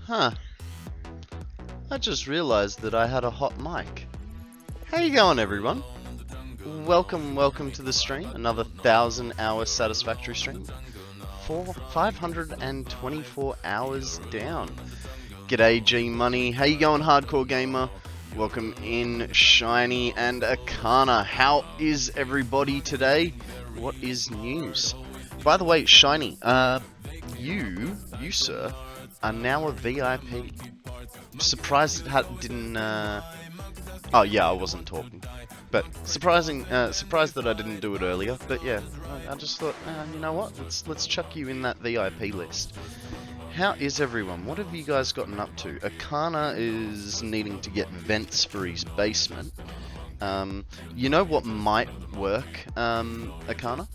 Huh. I just realized that I had a hot mic. How you going, everyone? Welcome to the stream. Another 1,000-hour Satisfactory stream. 524 hours down. G'day, G Money. How you going, Hardcore Gamer? Welcome in, Shiny and Akana. How is everybody today? What is news? By the way, Shiny, you sir, are now a VIP. I'm surprised it didn't, oh yeah, I wasn't talking. But surprised that I didn't do it earlier. But yeah, I just thought, you know what? Let's chuck you in that VIP list. How is everyone? What have you guys gotten up to? Akana is needing to get vents for his basement. You know what might work, Akana?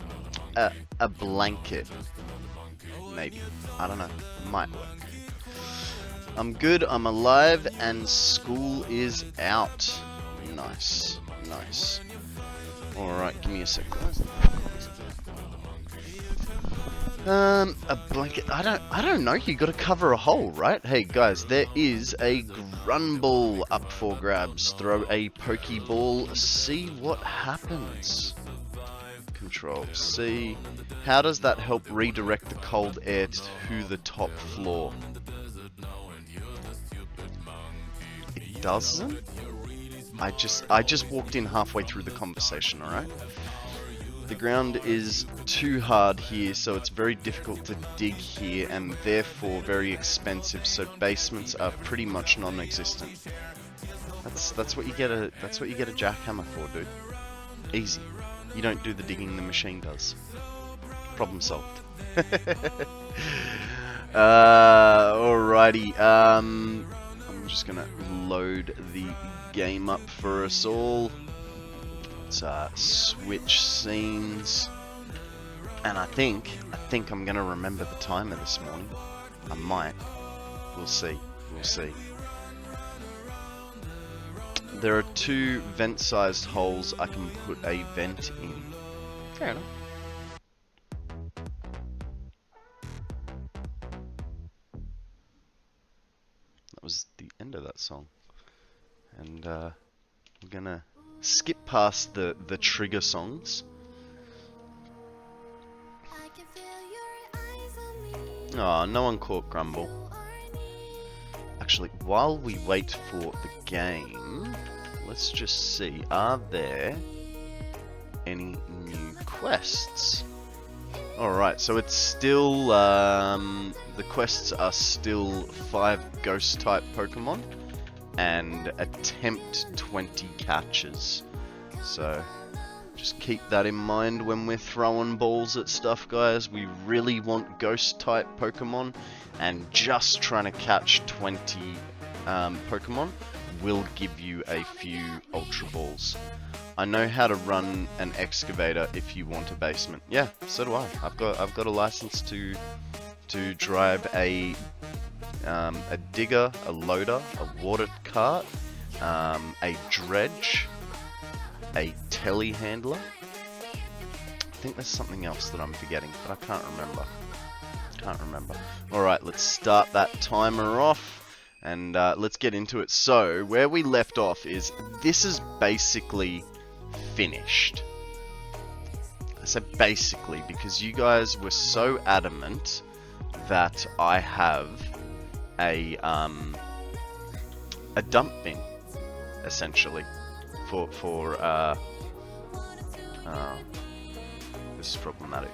A blanket. Maybe. I don't know. Might work. I'm good, I'm alive, and school is out. Nice. Nice. Alright, give me a sec, guys. A blanket. I don't know. You gotta cover a hole, right? Hey guys, there is a grumble up for grabs. Throw a pokeball. See what happens. Control C. How does that help redirect the cold air to the top floor? It doesn't. I just walked in halfway through the conversation. All right. The ground is too hard here, so it's very difficult to dig here, and therefore very expensive. So basements are pretty much non-existent. That's what you get a jackhammer for, dude. Easy. You don't do the digging, the machine does. Problem solved. Alrighty. I'm just gonna load the game up for us all. Let's switch scenes, and I think I'm gonna remember the timer this morning. I might. We'll see. There are 2 vent-sized holes I can put a vent in. Fair enough. That was the end of that song, and we're gonna skip past the trigger songs. Oh, no one caught Grumble. Actually, while we wait for the game, let's just see, are there any new quests? Alright, so it's still, the quests are still 5 ghost type Pokemon and attempt 20 catches. So just keep that in mind when we're throwing balls at stuff, guys. We really want ghost type Pokemon, and just trying to catch 20 Pokemon will give you a few Ultra Balls. I know how to run an excavator if you want a basement. Yeah, so do I. I've got a license to drive a digger, a loader, a water cart, a dredge, a telehandler. I think there's something else that I'm forgetting, but I can't remember. Alright, let's start that timer off, and let's get into it. So, where we left off is, this is basically finished. I said basically because you guys were so adamant that I have a dump bin, essentially, for this is problematic.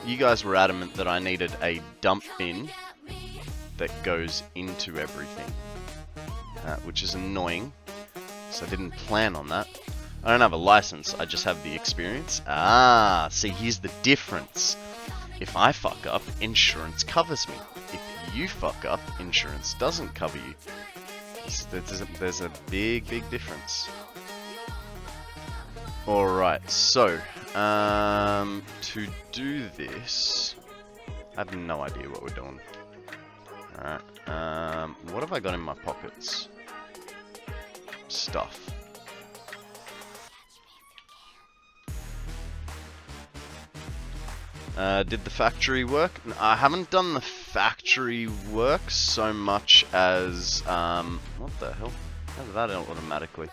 You guys were adamant that I needed a dump bin that goes into everything, which is annoying, so I didn't plan on that. I don't have a license, I just have the experience. Ah, see, here's the difference. If I fuck up, insurance covers me. If you fuck up, insurance doesn't cover you. There's a big difference. Alright, so, to do this, I have no idea what we're doing. Alright, what have I got in my pockets? Stuff. Did the factory work? I haven't done the factory work so much as what the hell? How did that automatically?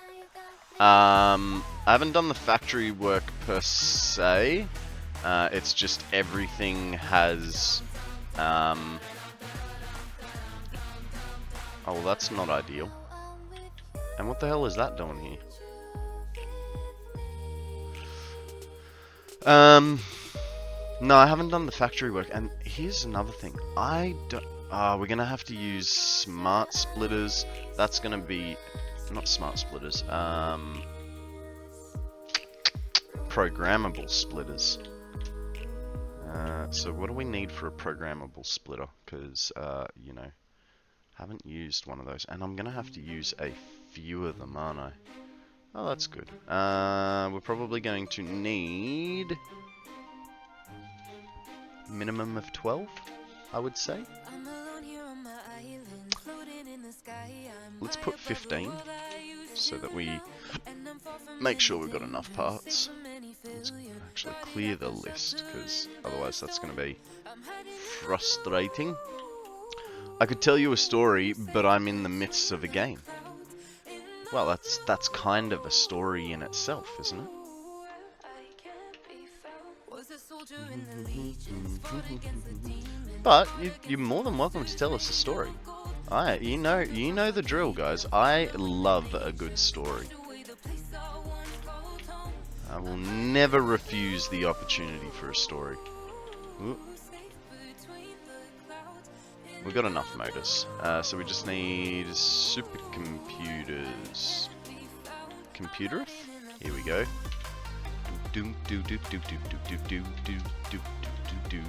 I haven't done the factory work per se. It's just everything has. Oh, well, that's not ideal. And what the hell is that doing here? No, I haven't done the factory work. And here's another thing. I don't. We're gonna have to use smart splitters. That's gonna be not smart splitters. Programmable splitters. So what do we need for a programmable splitter? Because you know, haven't used one of those, and I'm gonna have to use a few of them, aren't I? Oh, that's good. We're probably going to need minimum of 12, I would say. Let's put 15, so that we make sure we've got enough parts. Let's actually clear the list, because otherwise that's going to be frustrating. I could tell you a story, but I'm in the midst of a game. Well, that's kind of a story in itself, isn't it? But you're more than welcome to tell us a story. You know the drill, guys. I love a good story. I will never refuse the opportunity for a story. Ooh. We've got enough motors, so we just need supercomputers. Computer? Here we go. Do do do do do do do do do do do.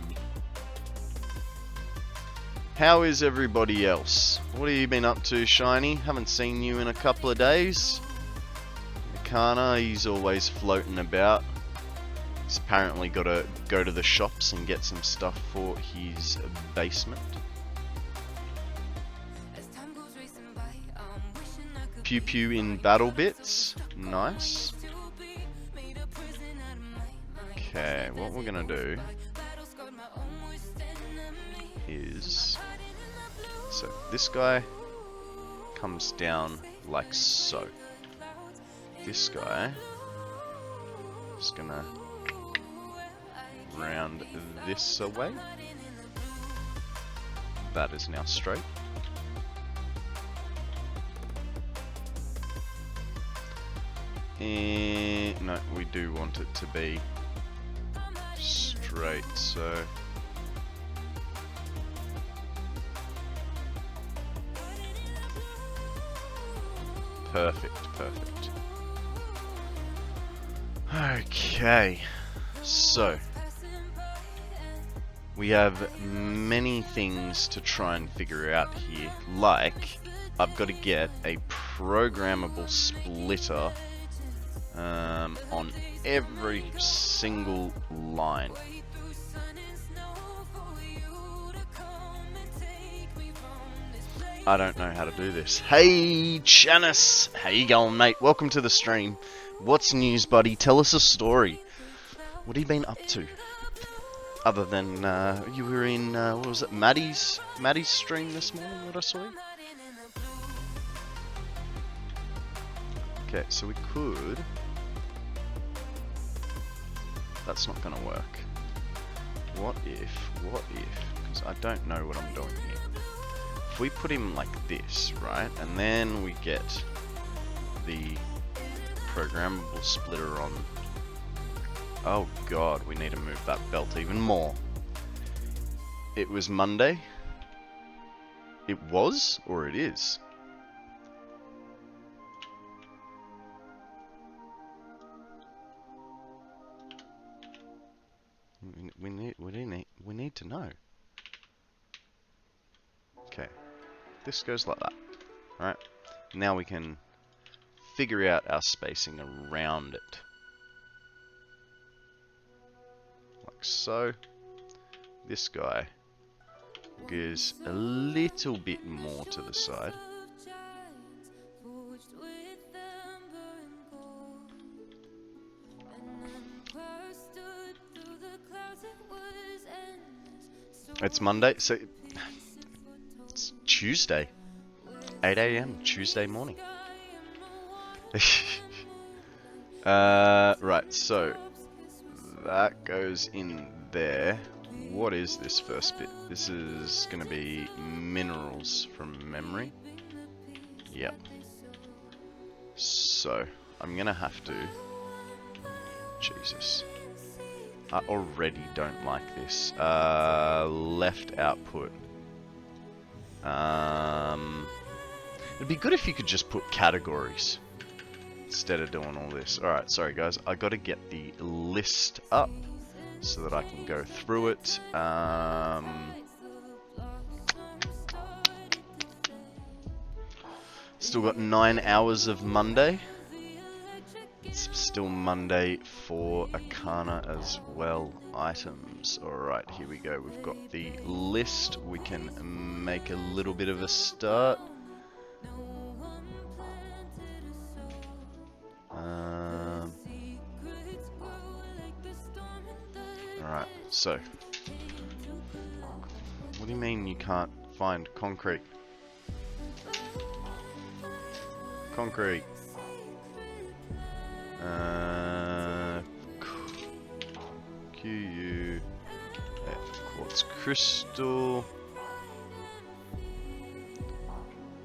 How is everybody else? What have you been up to, Shiny? Haven't seen you in a couple of days. Kana, he's always floating about. He's apparently got to go to the shops and get some stuff for his basement. Pew pew in BattleBits. Nice. Okay, what we're gonna do is, so this guy comes down like so. This guy is gonna round this away. That is now straight. And no, we do want it to be straight, so perfect. Okay, so we have many things to try and figure out here, like I've got to get a programmable splitter on every single line. I don't know how to do this. Hey, Janice! How you going, mate? Welcome to the stream. What's news, buddy? Tell us a story. What have you been up to? Other than, you were in, what was it, Maddie's stream this morning, what I saw you? Okay, so we could... That's not gonna work. What if, because I don't know what I'm doing here. If we put him like this, right, and then we get the programmable splitter on... Oh god, we need to move that belt even more. It was Monday? It was, or it is? We need to know. Okay, this goes like that. Alright, now we can figure out our spacing around it. Like so. This guy goes a little bit more to the side. It's Monday, so Tuesday. 8 AM Tuesday morning. Right, so that goes in there. What is this first bit? This is gonna be minerals from memory. Yep. So I'm gonna have to. Jesus. I already don't like this. Left output. It'd be good if you could just put categories instead of doing all this. Alright, sorry guys. I gotta get the list up so that I can go through it. Still got 9 hours of Monday. It's still Monday for Arcana as well. Items. Alright, here we go. We've got the list. We can make a little bit of a start. Alright, so. What do you mean you can't find concrete? Concrete. QU quartz crystal.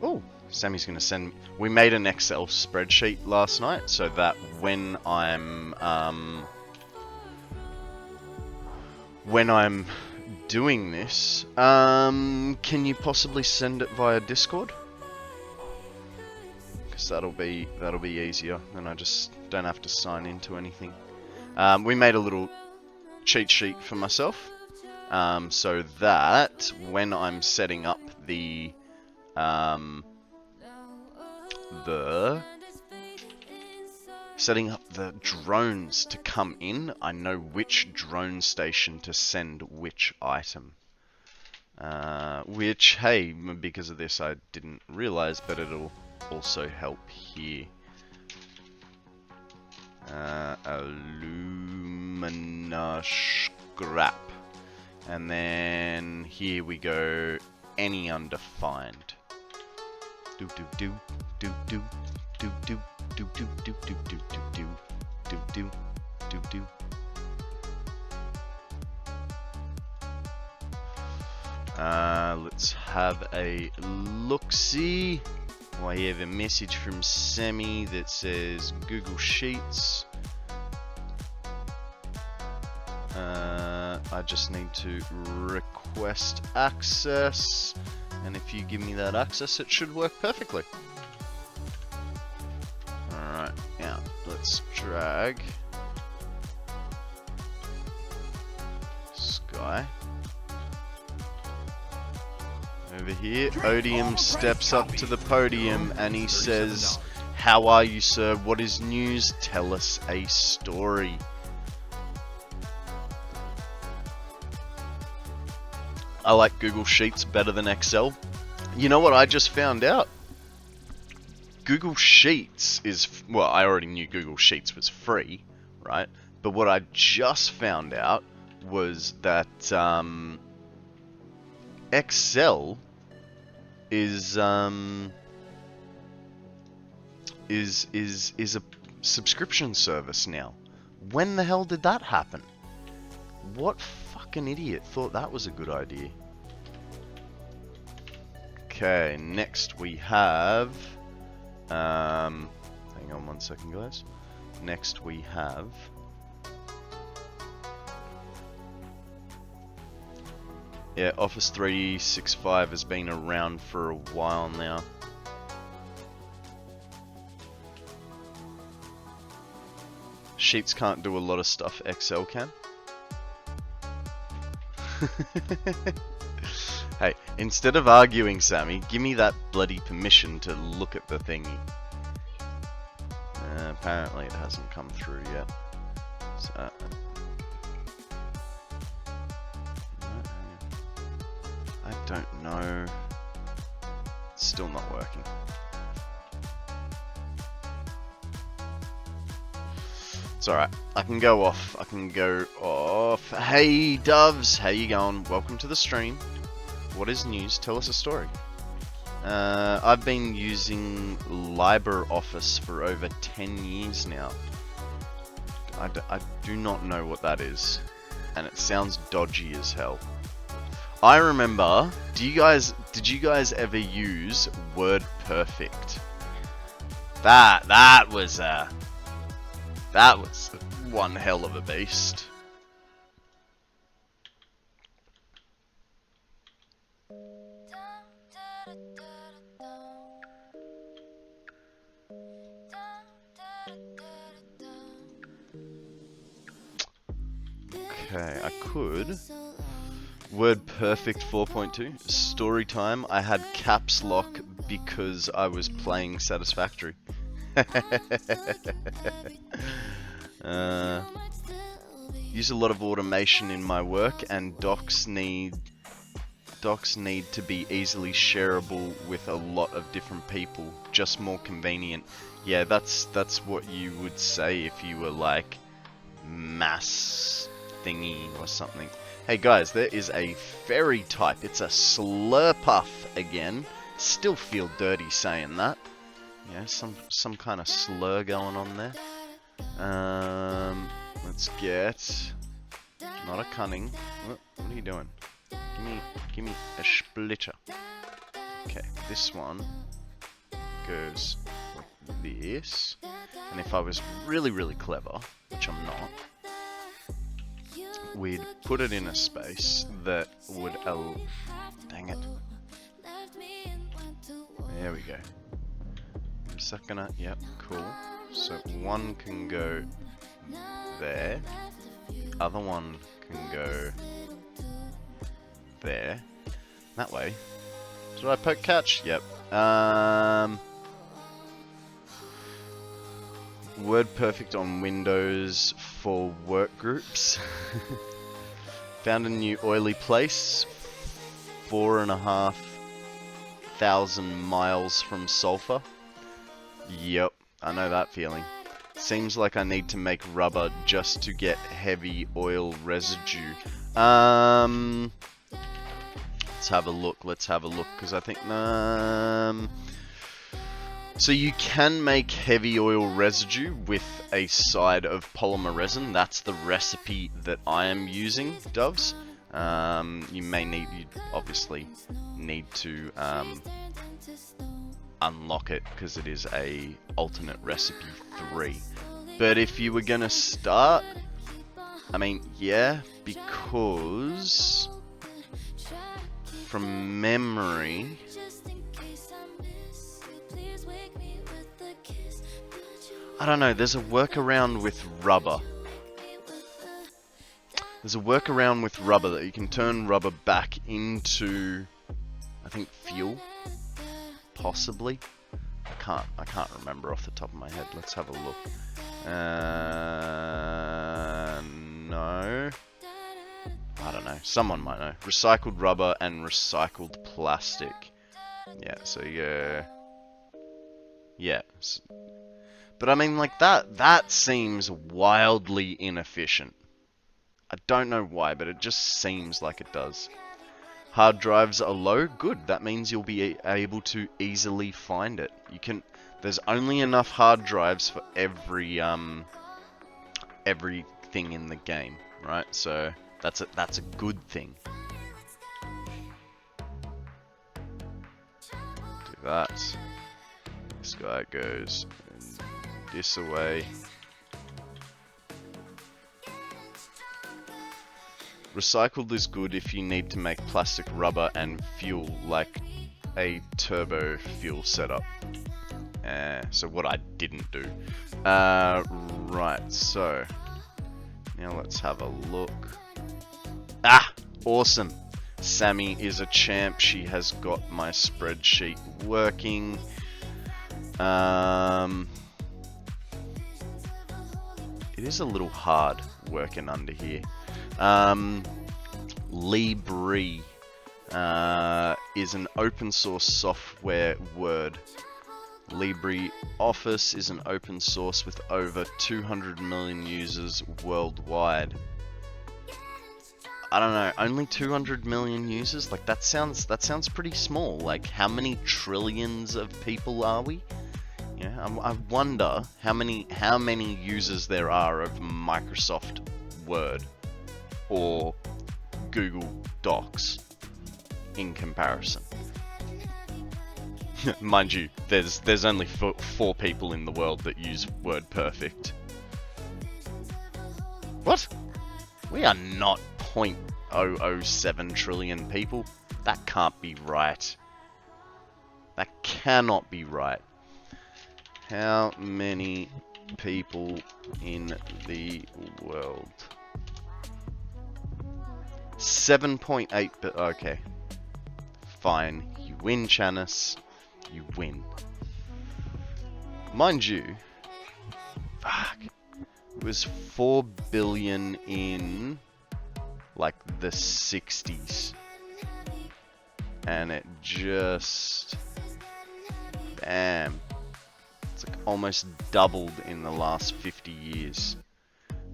Oh, Sammy's gonna send. We made an Excel spreadsheet last night so that when I'm doing this, can you possibly send it via Discord? Because that'll be easier, and I just don't have to sign into anything. We made a little cheat sheet for myself, so that when I'm setting up the drones to come in, I know which drone station to send which item. Which, hey, because of this I didn't realize, but it'll also help here. Alumina scrap. And then here we go, any undefined. Do do do do do do do do do do do do do do do do do. Let's have a look-see. Well, I have a message from Sammy that says Google Sheets. I just need to request access, and if you give me that access, it should work perfectly. Alright, now let's drag Sky over here. Odium steps up to the podium and he says, "How are you, sir? What is news? Tell us a story." I like Google Sheets better than Excel. You know what I just found out? Google Sheets is, well, I already knew Google Sheets was free, right? But what I just found out was that Excel is a subscription service now. When the hell did that happen? What fucking idiot thought that was a good idea? Okay, next we have hang on one second, guys. Next we have Office 365 has been around for a while now. Sheets can't do a lot of stuff Excel can. Hey, instead of arguing, Sammy, give me that bloody permission to look at the thingy. Apparently it hasn't come through yet. So, I don't know. It's still not working. It's alright. I can go off. Hey, Doves! How you going? Welcome to the stream. What is news? Tell us a story. I've been using LibreOffice for over 10 years now. I do not know what that is, and it sounds dodgy as hell. I remember, did you guys ever use WordPerfect? That was one hell of a beast. Okay, I could. WordPerfect 4.2. Story time. I had caps lock because I was playing Satisfactory. Use a lot of automation in my work, and docs need to be easily shareable with a lot of different people. Just more convenient. Yeah, that's what you would say if you were like mass thingy or something. Hey guys, there is a fairy type. It's a Slurpuff again. Still feel dirty saying that. Yeah, some kind of slur going on there. Let's get not a cunning. What are you doing? Give me a splitter. Okay, this one goes like this. And if I was really clever, which I'm not, we'd put it in a space that would dang it. There we go. Is that gonna, yep, cool. So one can go there, other one can go there. That way. Did I poke catch? Yep. WordPerfect on Windows for work groups. Found a new oily place. 4,500 miles from sulfur. Yep, I know that feeling. Seems like I need to make rubber just to get heavy oil residue. Let's have a look, because I think, so you can make heavy oil residue with a side of polymer resin. That's the recipe that I am using, Doves. You obviously need to unlock it, because it is a alternate recipe 3. But if you were gonna start, I mean, yeah, because from memory, I don't know, there's a workaround with rubber. There's a workaround with rubber that you can turn rubber back into, I think, fuel, possibly. I can't remember off the top of my head. Let's have a look. No. I don't know. Someone might know. Recycled rubber and recycled plastic. Yeah, so yeah. But I mean, like, that seems wildly inefficient. I don't know why, but it just seems like it does. Hard drives are low. Good. That means you'll be able to easily find it. There's only enough hard drives for everything in the game, right? So that's a good thing. Do that. This guy goes this away. Recycled is good if you need to make plastic, rubber, and fuel, like a turbo fuel setup. So what I didn't do. Right, so now let's have a look. Ah, awesome. Sammy is a champ. She has got my spreadsheet working. It is a little hard working under here. Libri is an open source software Word. LibreOffice is an open source with over 200 million users worldwide. I don't know, only 200 million users? Like, that sounds pretty small. Like, how many trillions of people are we? Yeah, I wonder how many users there are of Microsoft Word or Google Docs in comparison. Mind you, there's only 4 people in the world that use WordPerfect. What? We are not 0.007 trillion people. That can't be right. That cannot be right. How many people in the world? 7.8, but okay. Fine, you win, Chanis. You win. Mind you, fuck, it was 4 billion in like the 60s. And it just, damn, it's like almost doubled in the last 50 years.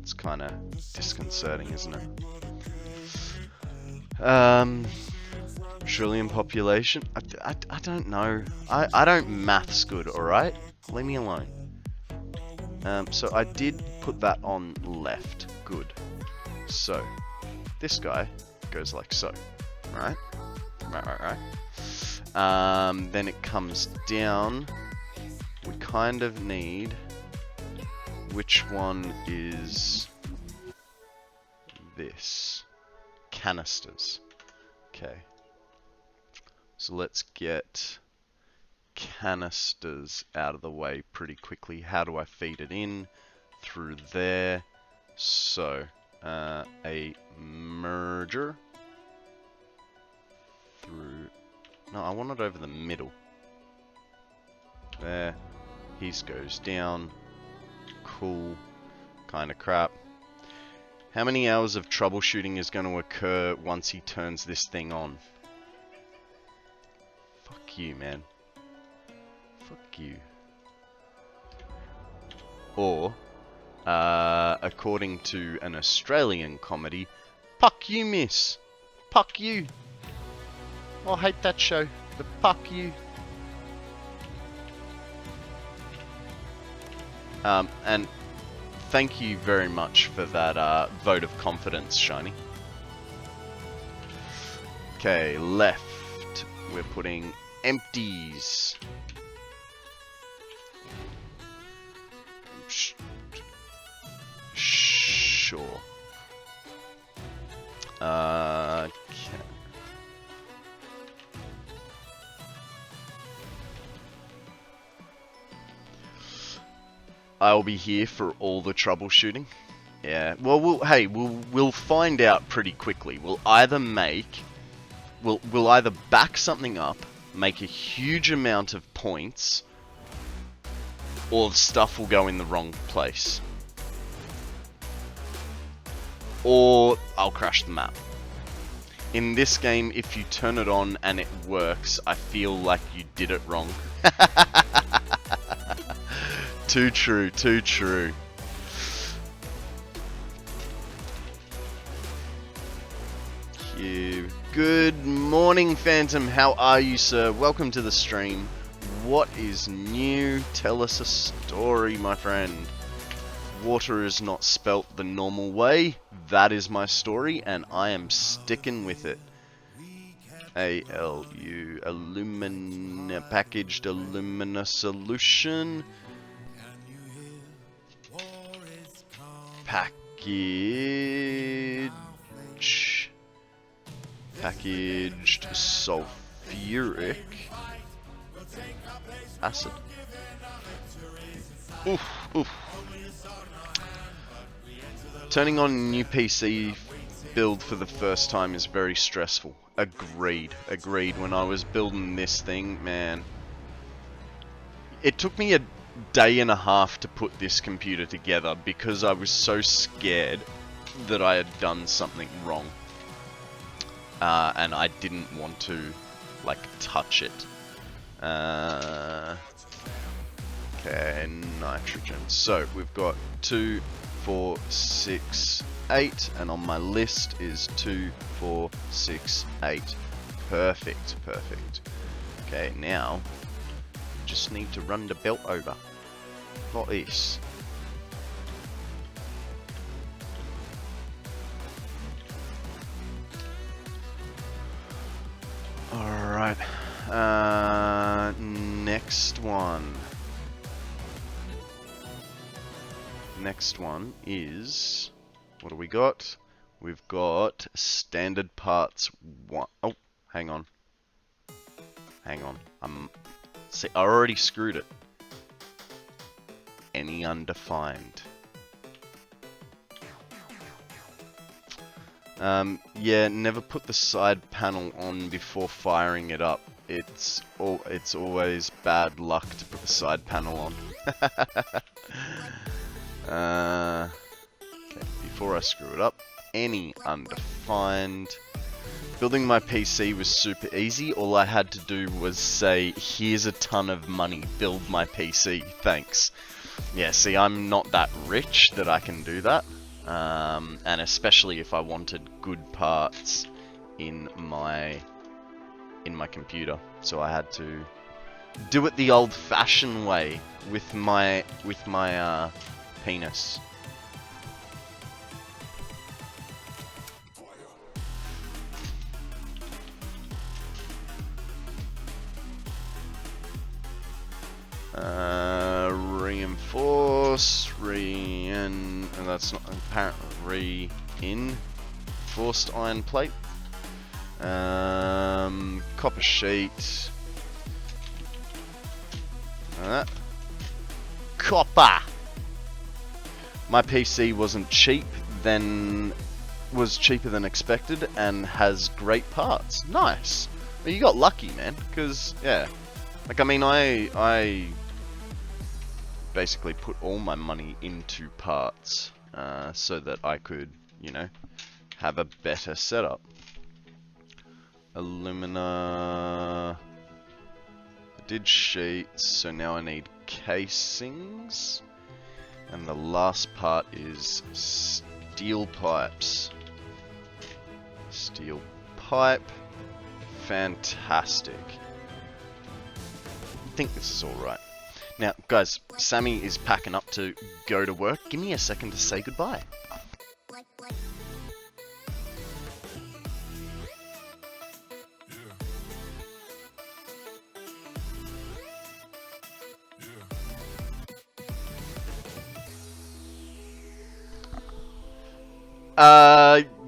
It's kind of disconcerting, isn't it? Trillion population? I don't know. I don't maths good, alright? Leave me alone. So I did put that on left. Good. So, this guy goes like so. Right? Right. Then it comes down. We kind of need... Which one is this? Canisters. Okay. So let's get canisters out of the way pretty quickly. How do I feed it in? Through there. So, a merger through... No, I want it over the middle. There. His goes down. Cool. Kinda crap. How many hours of troubleshooting is going to occur once he turns this thing on? Fuck you, man. Fuck you. Or, according to an Australian comedy, Puck you, miss. Puck you. I hate that show. The Puck you. And thank you very much for that vote of confidence, Shiny. Okay, left. We're putting empties. Sure. Okay. I'll be here for all the troubleshooting. Yeah. Well, we'll find out pretty quickly. We'll either back something up, make a huge amount of points, or stuff will go in the wrong place. Or I'll crash the map. In this game, if you turn it on and it works, I feel like you did it wrong. Too true, too true. Good morning, Phantom. How are you, sir? Welcome to the stream. What is new? Tell us a story, my friend. Water is not spelt the normal way. That is my story, and I am sticking with it. ALU, alumina, packaged alumina solution. Packaged sulfuric acid. Oof, oof. Turning on a new PC build for the first time is very stressful. Agreed. When I was building this thing, man, it took me a day and a half to put this computer together because I was so scared that I had done something wrong. And I didn't want to, like, touch it. Okay, nitrogen. So, we've got 2, 4, 6, 8, and on my list is 2, 4, 6, 8. Perfect, perfect. Okay, now just need to run the belt over. Like this. Alright. Next one. Next one is... what do we got? We've got standard parts 1. Oh, hang on. Hang on. See, I already screwed it. Any undefined. Yeah, never put the side panel on before firing it up. It's always bad luck to put the side panel on. Okay, before I screw it up, any undefined. Building my PC was super easy. All I had to do was say, here's a ton of money, build my PC, thanks. Yeah, see, I'm not that rich that I can do that. And especially if I wanted good parts in my computer. So I had to do it the old-fashioned way with my penis. Reinforce, and that's not apparently reinforced iron plate. Copper sheet. Copper. My PC wasn't cheap, then was cheaper than expected, and has great parts. Nice. Well, you got lucky, man. Because yeah, like I mean, I basically put all my money into parts so that I could, you know, have a better setup. Alumina. I did sheets, so now I need casings. And the last part is steel pipes. Steel pipe. Fantastic. I think this is alright. Now, guys, Sammy is packing up to go to work. Give me a second to say goodbye.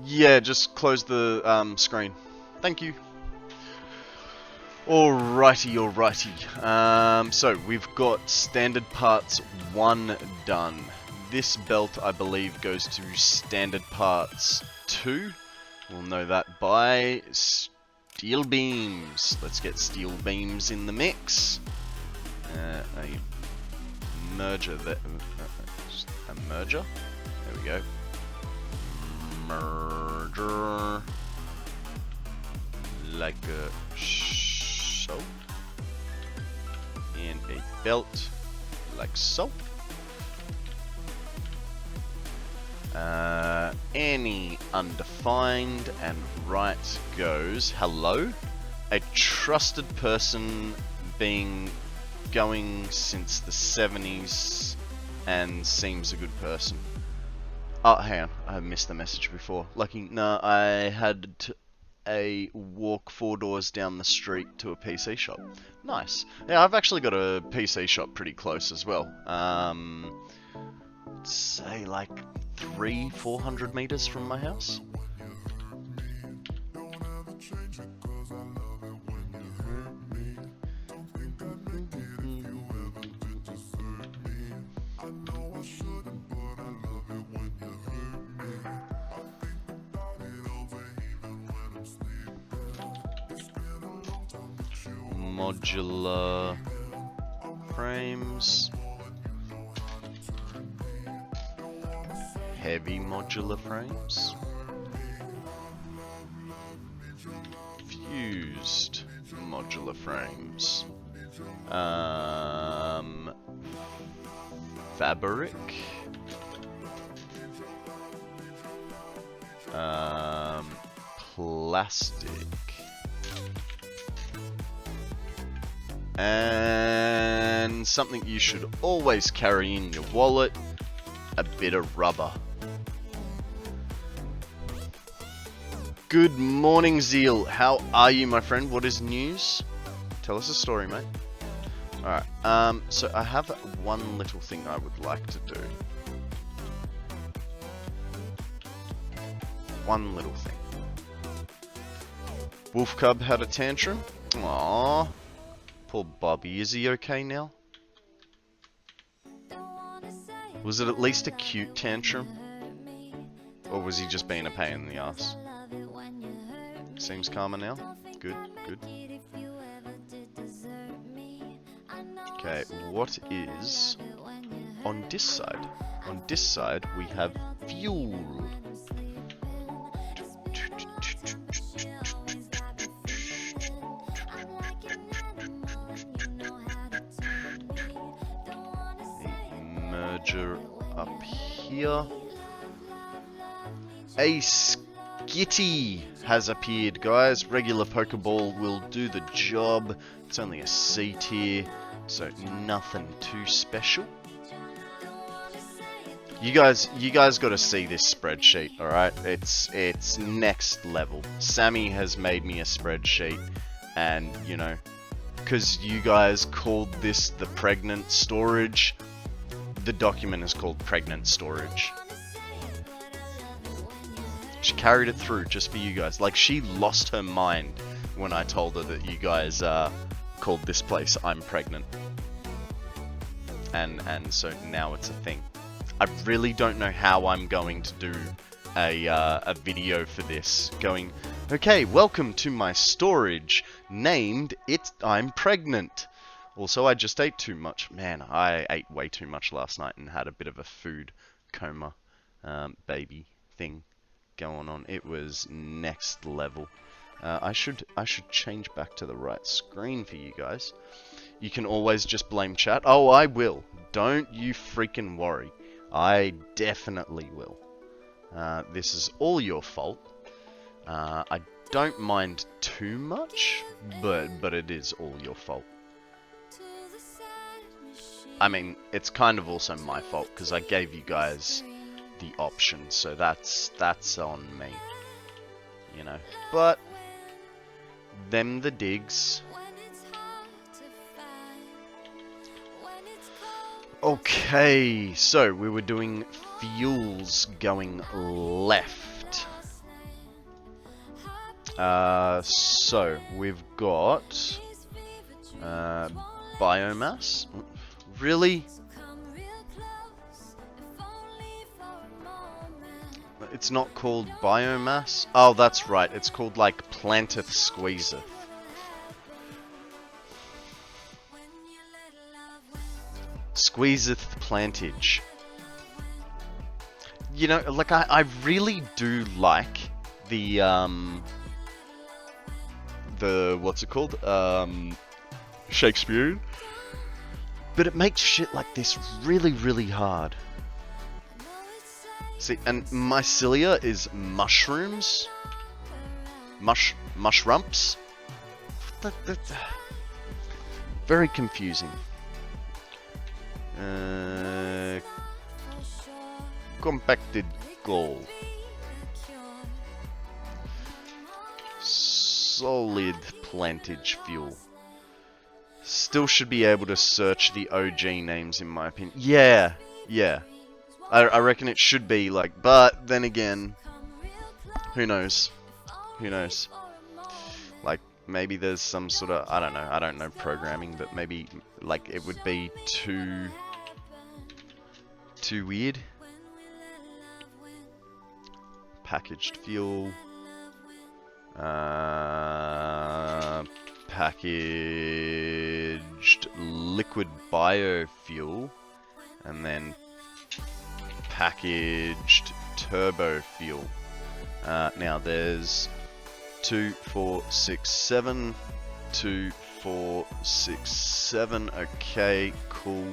Yeah, just close the screen. Thank you. Alrighty, alrighty. So we've got standard parts 1 done. This belt, I believe, goes to standard parts 2. We'll know that by steel beams. Let's get steel beams in the mix. A merger there. A merger? There we go. Merger. Like a so. And a belt like so. Any undefined, and right goes hello. A trusted person going since the 70s and seems a good person. Oh, hang on, I missed the message before. Lucky, no, I had a walk 4 doors down the street to a PC shop. Nice. Yeah, I've actually got a PC shop pretty close as well. Let's say like 300-400 meters from my house. Modular frames, heavy modular frames, fused modular frames, fabric, Plastic. And something you should always carry in your wallet, a bit of rubber. Good morning, Zeal. How are you, my friend? What is news? Tell us a story, mate. Alright, so I have one little thing I would like to do. One little thing. Wolf Cub had a tantrum. Aww. Poor Bobby. Is he okay now? Was it at least a cute tantrum? Or was he just being a pain in the ass? Seems calmer now. Good, good. Okay, what is on this side? On this side, we have fuel. Merger up here. A Skitty has appeared, guys. Regular Pokeball will do the job. It's only a C tier, so nothing too special. You guys got to see this spreadsheet, all right? It's next level. Sammy has made me a spreadsheet, and you know, because you guys called this the pregnant storage, the document is called pregnant storage. She carried it through just for you guys. Like, she lost her mind when I told her that you guys called this place I'm Pregnant. And so now it's a thing. I really don't know how I'm going to do a video for this. Going, okay, welcome to my storage named I'm Pregnant. Also, I just ate too much. Man, I ate way too much last night and had a bit of a food coma baby thing going on. It was next level. I should change back to the right screen for you guys. You can always just blame chat. Oh, I will. Don't you freaking worry. I definitely will. This is all your fault. I don't mind too much, but it is all your fault. I mean, it's kind of also my fault because I gave you guys the option, so that's on me, you know. But them the digs. Okay, so we were doing fuels going left. So we've got biomass. Really? It's not called biomass? Oh, that's right. It's called, like, planteth squeezeth. Squeezeth plantage. You know, like, I really do like the, what's it called? Shakespearean. But it makes shit like this really, really hard. See, and mycelia is mushrooms. Mushrumps. Very confusing. Compacted gold. Solid plantage fuel. Still should be able to search the OG names in my opinion. Yeah. I reckon it should be like, but then again, who knows? Who knows? Like, maybe there's some sort of, I don't know programming, but maybe, like, it would be too weird. Packaged fuel. Packaged liquid biofuel. And then packaged turbo fuel. Now there's 2, 4, 6, 7. 2, 4, 6, 7. Okay, cool.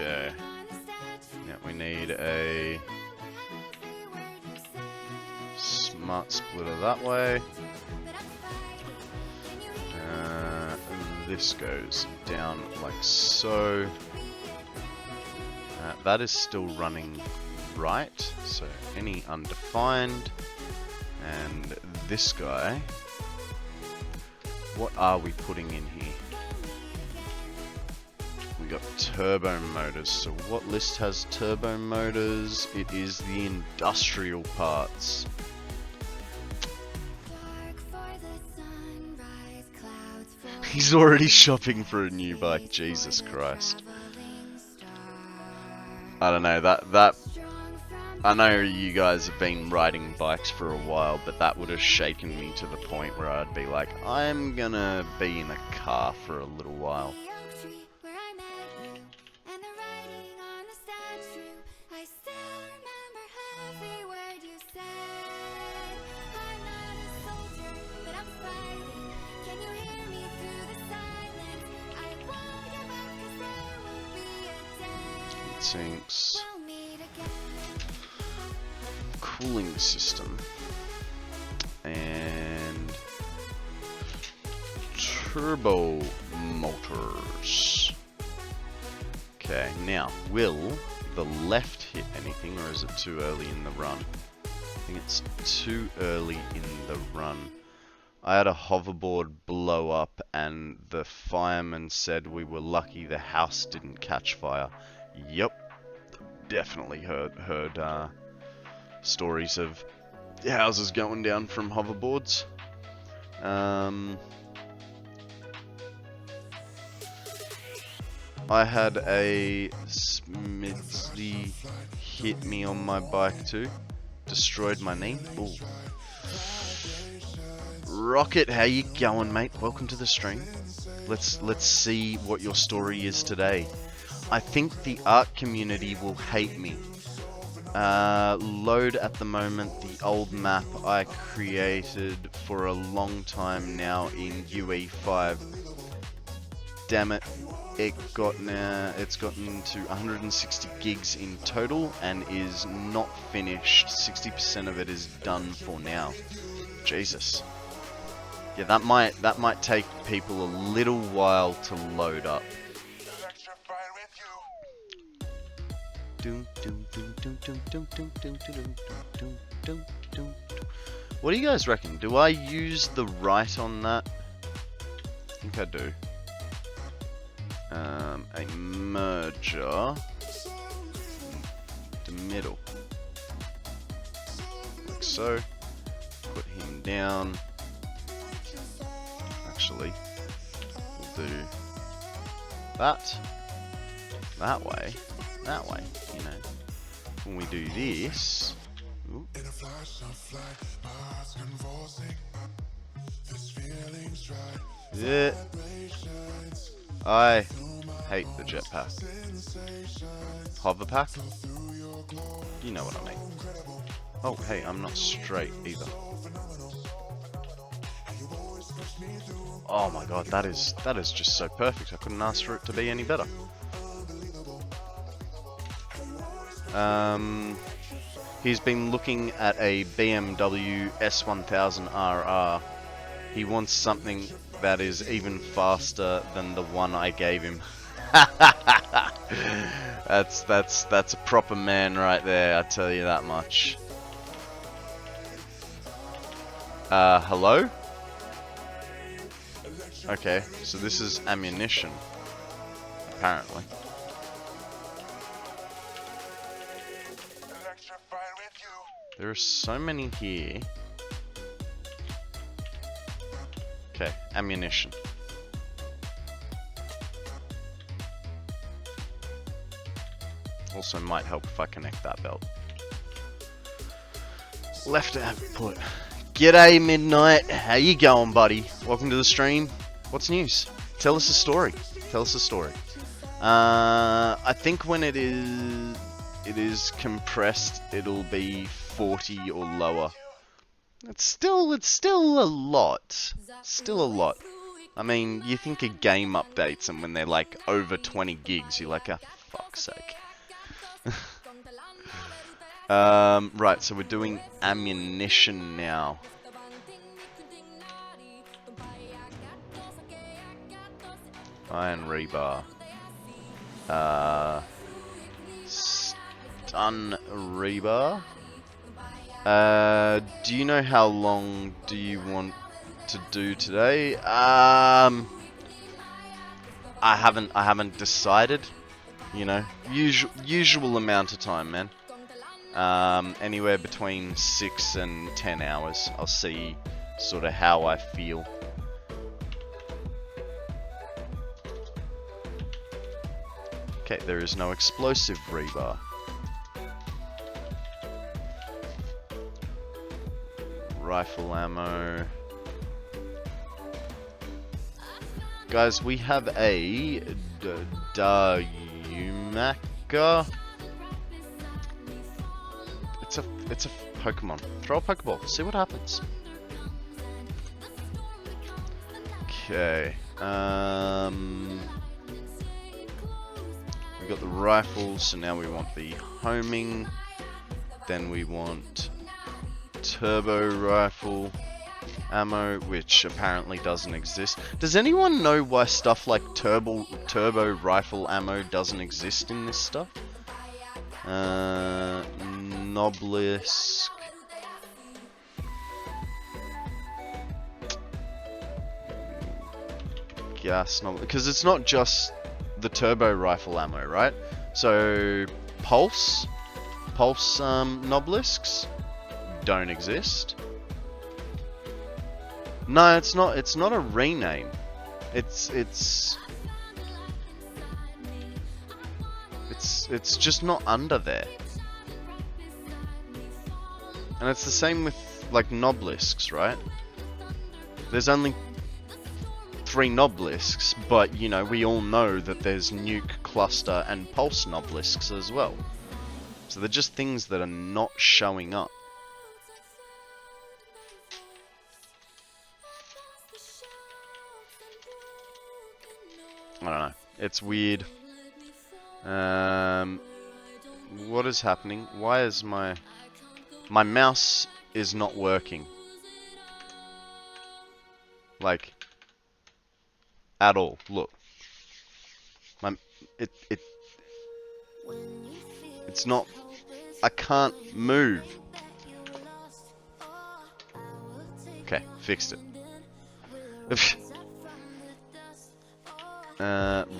Okay. Yeah, we need a smart splitter that way. And this goes down like so. That is still running right, so any undefined. And this guy, what are we putting in here? We got turbo motors, so what list has turbo motors? It is the industrial parts. He's already shopping for a new bike, Jesus Christ. I don't know, that I know you guys have been riding bikes for a while, but that would have shaken me to the point where I'd be like, I'm gonna be in a car for a little while. Sinks. Cooling system. And turbo motors. Okay, now, will the left hit anything, or is it too early in the run? I think it's too early in the run. I had a hoverboard blow up and the fireman said we were lucky the house didn't catch fire. Yep, definitely heard stories of houses going down from hoverboards. I had a Smidsley hit me on my bike too, destroyed my knee. Ooh. Rocket, how you going, mate? Welcome to the stream. Let's see what your story is today. I think the art community will hate me. Load at the moment the old map I created for a long time now in UE5. Damn it. It's gotten to 160 gigs in total and is not finished. 60% of it is done for now. Jesus. Yeah, that might take people a little while to load up. What do you guys reckon? Do I use the right on that? I think I do. A merger. The middle. Like so. Put him down. Actually, we'll do that. That way, you know. When we do this, ooh. Yeah. I hate the jetpack. Hoverpack? You know what I mean. Oh, hey, I'm not straight either. Oh my god, that is just so perfect. I couldn't ask for it to be any better. He's been looking at a BMW S1000RR. He wants something that is even faster than the one I gave him. That's a proper man right there, I tell you that much. Hello? Okay, so this is ammunition, apparently. There are so many here. Okay, ammunition. Also might help if I connect that belt. Left output. G'day Midnight, how you going, buddy? Welcome to the stream. What's news? Tell us a story. Tell us a story. I think when it is compressed, it'll be 40 or lower. It's still a lot. Still a lot. I mean, you think of game updates and when they're like over 20 gigs, you're like, fuck's sake. Right, so we're doing ammunition now. Iron rebar. Stun rebar. Do you know how long do you want to do today? I haven't decided. You know, usual amount of time, man. Anywhere between 6 and 10 hours. I'll see sort of how I feel. Okay, there is no explosive rebar. Rifle ammo. Guys, we have a Darumaka. It's a Pokemon. Throw a Pokeball. See what happens. Okay. We got the rifles, so now we want the homing. Then we want turbo rifle ammo, which apparently doesn't exist. Does anyone know why stuff like turbo rifle ammo doesn't exist in this stuff? Noblisk. Gas noblisk. Because it's not just the turbo rifle ammo, right? So, pulse nobelisks don't exist. No, it's not a rename. It's just not under there. And it's the same with like nobelisks, right? There's only 3 nobelisks, but you know, we all know that there's nuke, cluster, and pulse nobelisks as well. So they're just things that are not showing up. I don't know. It's weird. What is happening? Why is my mouse is not working? Like at all. Look. It's not. I can't move. Okay, fixed it.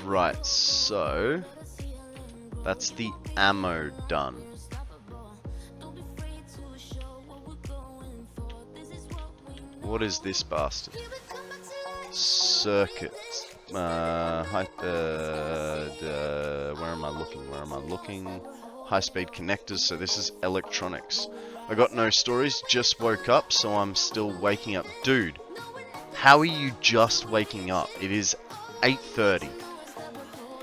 Right, so that's the ammo done. What is this bastard? Circuit. Where am I looking? Where am I looking? High-speed connectors, so this is electronics. I got no stories, just woke up, so I'm still waking up. Dude, how are you just waking up? It is 8:30.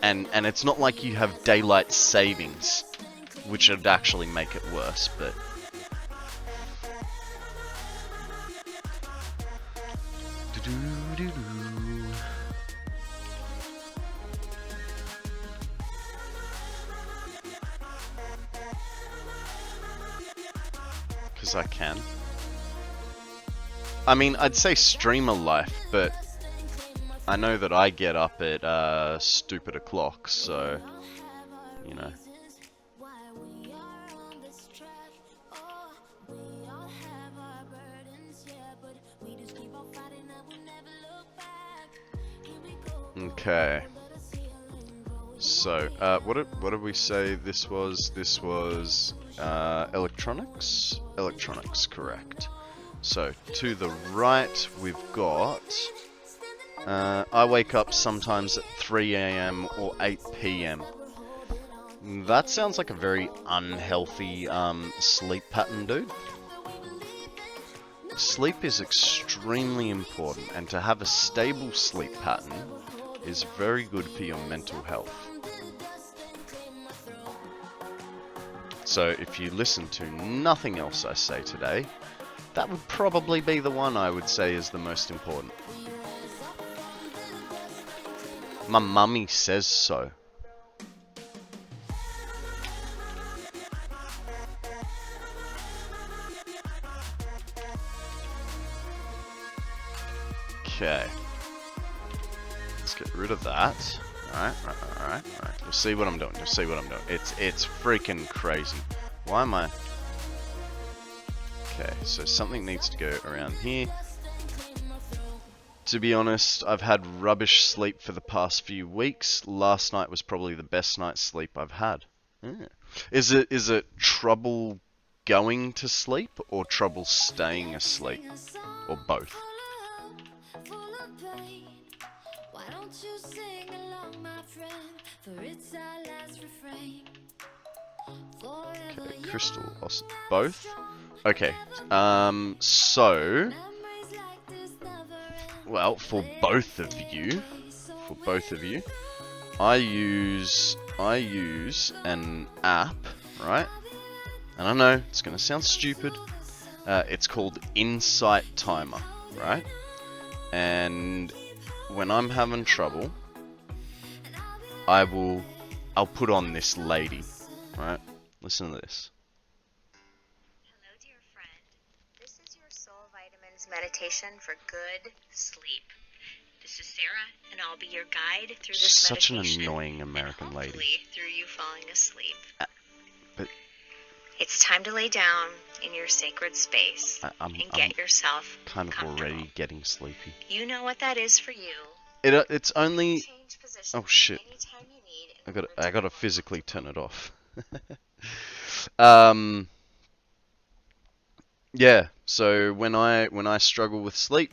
And it's not like you have daylight savings, which would actually make it worse, but... Because I can. I mean, I'd say streamer life, but I know that I get up at stupid o'clock, so you know. Okay. So, what did we say this was? This was electronics? Electronics, correct. So, to the right, we've got... I wake up sometimes at 3 AM or 8 PM. That sounds like a very unhealthy sleep pattern, dude. Sleep is extremely important, and to have a stable sleep pattern is very good for your mental health. So if you listen to nothing else I say today, that would probably be the one I would say is the most important. My mummy says so. Okay. Let's get rid of that. Alright. You'll see what I'm doing. You'll see what I'm doing. It's freaking crazy. Why am I... Okay, so something needs to go around here. To be honest, I've had rubbish sleep for the past few weeks. Last night was probably the best night's sleep I've had. Yeah. Is it trouble going to sleep or trouble staying asleep? Or both? Okay, crystal, both? Okay, so... Well, for both of you, I use an app, right? And I know, it's gonna sound stupid. It's called Insight Timer, right? And when I'm having trouble, I'll put on this lady, right? Listen to this. Hello, dear friend. This is your Soul Vitamins meditation for good sleep. This is Sarah, and I'll be your guide through this Such meditation. An annoying American lady. Through you falling asleep. But it's time to lay down in your sacred space and get yourself kind of already getting sleepy. You know what that is for you. It's only... Change position Oh shit! anytime you need I gotta physically turn it off. Yeah. So when I struggle with sleep,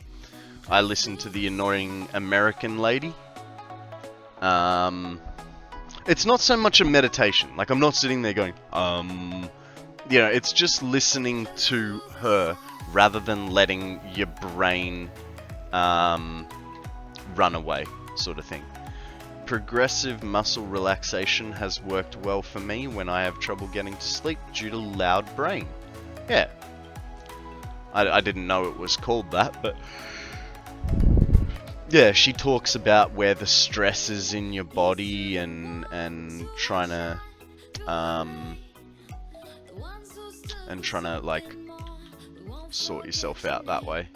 I listen to the annoying American lady. It's not so much a meditation. Like, I'm not sitting there going, you know, it's just listening to her rather than letting your brain, run away, sort of thing. Progressive muscle relaxation has worked well for me when I have trouble getting to sleep due to loud brain. Yeah. I didn't know it was called that, but... Yeah, she talks about where the stress is in your body and trying to like sort yourself out that way.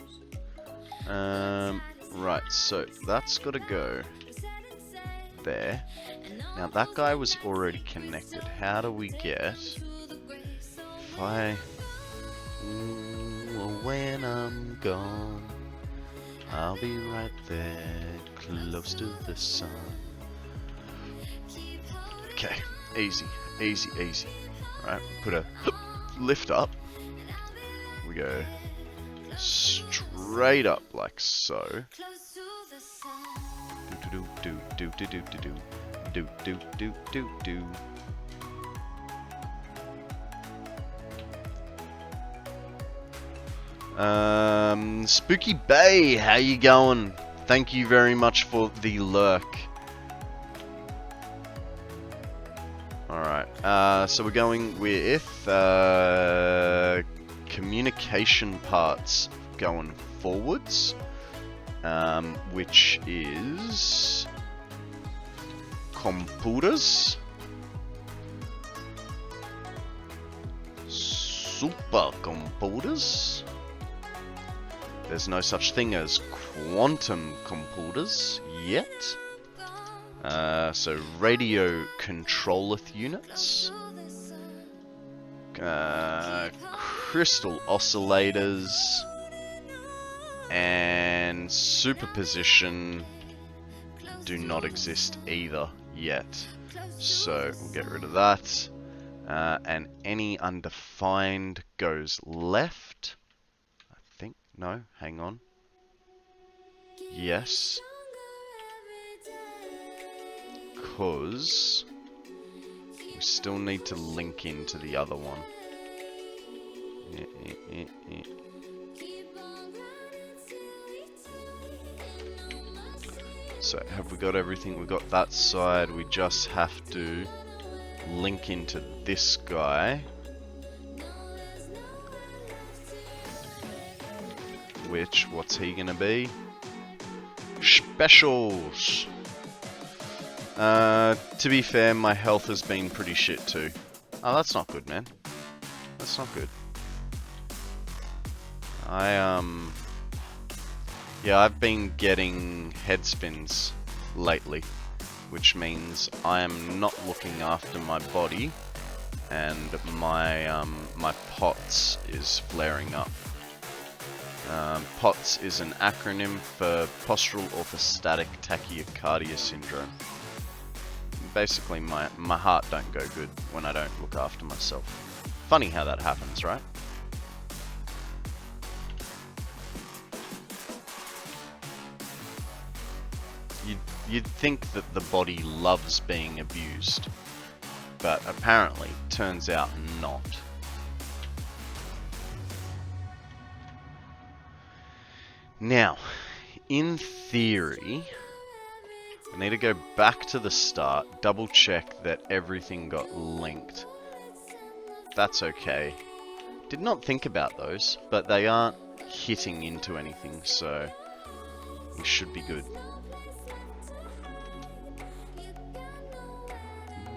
Right, so that's got to go there. Now that guy was already connected. How do we get? If I when I'm gone, I'll be right there, close to the sun. Okay, easy. Right, put a lift up. We go straight up like so. Do. Spooky Bay, how you going? Thank you very much for the lurk. Alright, so we're going with communication parts going forwards, which is computers, supercomputers. There's no such thing as quantum computers yet. So radio controller units, crystal oscillators, and superposition do not exist either yet. So we'll get rid of that. And any undefined goes left. I think. No, hang on. Yes. Because we still need to link into the other one. So have we got everything? We got that side. We just have to link into this guy, which, what's he gonna be? Specials. To be fair, my health has been pretty shit too. Oh, that's not good, man. That's not good. Yeah, I've been getting head spins lately, which means I am not looking after my body, and my my POTS is flaring up. POTS is an acronym for postural orthostatic tachycardia syndrome. Basically, my heart don't go good when I don't look after myself. Funny how that happens, right? You'd think that the body loves being abused, but apparently, turns out not. Now, in theory, I need to go back to the start, double check that everything got linked. That's okay. Did not think about those, but they aren't hitting into anything, so we should be good.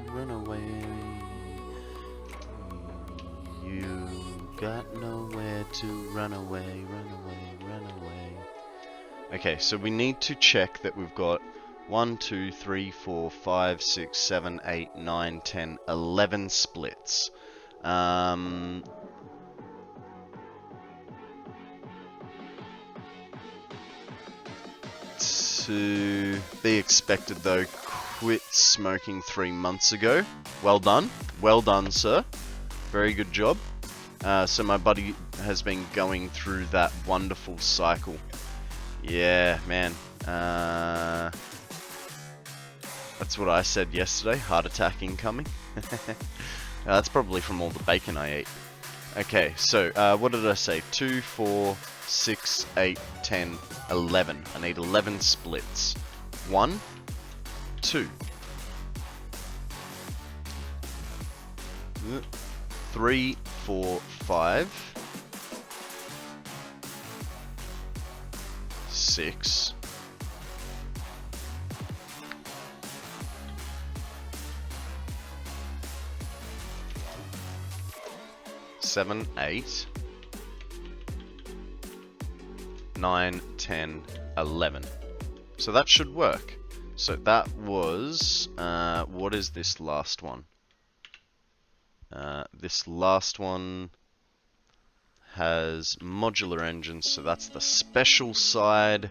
Run away. You got nowhere to run away, run away, run away. Okay, so we need to check that we've got 1, 2, 3, 4, 5, 6, 7, 8, 9, 10, 11 splits. To be expected though, quit smoking 3 months ago. Well done. Well done, sir. Very good job. So my buddy has been going through that wonderful cycle. Yeah, man. That's what I said yesterday. Heart attack incoming. That's probably from all the bacon I ate. Okay, so what did I say? 2, 4, 6, 8, 10, 11. I need 11 splits. 1, 2, 3, 4, 5, 6, 7, 8, 9, 10, 11. So that should work. So that was, what is this last one? This last one has modular engines, so that's the special side.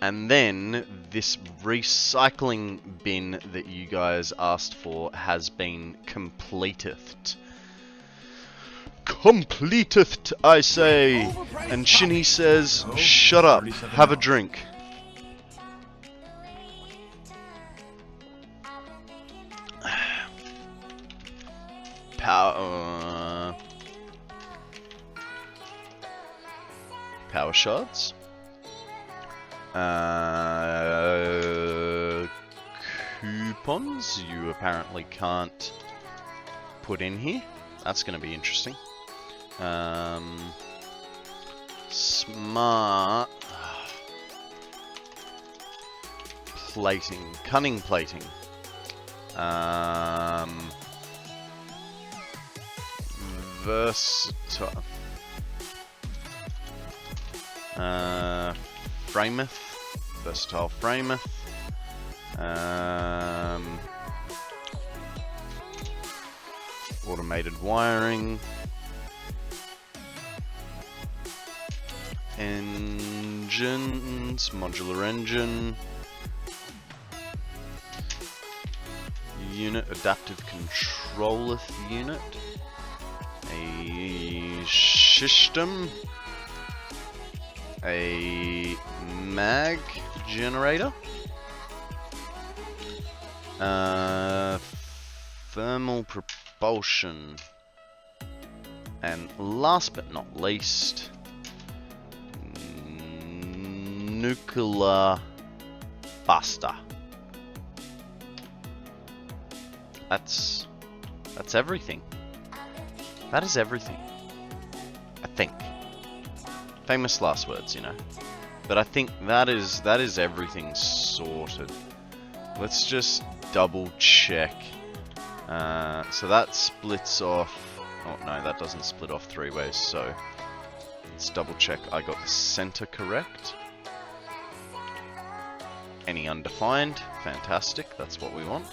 And then this recycling bin that you guys asked for has been completeth. Completeth, I say! And Shinny says, shut up, have a drink. Power shards. Coupons you apparently can't put in here. That's going to be interesting. Smart plating, cunning plating. Versatile. Frameth. Versatile Frameth. Automated wiring. Engines. Modular engine. Unit. Adaptive controller unit. A system. A mag generator. Thermal propulsion. And last but not least, nuclear buster. That's everything. That is everything. I think. Famous last words, you know. But I think that is everything sorted. Let's just double check. So that splits off. Oh no, that doesn't split off 3 ways. So let's double check I got the center correct. Any undefined? Fantastic, that's what we want.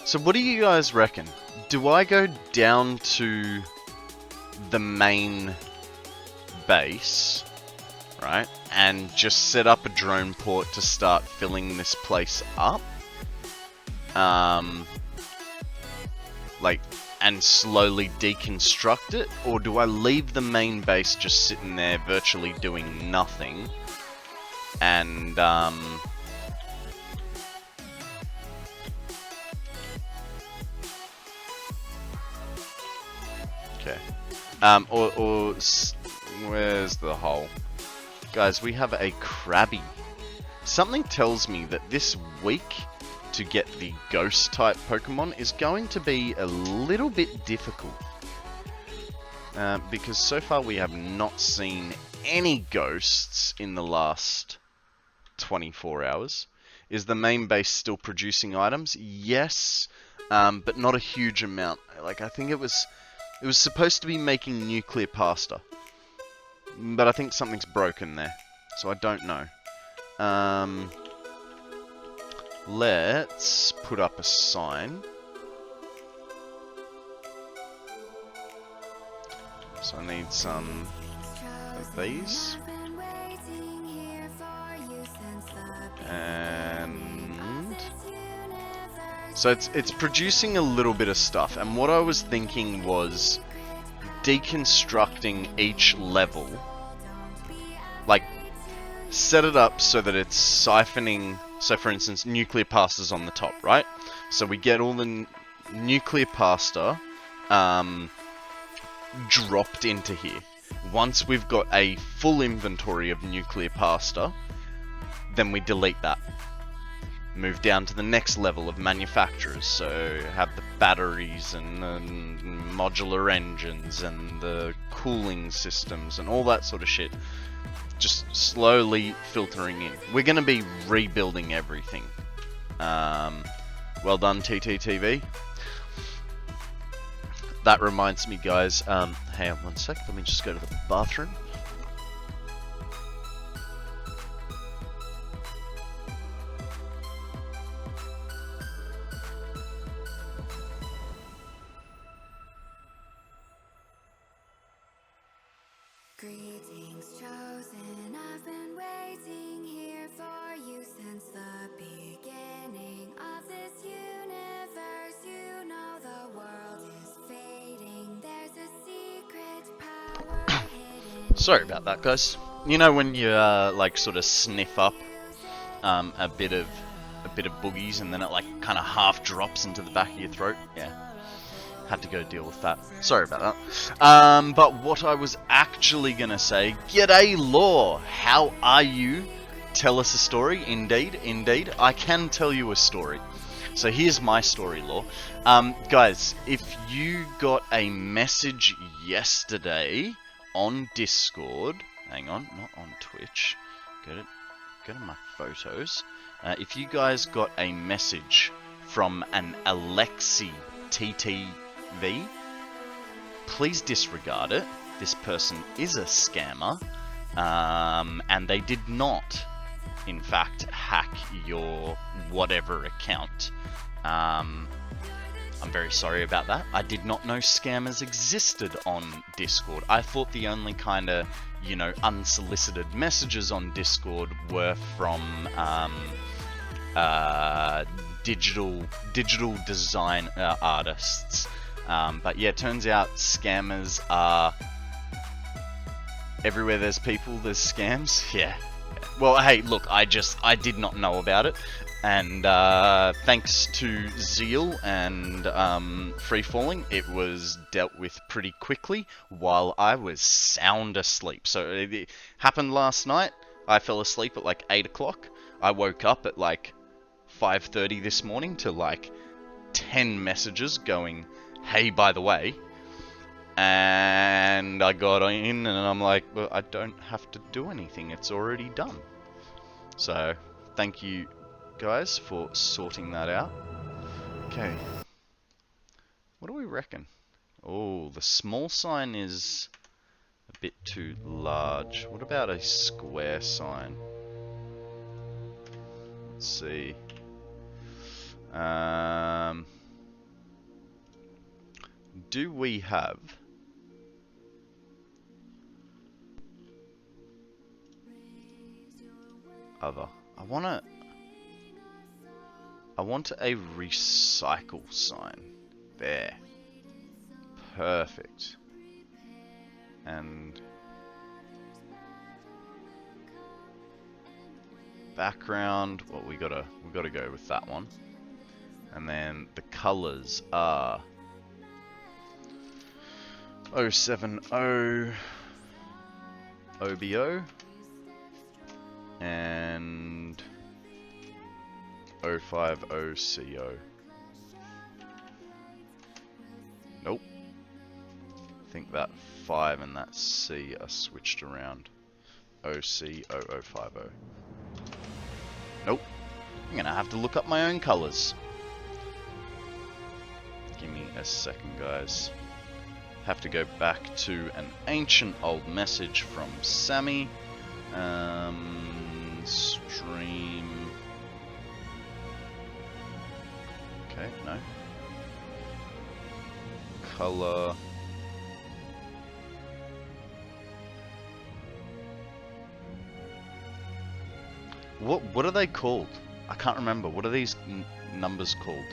So what do you guys reckon? Do I go down to the main base, right, and just set up a drone port to start filling this place up? Like, and slowly deconstruct it? Or do I leave the main base just sitting there virtually doing nothing? And, okay. Where's the hole? Guys, we have a Krabby. Something tells me that this week to get the ghost type Pokemon is going to be a little bit difficult. Because so far we have not seen any ghosts in the last 24 hours. Is the main base still producing items? Yes, but not a huge amount. Like, I think it was supposed to be making nuclear pasta, but I think something's broken there, so I don't know. Let's put up a sign. So I need some of these. And so it's producing a little bit of stuff, and what I was thinking was deconstructing each level, like set it up so that it's siphoning. So for instance, nuclear pasta's on the top, right? So we get all the nuclear pasta dropped into here. Once we've got a full inventory of nuclear pasta, then we delete that. Move down to the next level of manufacturers, so have the batteries and the modular engines and the cooling systems and all that sort of shit. Just slowly filtering in. We're going to be rebuilding everything. Well done, TTTV. That reminds me, guys. Hang on one sec. Let me just go to the bathroom. Greetings chosen, I've been waiting here for you since the beginning of this universe. You know the world is fading, there's a secret power hidden. Sorry about that, guys. You know when you like sort of sniff up a bit of boogies and then it like kind of half drops into the back of your throat? Yeah. Had to go deal with that. Sorry about that. But what I was actually going to say, g'day Law, how are you? Tell us a story. Indeed, indeed. I can tell you a story. So here's my story, Law. Guys, if you got a message yesterday on Discord, hang on, not on Twitch, go to my photos. If you guys got a message from an Alexi TTV, please disregard it. This person is a scammer, and they did not, in fact, hack your whatever account. I'm very sorry about that. I did not know scammers existed on Discord. I thought the only kind of, you know, unsolicited messages on Discord were from digital design artists. But yeah, turns out scammers are everywhere. There's people, there's scams. Yeah. Well, hey, look, I did not know about it, and thanks to Zeal and Free Falling, it was dealt with pretty quickly while I was sound asleep. So it happened last night. I fell asleep at like 8 o'clock. I woke up at like 5:30 this morning to like 10 messages going, hey, by the way, and I got in and I'm like, well, I don't have to do anything, it's already done. So thank you guys for sorting that out. Okay, what do we reckon? Oh, the small sign is A bit too large. What about a square sign? Let's see. Do we have other? I want a recycle sign. There. Perfect. And background, well, we gotta go with that one. And then the colors are 070 OBO and 050 CO. Nope. I think that 5 and that C are switched around. OC0050. Nope. I'm gonna have to look up my own colors. Give me a second, guys. Have to go back to an ancient old message from Sammy. Stream. Okay, no. Color. What are they called? I can't remember. What are these numbers called?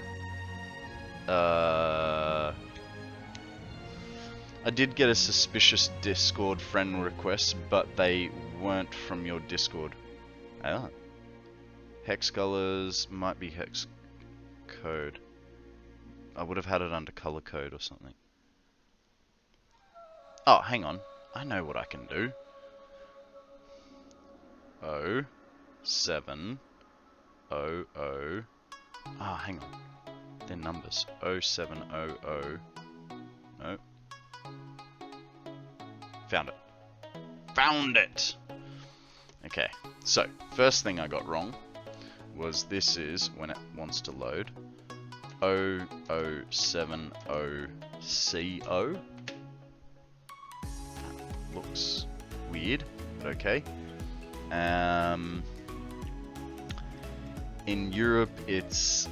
I did get a suspicious Discord friend request, but they weren't from your Discord. Oh. Hex colors might be hex code. I would have had it under color code or something. Oh, hang on. I know what I can do. 0700. Ah, hang on. They're numbers. 0700. No. Found it. Found it! Okay, so, first thing I got wrong was this is, when it wants to load, 0070CO. Looks weird, but okay. In Europe, it's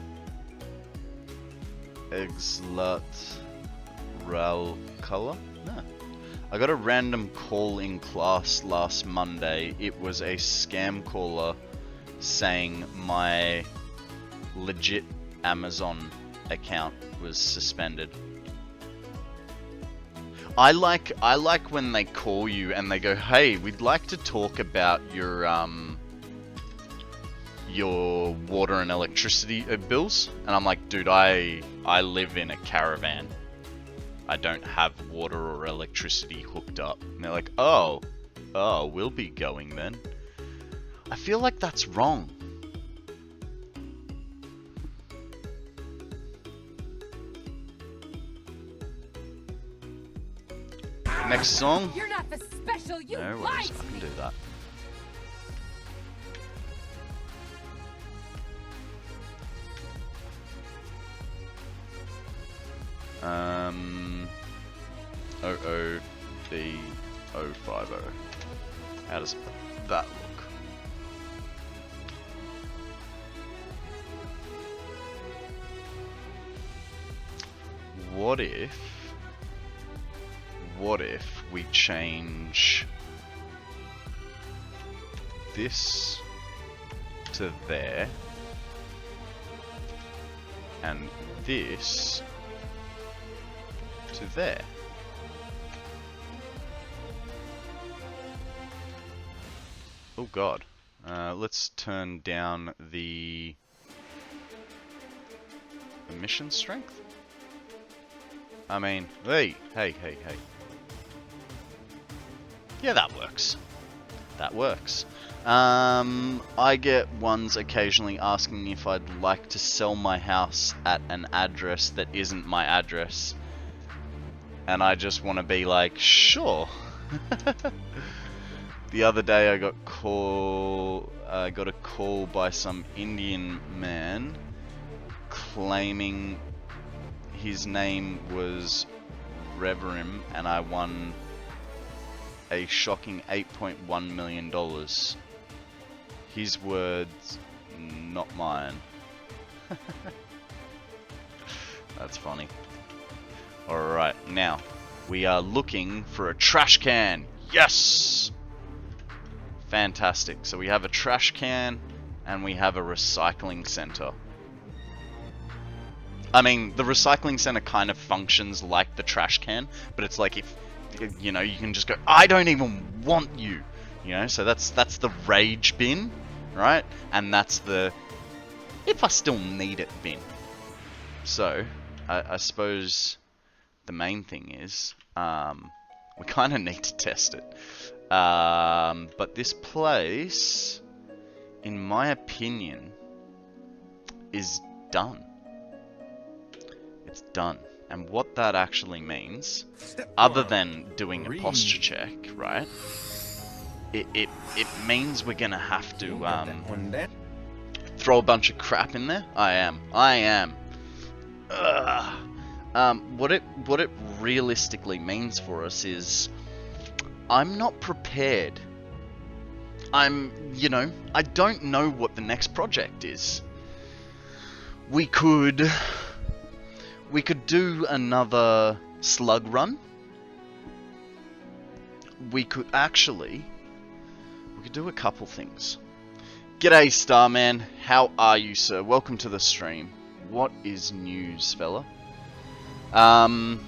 Exlat Ral color. No. I got a random call in class last Monday. It was a scam caller saying my legit Amazon account was suspended. I like when they call you and they go, "Hey, we'd like to talk about your water and electricity bills." And I'm like, "Dude, I live in a caravan. I don't have water or electricity hooked up." And they're like, "Oh, we'll be going then." I feel like that's wrong. Next song. You're not the special, you No worries, I can do that. OOB050. How does that look? What if we change this to there and this to there? Oh god. Let's turn down the emission strength. I mean, hey. Yeah, that works. That works. I get ones occasionally asking if I'd like to sell my house at an address that isn't my address. And I just want to be like, sure. The other day I got a call by some Indian man claiming his name was Reverim, and I won a shocking $8.1 million. His words, not mine. That's funny. Alright, now, we are looking for a trash can. Yes! Fantastic. So we have a trash can, and we have a recycling center. I mean, the recycling center kind of functions like the trash can, but it's like if, you know, you can just go, I don't even want you, you know, so that's the rage bin, right? And that's the, if I still need it bin. So, I suppose the main thing is, we kind of need to test it. But this place, in my opinion, is done. It's done. And what that actually means, other than doing a posture check, right? It means we're gonna have to throw a bunch of crap in there. I am. What it realistically means for us is, I'm not prepared. You know, I don't know what the next project is. We could do another slug run. We could do a couple things. G'day, Starman. How are you, sir? Welcome to the stream. What is news, fella? I'm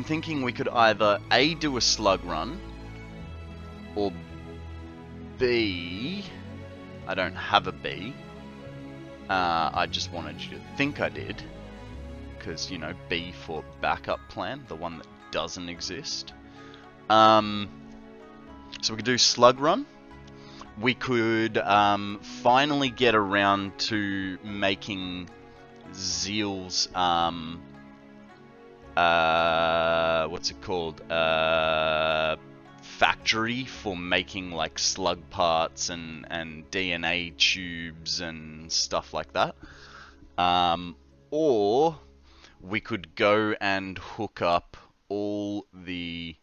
thinking we could either A, do a slug run, or B, I don't have a B. I just wanted you to think I did, because, you know, B for backup plan, the one that doesn't exist. So we could do slug run. We could finally get around to making Zeal's what's it called? Factory for making like slug parts and DNA tubes and stuff like that. Or we could go and hook up all the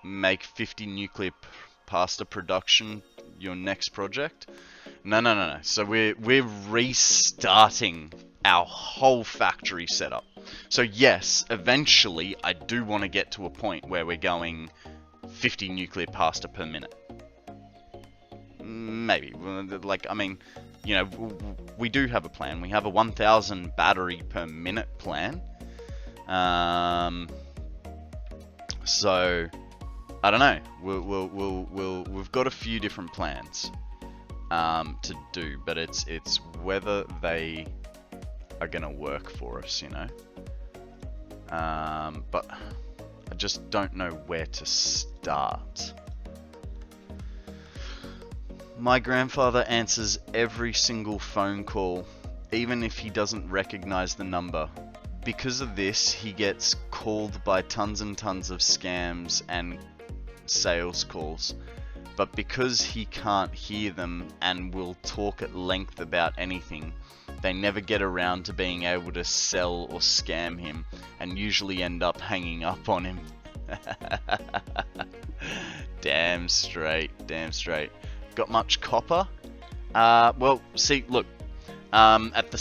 make 50 nuclear pasta production your next project. No. So we're restarting our whole factory setup. So yes, eventually I do want to get to a point where we're going 50 nuclear pasta per minute. Maybe. Like, I mean, you know, we do have a plan. We have a 1,000 battery per minute plan. So I don't know. We've got a few different plans to do, but it's whether they are gonna work for us, you know. But I just don't know where to start. My grandfather answers every single phone call, even if he doesn't recognize the number. Because of this, he gets called by tons and tons of scams and sales calls. But because he can't hear them and will talk at length about anything, they never get around to being able to sell or scam him, and usually end up hanging up on him. Damn straight. Got much copper? Well, see, look, at the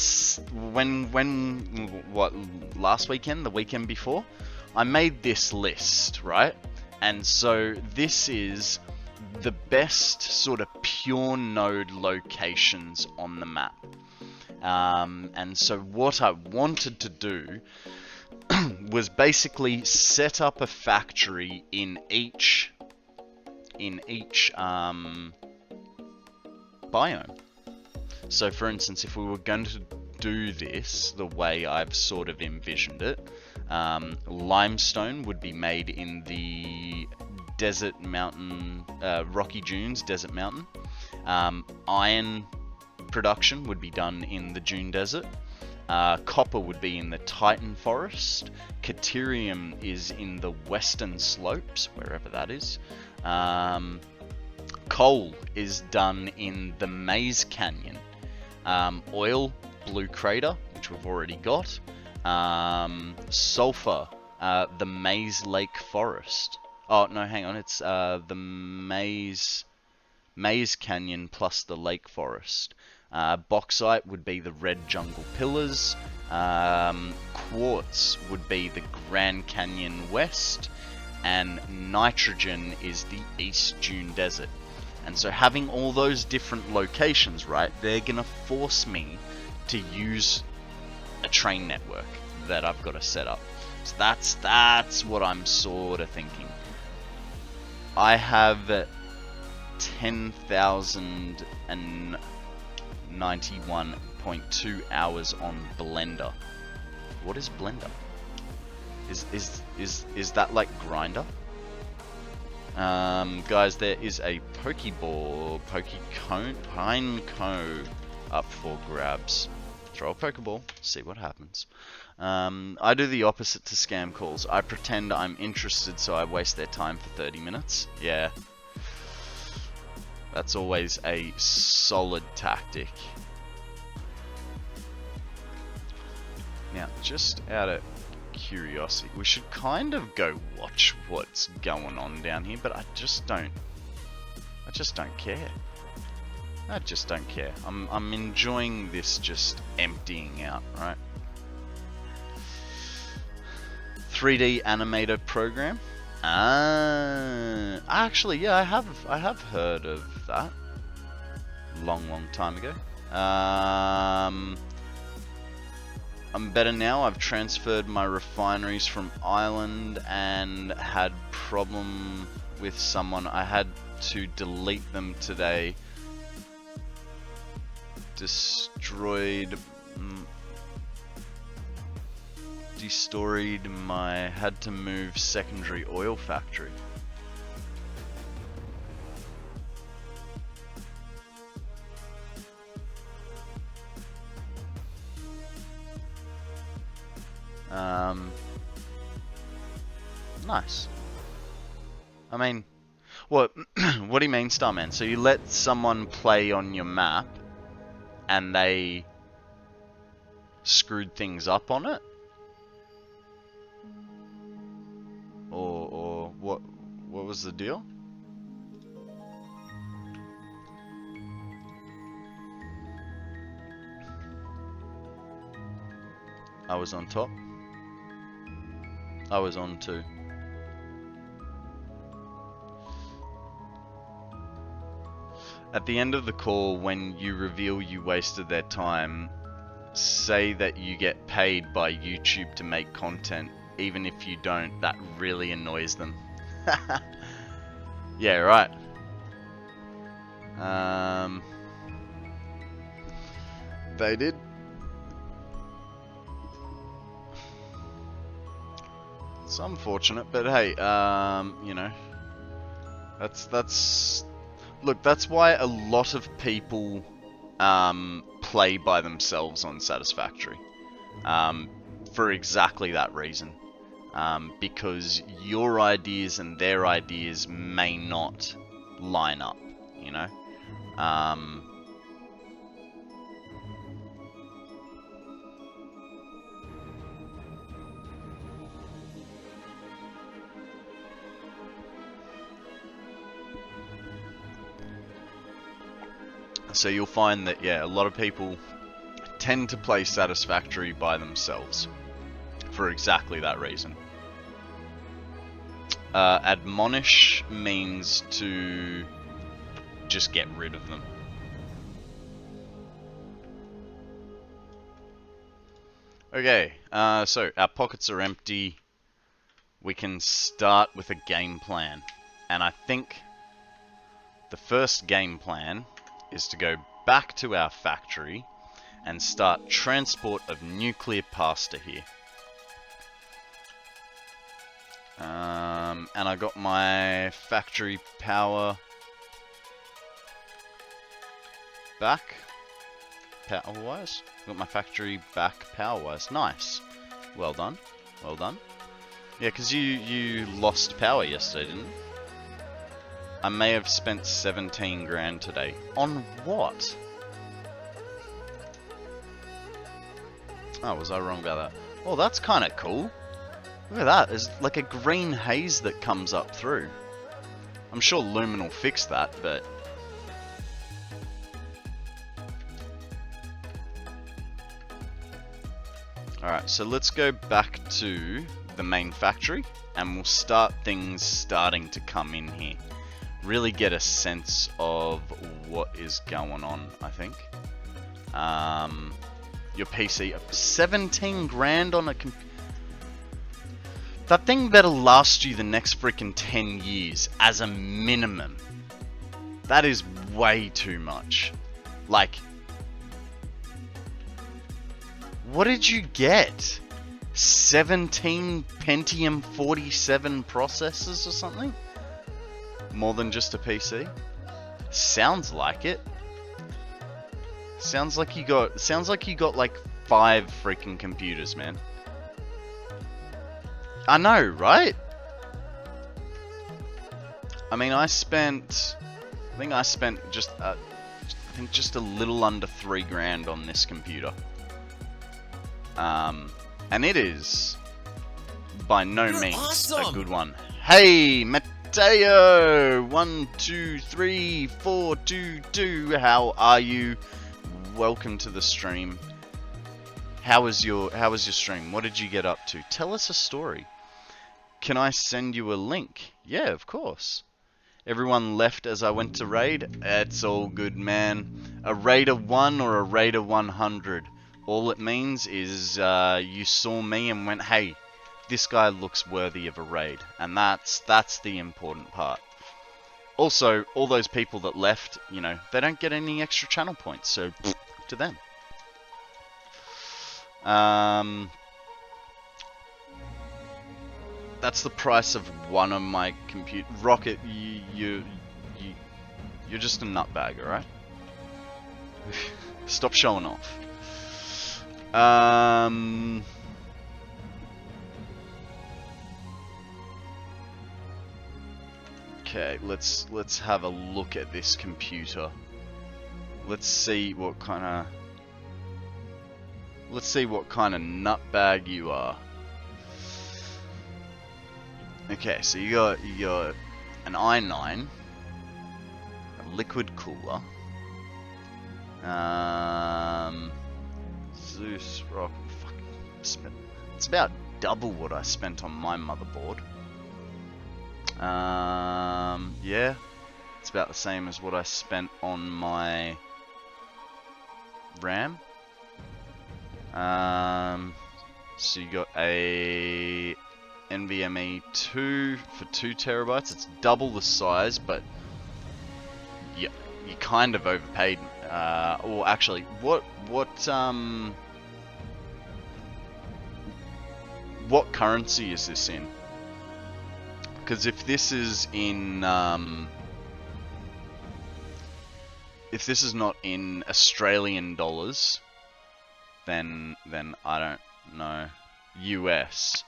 last weekend, the weekend before, I made this list, right? And so this is the best sort of pure node locations on the map. And so what I wanted to do was basically set up a factory in each biome. So for instance, if we were going to do this the way I've sort of envisioned it, limestone would be made in the desert mountain, rocky dunes, desert mountain. Iron production would be done in the dune desert. Copper would be in the Titan forest. Caterium is in the western slopes, wherever that is. Coal is done in the Maze Canyon. Oil Blue Crater, which we've already got. Sulfur, the Maze Lake Forest. Oh, no, hang on. It's the Maze Canyon plus the Lake Forest. Bauxite would be the Red Jungle Pillars. Quartz would be the Grand Canyon West. And nitrogen is the East Dune Desert. And so having all those different locations, right, they're going to force me to use a train network that I've got to set up. So that's what I'm sort of thinking. I have 10,091.2 hours on Blender. What is Blender? Is that like Grinder? Guys, there is a Pinecone up for grabs. Throw a Pokeball, see what happens. I do the opposite to scam calls. I pretend I'm interested so I waste their time for 30 minutes. Yeah. That's always a solid tactic. Now, just out of curiosity, we should kind of go watch what's going on down here, but I just don't care. I just don't care. I'm enjoying this just emptying out, right? 3D animator program. Actually, yeah, I have heard of that. Long time ago. I'm better now. I've transferred my refineries from Ireland and had problem with someone. I had to delete them today. Destroyed my, had to move secondary oil factory. Nice. I mean, what do you mean, Starman? So you let someone play on your map and they screwed things up on it? Or what was the deal? I was on top. I was on too. At the end of the call, when you reveal you wasted their time, say that you get paid by YouTube to make content. Even if you don't, that really annoys them. Yeah, right. They did. It's unfortunate, but hey, you know, look, that's why a lot of people play by themselves on Satisfactory, for exactly that reason, because your ideas and their ideas may not line up, you know. So you'll find that, yeah, a lot of people tend to play Satisfactory by themselves for exactly that reason. Admonish means to just get rid of them. Okay, so our pockets are empty. We can start with a game plan. And I think the first game plan is to go back to our factory and start transport of nuclear pasta here. And I got my factory power back, power-wise. Got my factory back power-wise. Nice. Well done. Well done. Yeah, because you lost power yesterday, didn't you? I may have spent 17 grand today. On what? Oh, was I wrong about that? Oh, that's kind of cool. Look at that. There's like a green haze that comes up through. I'm sure Lumen will fix that, but... Alright, so let's go back to the main factory, and we'll start things starting to come in here. Really get a sense of what is going on, I think. Your PC, 17 grand on a computer. That thing better last you the next freaking 10 years as a minimum. That is way too much. Like, what did you get? 17 Pentium 47 processors or something? More than just a PC? Sounds like it. Sounds like you got like 5 freaking computers, man. I know, right? I mean, I think I spent just a little under 3 grand on this computer. And it is by no means a good one. Hey, Mateo! 1, 2, 3, 4, 2, 2. How are you? Welcome to the stream. How was your stream? What did you get up to? Tell us a story. Can I send you a link? Yeah, of course. Everyone left as I went to raid. It's all good, man. A raider 1 or a raider 100. All it means is you saw me and went, hey, this guy looks worthy of a raid. And that's the important part. Also, all those people that left, you know, they don't get any extra channel points, so to them. That's the price of one of my compute. Rocket, you're just a nutbag, alright? Stop showing off. Okay, let's have a look at this computer. Let's see what kind of nutbag you are. Okay, so you got an i9, a liquid cooler, Zeus Rock. It's about double what I spent on my motherboard. Yeah, it's about the same as what I spent on my RAM. So you got a NVMe 2 for 2 terabytes. It's double the size, but yeah, you kind of overpaid. Or actually, what currency is this in? Because if this is in if this is not in Australian dollars, then I don't know. US.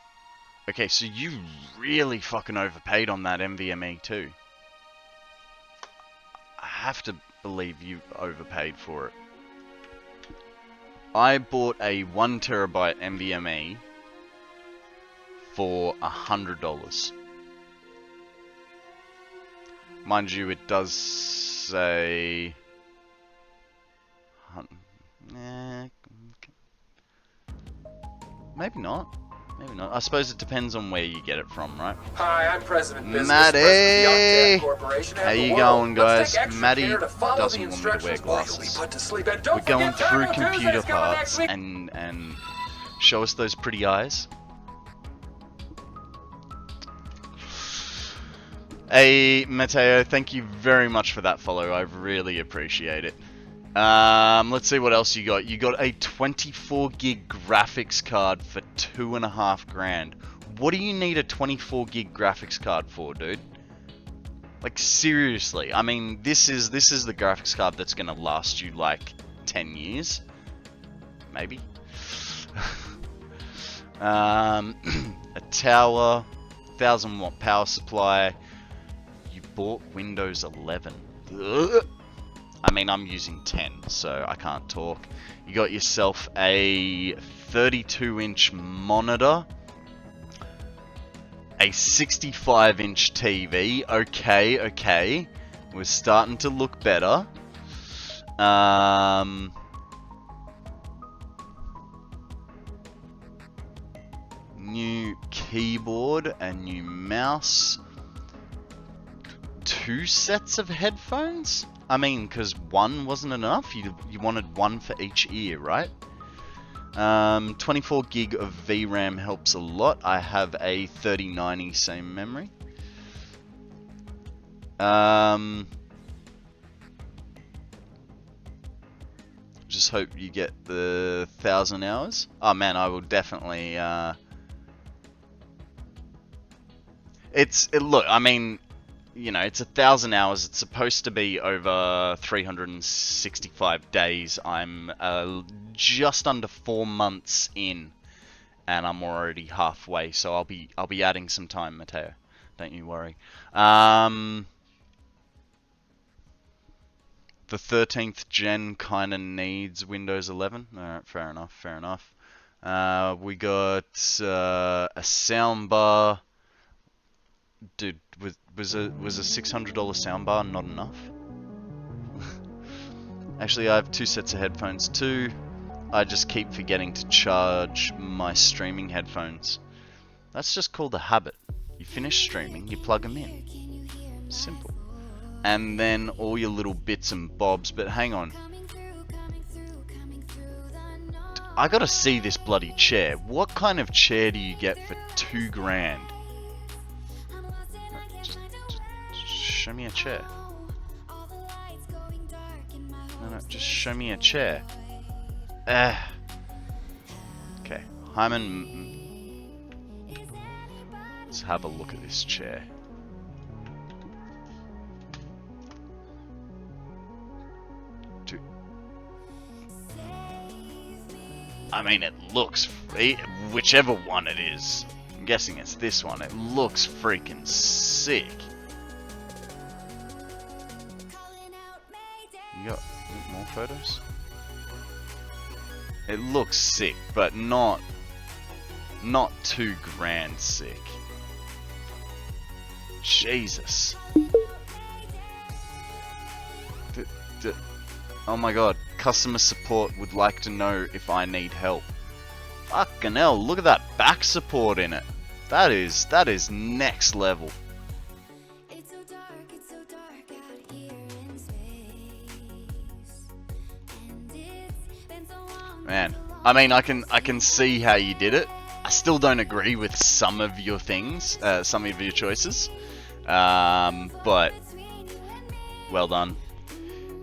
Okay, so you really fucking overpaid on that NVMe too. I have to believe you overpaid for it. I bought a 1 terabyte NVMe for $100. Mind you, it does say... maybe not. Maybe not. I suppose it depends on where you get it from, right? Hi, I'm President Bitz, Maddie! Corporation. How you going, guys? Maddie doesn't want me to wear glasses. We're going through computer parts and show us those pretty eyes. Hey, Mateo, thank you very much for that follow. I really appreciate it. Let's see what else you got. You got a 24 gig graphics card for 2.5 grand. What do you need a 24 gig graphics card for, dude? Like, seriously. I mean, this is the graphics card that's gonna last you like 10 years. Maybe. A tower, 1000 watt power supply. You bought Windows 11. Ugh. I mean, I'm using 10, so I can't talk. You got yourself a 32-inch monitor, a 65-inch TV. Okay, okay. We're starting to look better. New keyboard, a new mouse, 2 sets of headphones? I mean, because one wasn't enough. You wanted one for each ear, right? 24 gig of VRAM helps a lot. I have a 3090 same memory. Just hope you get the 1,000 hours. Oh man, I will definitely. Look, I mean, you know, it's 1,000 hours. It's supposed to be over 365 days. I'm just under 4 months in, and I'm already halfway. So I'll be adding some time, Mateo. Don't you worry. The 13th gen kind of needs Windows 11. All right, fair enough. Fair enough. We got a soundbar. Dude, was a $600 soundbar not enough? Actually, I have 2 sets of headphones too. I just keep forgetting to charge my streaming headphones. That's just called a habit. You finish streaming, you plug them in. Simple. And then all your little bits and bobs. But hang on. I gotta see this bloody chair. What kind of chair do you get for $2,000? Just show me a chair. No, just show me a chair. Okay, Hyman. Let's have a look at this chair. I mean, it looks, whichever one it is, I'm guessing it's this one, it looks freaking sick. You got more photos? It looks sick, but not $2,000 sick. Jesus. Oh my god, customer support would like to know if I need help. Fucking hell, look at that back support in it. That is next level. Man, I mean, I can see how you did it. I still don't agree with some of your things, some of your choices. But well done.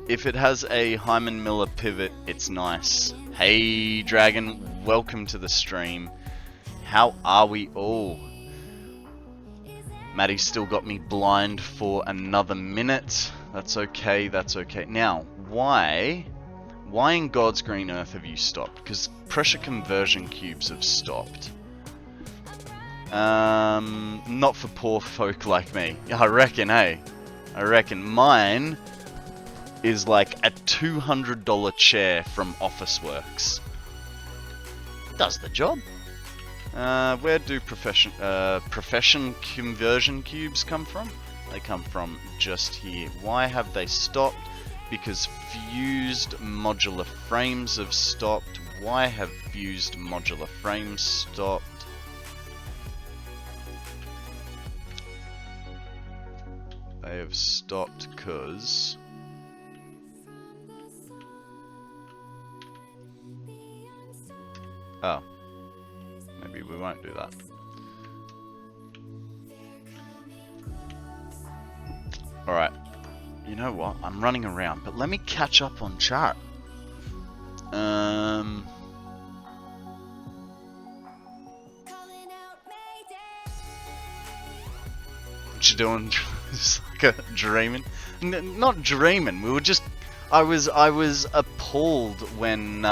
If it has a Hyman Miller pivot, it's nice. Hey Dragon, welcome to the stream. How are we all? Maddie's still got me blind for another minute. That's okay, that's okay. Now, why in God's green earth have you stopped? Because pressure conversion cubes have stopped. Not for poor folk like me. I reckon, hey. I reckon mine is like a $200 chair from Officeworks. Does the job. Where do profession conversion cubes come from? They come from just here. Why have they stopped? Because fused modular frames have stopped. Why have fused modular frames stopped? They have stopped because oh, maybe we won't do that. Alright, you know what? I'm running around, but let me catch up on chat. What you doing? It's like a dreaming. Not dreaming. We were just. I was appalled when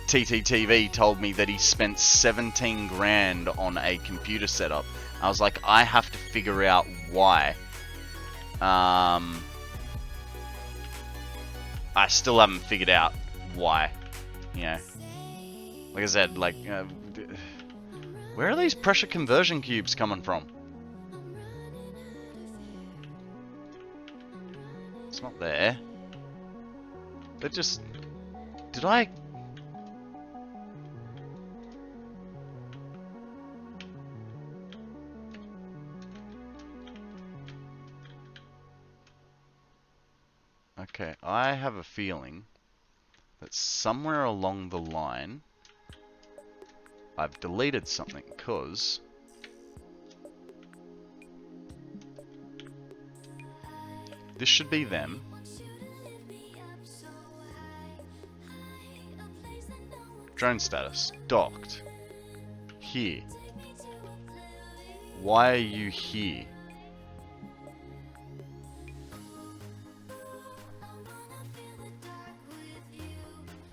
TTTV told me that he spent 17 grand on a computer setup. I was like, I have to figure out why. I still haven't figured out why. You know, like I said, like, where are these pressure conversion cubes coming from? It's not there. They're just... Did I... Okay, I have a feeling that somewhere along the line I've deleted something, because this should be them. Drone status, docked. Here. Why are you here?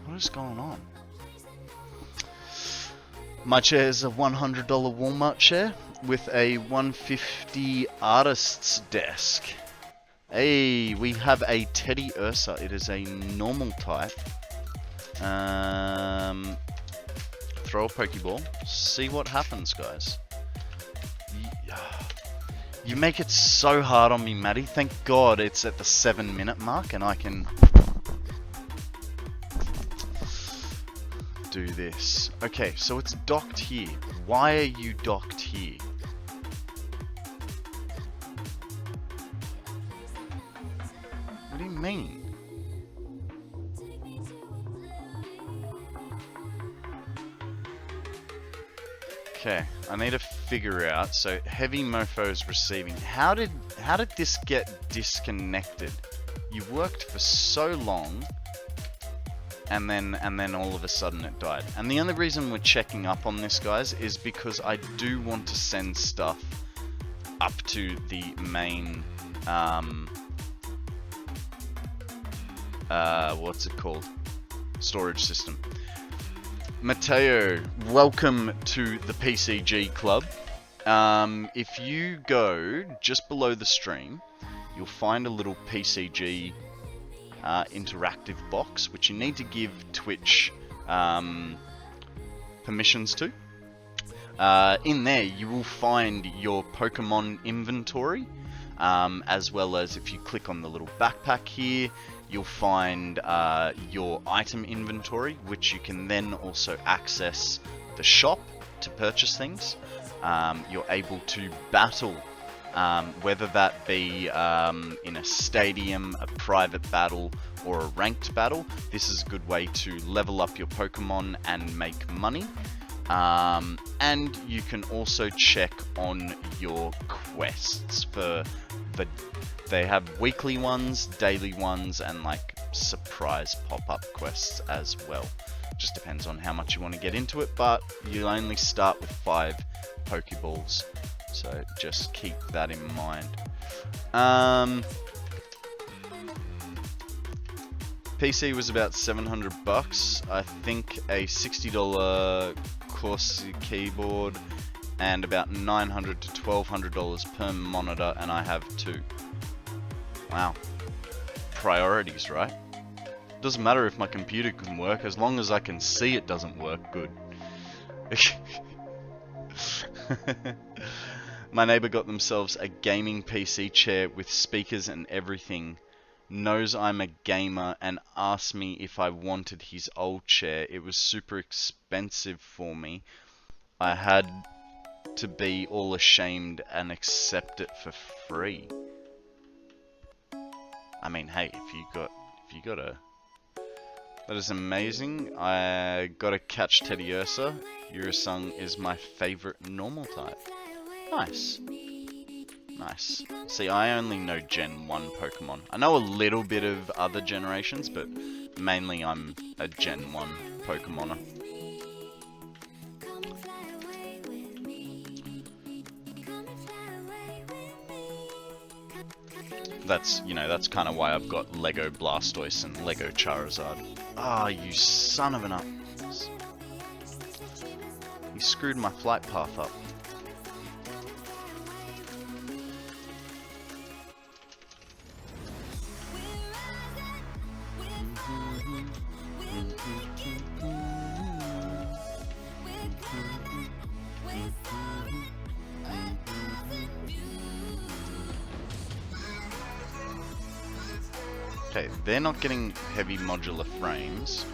What is going on? My chair is a $100 Walmart chair with a $150 artist's desk. Hey, we have a Teddy Ursa. It is a normal type. Throw a Pokeball. See what happens, guys. You make it so hard on me, Maddie. Thank God it's at the 7-minute mark and I can do this. Okay, so it's docked here. Why are you docked here? What do you mean? Okay, I need to figure out. So Heavy Mofo's receiving. How did this get disconnected? You worked for so long, and then all of a sudden it died. And the only reason we're checking up on this, guys, is because I do want to send stuff up to the main what's it called? Storage system. Mateo, welcome to the PCG Club. If you go just below the stream, you'll find a little PCG interactive box, which you need to give Twitch permissions to. In there, you will find your Pokemon inventory, as well as if you click on the little backpack here, you'll find your item inventory, which you can then also access the shop to purchase things. You're able to battle, whether that be in a stadium, a private battle, or a ranked battle. This is a good way to level up your Pokemon and make money. And you can also check on your quests for they have weekly ones, daily ones, and like surprise pop-up quests as well. Just depends on how much you want to get into it, but you only start with 5 Pokeballs, so just keep that in mind. PC was about $700. I think a $60 Corsair keyboard and about $900 to $1,200 per monitor, and I have 2. Wow. Priorities, right? Doesn't matter if my computer can work, as long as I can see it doesn't work good. My neighbor got themselves a gaming PC chair with speakers and everything. Knows I'm a gamer and asked me if I wanted his old chair. It was super expensive for me. I had to be all ashamed and accept it for free. I mean, hey, if you got a... That is amazing. I gotta catch Teddy Ursa. Urasung is my favorite normal type. Nice. Nice. See, I only know Gen 1 Pokemon. I know a little bit of other generations, but mainly I'm a Gen 1 Pokemoner. That's, you know, that's kind of why I've got Lego Blastoise and Lego Charizard. Ah, you son of an up. You screwed my flight path up. Okay, they're not getting heavy modular frames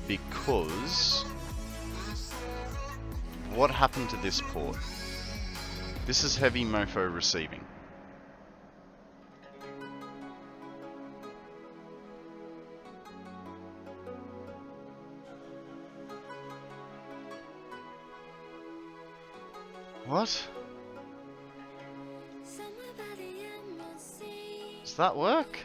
because what happened to this port? This is heavy mofo receiving. What? Does that work?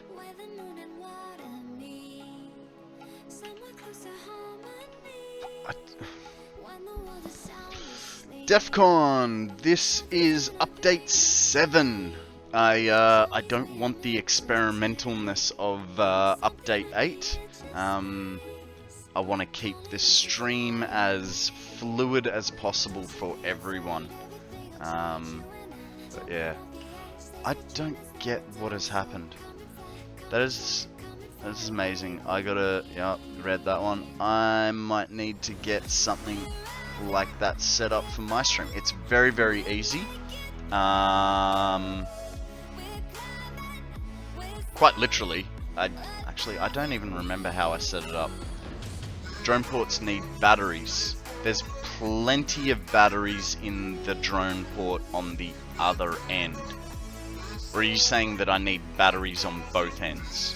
Defcon, this is update 7. I don't want the experimentalness of update 8. I want to keep this stream as fluid as possible for everyone. But yeah, I don't get what has happened. That is amazing. I gotta, yeah, read that one. I might need to get something like that set up for my stream. It's very, very easy. Quite literally, I don't even remember how I set it up. Drone ports need batteries. There's plenty of batteries in the drone port on the other end. Or are you saying that I need batteries on both ends?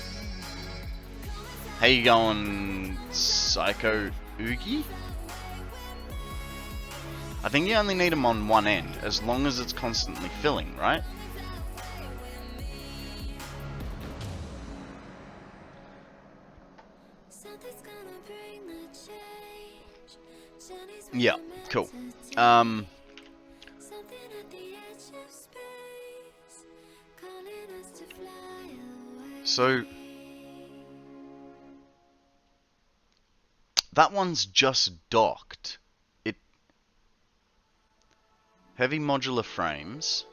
How you going, Psycho Oogie? I think you only need them on one end, as long as it's constantly filling, right? Yeah, cool. So that one's just docked. Heavy modular frames.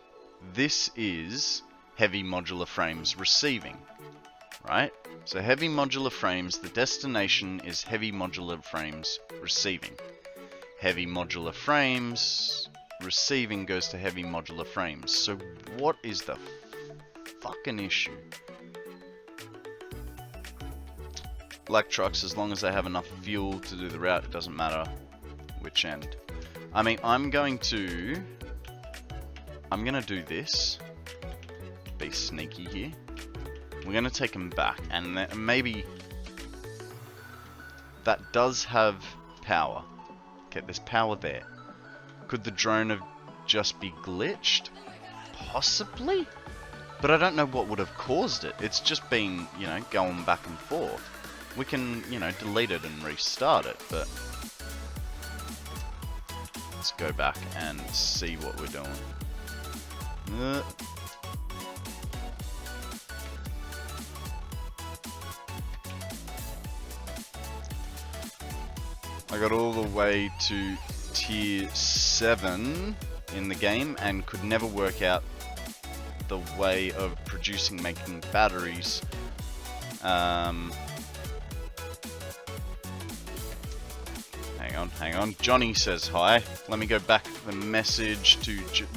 This is heavy modular frames receiving, right? So heavy modular frames, the destination is heavy modular frames receiving. Heavy modular frames receiving goes to heavy modular frames. So what is the fucking issue? Black trucks, as long as they have enough fuel to do the route, it doesn't matter which end. I mean, I'm gonna do this. Be sneaky here. We're gonna take them back, and maybe that does have power. Okay, there's power there. Could the drone have just be glitched? Possibly, but I don't know what would have caused it. It's just been, you know, going back and forth. We can, you know, delete it and restart it, but let's go back and see what we're doing. I got all the way to tier 7 in the game and could never work out the way of making batteries. Hang on. Johnny says hi. Let me go back the message to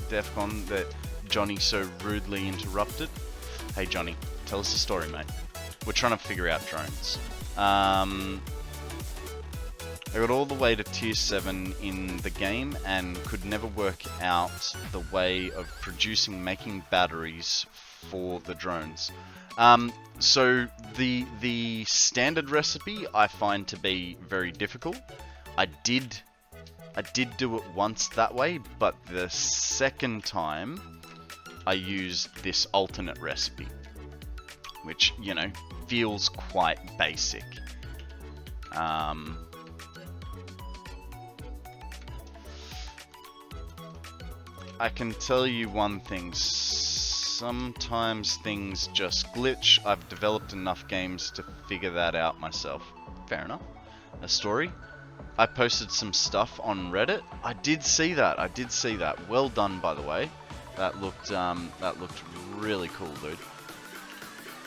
Defcon that Johnny so rudely interrupted. Hey Johnny, tell us the story, mate. We're trying to figure out drones. I got all the way to tier 7 in the game and could never work out the way of making batteries for the drones. So the standard recipe I find to be very difficult. I did do it once that way, but the second time I used this alternate recipe, which, you know, feels quite basic. I can tell you one thing, sometimes things just glitch. I've developed enough games to figure that out myself. Fair enough. A story? I posted some stuff on Reddit. I did see that. Well done, by the way. That looked really cool, dude.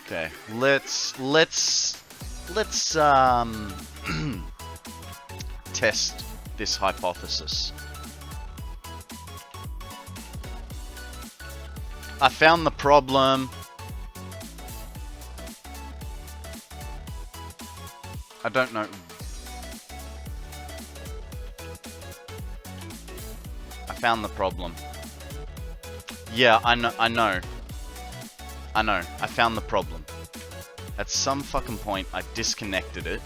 Okay, let's test this hypothesis. I found the problem. I don't know. I found the problem. Yeah, I know. I found the problem. At some fucking point, I disconnected it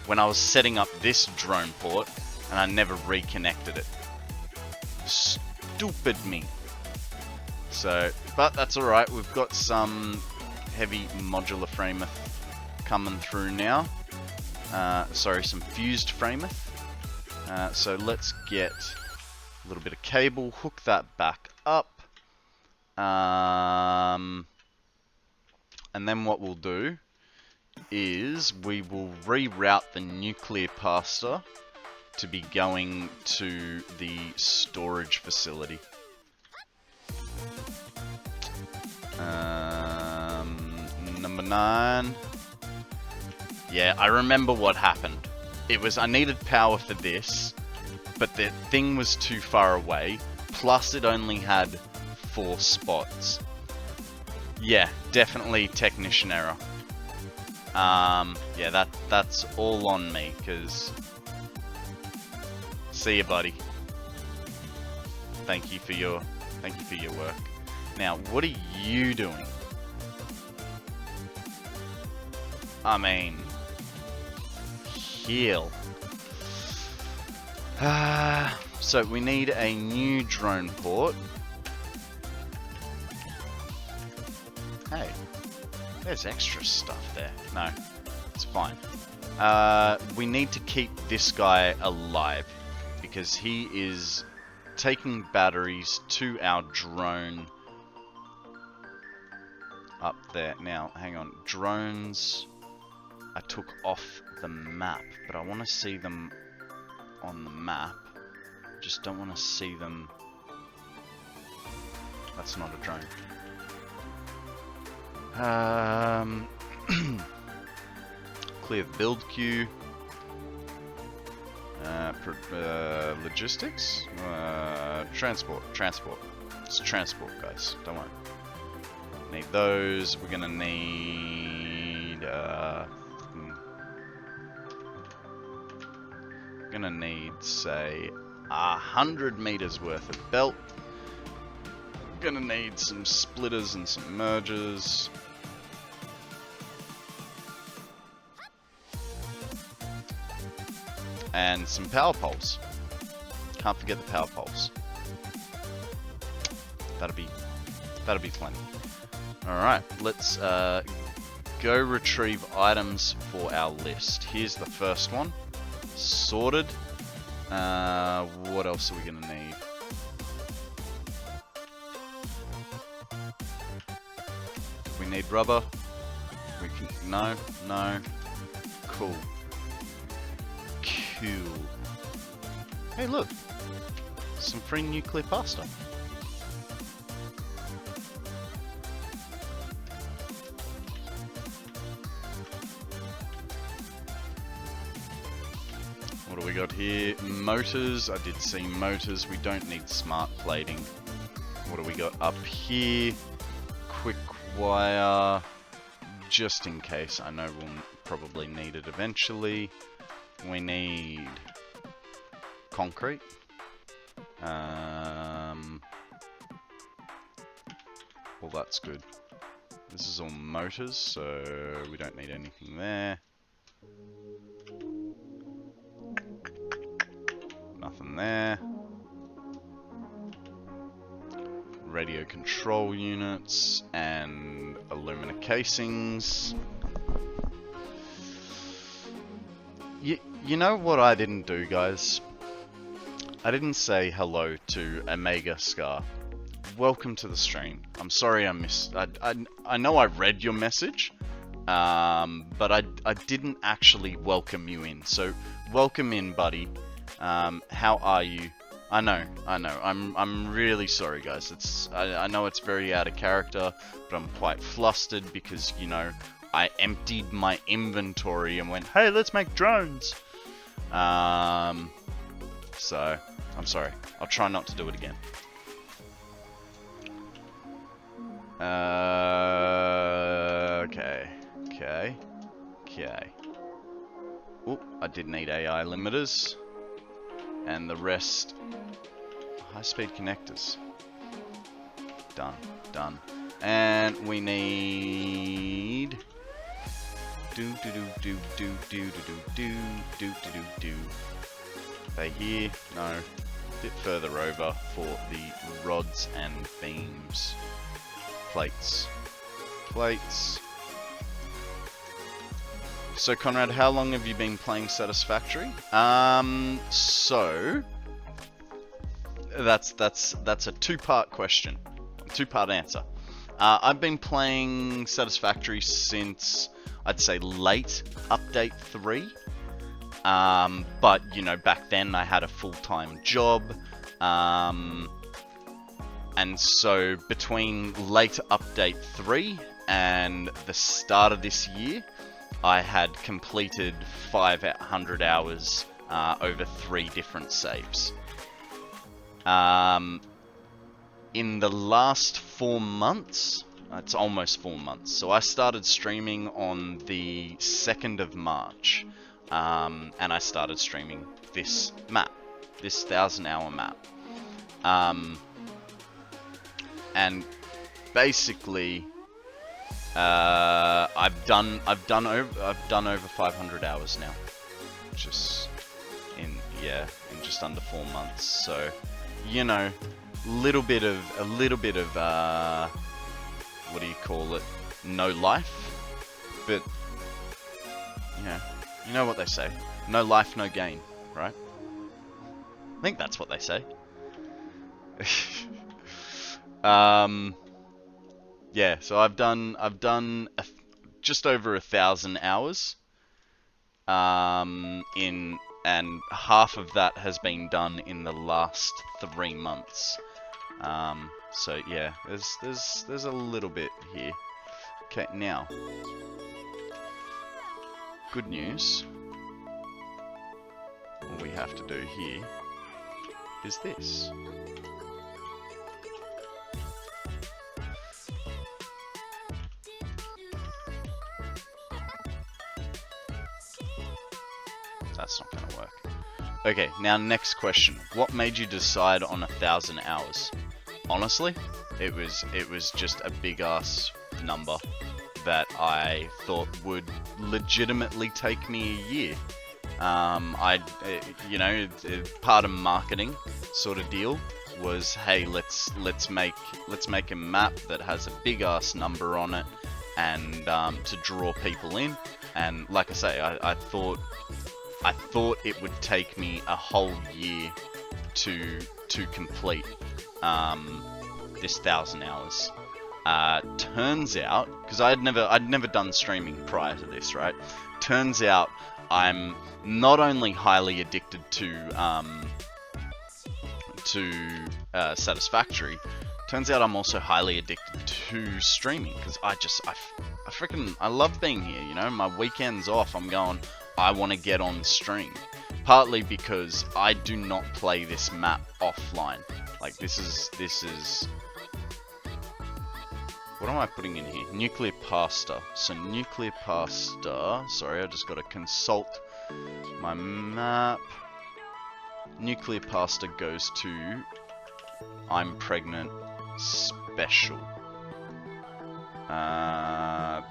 when I was setting up this drone port, and I never reconnected it. Stupid me. So, but that's alright. We've got some heavy modular frameth coming through now. Sorry, some fused frameth. So let's get a little bit of cable, hook that back up. And then what we'll do is we will reroute the nuclear pasta to be going to the storage facility. Number 9. Yeah, I remember what happened. It was I needed power for this, but the thing was too far away, plus it only had 4 spots. Yeah, definitely technician error. Yeah, that's all on me, cause see you, buddy. Thank you for your work. Now, what are you doing? I mean, heal. So we need a new drone port. Hey, there's extra stuff there. No, it's fine. We need to keep this guy alive because he is taking batteries to our drone up there. Now, hang on. Drones I took off the map, but I want to see them on the map. Just don't want to see them. That's not a drone. Clear the build queue. Logistics? Transport. It's transport, guys. Don't worry. Need those. We're gonna need. Gonna need, say, 100 meters worth of belt. Gonna need some splitters and some mergers. And some power poles. Can't forget the power poles. That'll be plenty. Alright, let's go retrieve items for our list. Here's the first one. Sorted. What else are we gonna need? We need rubber. We can no. Cool. Hey, look, some free nuclear pasta. What do we got here? Motors. I did see motors. We don't need smart plating. What do we got up here? Quick wire. Just in case. I know we'll probably need it eventually. We need concrete. Well, that's good. This is all motors, so we don't need anything there. Nothing there. Radio control units and alumina casings. You know what I didn't do, guys? I didn't say hello to Omega Scar. Welcome to the stream. I'm sorry I missed. I know I read your message, but I didn't actually welcome you in. So welcome in, buddy. How are you? I know. I'm really sorry, guys. I know it's very out of character, but I'm quite flustered because, you know, I emptied my inventory and went, hey, let's make drones. So I'm sorry. I'll try not to do it again. Okay. Oh, I did need AI limiters. And the rest, high-speed connectors. Done, done. And we need... Do do do do do do do do do do do do. They here? No. A bit further over for the rods and beams. Plates. Plates. So Konrad, how long have you been playing Satisfactory? So that's a two-part question, two-part answer. I've been playing Satisfactory since I'd say late update 3. But you know, back then I had a full-time job, and so between late update 3 and the start of this year, I had completed 500 hours over 3 different saves. In the last 4 months, it's almost 4 months, so I started streaming on the 2nd of March, and I started streaming this map, this 1,000-hour map. And basically, I've done over 500 hours now, just in just under 4 months. So, you know, a little bit of what do you call it? No life, but you know what they say: no life, no gain, right? I think that's what they say. Yeah, so I've done just over 1,000 hours, and half of that has been done in the last 3 months. So yeah, there's a little bit here. Okay, now, good news. All we have to do here is this. That's not gonna work. Okay, now next question. What made you decide on 1,000 hours? Honestly, it was just a big ass number that I thought would legitimately take me a year. You know, part of marketing sort of deal was, hey, let's make a map that has a big ass number on it, and to draw people in. And like I say, I thought it would take me a whole year to complete this 1,000 hours. Turns out, because I'd never done streaming prior to this, right? Turns out I'm not only highly addicted to Satisfactory. Turns out I'm also highly addicted to streaming, because I love being here. You know, my weekends off, I'm going, I want to get on stream. Partly because I do not play this map offline. Like, this is... What am I putting in here? Nuclear pasta. So nuclear pasta... Sorry, I just got to consult my map. Nuclear pasta goes to... I'm pregnant special.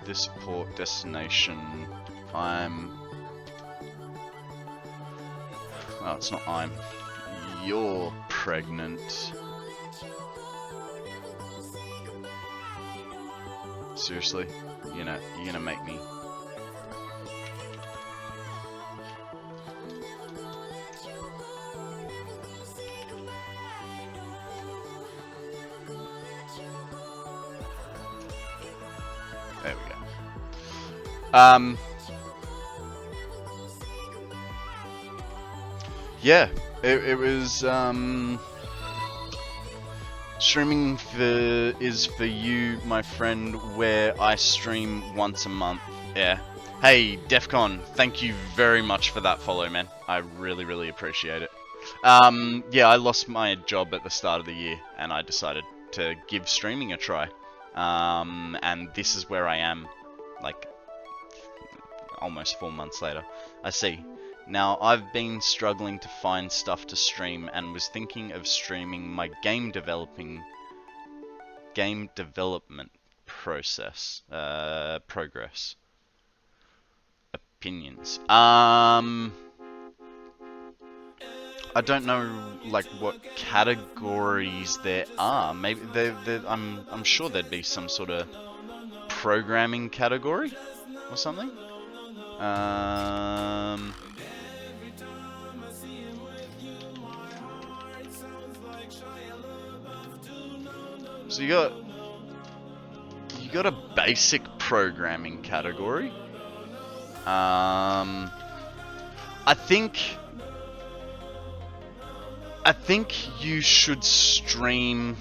This port destination... Oh, it's not I'm. You're pregnant. Seriously? You're gonna make me... There we go. Yeah, it was, streaming is for you, my friend, where I stream once a month. Yeah. Hey, Defcon, thank you very much for that follow, man. I really, really appreciate it. Yeah, I lost my job at the start of the year, and I decided to give streaming a try. And this is where I am, like, almost 4 months later. I see. Now, I've been struggling to find stuff to stream and was thinking of streaming my game development process, progress. Opinions. I don't know, like, what categories there are. Maybe I'm sure there'd be some sort of programming category or something. So you got a basic programming category. I think you should stream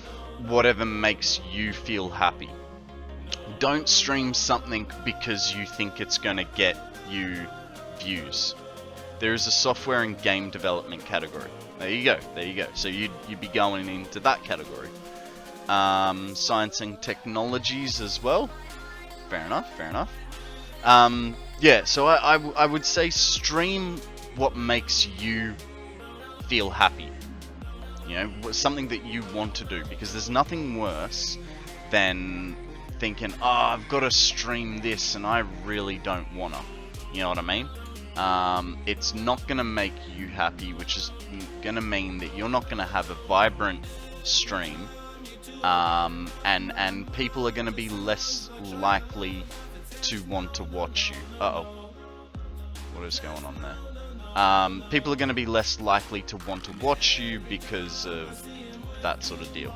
whatever makes you feel happy. Don't stream something because you think it's going to get you views. There is a software and game development category. There you go. So you'd be going into that category. Science and technologies as well. Fair enough. Yeah, so I would say stream what makes you feel happy. You know, something that you want to do, because there's nothing worse than thinking, oh, I've got to stream this and I really don't wanna. You know what I mean? It's not gonna make you happy, which is gonna mean that you're not gonna have a vibrant stream, and people are gonna be less likely to want to watch you. What is going on there? People are going to be less likely to want to watch you because of that sort of deal.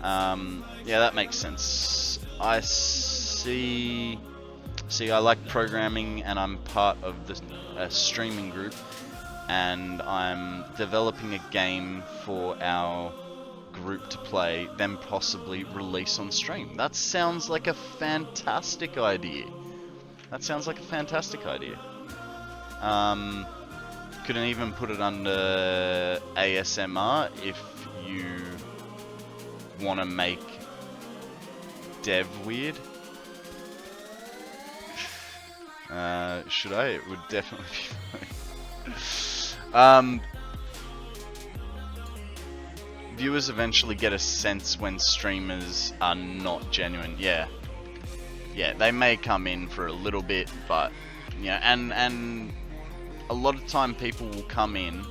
Yeah, that makes sense. I see. I like programming, and I'm part of the streaming group, and I'm developing a game for our group to play, then possibly release on stream. That sounds like a fantastic idea. Couldn't even put it under ASMR if you want to make dev weird. Should I? It would definitely be fine. Viewers eventually get a sense when streamers are not genuine. Yeah, they may come in for a little bit, but yeah, and a lot of time people will come in,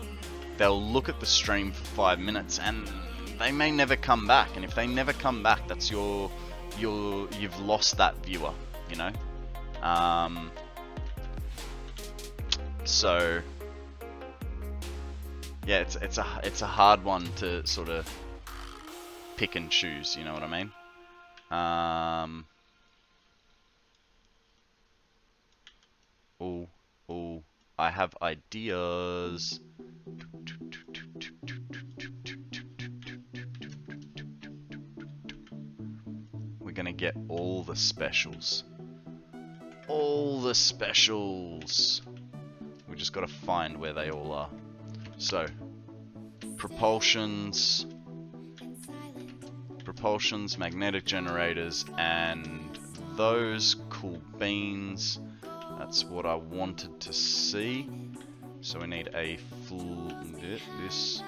they'll look at the stream for 5 minutes, and they may never come back. And if they never come back, that's you've lost that viewer, you know. So yeah, it's a hard one to sort of pick and choose. You know what I mean? Oh, I have ideas. We're gonna get all the specials. We just gotta find where they all are. So, propulsions, magnetic generators, and those cool beans. That's what I wanted to see. So we need a full bit. This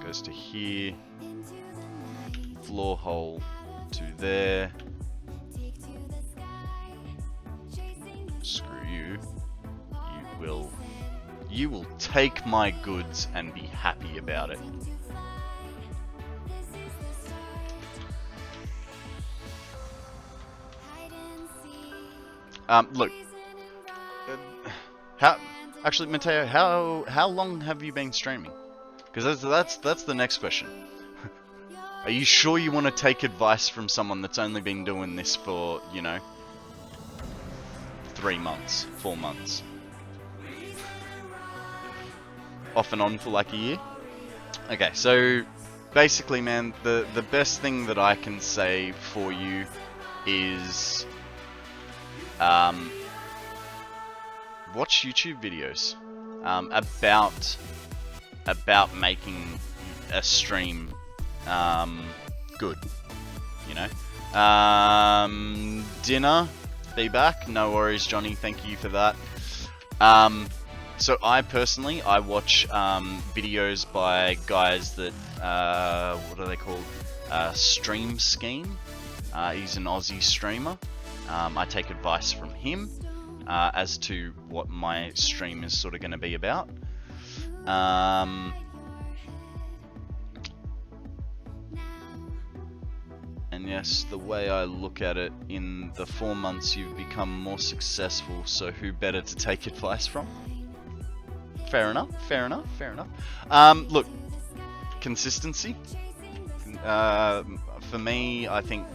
goes to here. Floor hole to there. Screw you. You will take my goods and be happy about it. Look. Actually, Mateo, how long have you been streaming? Because that's the next question. Are you sure you want to take advice from someone that's only been doing this for, you know, 3 months, 4 months? Off and on for like a year? Okay, so basically, man, the best thing that I can say for you is watch YouTube videos about making a stream good, you know. Dinner, be back. No worries, Johnny. Thank you for that. So I personally, I watch videos by guys that, what are they called? Stream Scheme. He's an Aussie streamer. I take advice from him as to what my stream is sort of going to be about. And yes, the way I look at it, in the 4 months you've become more successful, so who better to take advice from? Fair enough, fair enough, fair enough. Look, consistency. For me, I think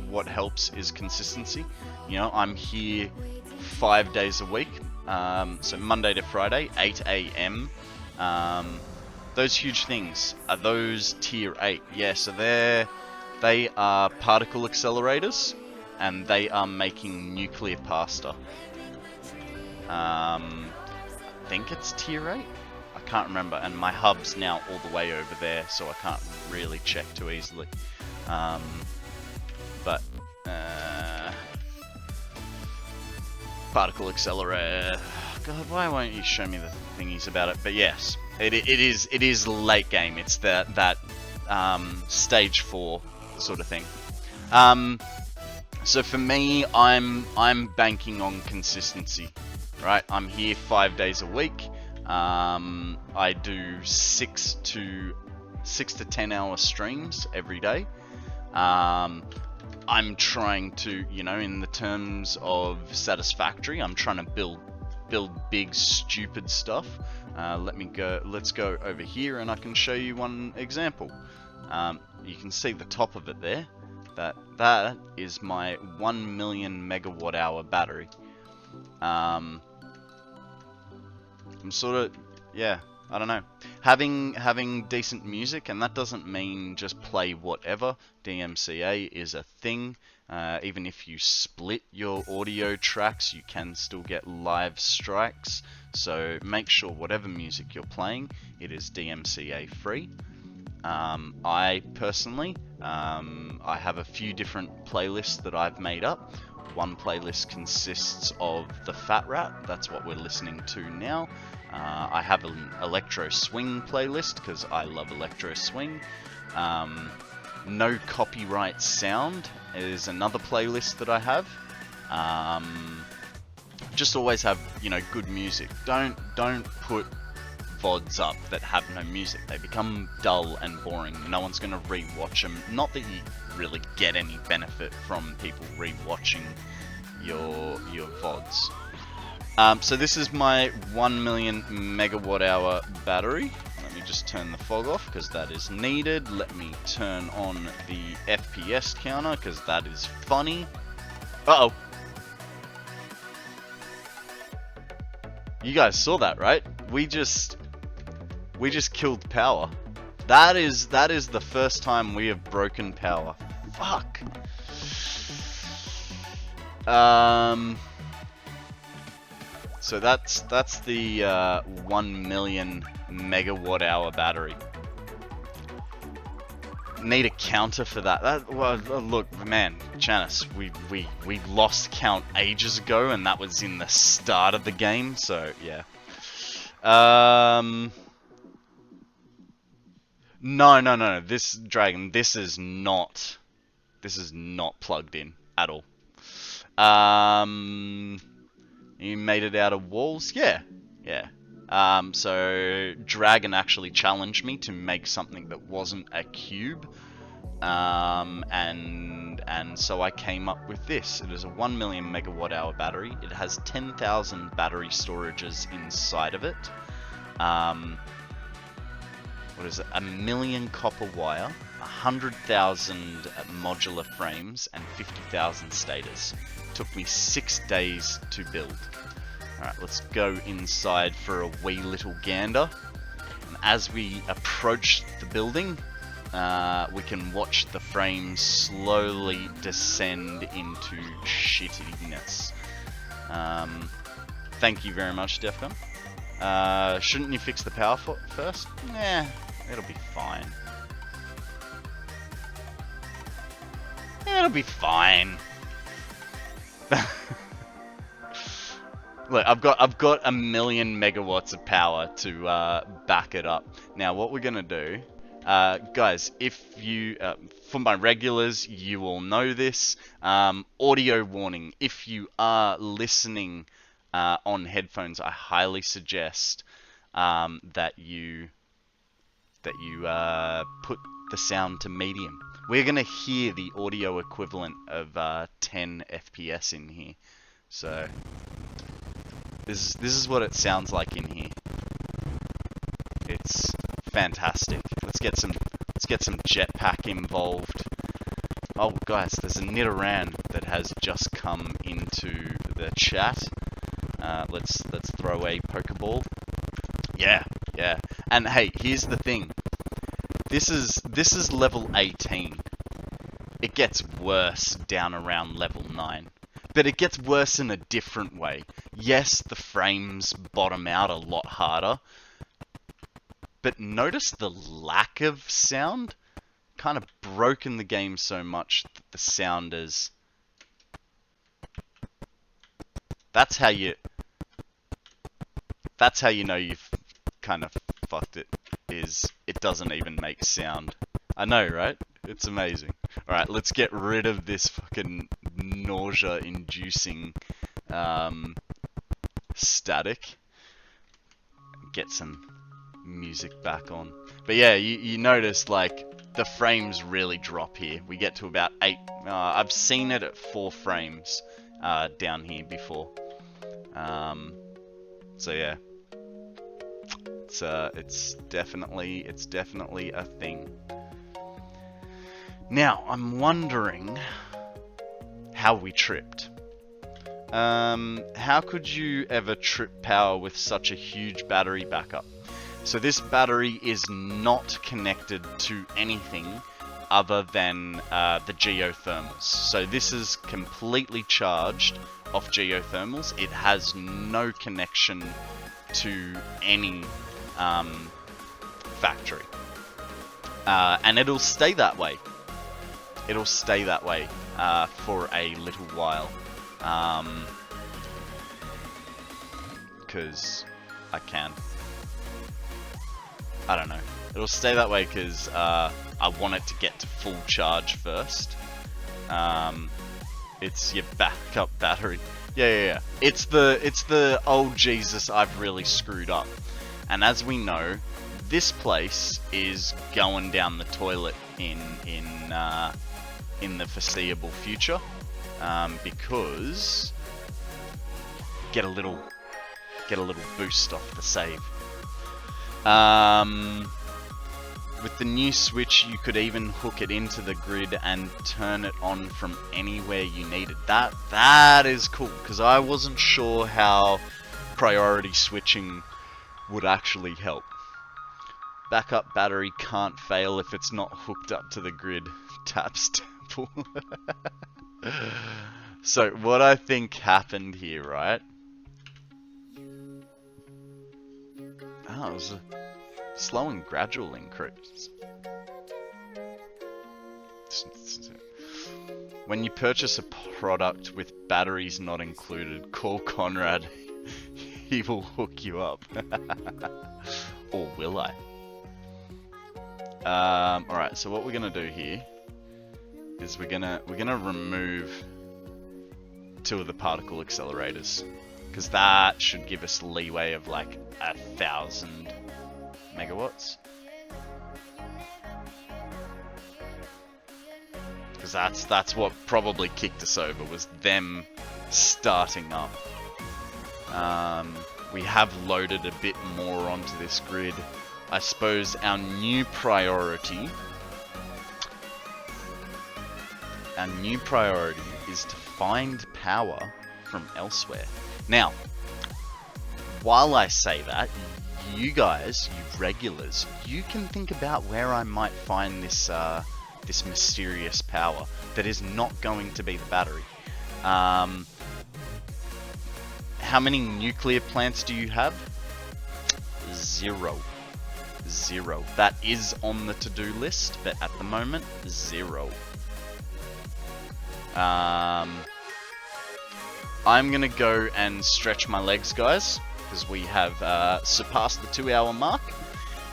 what helps is consistency. You know, I'm here 5 days a week, so Monday to Friday, 8 AM. Those huge things, are those tier 8? Yeah, so they are particle accelerators, and they are making nuclear pasta. I think it's tier 8? I can't remember, and my hub's now all the way over there, so I can't really check too easily. Particle accelerator. God, why won't you show me the thingies about it? But yes, it is late game. It's that stage 4 sort of thing. So for me, I'm banking on consistency. Right, I'm here 5 days a week. I do 6 to 10 hour streams every day. I'm trying to, you know, in the terms of Satisfactory, I'm trying to build big stupid stuff. Let's go over here and I can show you one example. You can see the top of it there. That is my 1 million megawatt hour battery. I'm sort of, yeah, I don't know, having decent music, and that doesn't mean just play whatever. DMCA is a thing. Even if you split your audio tracks, you can still get live strikes. So make sure whatever music you're playing, it is DMCA free. I personally, I have a few different playlists that I've made up. One playlist consists of the FatRat, that's what we're listening to now. I have an electro swing playlist because I love electro swing. No copyright sound is another playlist that I have. Just always have, you know, good music. Don't put VODs up that have no music. They become dull and boring. No one's going to rewatch them. Not that you really get any benefit from people rewatching your VODs. So this is my 1 million megawatt hour battery. Let me just turn the fog off because that is needed. Let me turn on the FPS counter because that is funny. Uh-oh. You guys saw that, right? We just killed power. That is the first time we have broken power. Fuck. So that's the 1 million megawatt hour battery. Need a counter for that. Well, look, man, Janice, we lost count ages ago, and that was in the start of the game. So yeah. No. This Dragon, this is not plugged in at all. You made it out of walls? Yeah. So Dragon actually challenged me to make something that wasn't a cube. And so I came up with this. It is a 1 million megawatt hour battery. It has 10,000 battery storages inside of it. What is it? 1 million copper wire, 100,000 modular frames, and 50,000 stators. Took me 6 days to build. Alright, let's go inside for a wee little gander. And as we approach the building, we can watch the frames slowly descend into shittiness. Thank you very much, Defcon. Shouldn't you fix the power first? Nah, it'll be fine. It'll be fine. Look, I've got a million megawatts of power to back it up. Now, what we're gonna do, guys, if you, for my regulars, you will know this. Audio warning: if you are listening on headphones, I highly suggest that you put the sound to medium. We're gonna hear the audio equivalent of 10 FPS in here, so. This is what it sounds like in here. It's fantastic. Let's get some jetpack involved. Oh guys, there's a Nirvana that has just come into the chat. Let's throw a Pokeball. Yeah. And hey, here's the thing. This is level 18. It gets worse down around level 9. But it gets worse in a different way. Yes, the frames bottom out a lot harder. But notice the lack of sound? Kind of broken the game so much that the sound is... That's how you know you've kind of fucked it. Is it doesn't even make sound. I know, right? It's amazing. Alright, let's get rid of this fucking nausea-inducing static. Get some music back on. But yeah, you notice, like, the frames really drop here. We get to about 8. I've seen it at 4 frames down here before. So yeah. It's definitely a thing. Now, I'm wondering how we tripped. How could you ever trip power with such a huge battery backup? So this battery is not connected to anything other than the geothermals. So this is completely charged off geothermals. It has no connection to any factory. And it'll stay that way. It'll stay that way for a little while. Because I can. I don't know. It'll stay that way because I want it to get to full charge first. It's your backup battery. Yeah. It's the oh Jesus, I've really screwed up. And as we know, this place is going down the toilet in the foreseeable future, because get a little boost off the save. With the new switch, you could even hook it into the grid and turn it on from anywhere you need it. That is cool, because I wasn't sure how priority switching would actually help. Backup battery can't fail if it's not hooked up to the grid. Taps temple. So what I think happened here, right? Oh, it was a slow and gradual increase. When you purchase a product with batteries not included, call Konrad. He will hook you up. Or will I? Alright, so what we're gonna do here is we're gonna remove 2 of the particle accelerators, because that should give us leeway of like 1,000 megawatts. Because that's what probably kicked us over, was them starting up. We have loaded a bit more onto this grid. I suppose our new priority is to find power from elsewhere. Now, while I say that, you guys, you regulars, you can think about where I might find this this mysterious power that is not going to be the battery. How many nuclear plants do you have? 0. That is on the to-do list, but at the moment, 0. I'm gonna go and stretch my legs, guys, because we have surpassed the 2-hour mark,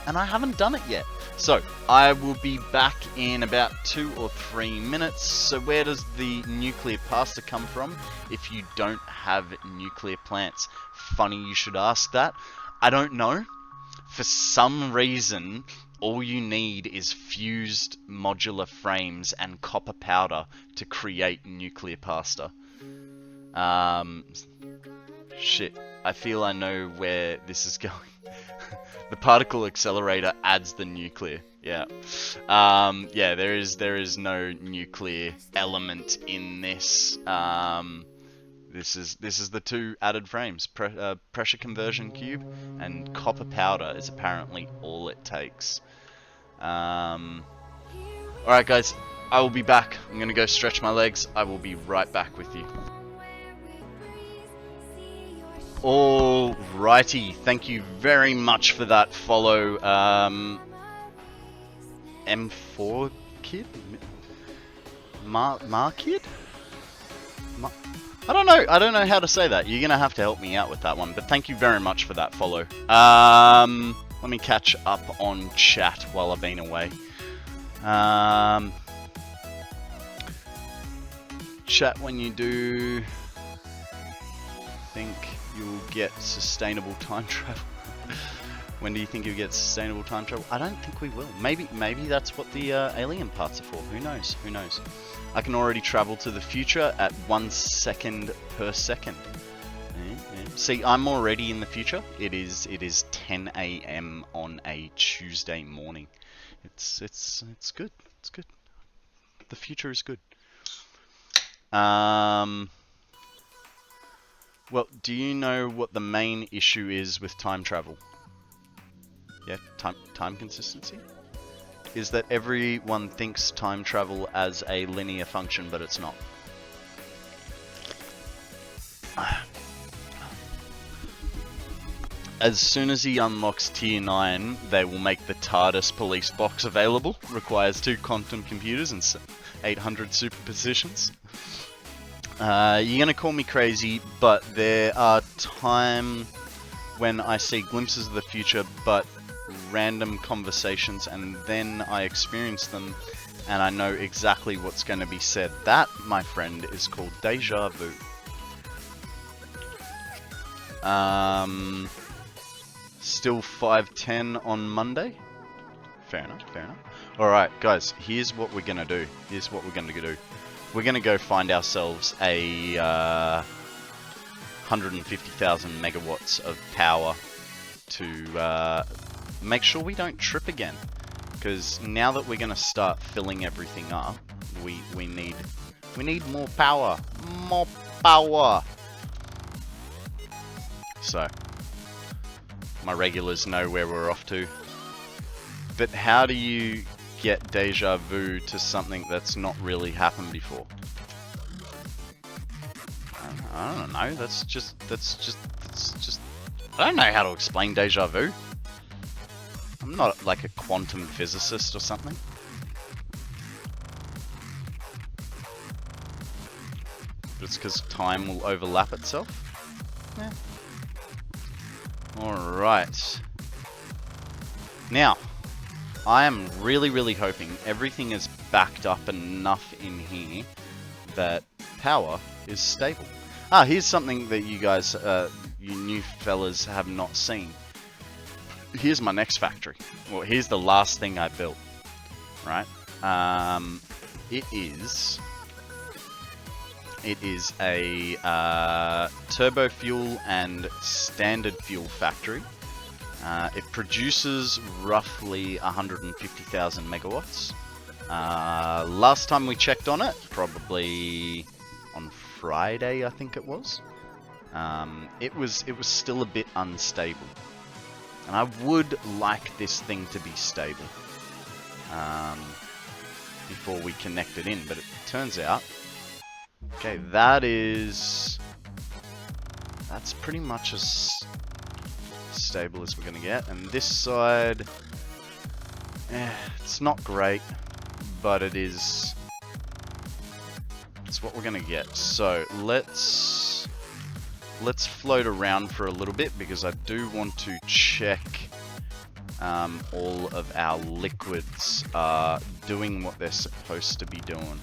and I haven't done it yet. So, I will be back in about 2 or 3 minutes. So where does the nuclear pasta come from if you don't have nuclear plants? Funny you should ask that. I don't know. For some reason, all you need is fused modular frames and copper powder to create nuclear pasta. Shit. I feel I know where this is going. The particle accelerator adds the nuclear. Yeah. Yeah, there is no nuclear element in this. This is the 2 added frames. Pressure conversion cube and copper powder is apparently all it takes. Alright guys, I will be back. I'm gonna go stretch my legs. I will be right back with you. Alrighty, thank you very much for that follow, M4 kid? Kid? I don't know how to say that. You're gonna have to help me out with that one, but thank you very much for that follow. Let me catch up on chat while I've been away. Chat, when you do think you'll get sustainable time travel? When do you think you'll get sustainable time travel? I don't think we will. Maybe that's what the alien parts are for. Who knows? Who knows? I can already travel to the future at 1 second per second. Yeah. See, I'm already in the future. It is 10 AM on a Tuesday morning. It's good. It's good. The future is good. Well, do you know what the main issue is with time travel? Yeah, time consistency? Is that everyone thinks time travel as a linear function, but it's not. As soon as he unlocks Tier 9, they will make the TARDIS police box available. Requires 2 quantum computers and 800 superpositions. You're gonna call me crazy, but there are times when I see glimpses of the future, but random conversations, and then I experience them, and I know exactly what's going to be said. That, my friend, is called deja vu. Still 5:10 on Monday? Fair enough, fair enough. Alright, guys, here's what we're gonna do. Here's what we're gonna do. We're gonna go find ourselves a 150,000 megawatts of power to make sure we don't trip again. Because now that we're gonna start filling everything up, we need more power. More power. So my regulars know where we're off to. But how do you get deja vu to something that's not really happened before? I don't know. That's just. I don't know how to explain deja vu. I'm not like a quantum physicist or something. But it's because time will overlap itself. Yeah. Alright. Now, I am really hoping everything is backed up enough in here that power is stable. Ah, here's something that you guys, you new fellas have not seen. Here's my next factory. Well, here's the last thing I built. Right? It is a turbo fuel and standard fuel factory. It produces roughly 150,000 megawatts. Last time we checked on it, probably on Friday, I think it was. It was still a bit unstable, and I would like this thing to be stable before we connect it in. But it turns out, okay, that's pretty much as stable as we're gonna get. And this side, it's not great, but it's what we're gonna get. So let's let's float around for a little bit because I do want to check all of our liquids are doing what they're supposed to be doing.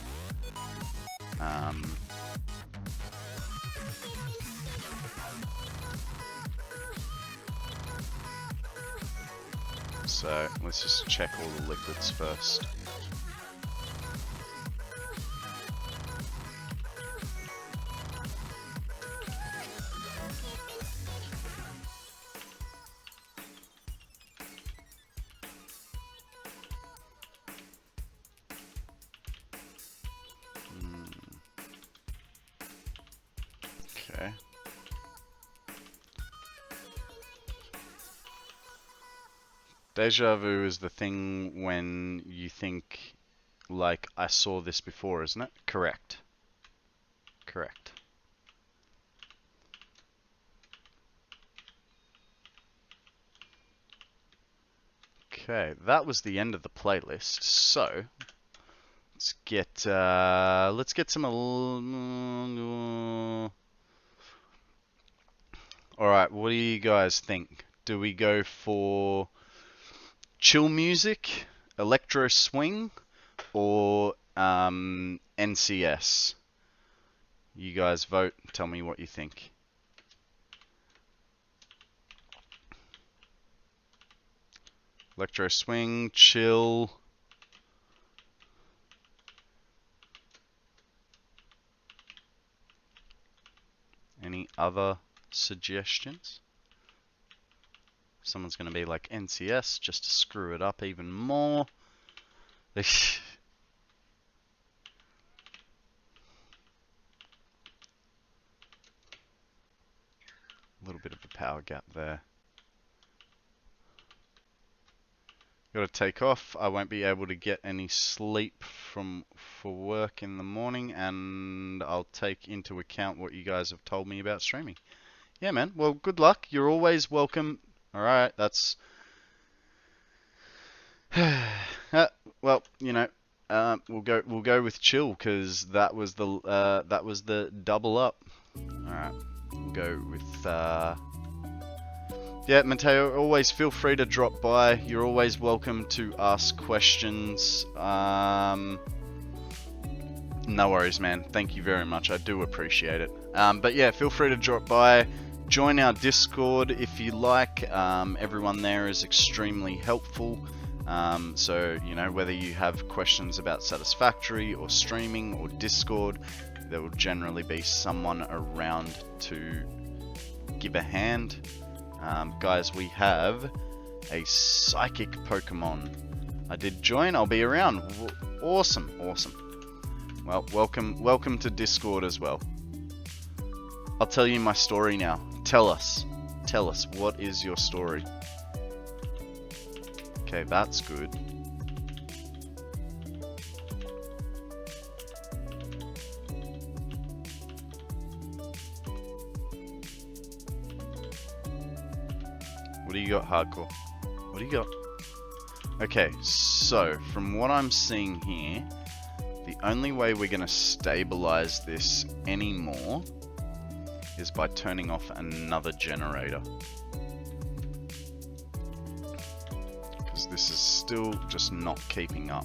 So let's just check all the liquids first. Okay. Deja vu is the thing when you think, like, I saw this before, isn't it? Correct. Correct. Okay, that was the end of the playlist. So let's get some. All right, what do you guys think? Do we go for chill music, electro swing, or NCS? You guys vote. Tell me what you think. Electro swing, chill. Any other suggestions? Someone's going to be like NCS just to screw it up even more. A little bit of a power gap there. Got to take off. I won't be able to get any sleep for work in the morning, and I'll take into account what you guys have told me about streaming. Yeah, man. Well, good luck. You're always welcome. All right, that's well, you know, we'll go with chill because that was the double up. All right, we'll go with yeah, Mateo. Always feel free to drop by. You're always welcome to ask questions. No worries, man. Thank you very much. I do appreciate it. But yeah, feel free to drop by. Join our Discord if you like. Everyone there is extremely helpful. So, you know, whether you have questions about Satisfactory or streaming or Discord, there will generally be someone around to give a hand. Guys, we have a psychic Pokemon. I did join. I'll be around. Awesome, awesome. Well, welcome to Discord as well. I'll tell you my story now. Tell us, what is your story? Okay, that's good. What do you got, Hardcore? What do you got? Okay, so from what I'm seeing here, the only way we're going to stabilize this anymore is by turning off another generator. Because this is still just not keeping up.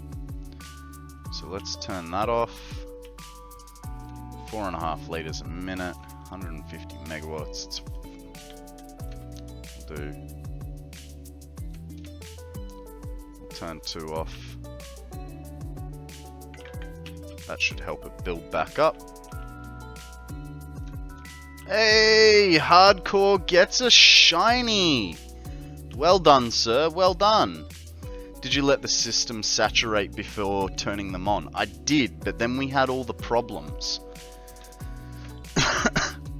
So let's turn that off. 4.5 liters a minute, 150 megawatts. We'll do. We'll turn 2 off. That should help it build back up. Hey, Hardcore gets a shiny. Well done, sir. Well done. Did you let the system saturate before turning them on? I did, but then we had all the problems.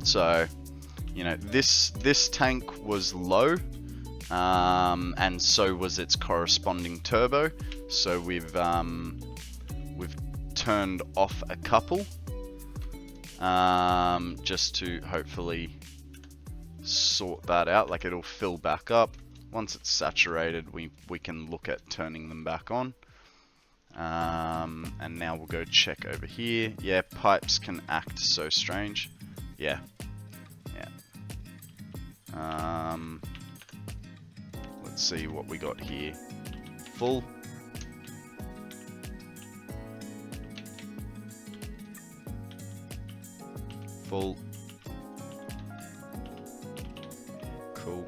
So, you know, this tank was low, and so was its corresponding turbo. So we've turned off a couple. Just to hopefully sort that out. Like, it'll fill back up. Once it's saturated, we can look at turning them back on. And now we'll go check over here. Yeah, pipes can act so strange. Yeah, Let's see what we got here. Full. Full. Cool.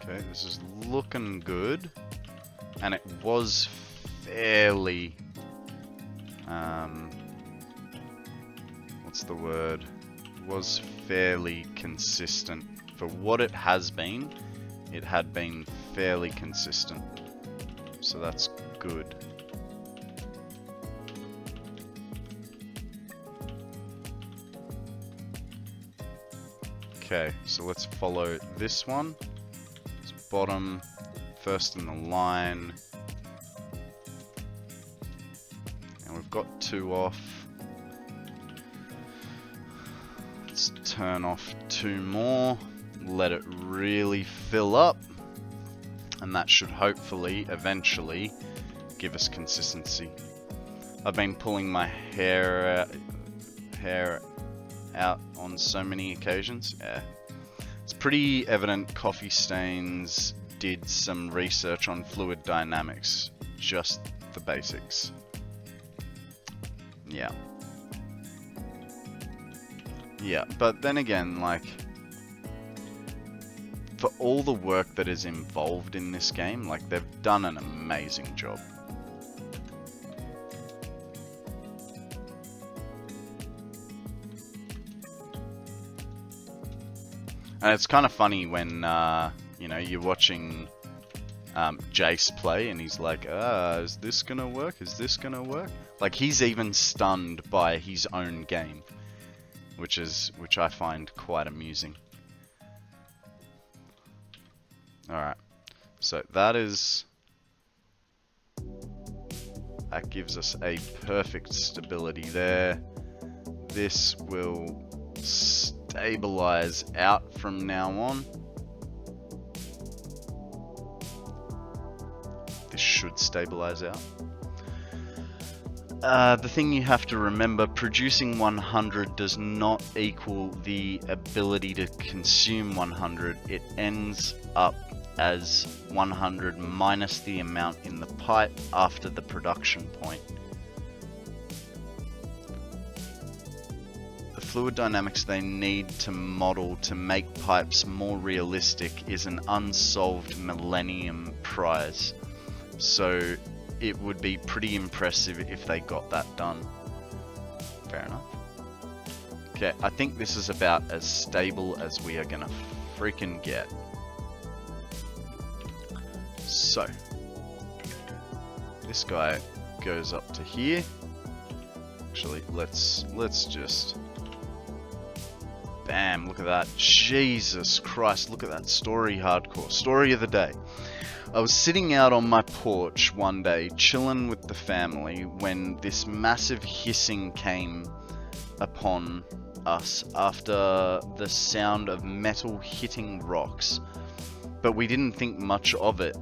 Okay, this is looking good, and it was fairly, what's the word? Was fairly consistent for what it has been. It had been fairly consistent, so that's good. Okay, so let's follow this one. Bottom, first in the line, and we've got 2 off. Let's turn off 2 more, let it really fill up, and that should hopefully eventually give us consistency. I've been pulling my hair out on so many occasions. Yeah. It's pretty evident Coffee Stains did some research on fluid dynamics, just the basics. Yeah. Yeah, but then again, like, for all the work that is involved in this game, like, they've done an amazing job. And it's kind of funny when, you know, you're watching Jace play and he's like, is this gonna work? Is this gonna work? Like, he's even stunned by his own game, which I find quite amusing. Alright, so that gives us a perfect stability there. This will stabilize out from now on. This should stabilize out. The thing you have to remember, producing 100 does not equal the ability to consume 100. It ends up as 100 minus the amount in the pipe after the production point. The fluid dynamics they need to model to make pipes more realistic is an unsolved Millennium prize. So it would be pretty impressive if they got that done. Fair enough. Okay, I think this is about as stable as we are gonna freaking get. So, this guy goes up to here. Actually, let's just... Bam, look at that. Jesus Christ, look at that story hardcore. Story of the day. I was sitting out on my porch one day, chilling with the family, when this massive hissing came upon us after the sound of metal hitting rocks. But we didn't think much of it,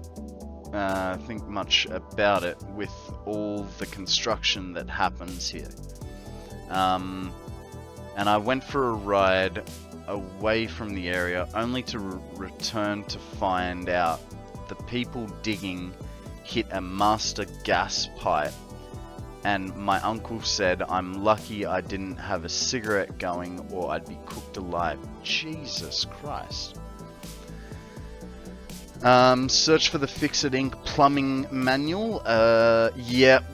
think much about it with all the construction that happens here. And I went for a ride away from the area, only to return to find out the people digging hit a master gas pipe, and my uncle said, "I'm lucky I didn't have a cigarette going or I'd be cooked alive." Jesus Christ. Search for the Fix-It Inc. plumbing manual. Yep.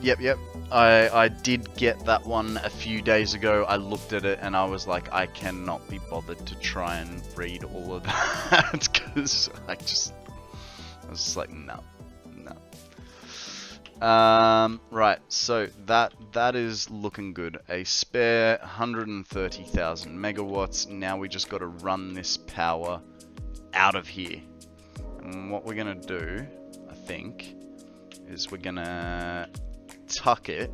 I did get that one a few days ago. I looked at it and I was like, I cannot be bothered to try and read all of that because I was just like, no. Right, so that is looking good. A spare 130,000 megawatts. Now we just got to run this power out of here. And what we're gonna do, I think, is we're gonna tuck it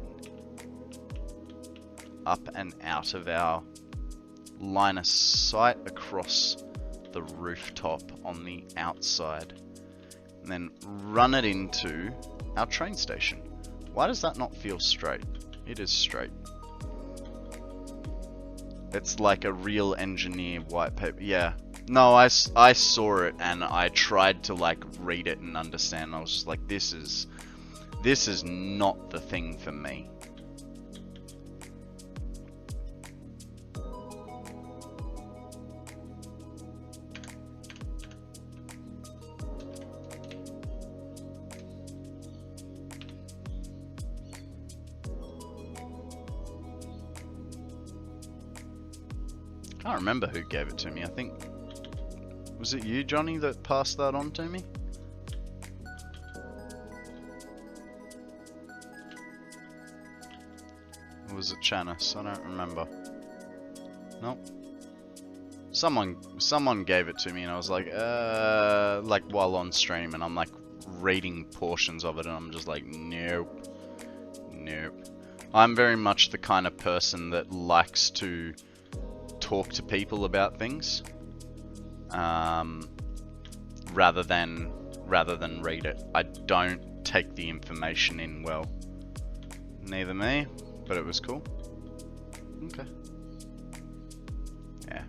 up and out of our line of sight across the rooftop on the outside. and then run it into our train station. Why does that not feel straight? It is straight. It's like a real engineer white paper. Yeah. No, I saw it and I tried to like read it and understand. I was just like, this is not the thing for me. I can't remember who gave it to me. I think, was it you, Johnny, that passed that on to me? Or was it Chanis? I don't remember. Nope. Someone gave it to me and I was like while on stream, and I'm like reading portions of it and I'm just like, nope. Nope. I'm very much the kind of person that likes to talk to people about things, rather than read it. I don't take the information in well. Neither me, but it was cool. Okay. Yeah.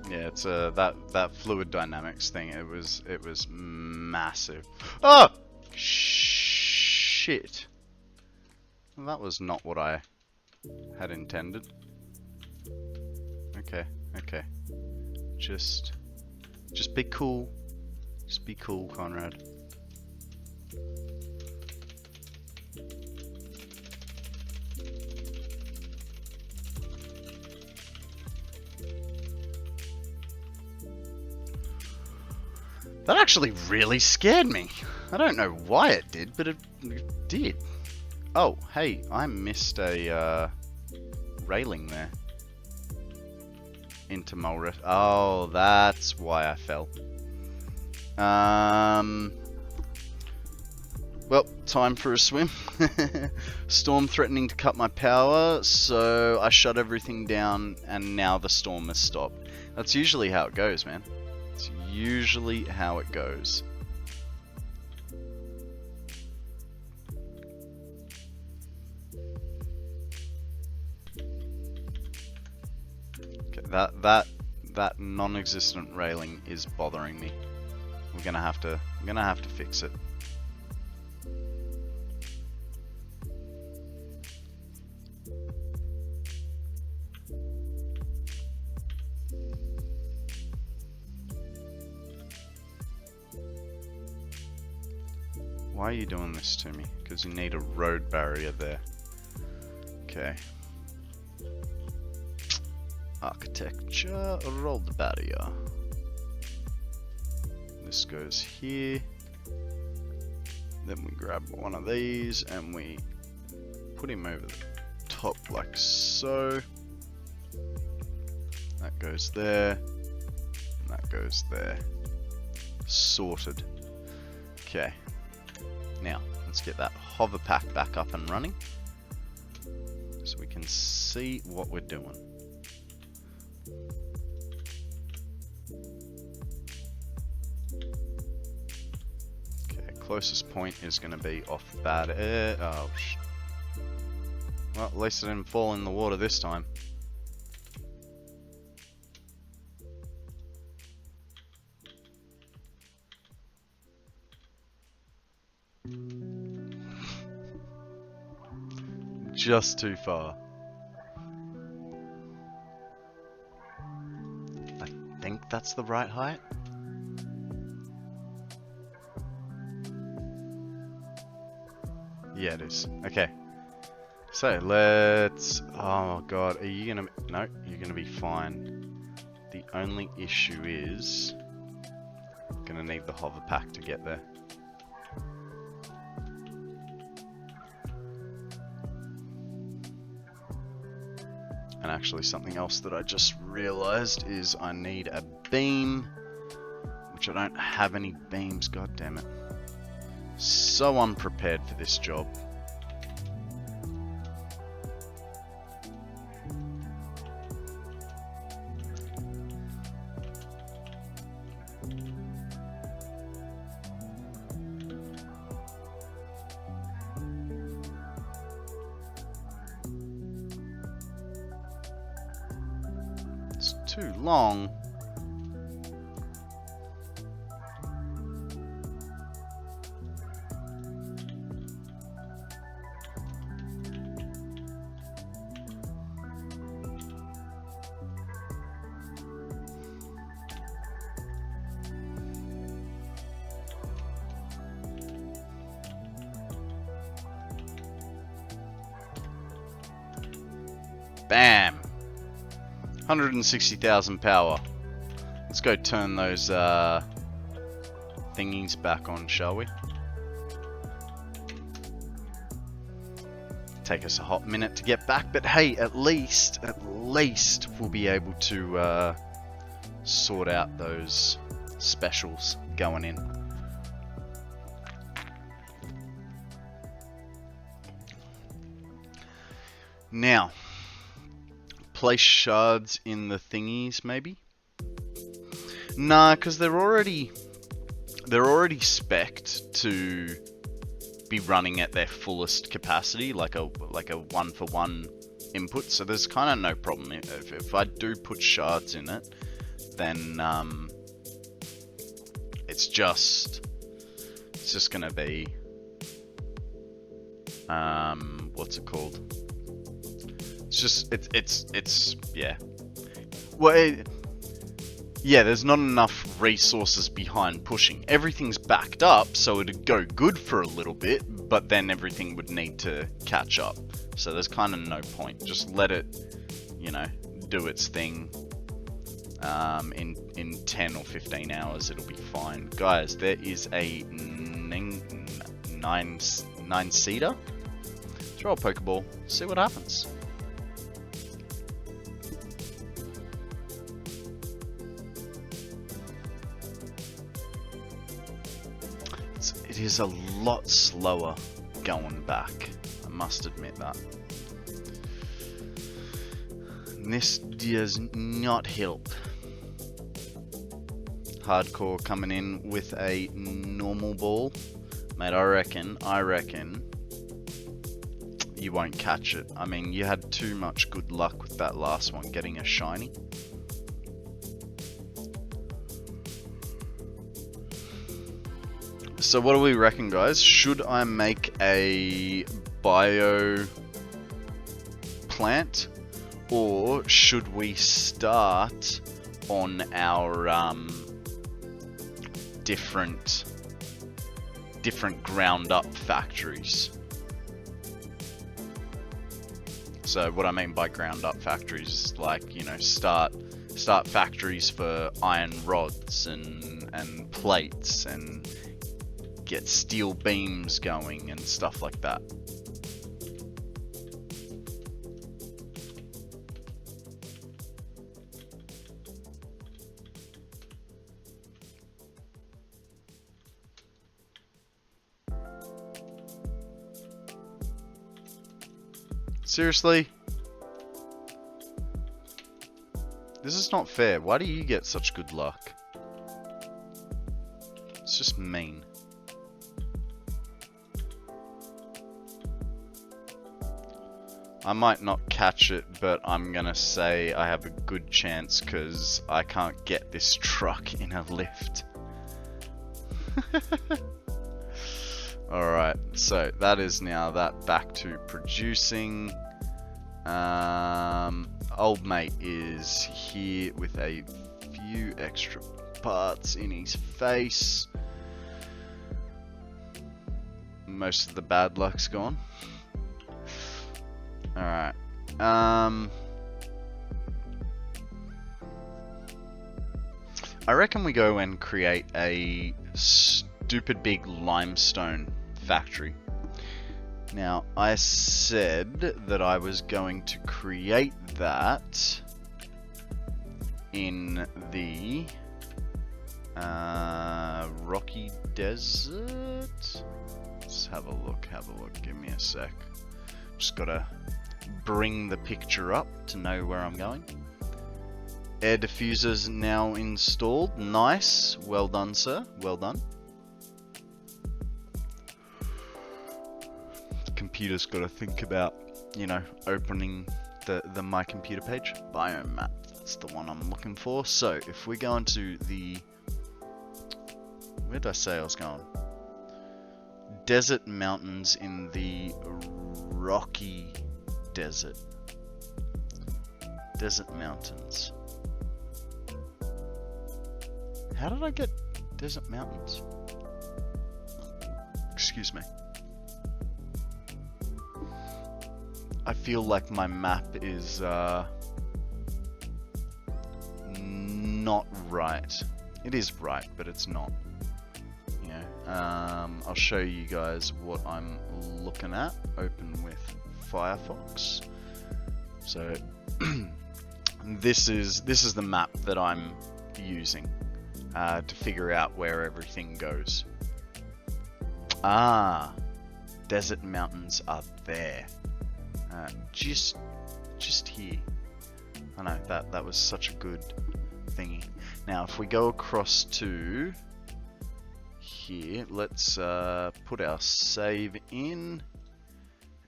Yeah, it's that fluid dynamics thing. It was massive. Oh shit! That was not what I had intended. Okay, okay. Just be cool. Just be cool, Konrad. That actually really scared me. I don't know why it did, but it did. Oh, hey, I missed a railing there. Into Mulret. Oh, that's why I fell. Well, time for a swim. Storm threatening to cut my power, so I shut everything down and now the storm has stopped. That's usually how it goes, man. It's usually how it goes. Okay, that non-existent railing is bothering me. I'm gonna have to fix it. Why are you doing this to me? Because you need a road barrier there. Okay. Architecture, roll the barrier. This goes here. Then we grab one of these and we put him over the top like so. That goes there. And that goes there. Sorted. Okay. Now, let's get that hover pack back up and running so we can see what we're doing. Okay, closest point is going to be off that air. Oh, well, at least it didn't fall in the water this time. Just too far. I think that's the right height. Yeah, it is. Okay. So let's, oh god, are you gonna, no, you're gonna be fine. The only issue is, gonna need the hover pack to get there. And actually something else that I just realized is I need a beam, which I don't have any beams, god damn it. So unprepared for this job. It's too long. Bam! 160,000 power. Let's go turn those thingies back on, shall we? Take us a hot minute to get back, but hey, at least we'll be able to sort out those specials going in. Now, place shards in the thingies, maybe? Nah, because they're already spec'd to be running at their fullest capacity, like a 1-for-1 input. So there's kind of no problem if I do put shards in it, then it's just gonna be what's it called? It's yeah. Well, yeah, there's not enough resources behind pushing. Everything's backed up, so it'd go good for a little bit, but then everything would need to catch up. So there's kind of no point. Just let it, you know, do its thing. In 10 or 15 hours, it'll be fine. Guys, there is a 9-seater. Throw a Pokeball, see what happens. It is a lot slower going back, I must admit that. And this does not help. Hardcore coming in with a normal ball. Mate, I reckon you won't catch it. I mean, you had too much good luck with that last one getting a shiny. So what do we reckon, guys? Should I make a bio plant, or should we start on our different ground up factories? So what I mean by ground up factories is like, you know, start factories for iron rods and plates, and get steel beams going and stuff like that. Seriously? This is not fair. Why do you get such good luck? It's just mean. I might not catch it, but I'm gonna say I have a good chance because I can't get this truck in a lift. Alright, so that is now that back to producing. Old mate is here with a few extra parts in his face. Most of the bad luck's gone. Alright. I reckon we go and create a stupid big limestone factory. Now, I said that I was going to create that in the Rocky Desert. Let's have a look, give me a sec. Just gotta bring the picture up to know where I'm going. Air diffuser's now installed. Nice. Well done, sir. Well done. The computer's got to think about, you know, opening the My Computer page. Biomap. That's the one I'm looking for. So, if we go into the... Where did I say I was going? Desert mountains in the Rocky Desert. Desert mountains. How did I get desert mountains? Excuse me. I feel like my map is not right. It is right, but it's not. You know, I'll show you guys what I'm looking at. Open with Firefox. So this is the map that I'm using to figure out where everything goes. Ah, desert mountains are there. Just here. I know that was such a good thingy. Now, if we go across to here, let's put our save in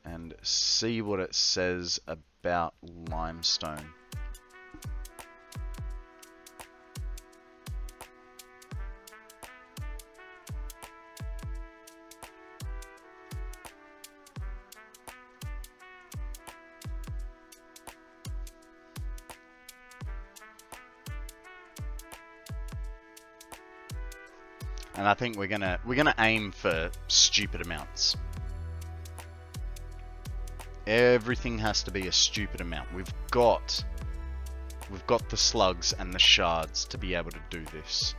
and see what it says about limestone. And I think we're gonna aim for stupid amounts. Everything has to be a stupid amount. We've got the slugs and the shards to be able to do this.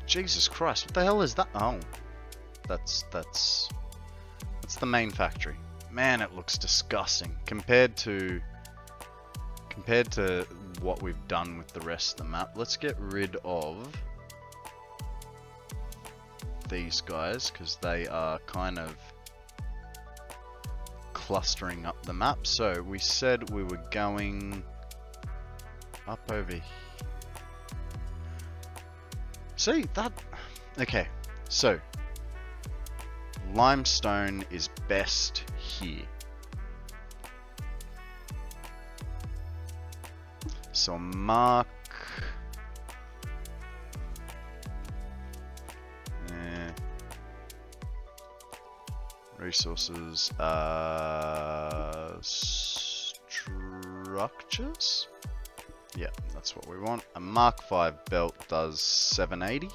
Jesus Christ, what the hell is that? Oh, that's the main factory. Man, it looks disgusting compared to what we've done with the rest of the map. Let's get rid of these guys because they are kind of clustering up the map. So we said we were going up over here. See that? Okay, so limestone is best here. So mark resources, structures. Yeah, that's what we want. A Mark 5 belt does 780.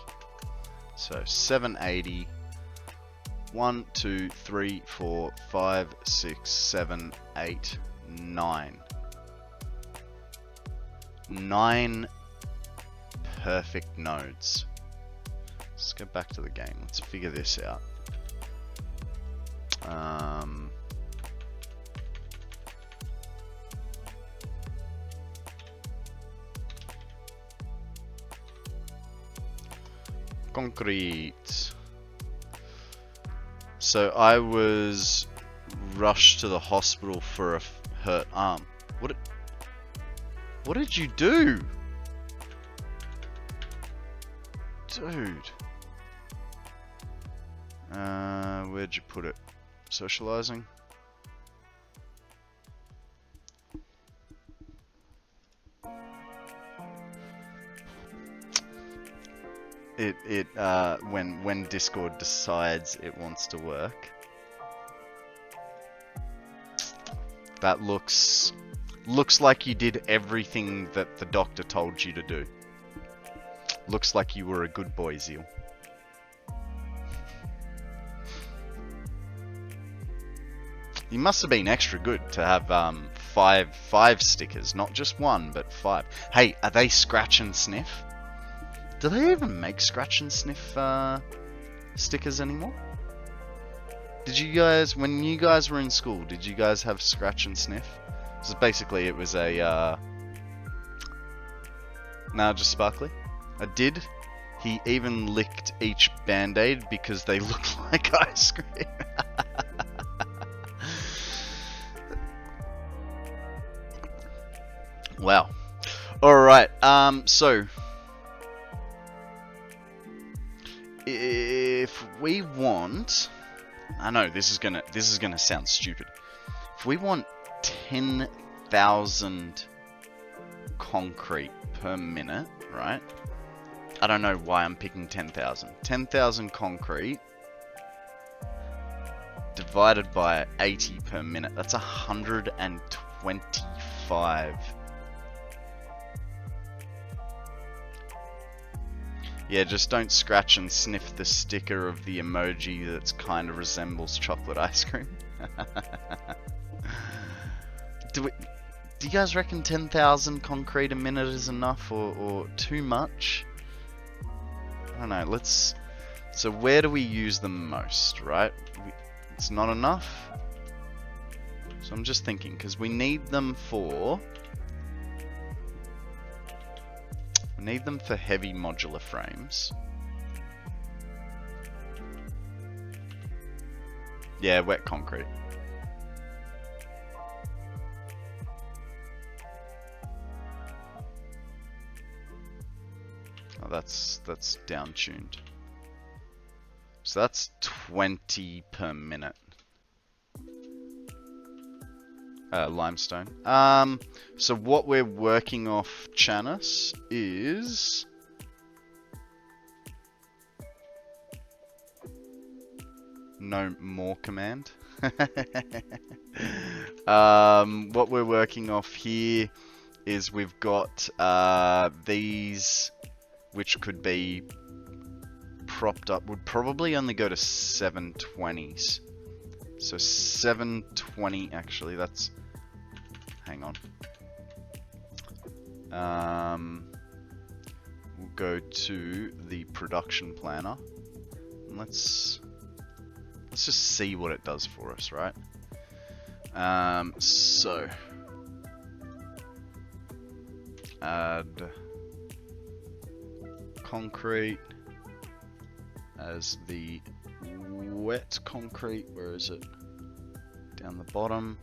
So 780. 1, 2, 3, 4, 5, 6, 7, 8, 9. 9 perfect nodes. Let's go back to the game. Let's figure this out. Concrete. So I was rushed to the hospital for a hurt arm. What did you do? Dude. Where'd you put it? Socializing? When Discord decides it wants to work. That looks like you did everything that the doctor told you to do. Looks like you were a good boy, Zeal. He must have been extra good to have five stickers, not just one, but 5. Hey, are they scratch and sniff? Do they even make scratch and sniff stickers anymore? Did you guys, when you guys were in school, did you guys have scratch and sniff? So basically, it was a no, just sparkly. I did. He even licked each band-aid because they look like ice cream. Wow. Alright, so if we want, I know this is gonna sound stupid. If we want 10,000 concrete per minute, right? I don't know why I'm picking 10,000. 10,000 concrete divided by 80 per minute. That's 125. Yeah, just don't scratch and sniff the sticker of the emoji that kind of resembles chocolate ice cream. Do you guys reckon 10,000 concrete a minute is enough or too much? I don't know, so where do we use them most, right? It's not enough. So I'm just thinking, because we need them for heavy modular frames. Yeah, wet concrete. Oh, that's down tuned. So that's 20 per minute. Limestone. So what we're working off, Chanis, is no more command. What we're working off here is we've got these, which could be propped up, would probably only go to 720s. So 720, actually, that's, hang on. We'll go to the production planner. And let's just see what it does for us, right? So add concrete as the wet concrete. Where is it? Down the bottom.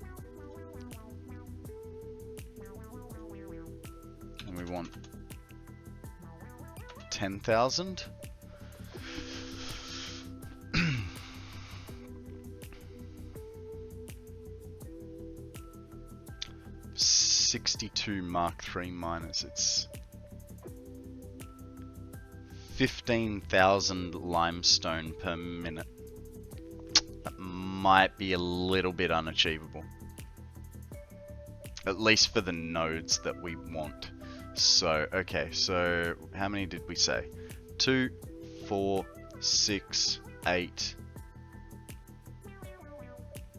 And we want 10,000. $62 Mark III miners. It's 15,000 limestone per minute. That might be a little bit unachievable. At least for the nodes that we want. So, okay, so how many did we say? 2, 4, 6, 8,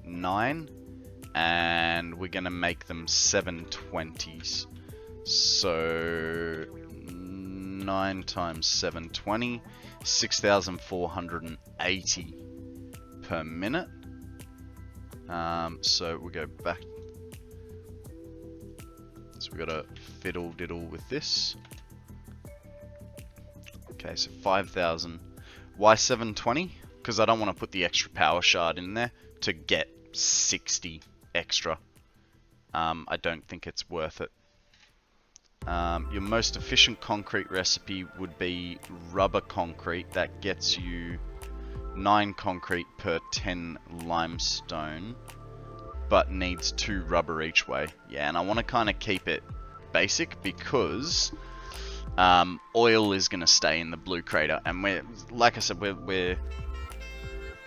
9. And we're going to make them 720s. So 9 times 720, 6,480 per minute. So we go back. So we got to fiddle diddle with this. Okay, so 5,000. Why 720? Because I don't want to put the extra power shard in there to get 60 extra. I don't think it's worth it. Your most efficient concrete recipe would be rubber concrete. That gets you 9 concrete per 10 limestone, but needs 2 rubber each way. Yeah, and I want to kind of keep it basic because oil is going to stay in the blue crater, and we're, like I said, we're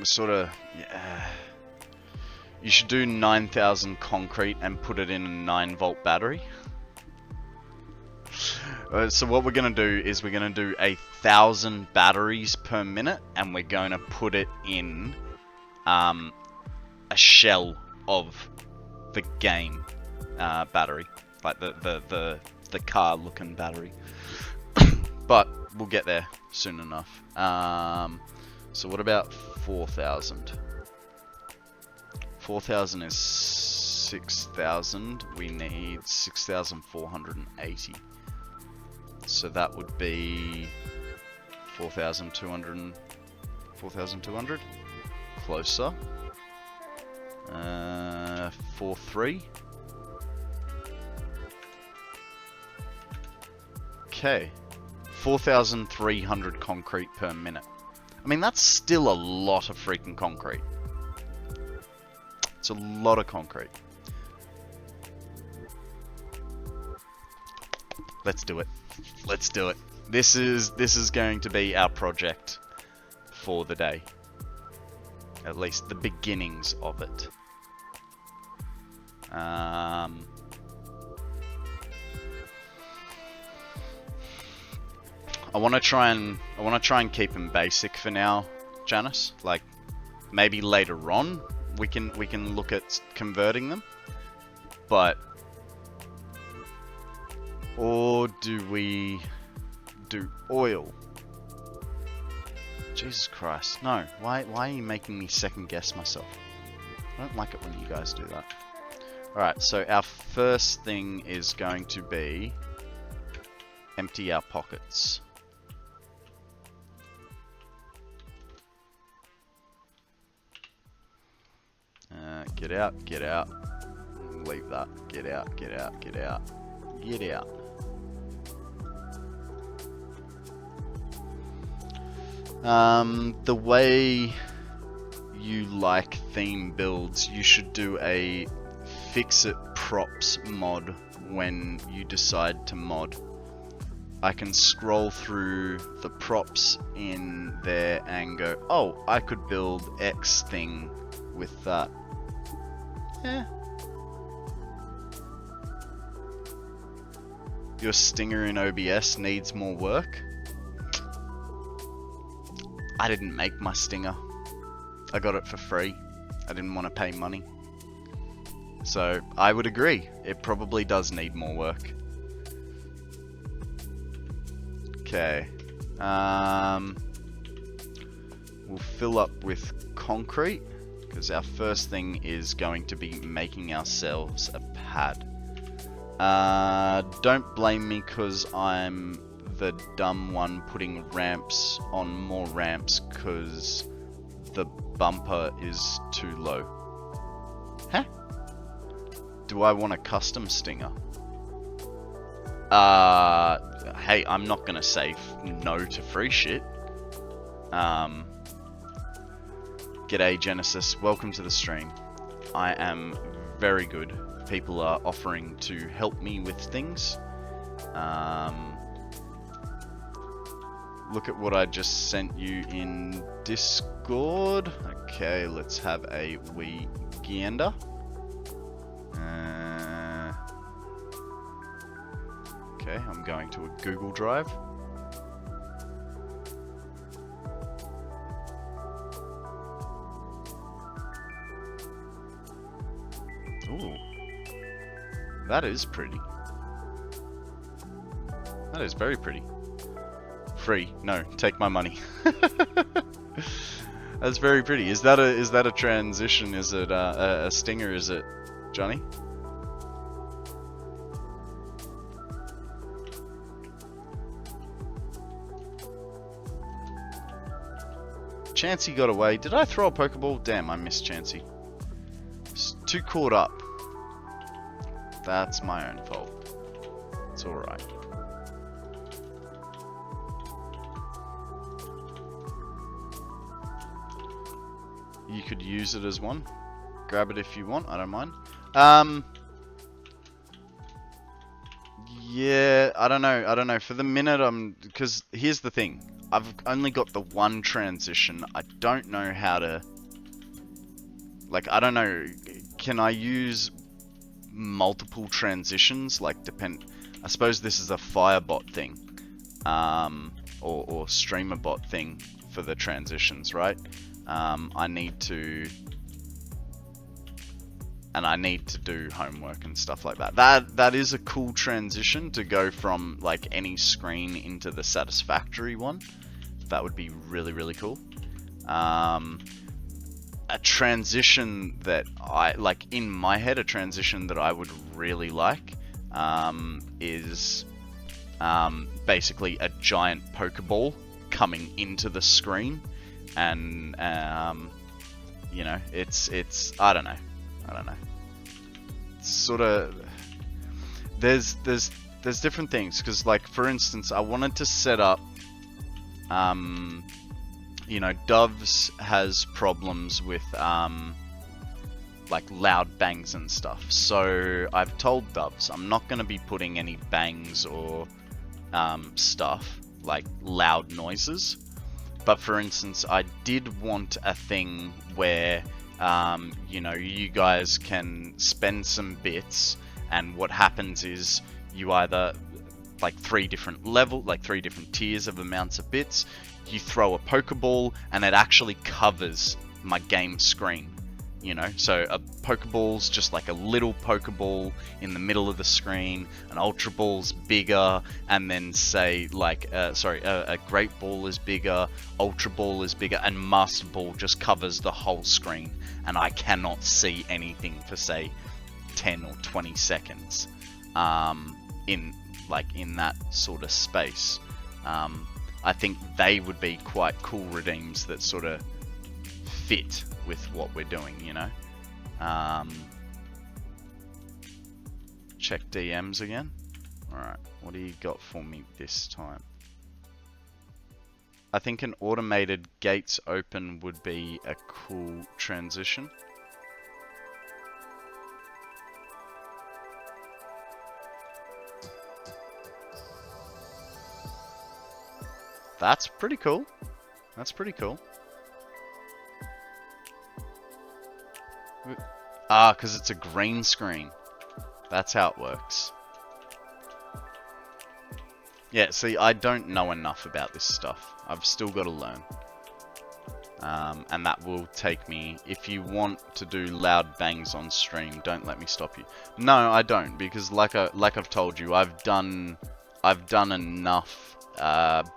sort of, yeah. You should do 9,000 concrete and put it in a 9-volt battery. So what we're going to do is we're going to do 1,000 batteries per minute, and we're going to put it in a shell of the game battery, like the car looking battery. But we'll get there soon enough. So what about 4,000? 4,000 is 6,000. We need 6,480. So that would be 4,200. 4,200. Closer. 4,300. Okay. 4,300 concrete per minute. I mean, that's still a lot of freaking concrete. It's a lot of concrete. Let's do it. Let's do it. This is going to be our project for the day. At least the beginnings of it. I want to try and keep them basic for now, Janice. Like maybe later on we can look at converting them. But or do we do oil? Jesus Christ. No. Why are you making me second guess myself? I don't like it when you guys do that. Alright, so our first thing is going to be empty our pockets. Get out, get out. Leave that. Get out, get out, get out. Get out. The way you like theme builds, you should do a fix-it props mod when you decide to mod. I can scroll through the props in there and go, oh, I could build X thing with that. Eh. Your stinger in OBS needs more work. I didn't make my stinger. I got it for free. I didn't want to pay money. So I would agree. It probably does need more work. Okay. We'll fill up with concrete because our first thing is going to be making ourselves a pad. Don't blame me because I'm the dumb one putting ramps on more ramps because the bumper is too low. Huh? Do I want a custom stinger? Hey, I'm not gonna say no to free shit. G'day Genesis, welcome to the stream. I am very good. People are offering to help me with things. Look at what I just sent you in Discord. Okay, let's have a wee gander. Okay, I'm going to a Google Drive. Ooh, that is pretty. That is very pretty. Free? No, take my money. That's very pretty. Is that a transition? Is it a stinger? Is it, Johnny? Chansey got away. Did I throw a Pokeball? Damn, I missed Chansey. It's too caught up. That's my own fault. It's alright. You could use it as one. Grab it if you want, I don't mind. Yeah, I don't know. For the minute, because here's the thing. I've only got the one transition. I don't know how to... Like, I don't know. Can I use multiple transitions? Like, I suppose this is a Firebot thing. Or StreamerBot thing for the transitions, right? I need to and I need to do homework and stuff like that. That is a cool transition to go from like any screen into the Satisfactory one. That would be really, really cool. A transition that I like in my head, a transition that I would really like is basically a giant Pokeball coming into the screen, and you know, it's I don't know. It's sort of there's different things, because like for instance, I wanted to set up you know, Doves has problems with like loud bangs and stuff. So I've told Doves I'm not going to be putting any bangs or stuff like loud noises. But for instance, I did want a thing where you know, you guys can spend some bits, and what happens is you either like 3 different tiers of amounts of bits. You throw a Pokeball and it actually covers my game screen, you know. So a Pokeball's just like a little Pokeball in the middle of the screen, an Ultra Ball's bigger, and then say like a Great Ball is bigger, Ultra Ball is bigger, and Master Ball just covers the whole screen, and I cannot see anything for say 10 or 20 seconds in that sort of space. I think they would be quite cool redeems that sort of fit with what we're doing, you know. Check DMs again. Alright, what do you got for me this time? I think an automated gates open would be a cool transition. That's pretty cool. That's pretty cool. Ah, because it's a green screen. That's how it works. Yeah, see, I don't know enough about this stuff. I've still got to learn. And that will take me... If you want to do loud bangs on stream, don't let me stop you. No, I don't, because like I've told you, I've done enough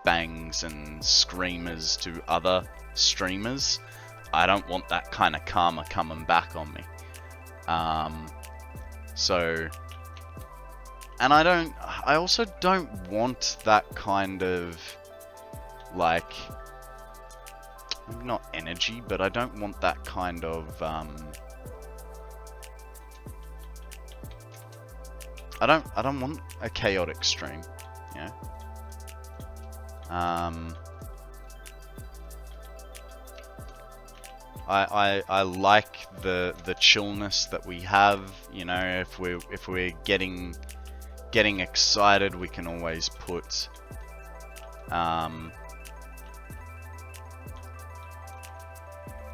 bangs and screamers to other streamers. I don't want that kind of karma coming back on me. So, and I also don't want that kind of like, not energy, but I don't want that kind of I don't want a chaotic stream, you know. I like the chillness that we have, you know. If we're getting excited, we can always put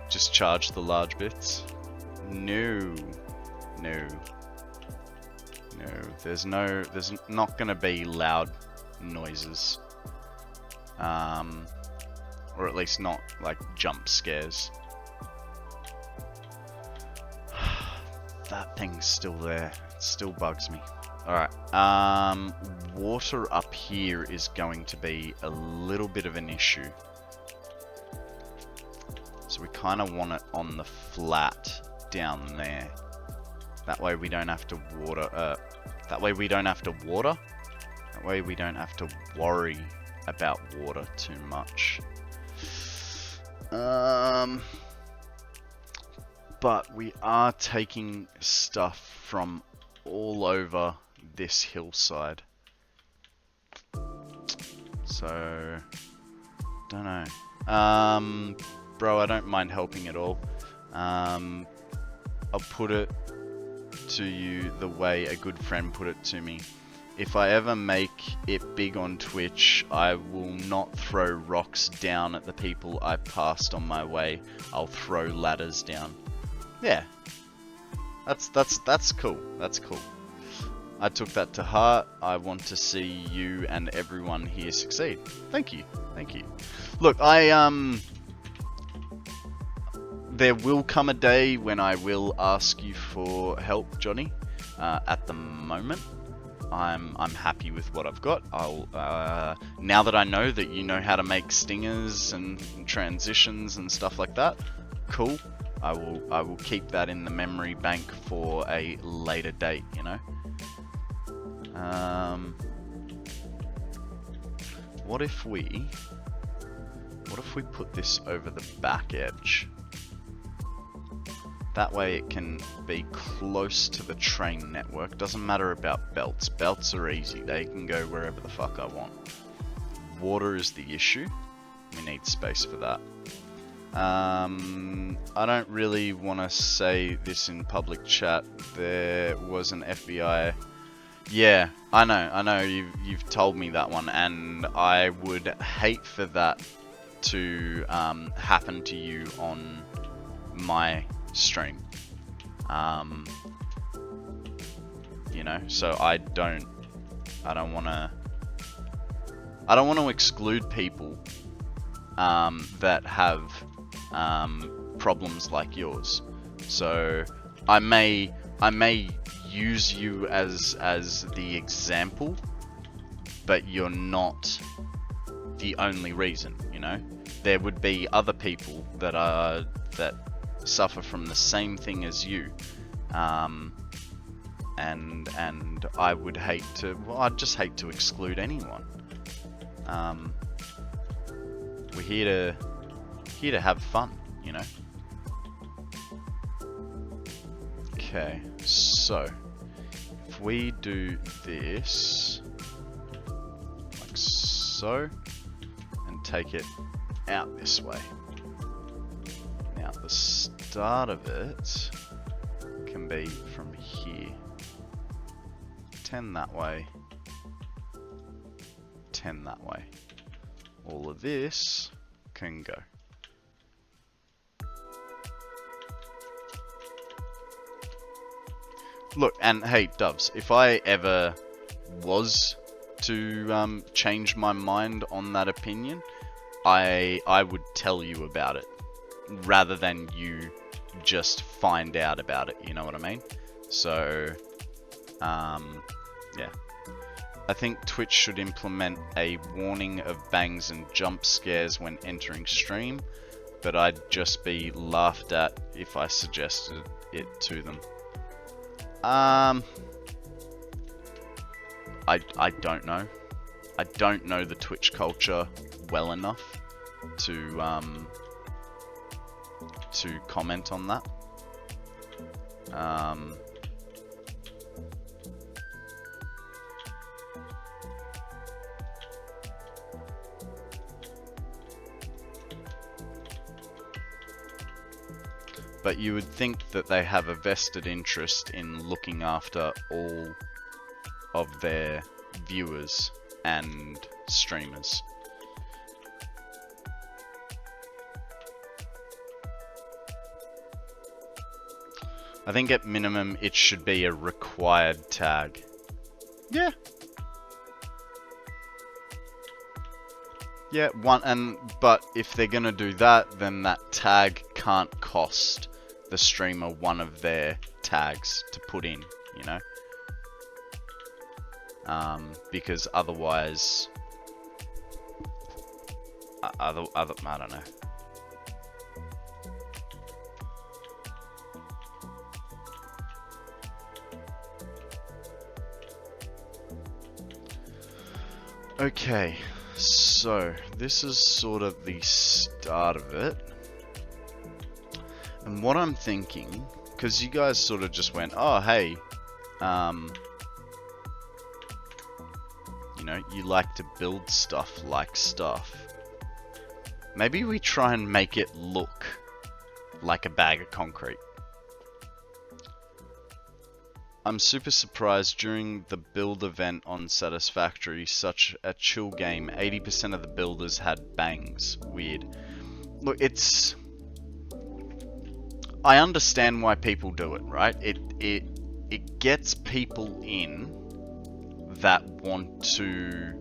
just charge the large bits. No. There's not gonna be loud noises. Or at least not like jump scares. That thing's still there. It still bugs me. Alright, water up here is going to be a little bit of an issue. So we kind of want it on the flat down there. That way we don't have to water, that way we don't have to worry about water too much. But we are taking stuff from all over this hillside. So, don't know. Bro, I don't mind helping at all. I'll put it to you the way a good friend put it to me. If I ever make it big on Twitch, I will not throw rocks down at the people I passed on my way. I'll throw ladders down. Yeah. That's cool. That's cool. I took that to heart. I want to see you and everyone here succeed. Thank you. Thank you. Look, there will come a day when I will ask you for help, Johnny. At the moment, I'm happy with what I've got. I'll now that I know that you know how to make stingers and transitions and stuff like that, cool. I will keep that in the memory bank for a later date, you know. What if we put this over the back edge? That way it can be close to the train network. Doesn't matter about belts. Belts are easy. They can go wherever the fuck I want. Water is the issue. We need space for that. I don't really want to say this in public chat. There was an FBI... Yeah, I know. You've told me that one, and I would hate for that to happen to you on my stream. You know, so I don't want to exclude people that have problems like yours. So I may use you as the example, but you're not the only reason, you know. There would be other people that suffer from the same thing as you, and I would hate to, well, I'd just hate to exclude anyone. We're here to have fun, you know. Okay, so if we do this like so, and take it out this way. Now the start of it can be from here. 10 that way, 10 that way. All of this can go. Look, and hey, Doves, if I ever was to change my mind on that opinion, I would tell you about it, rather than you just find out about it, you know what I mean? So, yeah. I think Twitch should implement a warning of bangs and jump scares when entering stream, but I'd just be laughed at if I suggested it to them. I don't know. I don't know the Twitch culture well enough to comment on that. But you would think that they have a vested interest in looking after all of their viewers and streamers. I think at minimum it should be a required tag. Yeah. Yeah, but if they're gonna do that, then that tag can't cost the streamer one of their tags to put in, you know? Because otherwise, I don't know. Okay, so this is sort of the start of it. And what I'm thinking, because you guys sort of just went, oh, hey, you know, you like to build stuff like stuff. Maybe we try and make it look like a bag of concrete. I'm super surprised during the build event on Satisfactory, such a chill game, 80% of the builders had bangs. Weird. Look, I understand why people do it, right? It gets people in that want to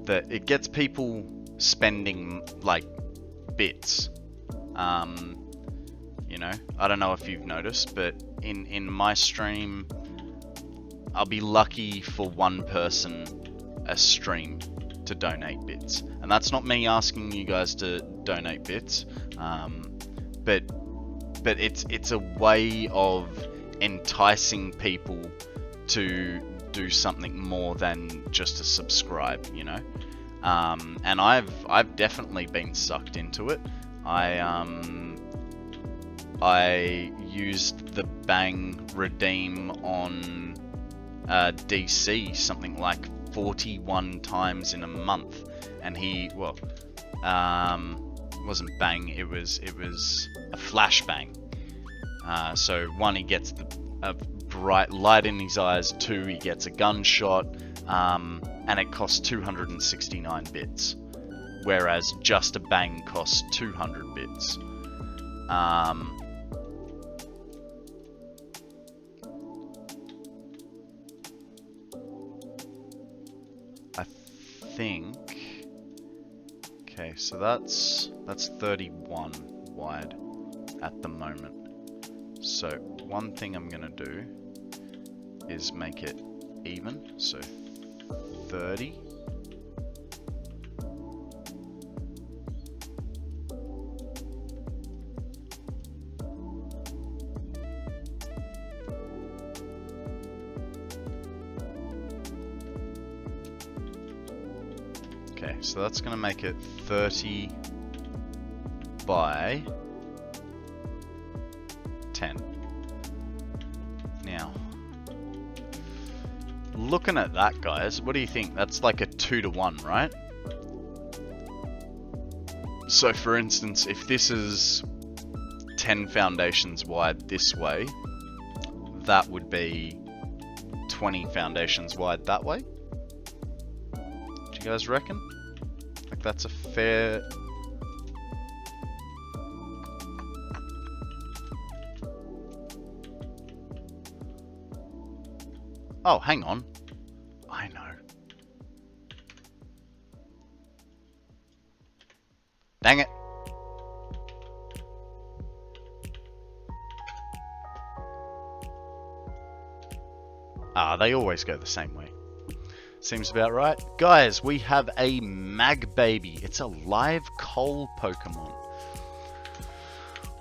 it gets people spending like bits. You know, I don't know if you've noticed, but in my stream, I'll be lucky for one person a stream to donate bits, and that's not me asking you guys to donate bits, but it's a way of enticing people to do something more than just to subscribe, you know. And I've definitely been sucked into it. I used the Bang redeem on DC something like 41 times in a month, and it wasn't Bang, it was a flashbang. So one, he gets a bright light in his eyes. Two, he gets a gunshot, and it costs 269 bits, whereas just a Bang costs 200 bits. I think. Okay, so that's 31 wide at the moment. So one thing I'm gonna do is make it even. So 30. Okay, so that's going to make it 30 by 10. Now, looking at that, guys, what do you think? That's like a 2-to-1, right? So for instance, if this is 10 foundations wide this way, that would be 20 foundations wide that way. Do you guys reckon? Like that's a fair... Oh, hang on. I know. Dang it. Ah, they always go the same way. Seems about right. Guys, we have a Mag Baby. It's a live coal Pokemon.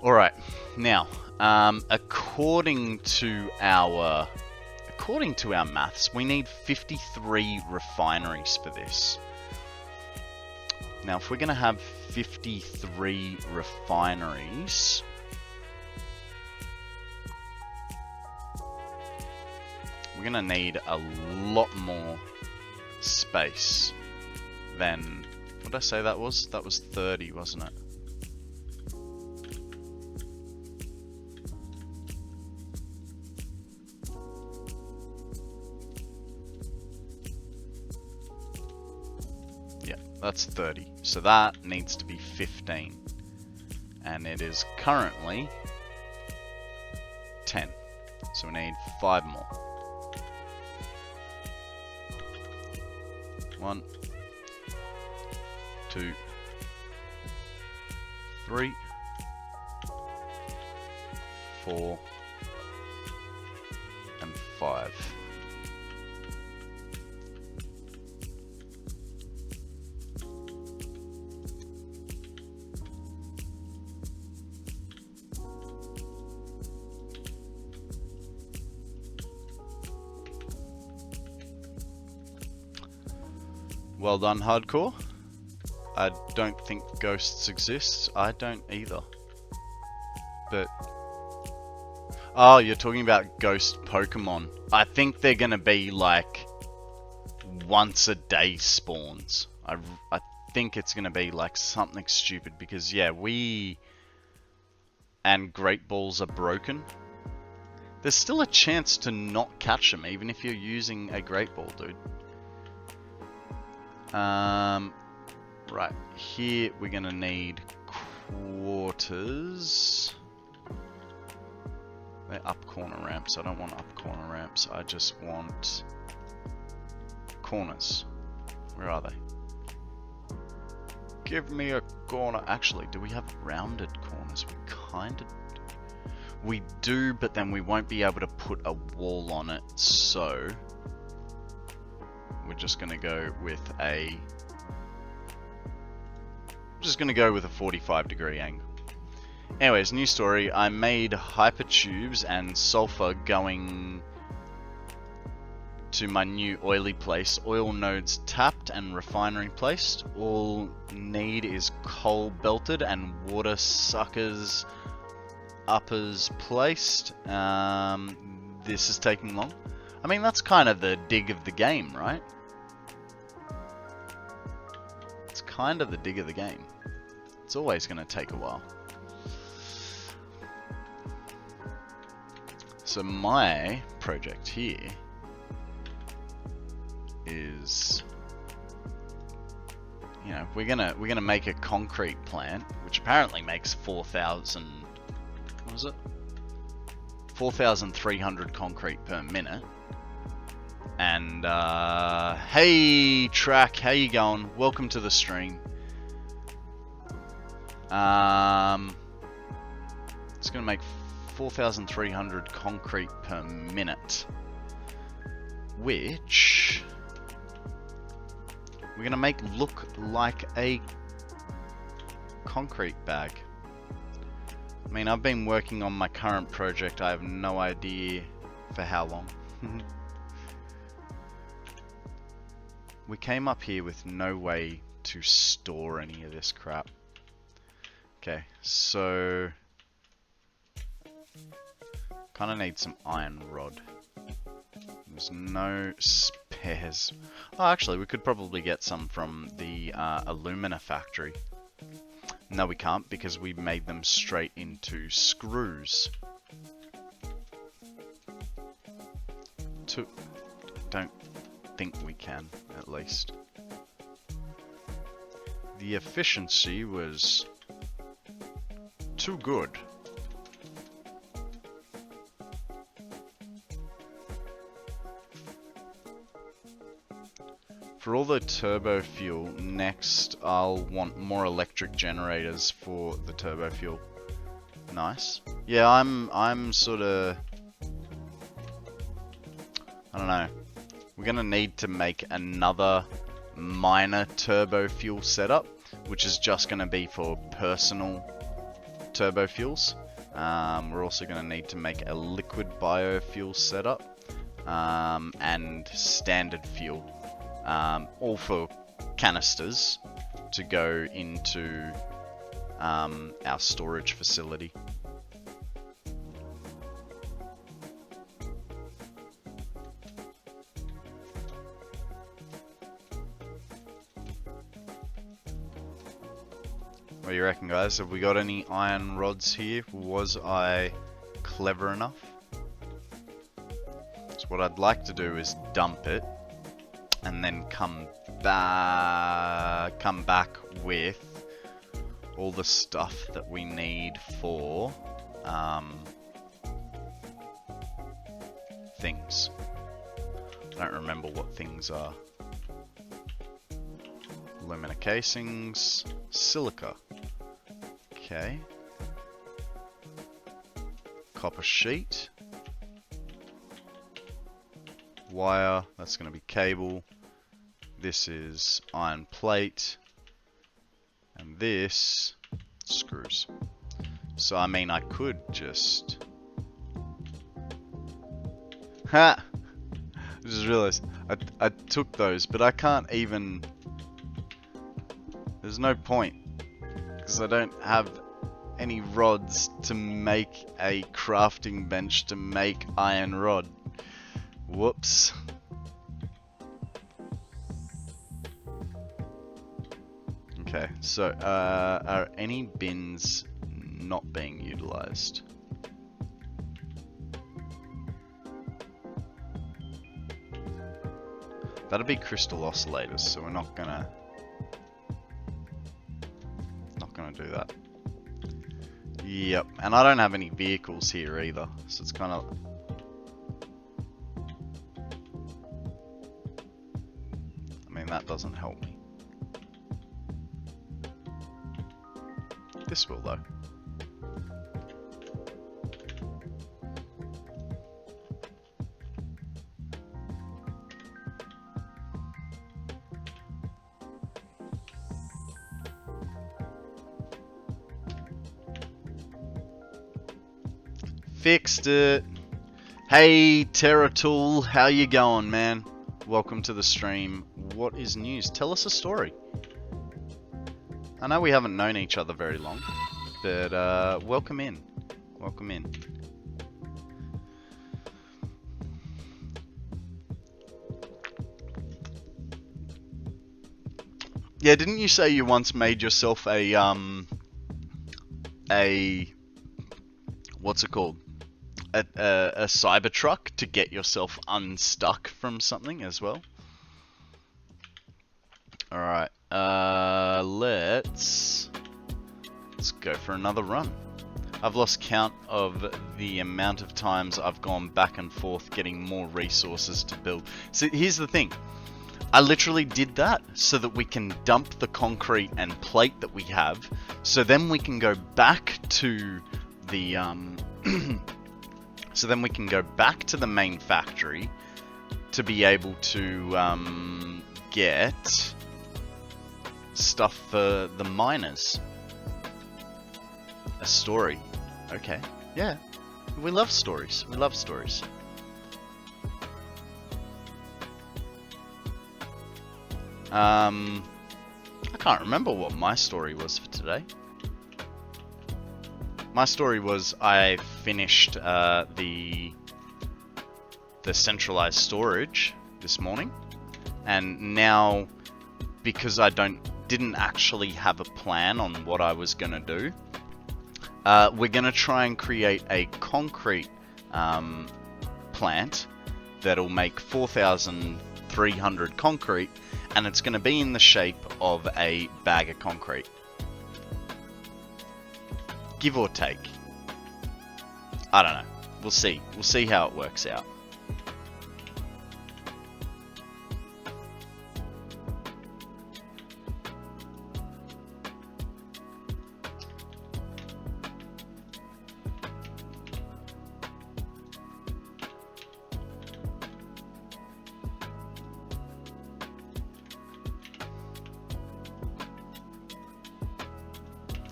Alright, now, according to our maths, we need 53 refineries for this. Now, if we're going to have 53 refineries, we're going to need a lot more space than... What did I say that was? That was 30, wasn't it? That's 30. So that needs to be 15. And it is currently 10. So we need 5 more. 1, 2, 3, 4, and 5. Well done, Hardcore. I don't think ghosts exist. I don't either. But... Oh, you're talking about ghost Pokemon. I think they're gonna be like... once a day spawns. I think it's gonna be like something stupid because, yeah, we... and Great Balls are broken. There's still a chance to not catch them even if you're using a Great Ball, dude. Right, here we're gonna need quarters. They're up corner ramps. I don't want up corner ramps. I just want corners. Where are they? Give me a corner. Actually, do we have rounded corners? We kind of... We do, but then we won't be able to put a wall on it, so... We're just going to go with a... Just going to go with a 45-degree angle. Anyways, new story. I made hypertubes and sulfur going to my new oily place. Oil nodes tapped and refinery placed. All need is coal belted and water suckers uppers placed. This is taking long. I mean, that's kind of the dig of the game, right? It's kind of the dig of the game. It's always going to take a while. So my project here is, you know, we're gonna make a concrete plant, which apparently makes 4,000. What was it? 4,300 concrete per minute. And hey Track, how you going? Welcome to the stream. It's gonna make 4,300 concrete per minute, which we're gonna make look like a concrete bag. I mean, I've been working on my current project. I have no idea for how long. We came up here with no way to store any of this crap. Okay, so kind of need some iron rod. There's no spares. Oh, actually, we could probably get some from the alumina factory. No, we can't, because we made them straight into screws. Don't think we can, at least. The efficiency was too good. For all the turbo fuel, next I'll want more electric generators for the turbo fuel. Nice. Yeah, I'm sort of, I don't know. We're gonna need to make another minor turbo fuel setup, which is just gonna be for personal turbo fuels. We're also gonna need to make a liquid biofuel setup and standard fuel. All for canisters to go into our storage facility. What do you reckon, guys? Have we got any iron rods here? Was I clever enough? So what I'd like to do is dump it and then come back with all the stuff that we need for things. I don't remember what things are. Alumina casings, silica. Okay. Copper sheet. Wire, that's going to be cable. This is iron plate. And this, screws. So, I mean, I could just... Ha! I just realized I took those, but I can't even... There's no point. Because I don't have any rods to make a crafting bench to make iron rod. Whoops. Okay, so are any bins not being utilized? That'll be crystal oscillators, so we're not gonna do that. Yep, and I don't have any vehicles here either, so it's kind of... I mean, that doesn't help me. This will though. Fixed it. Hey Terratool, how you going, man? Welcome to the stream. What is news? Tell us a story. I know we haven't known each other very long, but welcome in. Welcome in. Yeah, didn't you say you once made yourself a what's it called? A Cybertruck to get yourself unstuck from something as well? Alright, let's go for another run. I've lost count of the amount of times I've gone back and forth getting more resources to build. So here's the thing. I literally did that so that we can dump the concrete and plate that we have, so then we can go back to the so then we can go back to the main factory to be able to get stuff for the miners. A story. Okay. Yeah. We love stories. We love stories. I can't remember what my story was for today. My story was I finished the centralized storage this morning, and now because I didn't actually have a plan on what I was gonna do, we're gonna try and create a concrete plant that'll make 4,300 concrete, and it's gonna be in the shape of a bag of concrete. Give or take. I don't know. We'll see. We'll see how it works out.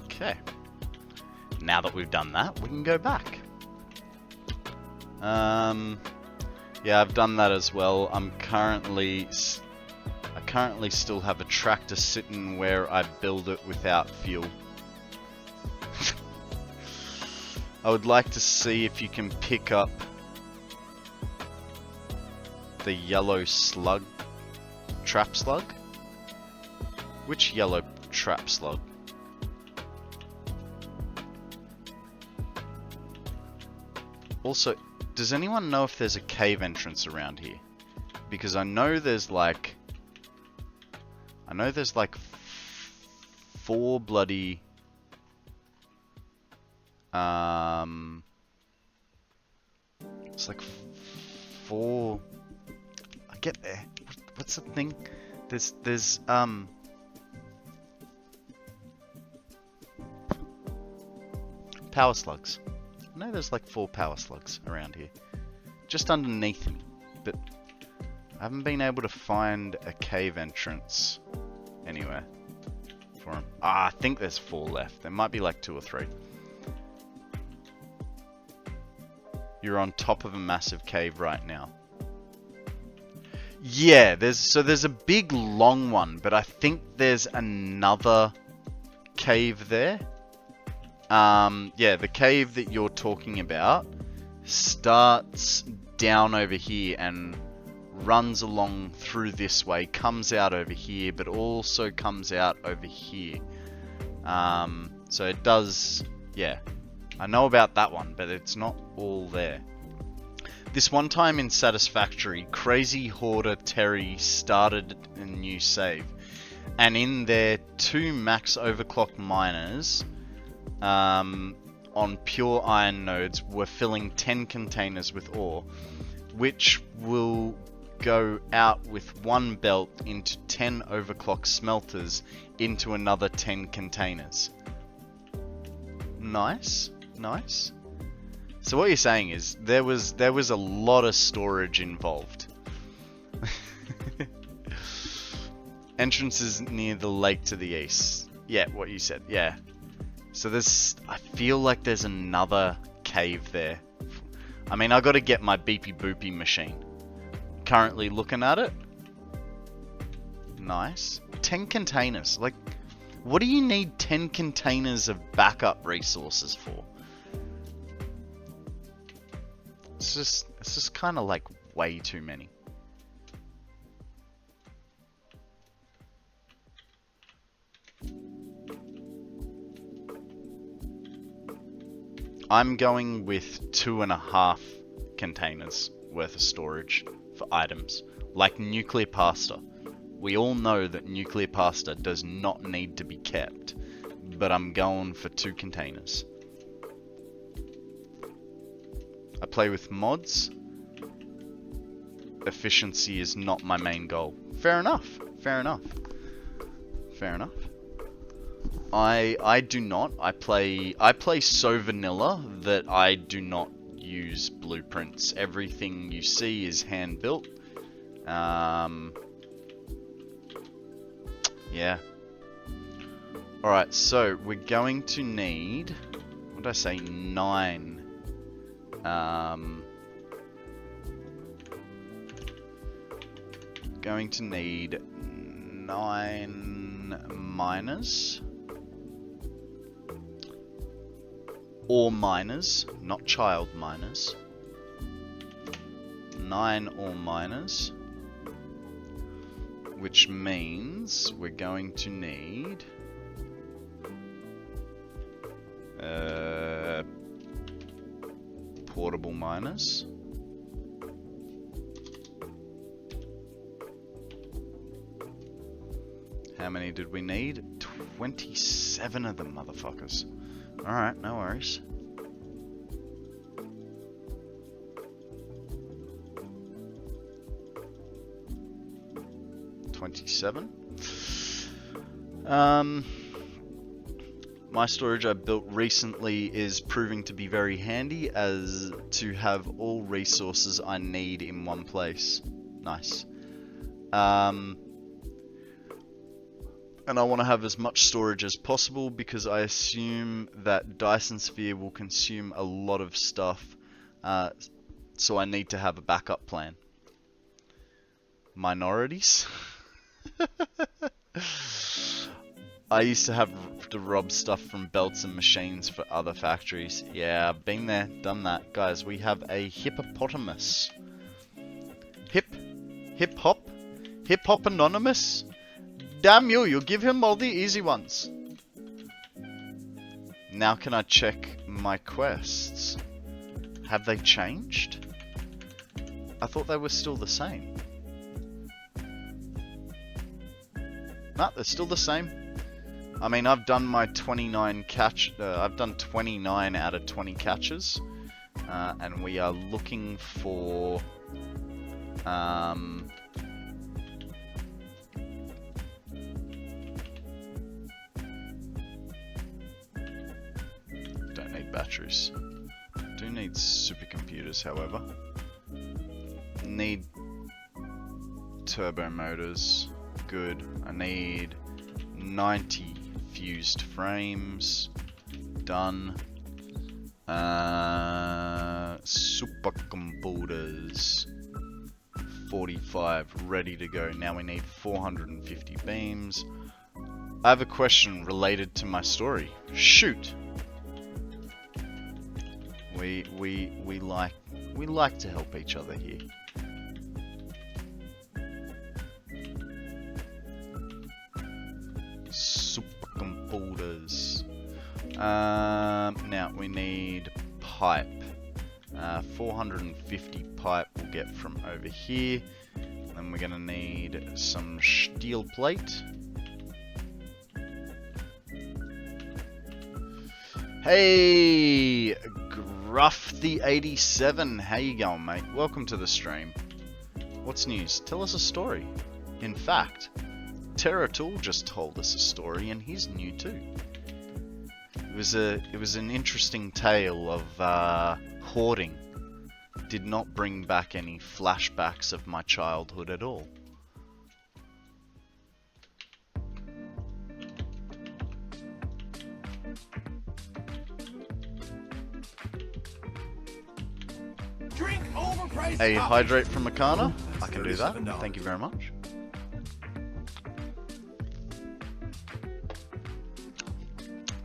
Okay. Now that we've done that, we can go back. Yeah, I've done that as well. I currently still have a tractor sitting where I build it without fuel. I would like to see if you can pick up the yellow slug, trap slug? Which yellow trap slug? Also, does anyone know if there's a cave entrance around here? Because I know there's like 4 bloody it's like 4. I get there. What's the thing? There's power slugs. I know there's like 4 power slugs around here, just underneath me, but I haven't been able to find a cave entrance anywhere for them. I think there's 4 left. There might be like 2 or 3. You're on top of a massive cave right now. Yeah, there's a big long one, but I think there's another cave there. Yeah, the cave that you're talking about starts down over here and runs along through this way, comes out over here, but also comes out over here. So it does, yeah. I know about that one, but it's not all there. This one time in Satisfactory, Crazy Hoarder Terry started a new save. And in there, 2 max overclock miners on pure iron nodes were filling 10 containers with ore, which will go out with 1 belt into 10 overclock smelters into another 10 containers. Nice, nice. So what you're saying is there was a lot of storage involved. Entrances near the lake to the east. Yeah, what you said. Yeah. So I feel like there's another cave there. I mean, I got to get my beepy boopy machine. Currently looking at it. Nice. 10 containers. Like, what do you need 10 containers of backup resources for? It's just kind of like way too many. I'm going with 2.5 containers worth of storage for items, like nuclear pasta. We all know that nuclear pasta does not need to be kept, but I'm going for 2 containers. I play with mods. Efficiency is not my main goal. Fair enough. Fair enough. Fair enough. I do not. I play so vanilla that I do not use blueprints. Everything you see is hand built. Yeah. Alright, so we're going to need, what did I say, 9. Going to need 9 miners. Ore miners, not child miners. 9 ore miners. Which means we're going to need portable miners. How many did we need? 27 of them, motherfuckers. Alright, no worries. My storage I built recently is proving to be very handy as to have all resources I need in one place. Nice. And I want to have as much storage as possible because I assume that Dyson Sphere will consume a lot of stuff, so I need to have a backup plan. Minorities? I used to have to rob stuff from belts and machines for other factories. Yeah, been there, done that. Guys, we have a hippopotamus. Hip hop anonymous? Damn you, you give him all the easy ones. Now can I check my quests? Have they changed? I thought they were still the same. No, they're still the same. I mean, I've done my 29 catch. I've done 29 out of 20 catches, and we are looking for. Don't need batteries. Do need supercomputers, however. Need turbo motors. Good. I need 90 fused frames. Done. Supercomputers. 45 ready to go. Now we need 450 beams. I have a question related to my story. Shoot. We like to help each other here. Supercomputers. Now we need pipe. 450 pipe we'll get from over here. Then we're gonna need some steel plate. Hey, Gruff the 87, how you going, mate? Welcome to the stream. What's news? Tell us a story. In fact, Terra Tool just told us a story and he's new too. It was an interesting tale of hoarding. Did not bring back any flashbacks of my childhood at all. Drink overpriced A coffee. hydrate from Makana? I can do that. $37. Thank you very much.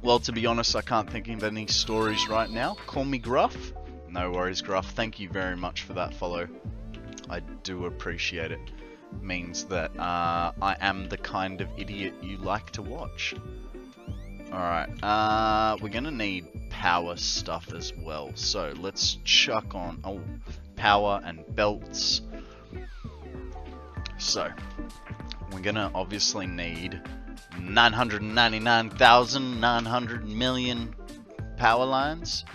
Well, to be honest, I can't think of any stories right now. Call me Gruff. No worries, Gruff. Thank you very much for that follow. I do appreciate it. Means that I am the kind of idiot you like to watch. Alright, we're gonna need power stuff as well. So let's chuck on power and belts. So we're gonna obviously need 999,900 million power lines.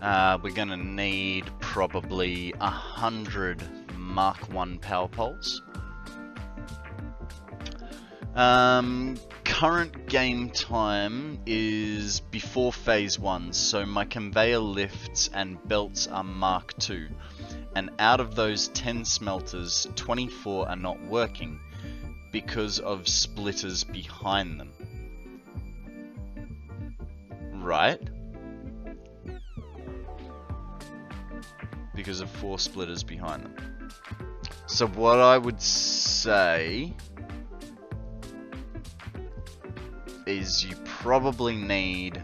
We're gonna need probably 100 Mark 1 power poles. Current game time is before phase 1, so my conveyor lifts and belts are Mark 2. And out of those 10 smelters, 24 are not working because of splitters behind them. Right? Because of 4 splitters behind them. So what I would say is you probably need...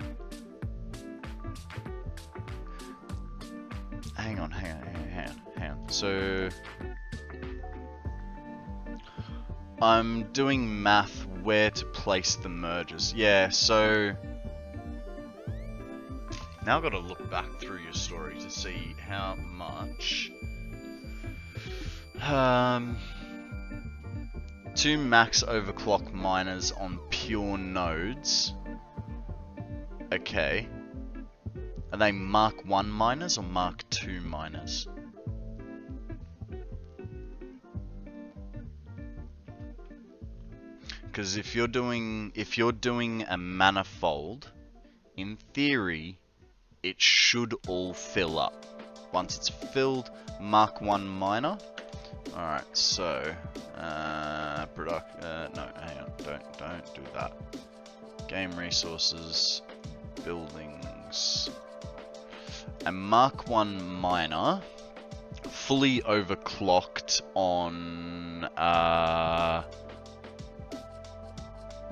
Hang on. So I'm doing math where to place the merges. Yeah, so now I've got to look back through your story to see how much 2 max overclock miners on pure nodes. Okay. Are they Mark 1 miners or Mark 2 miners? Because if you're doing a manifold, in theory, it should all fill up. Once it's filled, Mark 1 miner. Alright, so no, hang on, don't do that. Game resources, buildings, a Mark 1 miner, fully overclocked on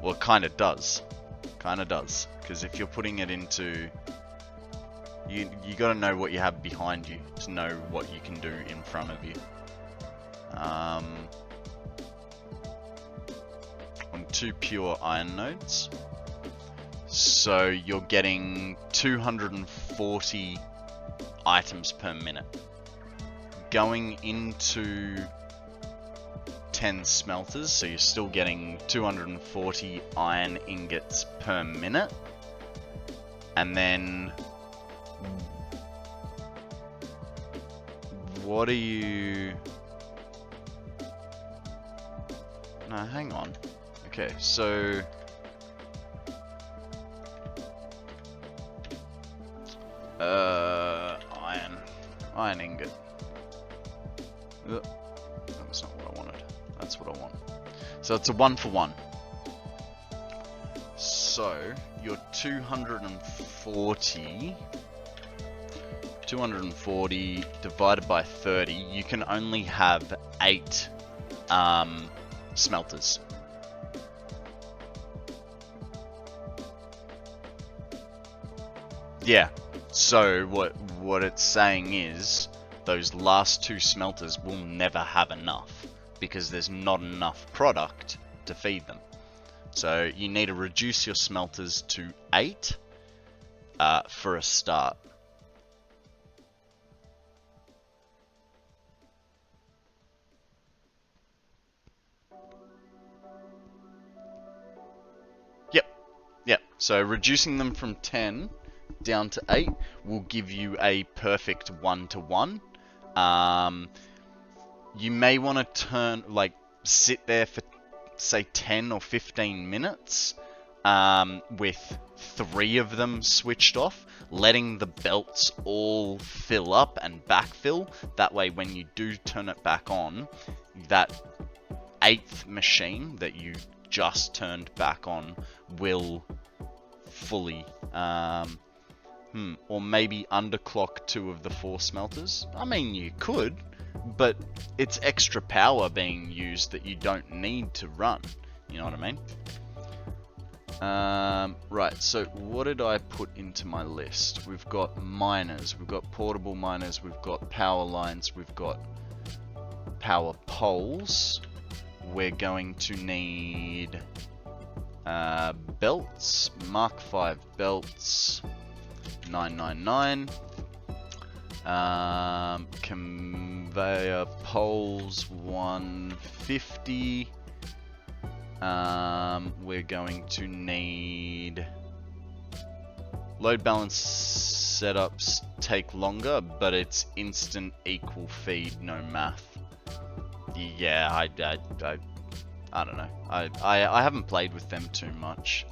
well, it kind of does, because if you're putting it into, you got to know what you have behind you to know what you can do in front of you. On 2 pure iron nodes, so you're getting 240 items per minute. Going into 10 smelters, so you're still getting 240 iron ingots per minute. And then what are you... No, hang on. Okay, so iron ingot. That's not what I wanted. That's what I want. So it's a 1-for-1. So you're 240 divided by 30. You can only have 8 smelters. Yeah. So what it's saying is those last 2 smelters will never have enough because there's not enough product to feed them. So you need to reduce your smelters to 8 for a start. Yep. So reducing them from 10 down to 8 will give you a perfect 1-to-1. You may want to sit there for say 10 or 15 minutes with 3 of them switched off, letting the belts all fill up and backfill. That way, when you do turn it back on, that 8th machine that you just turned back on will fully, or maybe underclock 2 of the 4 smelters. I mean, you could, but it's extra power being used that you don't need to run. You know what I mean? Right, so what did I put into my list? We've got miners, we've got portable miners, we've got power lines, we've got power poles. We're going to need belts, Mark 5 belts, 999. Conveyor poles, 150. We're going to need load balance setups take longer, but it's instant equal feed, no math. Yeah, I don't know. I haven't played with them too much,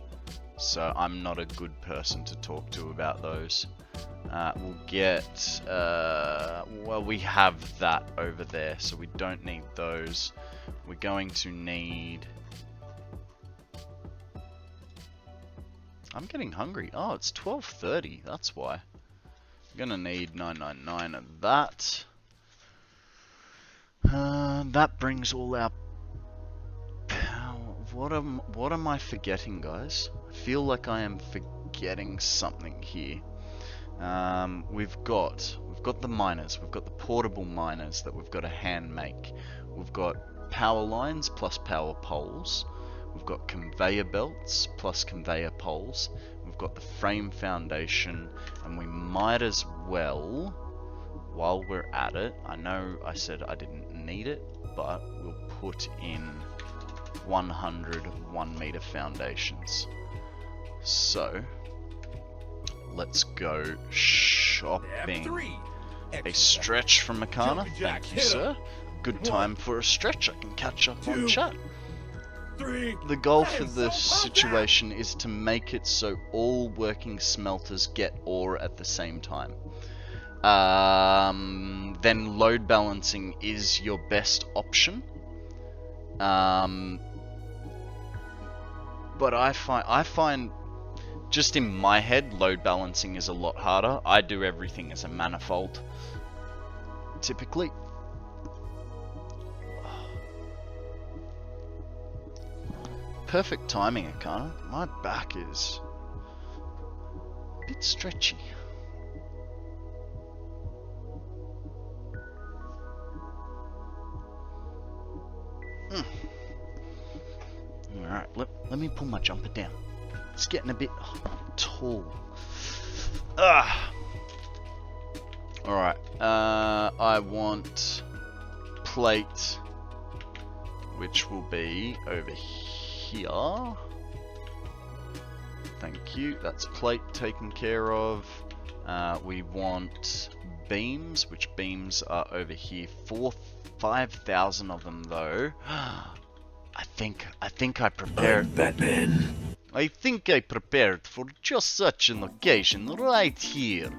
so I'm not a good person to talk to about those. We'll get, well, we have that over there, so we don't need those. We're going to need... I'm getting hungry. Oh, it's 12:30, that's why. I'm gonna need 999 of that. That brings all our power. What am I forgetting, guys? I feel like I am forgetting something here. We've got the miners, we've got the portable miners that we've got to hand make. We've got power lines plus power poles. We've got conveyor belts plus conveyor poles. We've got the frame foundation, and we might as well, while we're at it, I know I said I didn't need it, but we'll put in 100 1-meter foundations. So, let's go shopping. A stretch from Makana. Thank you, sir. Good time for a stretch. I can catch up on chat. The goal for this situation is to make it so all working smelters get ore at the same time. Then load balancing is your best option. But I find just in my head, load balancing is a lot harder. I do everything as a manifold, typically. Perfect timing, Akana. My back is a bit stretchy. Alright, let me pull my jumper down. It's getting a bit tall. Alright, I want plate, which will be over here. Thank you, that's plate taken care of. We want beams, which beams are over here. 5,000 of them though. I think I prepared. Batman. I think I prepared for just such an occasion right here.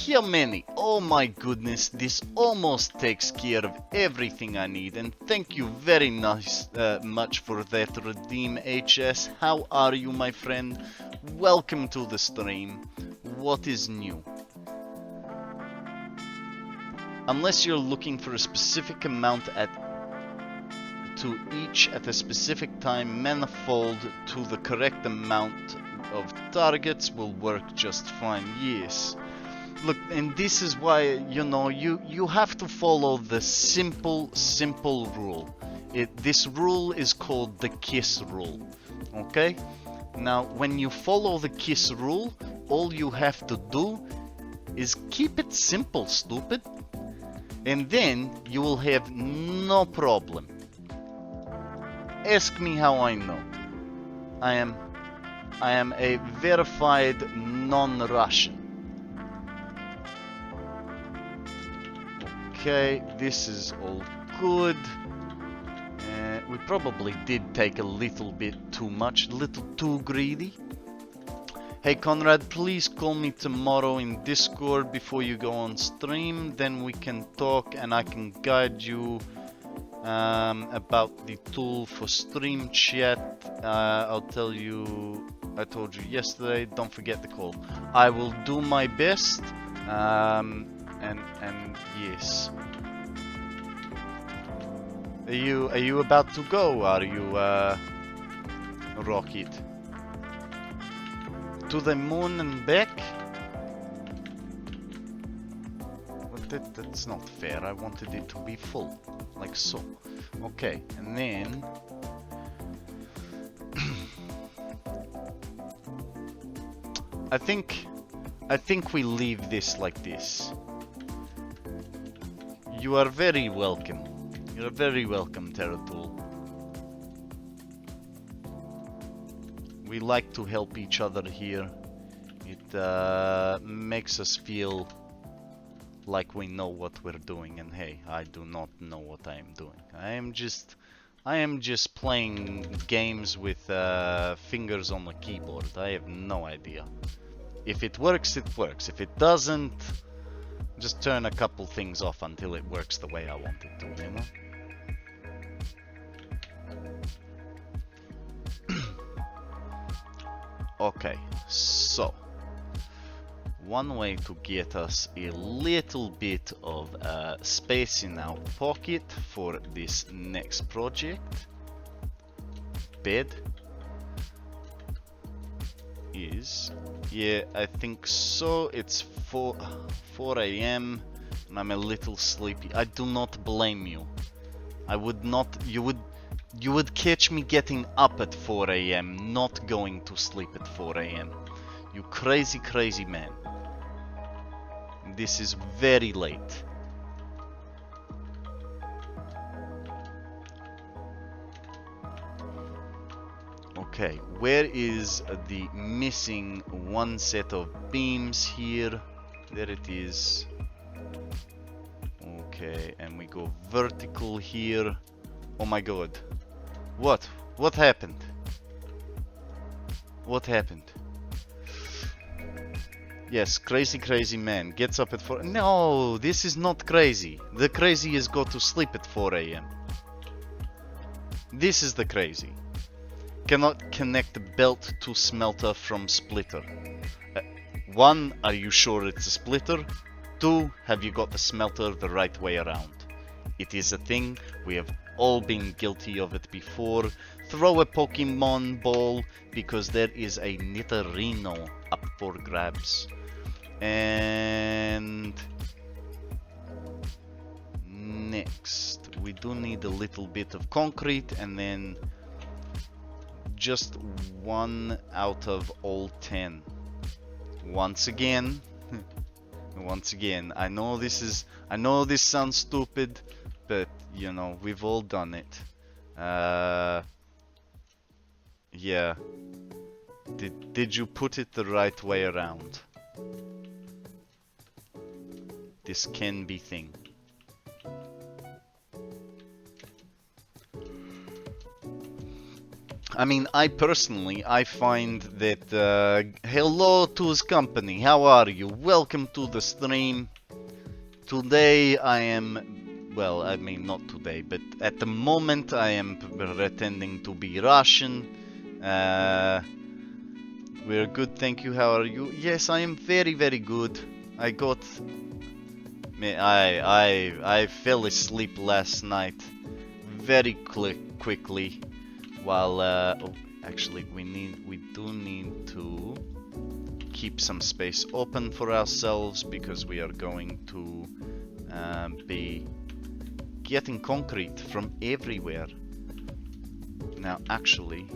How many? Oh my goodness, this almost takes care of everything I need, and thank you very much for that redeem, HS. How are you, my friend? Welcome to the stream. What is new? Unless you're looking for a specific amount to each at a specific time, manifold to the correct amount of targets will work just fine. Yes. Look, and this is why, you know, you have to follow the simple rule. This rule is called the KISS rule. Okay? Now, when you follow the KISS rule, all you have to do is keep it simple, stupid. And then you will have no problem. Ask me how I know. I am a verified non-Russian. Okay, this is all good. We probably did take a little bit too much, a little too greedy. Hey Konrad, please call me tomorrow in Discord before you go on stream, then we can talk and I can guide you about the tool for stream chat. I'll tell you, I told you yesterday, don't forget the call. I will do my best, and yes. Are you about to go? Are you Rocket? To the moon and back? But that's not fair. I wanted it to be full, like so. Okay, and then I think we leave this like this. You are very welcome. You're very welcome, Terratool. We like to help each other here. It makes us feel like we know what we're doing, and hey, I do not know what I am doing. I am just playing games with fingers on the keyboard. I have no idea. If it works, it works. If it doesn't, just turn a couple things off until it works the way I want it to, you know? Okay, so one way to get us a little bit of space in our pocket for this next project, bed, is, yeah, I think so. It's 4 AM and I'm a little sleepy. I do not blame you. I would not, you would catch me getting up at 4 AM, not going to sleep at 4 AM. You crazy, crazy man. This is very late. Okay, where is the missing one set of beams here? There it is. Okay, and we go vertical here. Oh my god. What? What happened? What happened? Yes, crazy, crazy man gets up at 4. No, this is not crazy. The crazy is go to sleep at 4 AM. This is the crazy. Cannot connect the belt to smelter from splitter. 1, are you sure it's a splitter? 2, have you got the smelter the right way around? It is a thing, we have all been guilty of it before. Throw a Pokemon ball because there is a Nidorino up for grabs. And next, we do need a little bit of concrete, and then just 1 out of all 10. Once again, I know this sounds stupid, but you know, we've all done it. Yeah. Did you put it the right way around? This can be thing. I mean, I personally find that hello Two's company, how are you? Welcome to the stream. Today I am, well, I mean not today, but at the moment I am pretending to be Russian. We're good, thank you. How are you? Yes, I am very, very good. I fell asleep last night very quickly. While oh, actually, we do need to keep some space open for ourselves because we are going to be getting concrete from everywhere. Now, actually,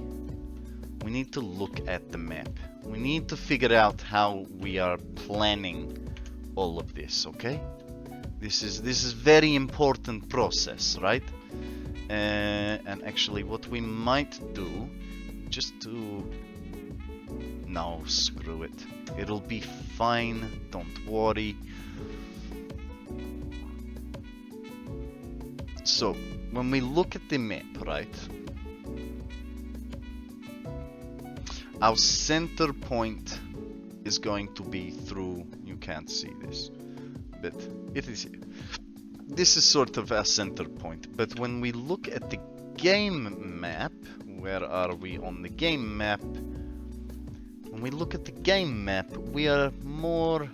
we need to look at the map. We need to figure out how we are planning all of this. Okay, this is very important process, right? And actually, what we might do, just to... No, screw it. It'll be fine, don't worry. So, when we look at the map, right? our center point is going to be through, you can't see this, but it is here. This is sort of our center point, but when we look at the game map, where are we on the game map? When we look at the game map, we are more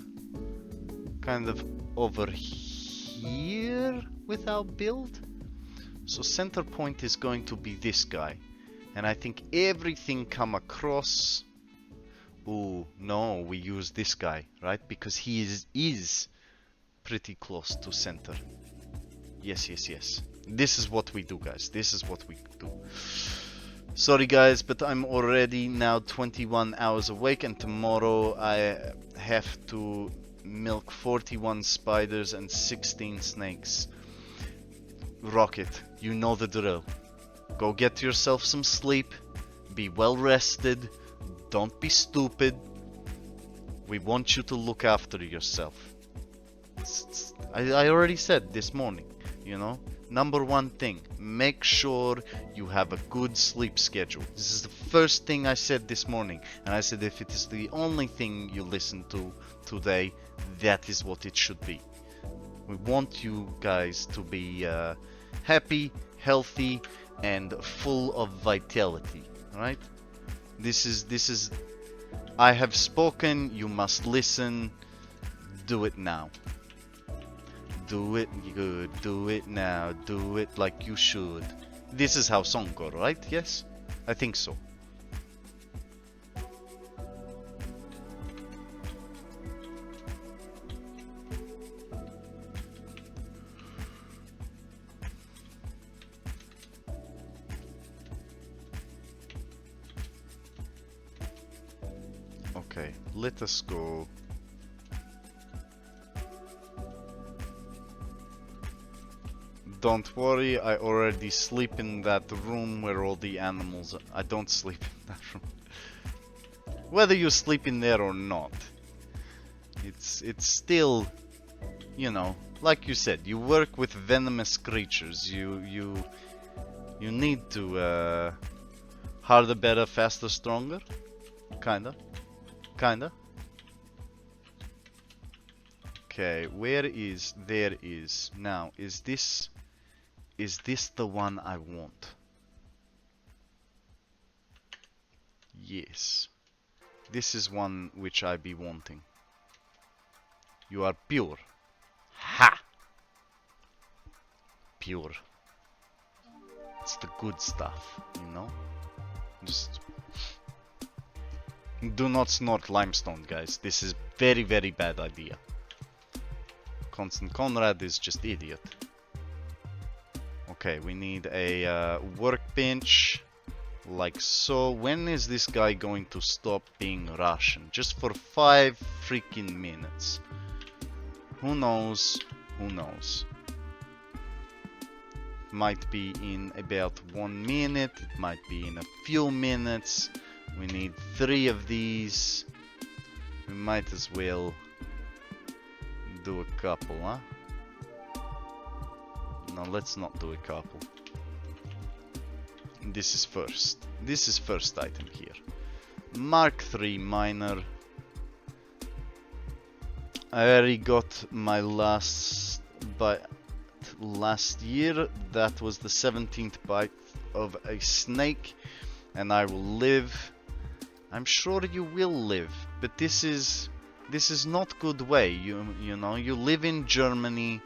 kind of over here with our build. So center point is going to be this guy. And I think everything come across... Oh, no, we use this guy, right? Because he is pretty close to center. Yes, yes, yes. This is what we do, guys. This is what we do. Sorry, guys, but I'm already now 21 hours awake, and tomorrow I have to milk 41 spiders and 16 snakes. Rocket, you know the drill. Go get yourself some sleep. Be well rested. Don't be stupid. We want you to look after yourself. I already said this morning, you know. Number one thing, make sure you have a good sleep schedule. This is the first thing I said this morning. And I said if it is the only thing you listen to today, that is what it should be. We want you guys to be happy, healthy, and full of vitality, right? This is I have spoken, you must listen. Do it now. Do it good, do it now, do it like you should. This is how song go, right? Yes? I think so. Okay, let us go. Don't worry, I already sleep in that room where all the animals are. I don't sleep in that room. Whether you sleep in there or not, it's still, you know, like you said, you work with venomous creatures. You need to harder, better, faster, stronger. Kinda. Okay, where is, there is. Now, is this the one I want? Yes. This is one which I be wanting. You are pure. Ha! Pure. It's the good stuff, you know? Just... do not snort limestone, guys. This is very, very bad idea. KonstantKonrad is just idiot. Okay, we need a workbench, like so. When is this guy going to stop being Russian? Just for 5 freaking minutes. Who knows? Who knows? Might be in about 1 minute. It might be in a few minutes. We need 3 of these. We might as well do a couple, huh? No, let's not do a couple. This is first. This is first item here. Mark III miner. I already got my last bite last year. That was the 17th bite of a snake, and I will live. I'm sure you will live, but this is not good way. You know, you live in Germany.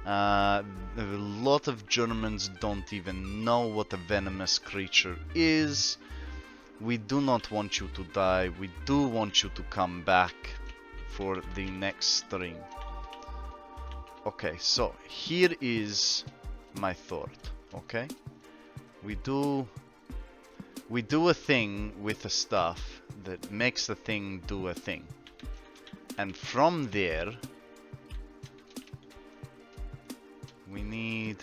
A lot of Germans don't even know what a venomous creature is. We do not want you to die. We do want you to come back for the next stream. Okay, so here is my thought. Okay, we do a thing with the stuff that makes the thing do a thing, and from there we need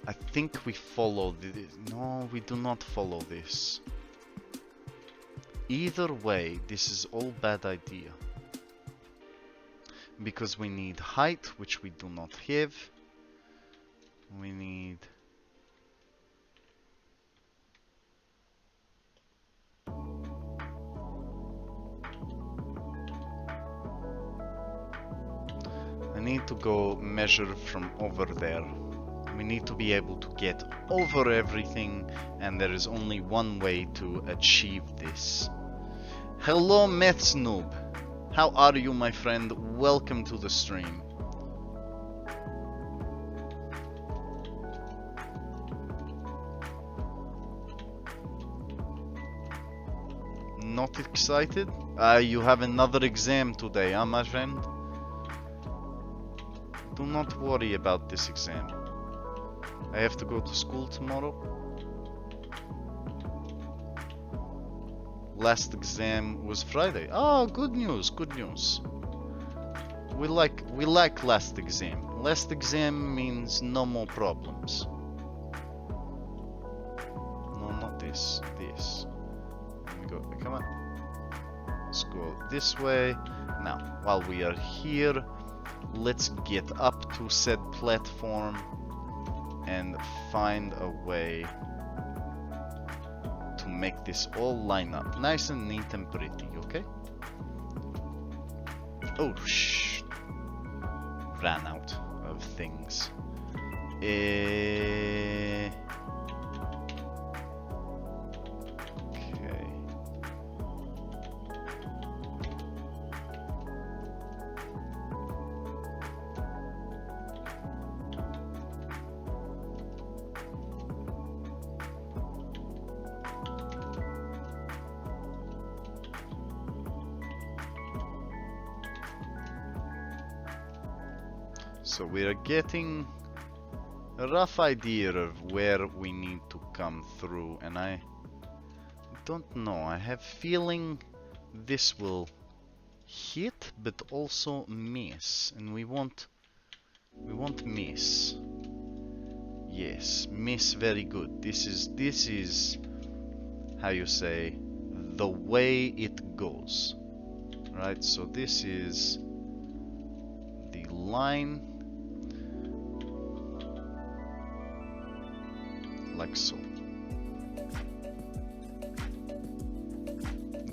I think we follow this. No, we do not follow this. Either way, this is all bad idea. Because we need height, which we do not have. We need to go measure from over there. We need to be able to get over everything, and there is only one way to achieve this. Hello, Mets Noob. How are you, my friend? Welcome to the stream. Not excited? You have another exam today, huh, my friend? Do not worry about this exam. I have to go to school tomorrow. Last exam was Friday. Oh, good news, good news. We like last exam. Last exam means no more problems. No, not this. This. Let me go. Come on. Let's go this way. Now, while we are here, let's get up to said platform and find a way to make this all line up nice and neat and pretty, okay? Oh, shh. Ran out of things. Okay. So we are getting a rough idea of where we need to come through, and I don't know. I have feeling this will hit, but also miss, and we want miss. Yes, miss. Very good. This is how you say the way it goes, right? So this is the line. Like so.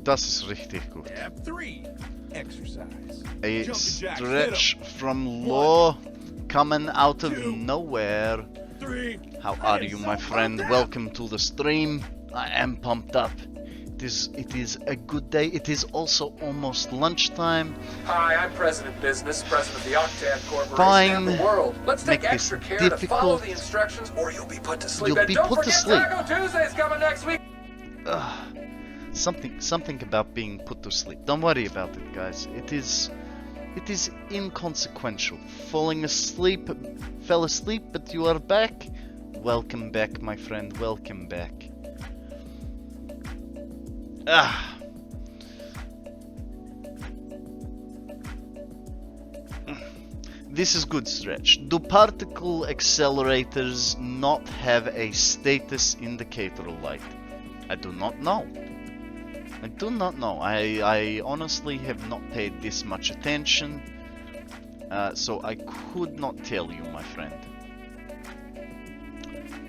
Das ist richtig gut. Step 3. Exercise. A Jumping jacks, stretch hit 'em. from low, coming out of 2, nowhere. 3. How are you, my friend? Welcome to the stream. I am pumped up. It is a good day. It is also almost lunchtime. Hi, I'm President Business, President of the Octan Corporation Fine. and the world. Let's Make take this extra care to follow difficult. the instructions or you'll be put to sleep. You'll And be don't put to forget sleep. Taco Tuesday's coming next week. Something about being put to sleep. Don't worry about it, guys. It is inconsequential. Falling asleep, fell asleep, but you are back. Welcome back, my friend. Welcome back. This is good stretch. Do particle accelerators not have a status indicator light? I do not know. I do not know. I honestly have not paid this much attention, so I could not tell you, my friend.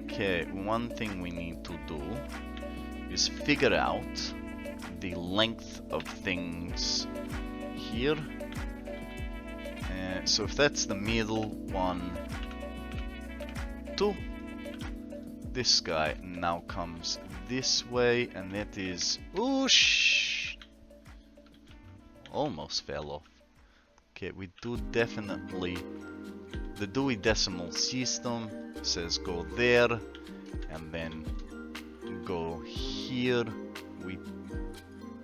Okay, one thing we need to do is figure out the length of things here. So if that's the middle one, 2, this guy now comes this way, and that is oosh, almost fell off. Okay, we do definitely, the Dewey Decimal System says go there, and then go here. We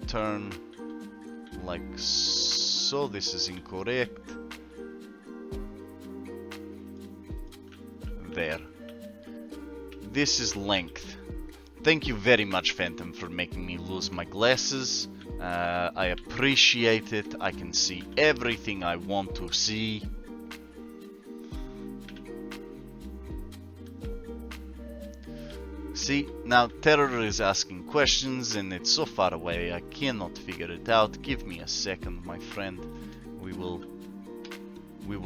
turn like so. This is incorrect. There. This is length. Thank you very much, Phantom, for making me lose my glasses. I appreciate it. I can see everything I want to see. See, now Terror is asking questions and it's so far away I cannot figure it out. Give me a second, my friend. We will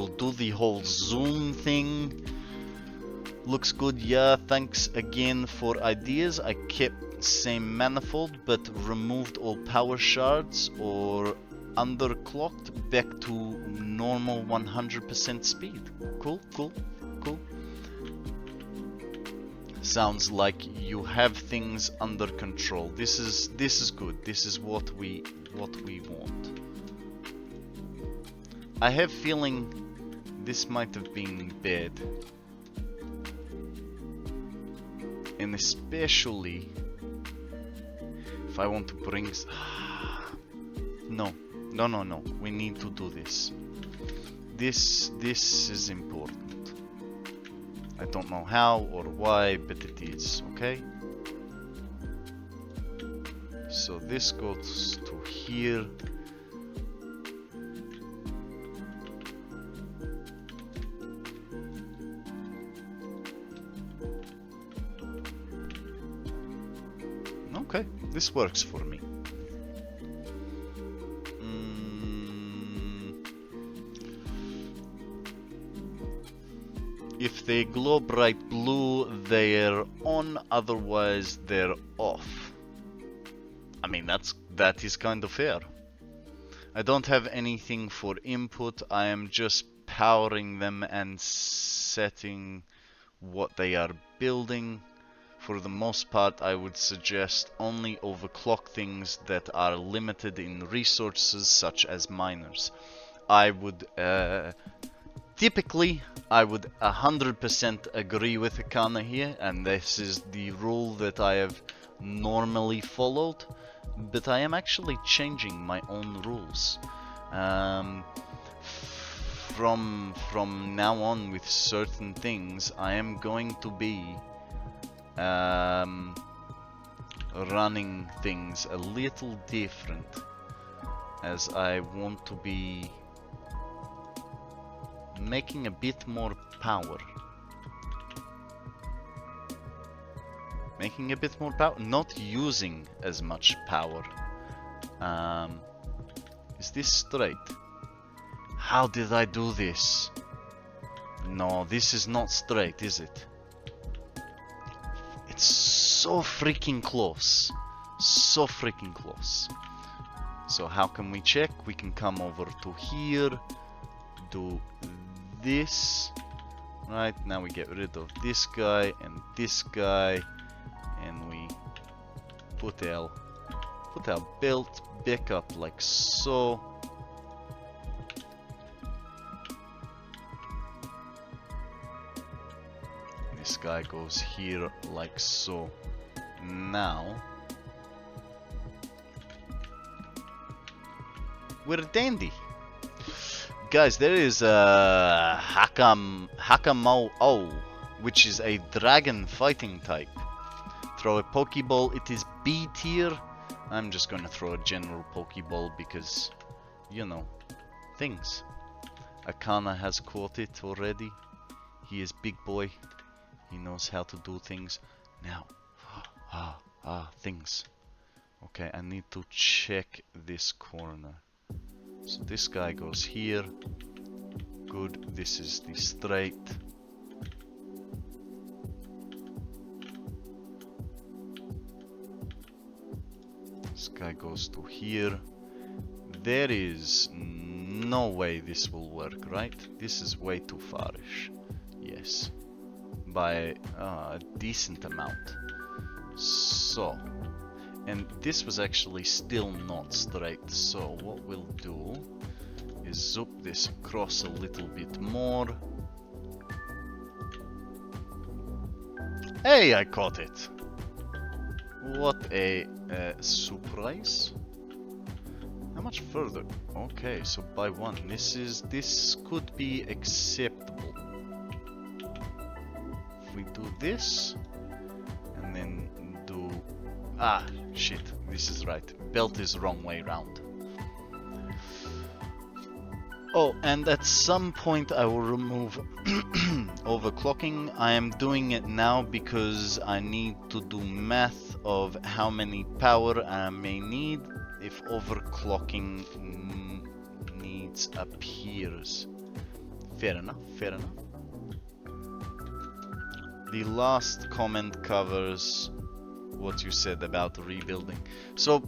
do the whole zoom thing. Looks good, yeah. Thanks again for ideas. I kept same manifold but removed all power shards, or underclocked back to normal 100% speed. Cool, cool, cool. Sounds like you have things under control. This is good. This is what we want. I have feeling this might have been bad. And especially if I want to bring no, we need to do this. This is important. I don't know how or why, but it is, okay? So this goes to here. Okay, this works for me. If they glow bright blue, they're on, otherwise they're off. I mean, that is kind of fair. I don't have anything for input, I am just powering them and setting what they are building. For the most part, I would suggest only overclock things that are limited in resources, such as miners. I would typically, I would 100% agree with Akana here, and this is the rule that I have normally followed, but I am actually changing my own rules. From now on, with certain things, I am going to be running things a little different, as I want to be making a bit more power. Making a bit more power, not using as much power. Is this straight? How did I do this? No, this is not straight, is it? It's so freaking close. So freaking close. So how can we check? We can come over to here, do this. Right, now we get rid of this guy and this guy, and we put our belt back up like so. This guy goes here like so. Now we're dandy. Guys, there is a Hakamao, which is a dragon fighting type. Throw a Pokeball, it is B tier. I'm just gonna throw a general Pokeball because, you know, things. Akana has caught it already. He is big boy. He knows how to do things. Now, things. Okay, I need to check this corner. So this guy goes here. Good, this is the straight. This guy goes to here. There is no way this will work, right? This is way too farish. Yes. By a decent amount. So, and this was actually still not straight, so what we'll do is zoop this across a little bit more. Hey, I caught it! What a surprise. How much further? Okay, so by one. This could be acceptable. We do this and then do shit, this is right, belt is wrong way round. Oh, and at some point I will remove overclocking. I am doing it now because I need to do math of how many power I may need if overclocking needs appears. Fair enough, fair enough. The last comment covers what you said about rebuilding. So,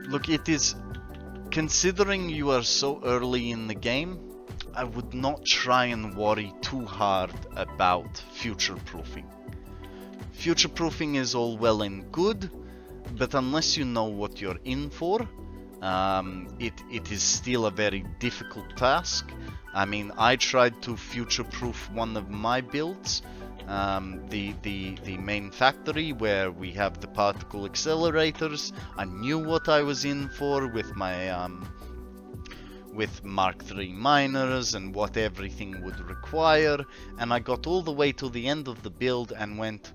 look, it is considering you are so early in the game, I would not try and worry too hard about future-proofing. Future-proofing is all well and good, but unless you know what you're in for, it is still a very difficult task. I mean, I tried to future-proof one of my builds, the main factory where we have the particle accelerators. I knew what I was in for with my with Mark III miners and what everything would require, and I got all the way to the end of the build and went,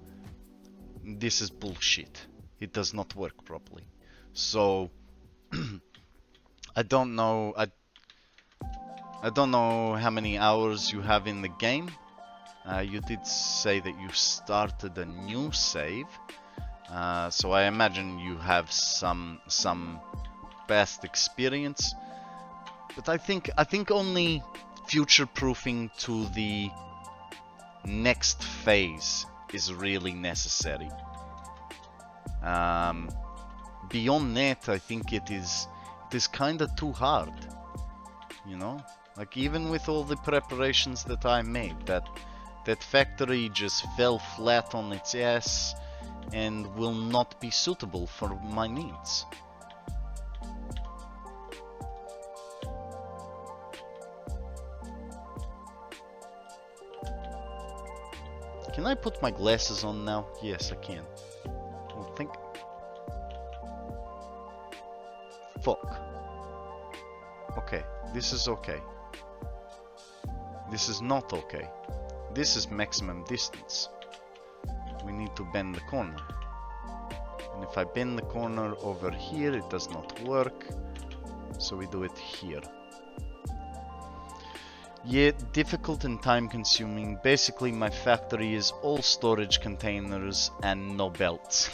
this is bullshit. It does not work properly. So I don't know how many hours you have in the game. You did say that you started a new save, so I imagine you have some past experience. But I think only future-proofing to the next phase is really necessary. Beyond that, I think it is kinda too hard. You know, like even with all the preparations that I made, that factory just fell flat on its ass and will not be suitable for my needs. Can I put my glasses on now? Yes, I can. Well, think. Fuck. Okay, this is okay. This is not okay. This is maximum distance. We need to bend the corner. And if I bend the corner over here, it does not work. So we do it here. Yeah, difficult and time consuming. Basically my factory is all storage containers and no belts.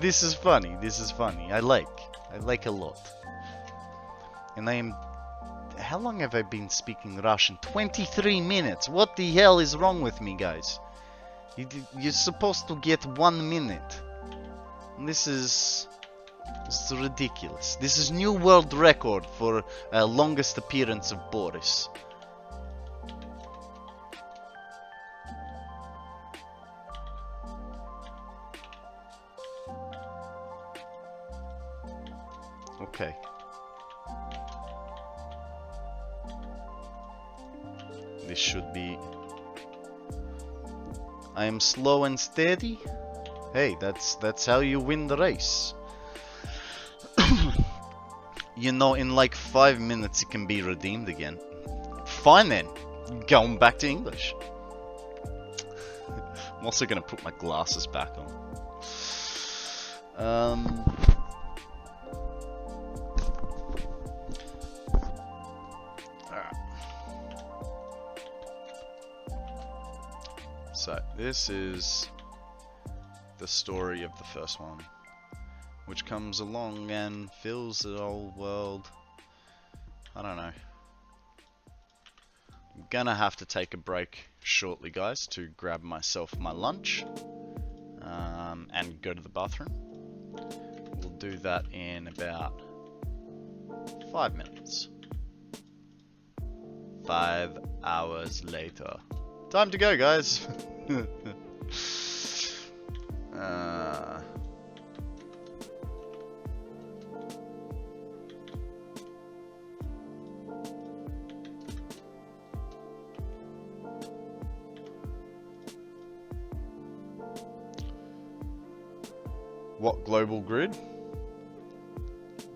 This is funny, I like a lot. And I am... How long have I been speaking Russian? 23 minutes! What the hell is wrong with me, guys? You're supposed to get 1 minute. And this is... It's ridiculous. This is new world record for longest appearance of Boris. Okay. This should be... I am slow and steady. Hey, that's how you win the race. You know, in like 5 minutes it can be redeemed again. Fine then, going back to English. I'm also gonna put my glasses back on. Alright. So, this is the story of the first one, which comes along and fills the whole world. I don't know. I'm gonna have to take a break shortly, guys, to grab myself my lunch and go to the bathroom. We'll do that in about 5 minutes. 5 hours later. Time to go, guys. What global grid?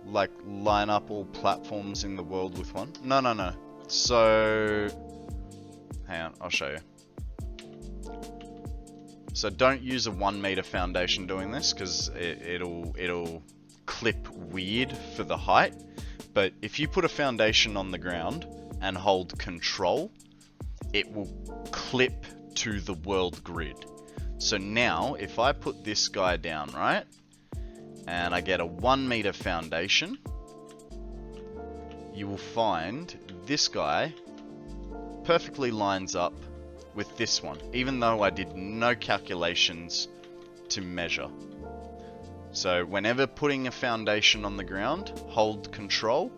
Like line up all platforms in the world with one? No. So, hang on, I'll show you. So don't use a 1 meter foundation doing this, because it'll clip weird for the height. But if you put a foundation on the ground and hold control, it will clip to the world grid. So now, if I put this guy down, right, and I get a 1 meter foundation, you will find this guy perfectly lines up with this one, even though I did no calculations to measure. So whenever putting a foundation on the ground, hold control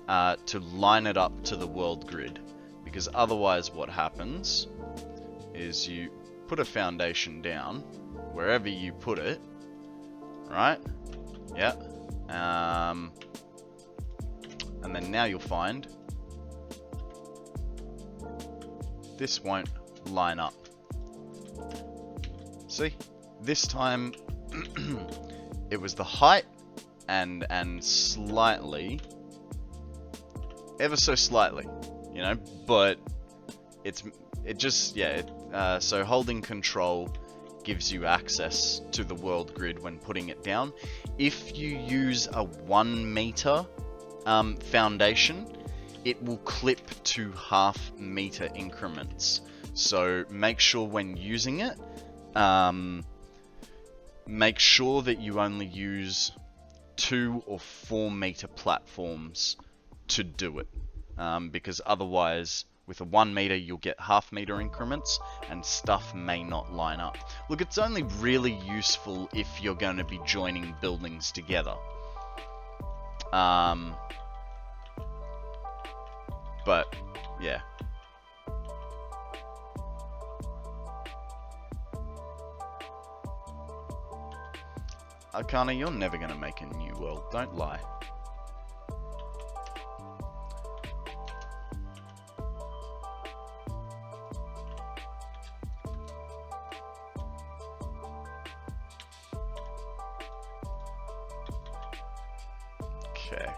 to line it up to the world grid. Because otherwise what happens is you put a foundation down, wherever you put it, right? Yeah. And then now you'll find this won't line up. See? This time it was the height and slightly, ever so slightly, you know, but so holding control gives you access to the world grid when putting it down. If you use a 1 meter foundation, it will clip to half-meter increments. So make sure when using it, make sure that you only use 2 or 4 meter platforms to do it. Because otherwise, with a 1 meter, you'll get half-meter increments and stuff may not line up. Look, it's only really useful if you're going to be joining buildings together. But, yeah. Arcana, you're never going to make a new world. Don't lie. Okay.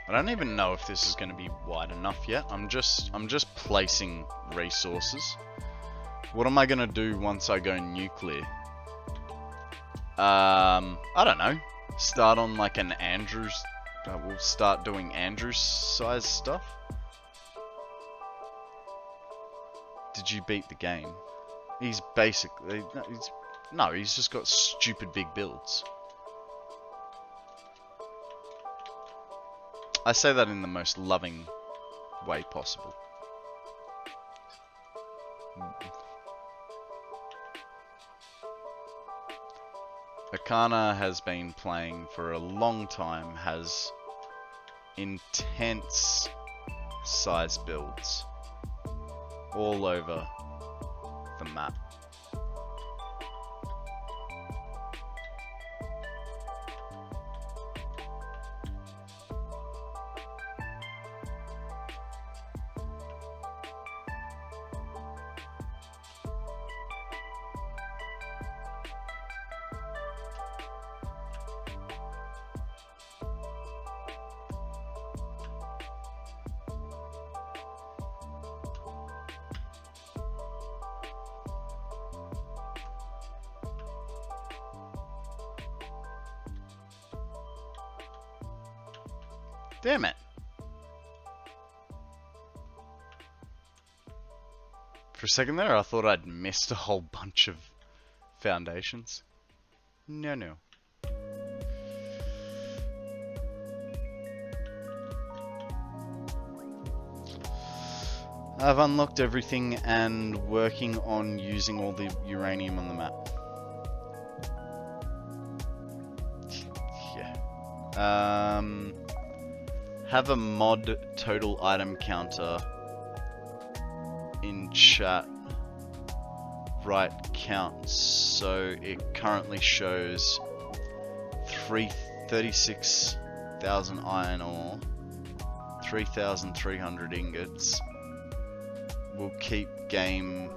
I don't even know if this is going to be wide enough yet. I'm just placing resources. What am I going to do once I go nuclear? I don't know. Start on like an Andrews. We'll start doing Andrews size stuff. Did you beat the game? He's basically he's just got stupid big builds. I say that in the most loving way possible. Arcana has been playing for a long time, has intense size builds all over the map. Damn it. For a second there, I thought I'd missed a whole bunch of foundations. No. I've unlocked everything and working on using all the uranium on the map. Yeah. Have a mod total item counter in chat. Right count. So it currently shows 36,000 iron ore, 3,300 ingots. We'll keep game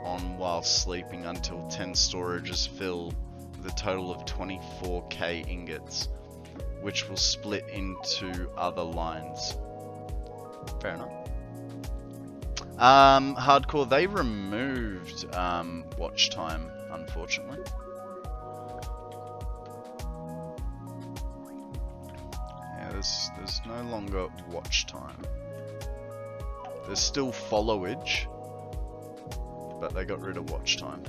on while sleeping until 10 storages fill with a total of 24k ingots, which will split into other lines. Fair enough. Hardcore, they removed watch time, unfortunately. Yeah, there's no longer watch time. There's still followage, but they got rid of watch time.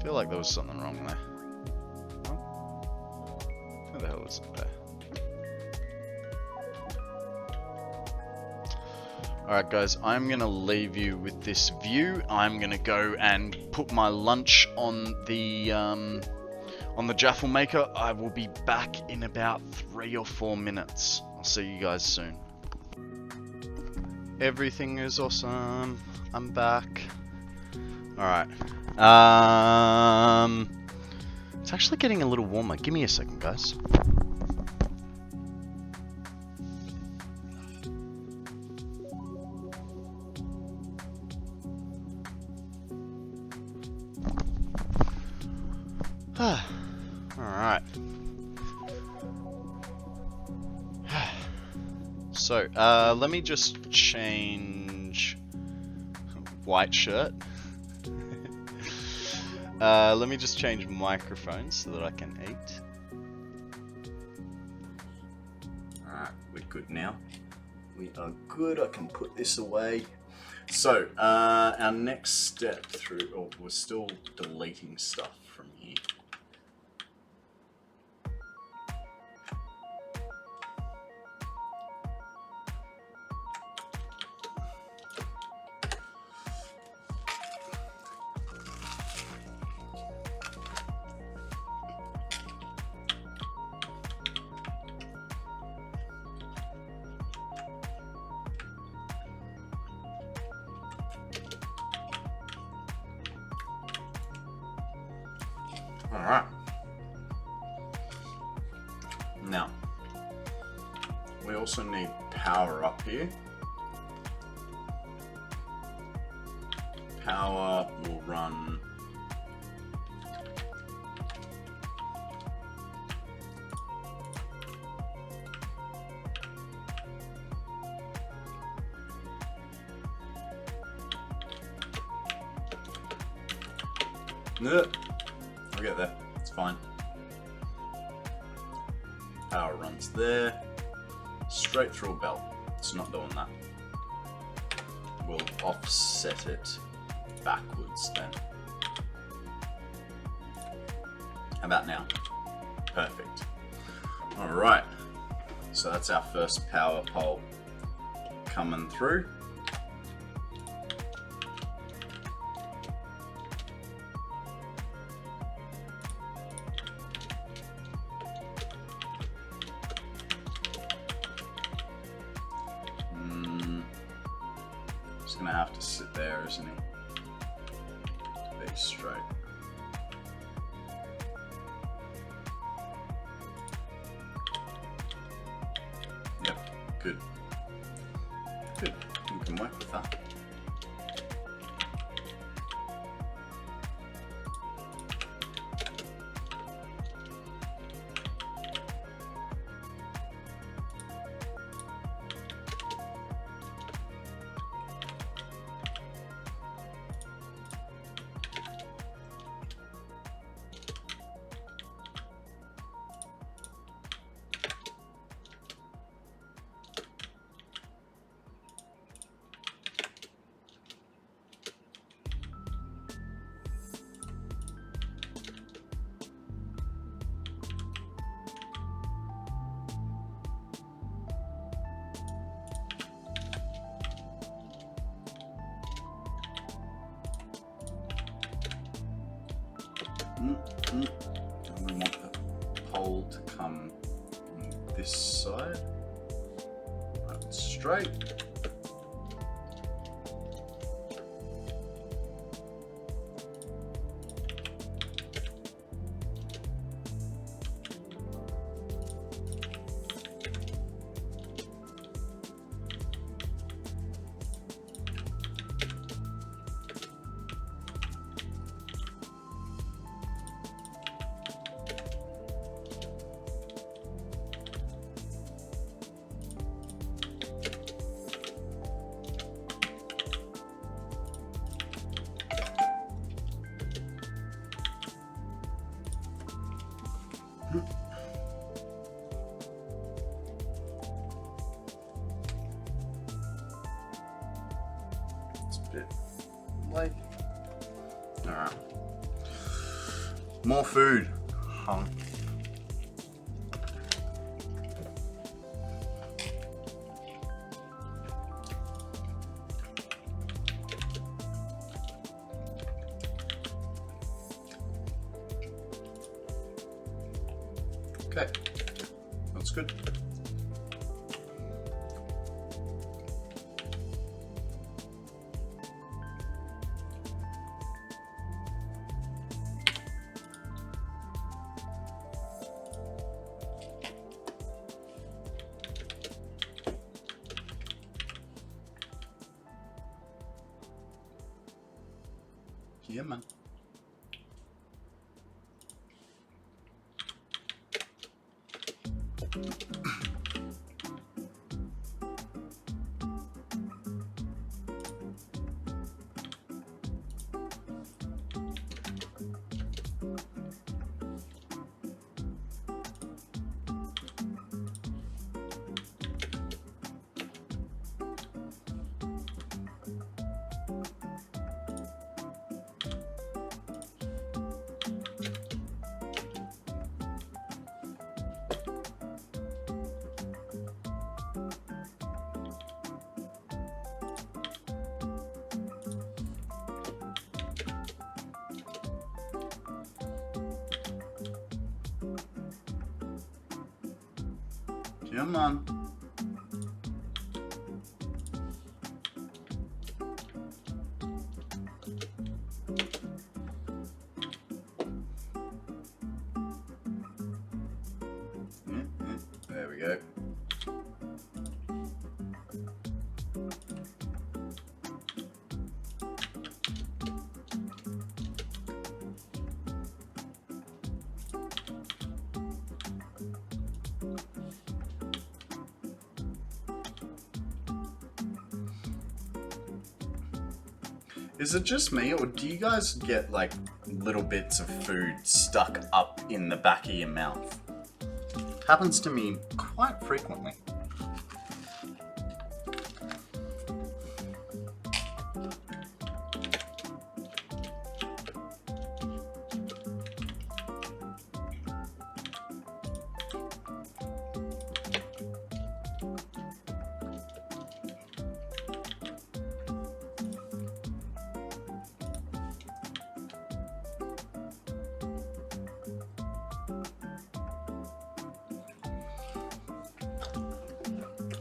feel like there was something wrong there. Oh. Where the hell is it there? Alright guys, I'm going to leave you with this view. I'm going to go and put my lunch on the Jaffle Maker. I will be back in about 3 or 4 minutes. I'll see you guys soon. Everything is awesome. I'm back. Alright. It's actually getting a little warmer. Give me a second, guys. Alright. So, let me just change white shirt. Let me just change microphones so that I can eat. Alright, we're good now. We are good. I can put this away. So, our next step through... Oh, we're still deleting stuff from here. Alright. Now, we also need power up here. Power will run no. I'll get there, it's fine. Power runs there, straight through a belt. It's not doing that. We'll offset it backwards then. How about now? Perfect. Alright, so that's our first power pole coming through. Gonna have to sit there, isn't he? Be straight. Yep, good. Good. You can work with that. And we want the pole to come on this side, right, straight. It's a bit late. Alright. More food. Hung. Okay, that's good. Yeah, man. Come on. There we go. Is it just me, or do you guys get like little bits of food stuck up in the back of your mouth? Happens to me quite frequently.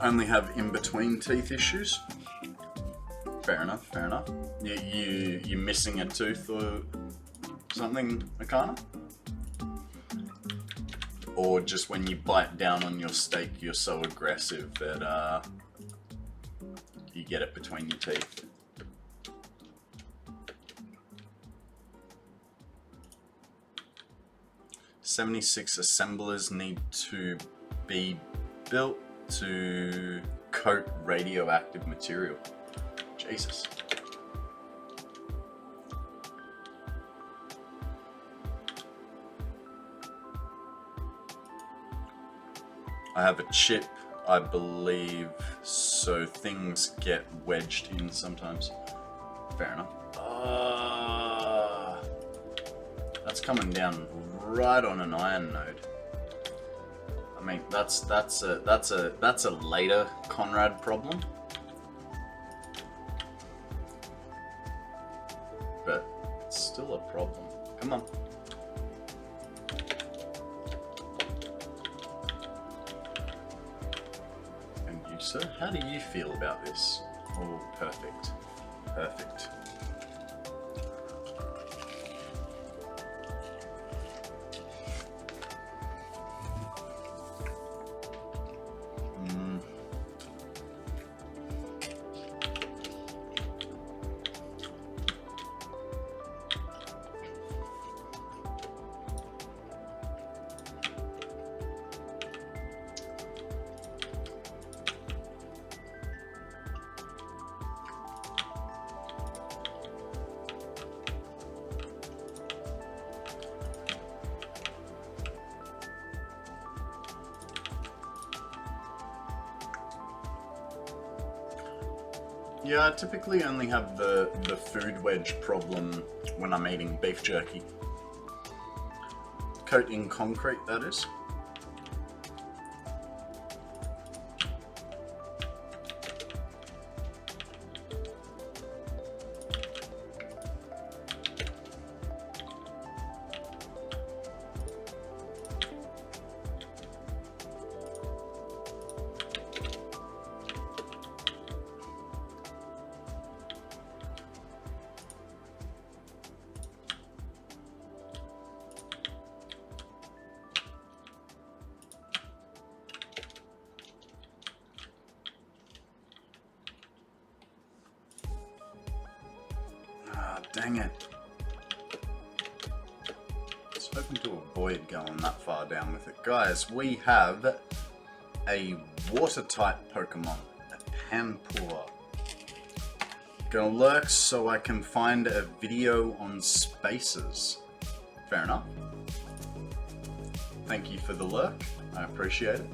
Only have in-between teeth issues. Fair enough, fair enough. You're missing a tooth or something, Akana? Or just when you bite down on your steak, you're so aggressive that you get it between your teeth. "76 assemblers need to be built to coat radioactive material." Jesus. I have a chip, I believe, so things get wedged in sometimes. Fair enough. That's coming down right on an iron node. I mean, that's a later Konrad problem, but it's still a problem. Come on. And you, sir, how do you feel about this? Oh, perfect, perfect. Yeah, I typically only have the food wedge problem when I'm eating beef jerky. coat in concrete, that is. Dang it. I was hoping to avoid going that far down with it. Guys, we have a water-type Pokemon, a Panpour. Gonna lurk so I can find a video on spaces. Fair enough. Thank you for the lurk. I appreciate it.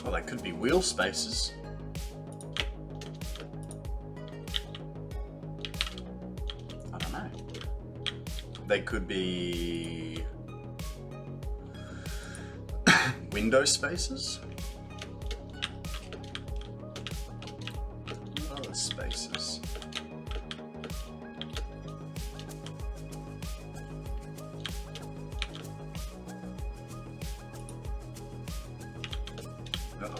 Well, they could be wheel spaces. I don't know. They could be window spaces. What other spaces? Uh-oh,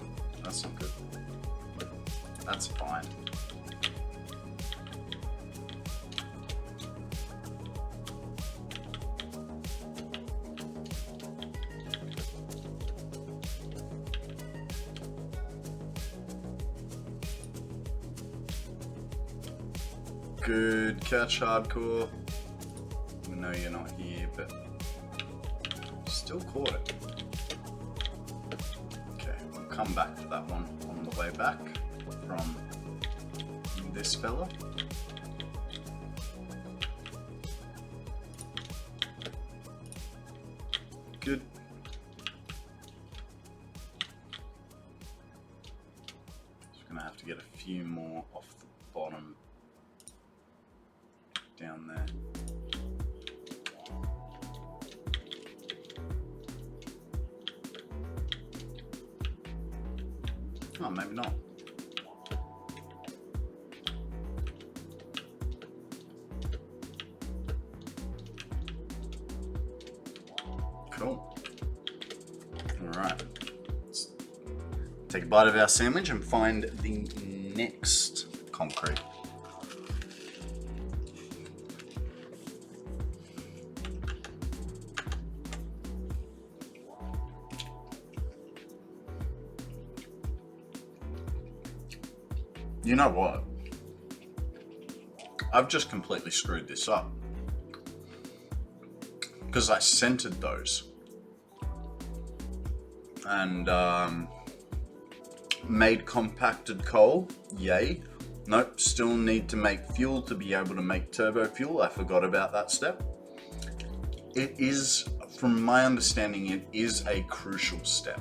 that's not good. That's fine. Good catch, Hardcore. I know you're not here, but you still caught it. Come back to that one on the way back from this fella. Good. Just gonna have to get a few more off the bottom down there. Oh, maybe not. Cool. Alright. Let's take a bite of our sandwich and find the next concrete. You know what? I've just completely screwed this up. Because I centered those. And made compacted coal. Yay. Nope, still need to make fuel to be able to make turbo fuel. I forgot about that step. It is, from my understanding, it is a crucial step.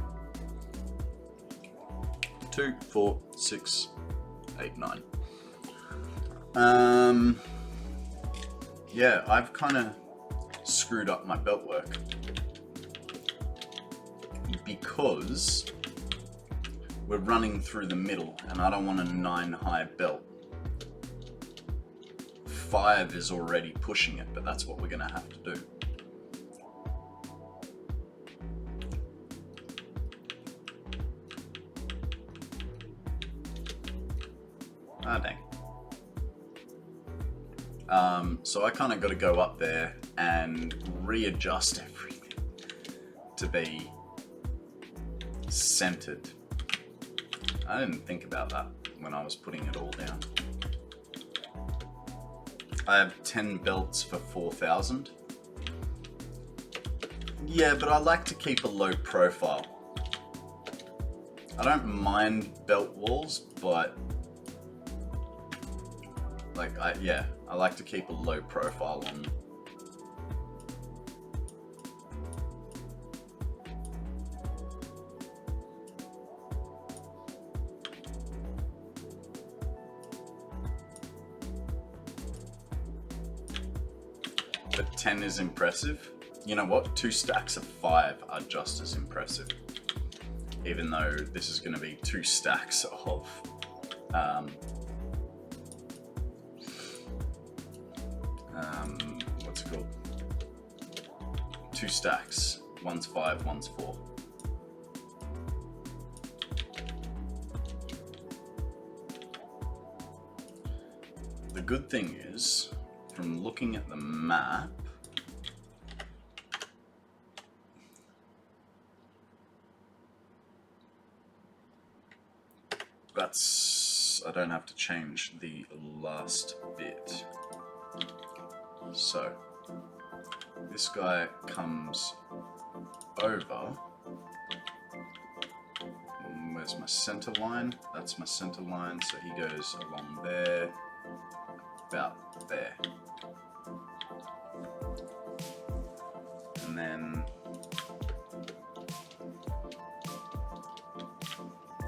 2, 4, 6, 8, 9. Yeah, I've kind of screwed up my belt work because we're running through the middle and I don't want a 9 high belt. 5 is already pushing it, but that's what we're gonna have to do. Ah, dang. So I kind of got to go up there and readjust everything to be centered. I didn't think about that when I was putting it all down. I have 10 belts for 4,000. Yeah, but I like to keep a low profile. I don't mind belt walls, but like I like to keep a low profile on. But 10 is impressive. You know what? 2 stacks of 5 are just as impressive. Even though this is going to be 2 stacks of what's it called? 2 stacks. One's 5, one's 4. The good thing is, from looking at the map, I don't have to change the last bit. So this guy comes over. Where's my center line? That's my center line, so he goes along there, about there. And then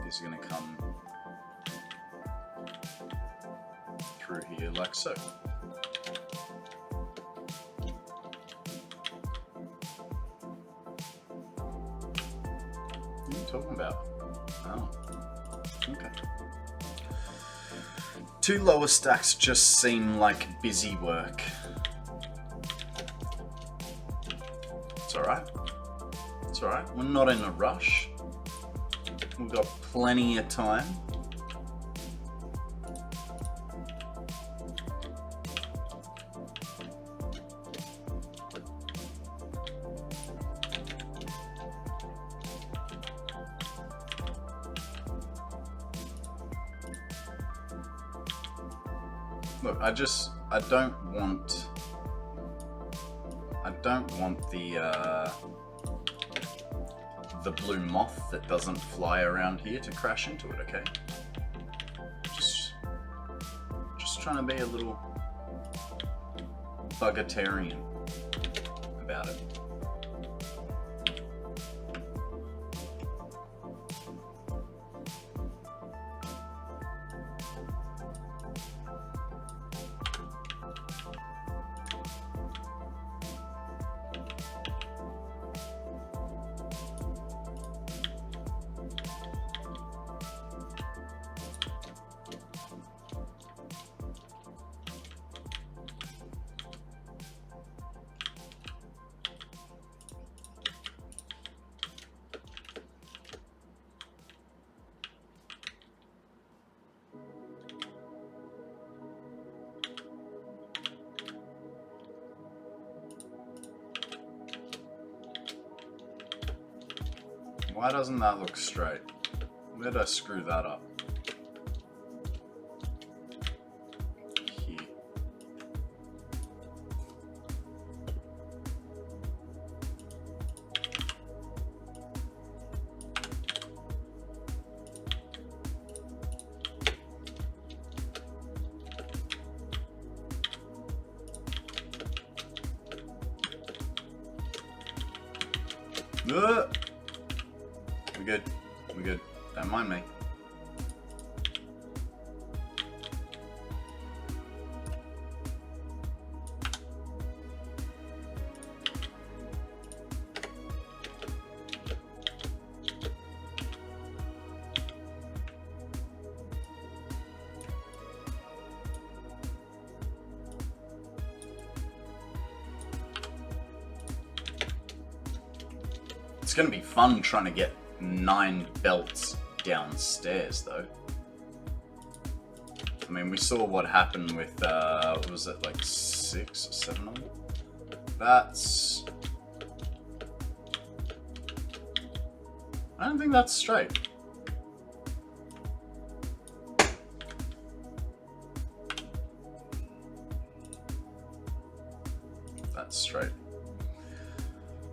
he's gonna come through here like so. What are you talking about? Oh, okay. 2 lower stacks just seem like busy work. It's alright. It's alright. We're not in a rush. We've got plenty of time. Look, I don't want the blue moth that doesn't fly around here to crash into it, okay? Just trying to be a little buggetarian about it. Why doesn't that look straight? Where did I screw that up? Here. We're good. We're good. Don't mind me. It's going to be fun trying to get 9 belts downstairs, though. I mean, we saw what happened with, what was it, like 6 or 7 of them? That's... I don't think that's straight.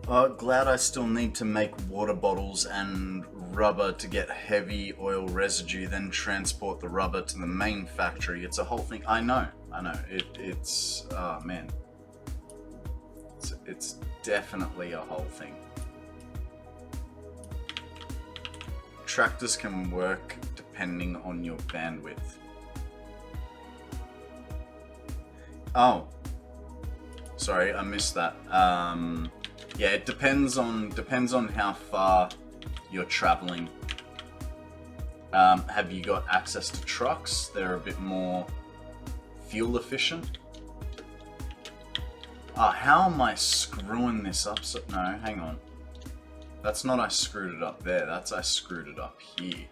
Glad I still need to make water bottles and rubber to get heavy oil residue, then transport the rubber to the main factory. It's a whole thing. I know. It's oh man. It's definitely a whole thing. Tractors can work depending on your bandwidth. Oh. Sorry, I missed that. Yeah, it depends on how far you're traveling. Have you got access to trucks? They're a bit more fuel efficient. How am I screwing this up? So, no, hang on. That's not I screwed it up there. That's I screwed it up here.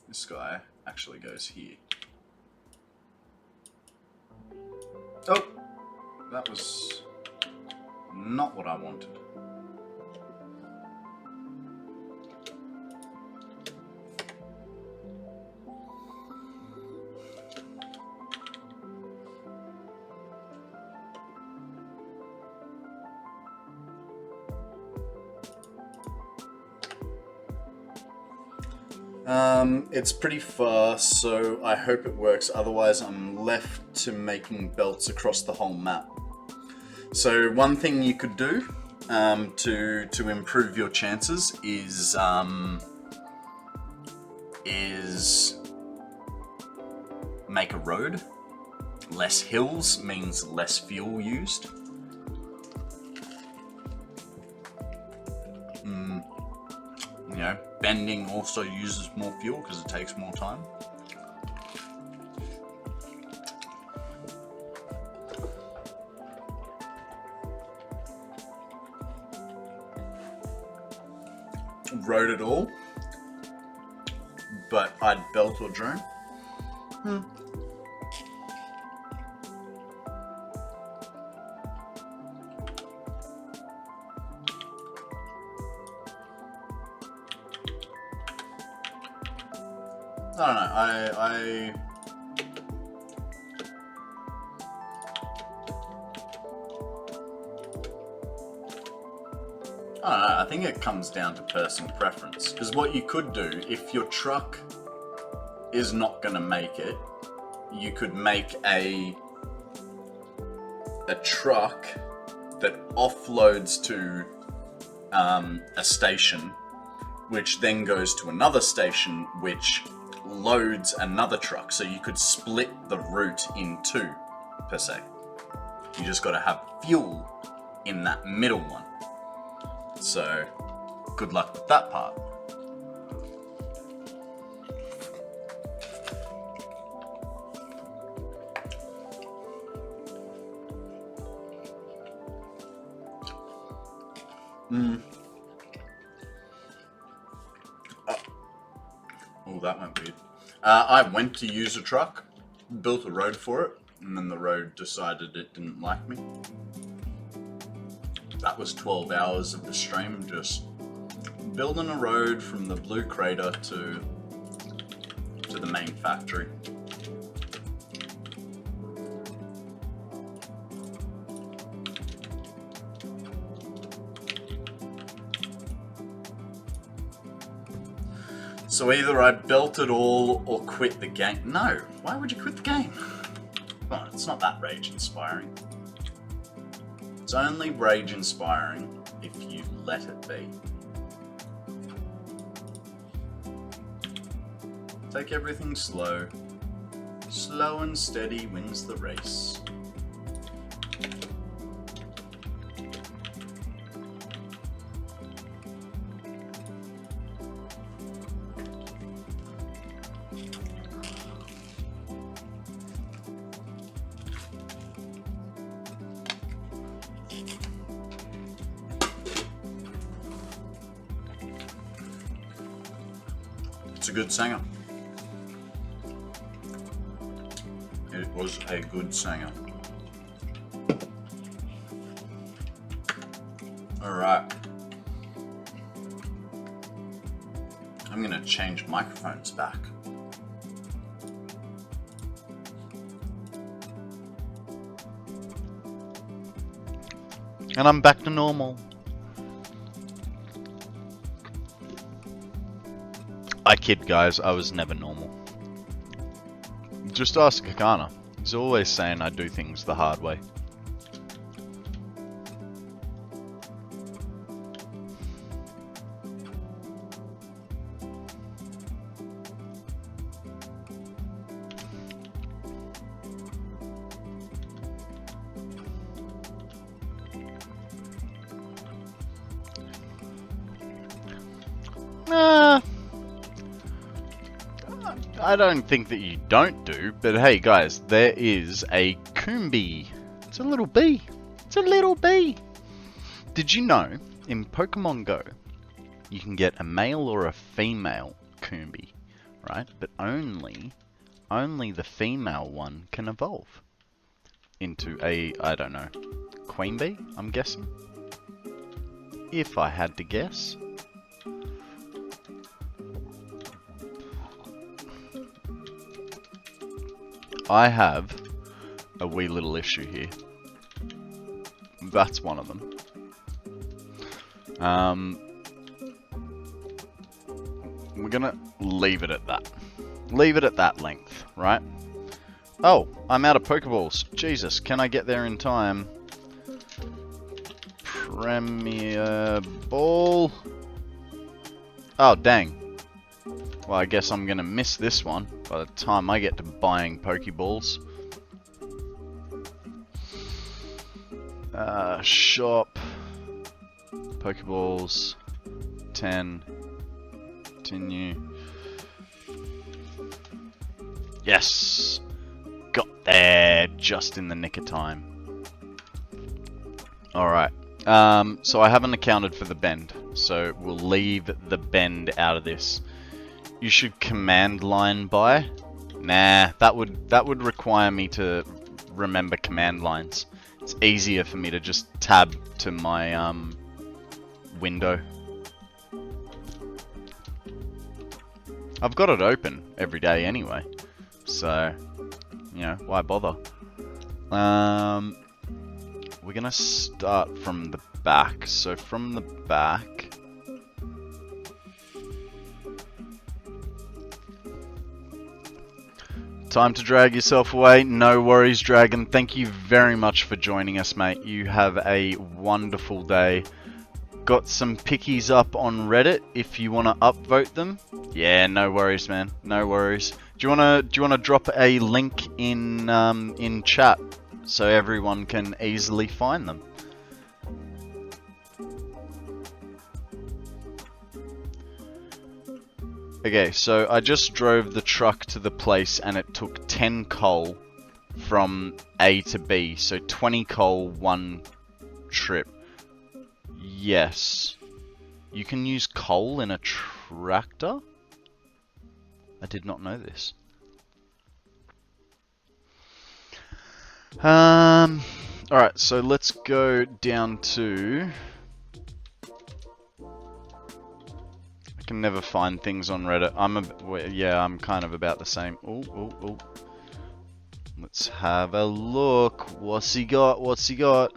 This guy actually goes here. Oh, that was not what I wanted. It's pretty fast, so I hope it works. Otherwise, I'm left to making belts across the whole map. So one thing you could do to improve your chances is make a road. Less hills means less fuel used. You know, bending also uses more fuel because it takes more time. Rode it all, but I'd belt or drone. I don't know, I think it comes down to personal preference. Because what you could do, if your truck is not going to make it, you could make a truck that offloads to a station, which then goes to another station, which loads another truck. So you could split the route in two, per se. You just got to have fuel in that middle one. So, good luck with that part. Oh, that went weird. I went to use a truck, built a road for it, and then the road decided it didn't like me. That was 12 hours of the stream, just building a road from the blue crater to the main factory. So either I built it all or quit the game. No, why would you quit the game? Well, it's not that rage inspiring. It's only rage inspiring if you let it be. Take everything slow. Slow and steady wins the race. It's a good singer. It was a good singer. Alright. I'm gonna change microphones back. And I'm back to normal. I kid, guys. I was never normal. Just ask Kakana. He's always saying I do things the hard way. I don't think that you don't do, but hey guys, there is a Coombi. It's a little bee. It's a little bee. Did you know in Pokemon Go you can get a male or a female Coombi, right? But only the female one can evolve into a, I don't know, queen bee, I'm guessing. If I had to guess. I have a wee little issue here. That's one of them. We're gonna leave it at that. Leave it at that length, right? Oh, I'm out of Pokeballs. Jesus, can I get there in time? Premier Ball. Oh, dang. Well, I guess I'm gonna miss this one by the time I get to buying Pokeballs. Shop. Pokeballs. 10. Continue. Yes! Got there just in the nick of time. Alright. So I haven't accounted for the bend. So we'll leave the bend out of this. You should command line by. Nah, that would require me to remember command lines. It's easier for me to just tab to my window. I've got it open every day anyway, so you know, why bother? We're gonna start from the back. So from the back. Time to drag yourself away. No worries, Dragon. Thank you very much for joining us, mate. You have a wonderful day. Got some pickies up on Reddit if you want to upvote them. Yeah, no worries, man. No worries. Do you wanna drop a link in chat so everyone can easily find them? Okay, so I just drove the truck to the place and it took 10 coal from A to B. So 20 coal, one trip. Yes. You can use coal in a tractor? I did not know this. Alright, so let's go down to... I can never find things on Reddit. I'm kind of about the same. Oh. Let's have a look. What's he got? What's he got?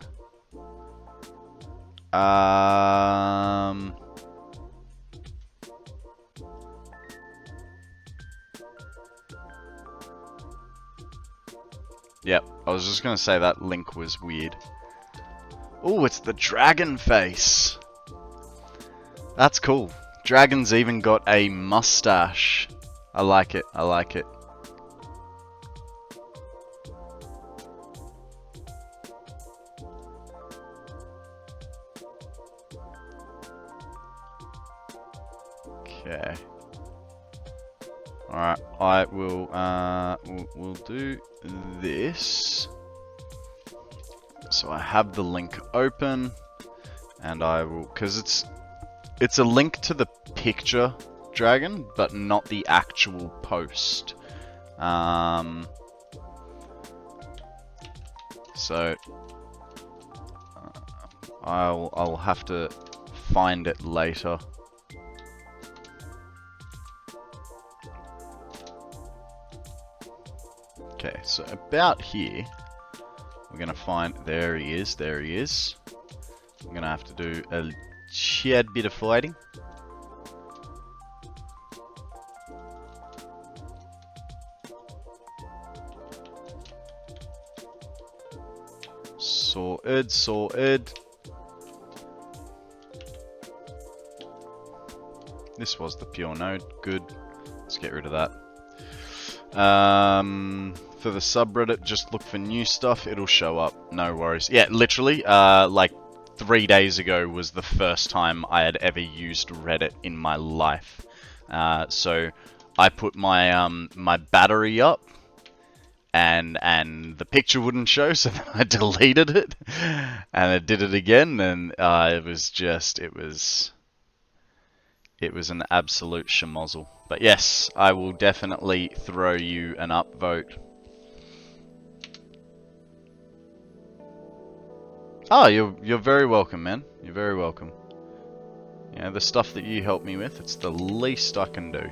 Yep, I was just gonna say that link was weird. Oh, it's the dragon face. That's cool. Dragon's even got a mustache. I like it. I like it. Okay. Alright, I will, we'll do this. So I have the link open, and I will, because it's a link to the picture, Dragon, but not the actual post. So I'll have to find it later. Okay, so about here, we're gonna find, there he is, I'm gonna have to do a tad bit of fighting. Sorted, sorted. This was the pure node. Good. Let's get rid of that. For the subreddit, just look for new stuff. It'll show up. No worries. Yeah, literally, like 3 days ago was the first time I had ever used Reddit in my life. So I put my my battery up, and the picture wouldn't show, so then I deleted it, and I did it again, and it was an absolute schmozzle. But yes, I will definitely throw you an upvote. Oh, you're very welcome, man. You're very welcome. Yeah, the stuff that you help me with, it's the least I can do.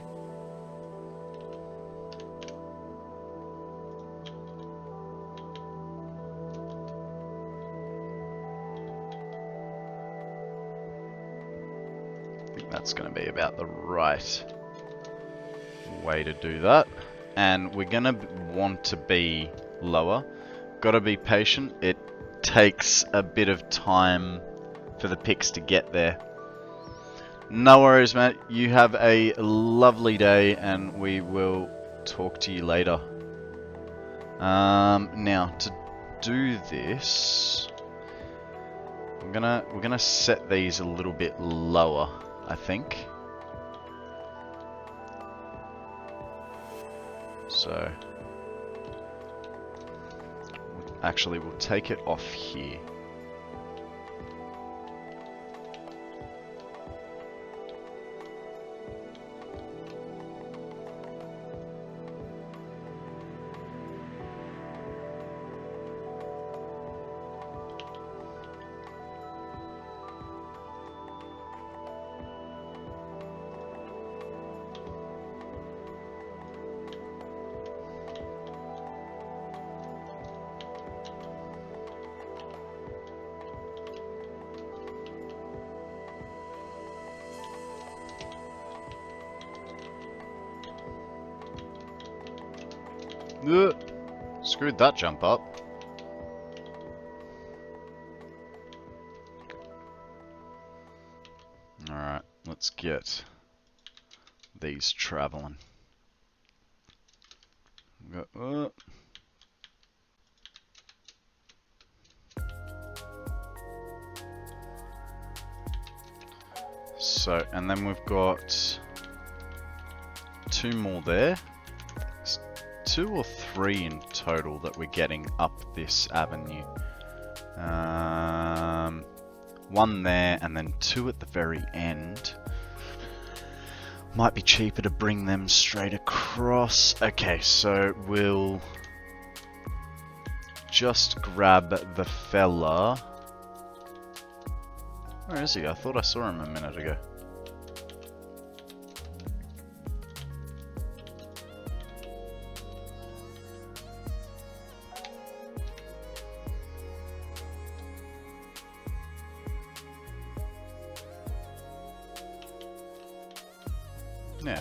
I think that's going to be about the right way to do that. And we're going to want to be lower. Got to be patient. It takes a bit of time for the picks to get there. No worries, mate. You have a lovely day, and we will talk to you later. Now to do this, we're gonna set these a little bit lower, I think. So actually, we'll take it off here. Screwed that jump up. Alright, let's get these traveling. So, and then we've got 2 more there. 2 or 3 in total that we're getting up this avenue. 1 there, and then 2 at the very end. Might be cheaper to bring them straight across. Okay, so we'll just grab the fella. Where is he? I thought I saw him a minute ago. Yeah.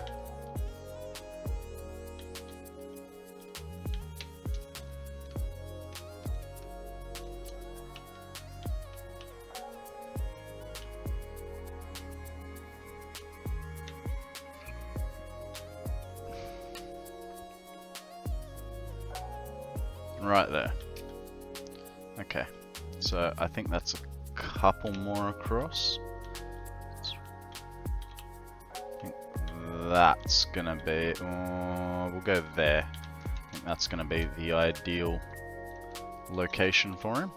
Right there. Okay. So I think that's a couple more across. That's gonna be, we'll go there. I think that's gonna be the ideal location for him.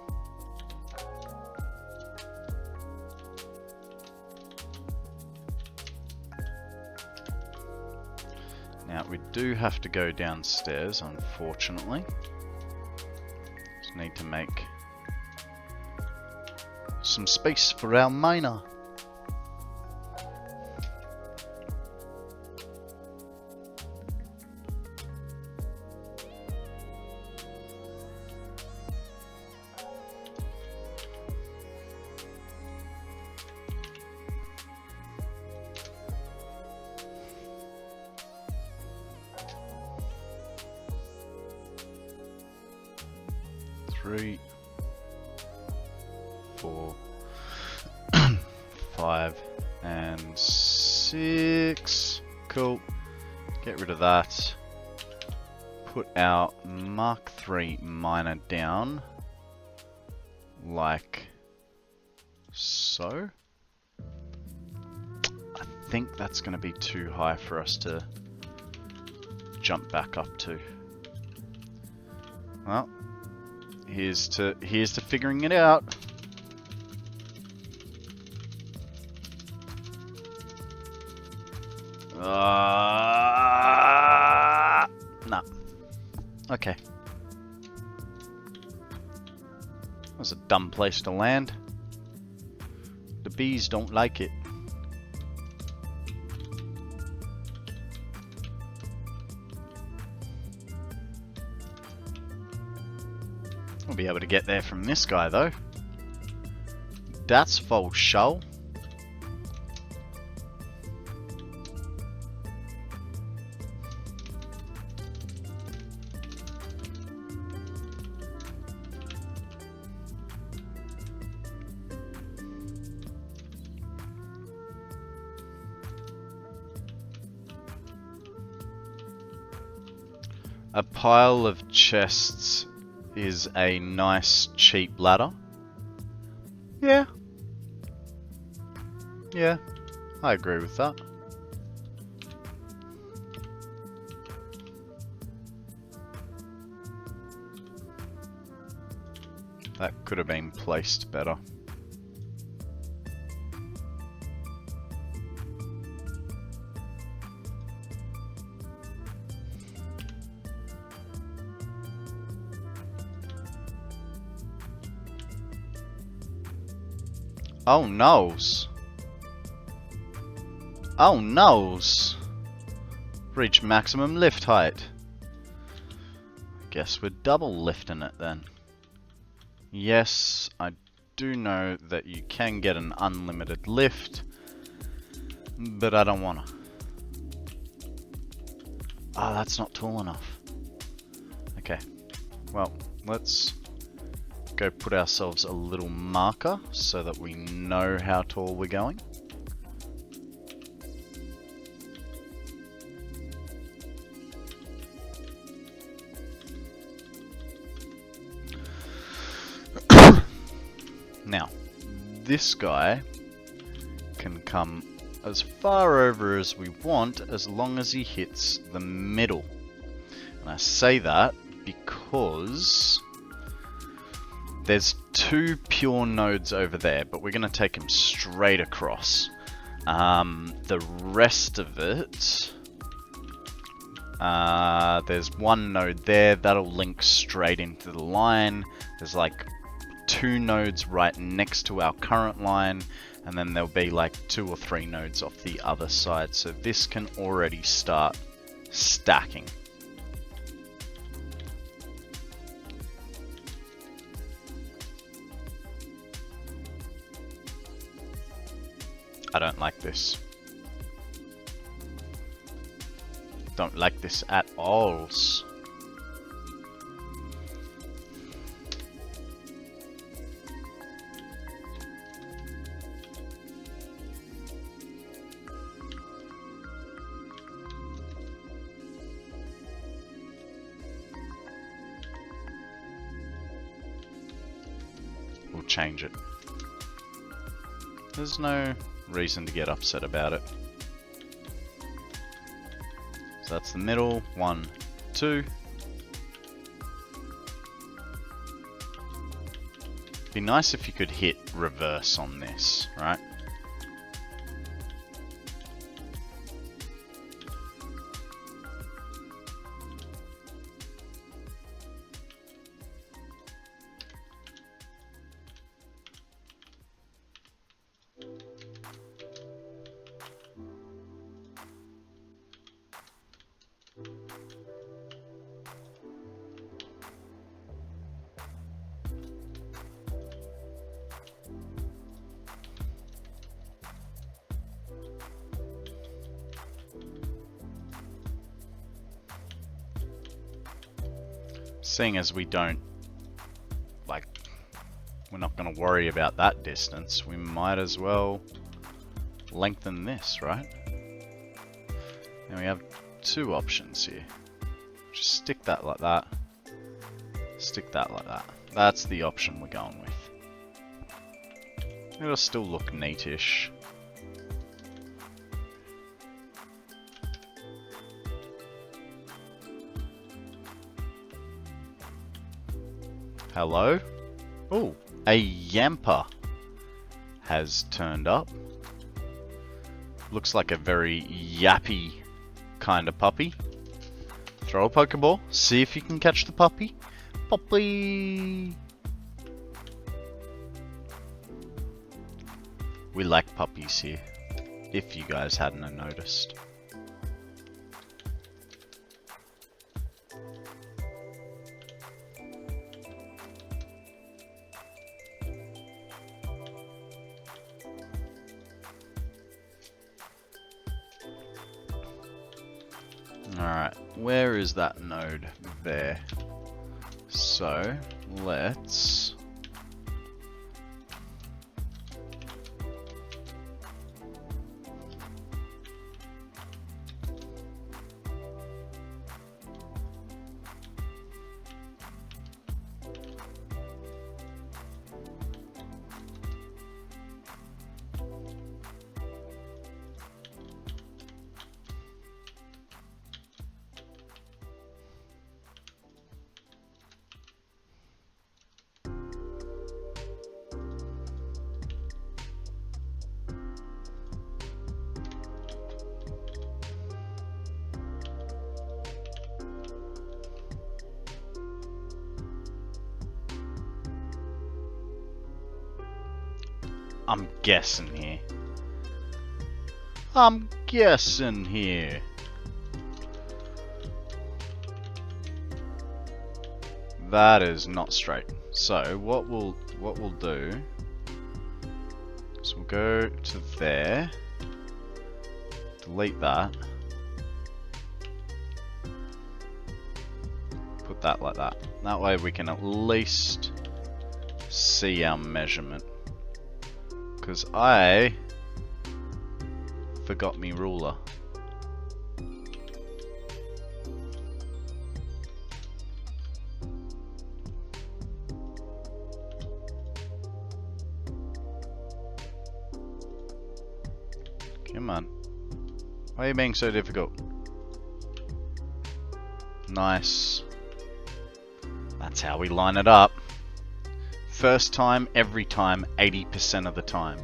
Now we do have to go downstairs, unfortunately. Just need to make some space for our miner. 3, 4, 5, and 6. Cool. Get rid of that. Put our Mark III miner down like so. I think that's going to be too high for us to jump back up to. Well, here's to figuring it out. No. Okay. That was a dumb place to land. The bees don't like it. We'll be able to get there from this guy though. That's for sure. A pile of chests is a nice cheap ladder. Yeah. Yeah, I agree with that. That could have been placed better. Oh noes. Oh noes. Reach maximum lift height. Guess we're double lifting it then. Yes, I do know that you can get an unlimited lift, but I don't wanna. Ah, that's not tall enough. Okay, well, let's go put ourselves a little marker so that we know how tall we're going. Now, this guy can come as far over as we want as long as he hits the middle. And I say that because there's 2 pure nodes over there, but we're going to take them straight across. The rest of it, there's 1 node there, that'll link straight into the line. There's like 2 nodes right next to our current line, and then there'll be like 2 or 3 nodes off the other side. So this can already start stacking. I don't like this. Don't like this at all. We'll change it. There's no reason to get upset about it. So that's the middle, 1, 2. Be nice if you could hit reverse on this, right? Seeing as we don't not going to worry about that distance, we might as well lengthen this, right? And we have two options here. Just stick that like that. Stick that like that. That's the option we're going with. It'll still look neatish. Hello? Oh, a Yamper has turned up. Looks like a very yappy kind of puppy. Throw a Pokeball, see if you can catch the puppy. Puppy! We like puppies here, if you guys hadn't noticed. Alright, where is that node? There. So, let's... I'm guessing here. I'm guessing here. That is not straight. So what we'll do is we'll go to there, delete that, put that like that. That way we can at least see our measurement. Because I forgot me ruler. Come on. Why are you being so difficult? Nice. That's how we line it up. First time, every time, 80% of the time.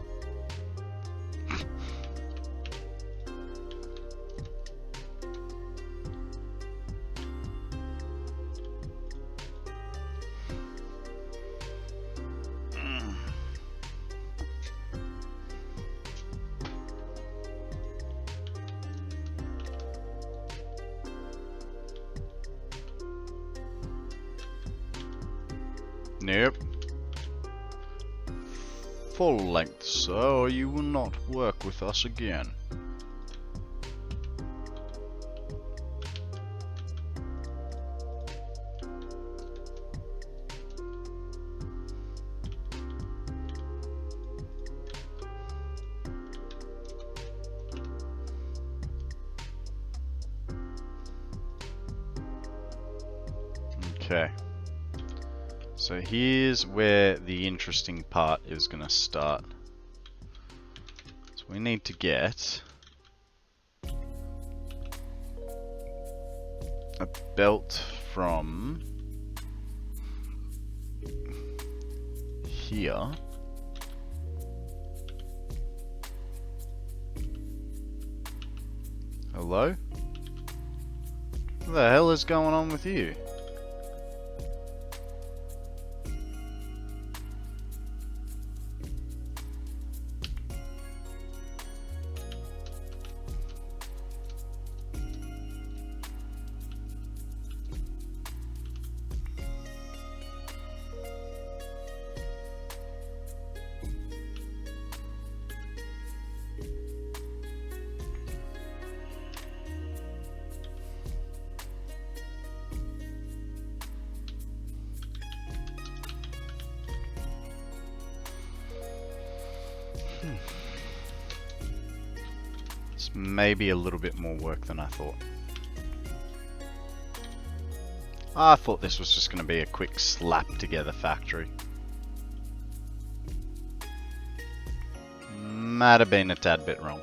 Nope. Full length, sir, or you will not work with us again. Okay. So here's where the interesting part is going to start. So we need to get a belt from here Hello? What the hell is going on with you? It's maybe a little bit more work than I thought. I thought this was just going to be a quick slap together factory. Might have been a tad bit wrong.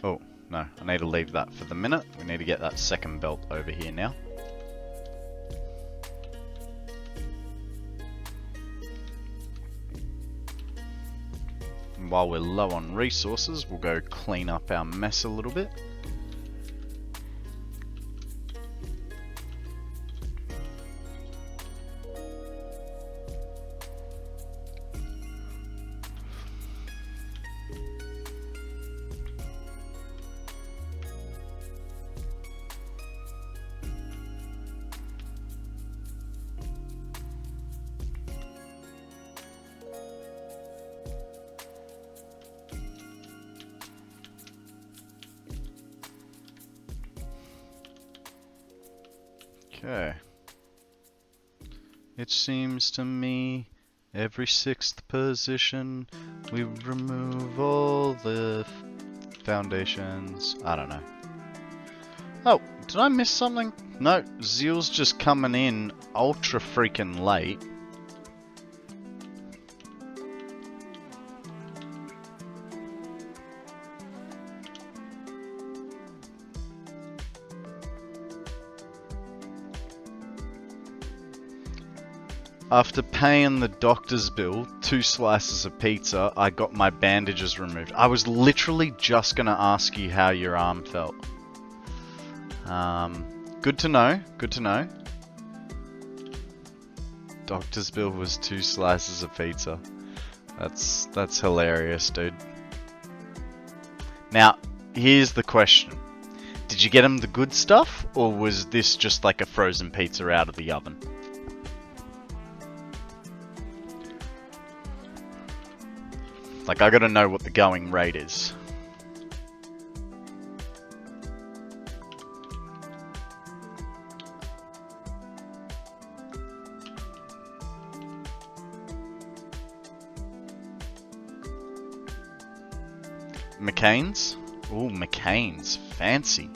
Oh, no, I need to leave that for the minute. We need to get that second belt over here now. And while we're low on resources, we'll go clean up our mess a little bit. Okay. It seems to me every 6th position we remove all the foundations. I don't know. Oh, did I miss something? No, Zeal's just coming in ultra freaking late. After paying the doctor's bill, 2 slices of pizza, I got my bandages removed. I was literally just gonna ask you how your arm felt. Good to know, good to know. Doctor's bill was 2 slices of pizza. That's hilarious, dude. Now, here's the question. Did you get him the good stuff, or was this just like a frozen pizza out of the oven? Like, I gotta know what the going rate is. McCain's? Ooh, McCain's. Fancy.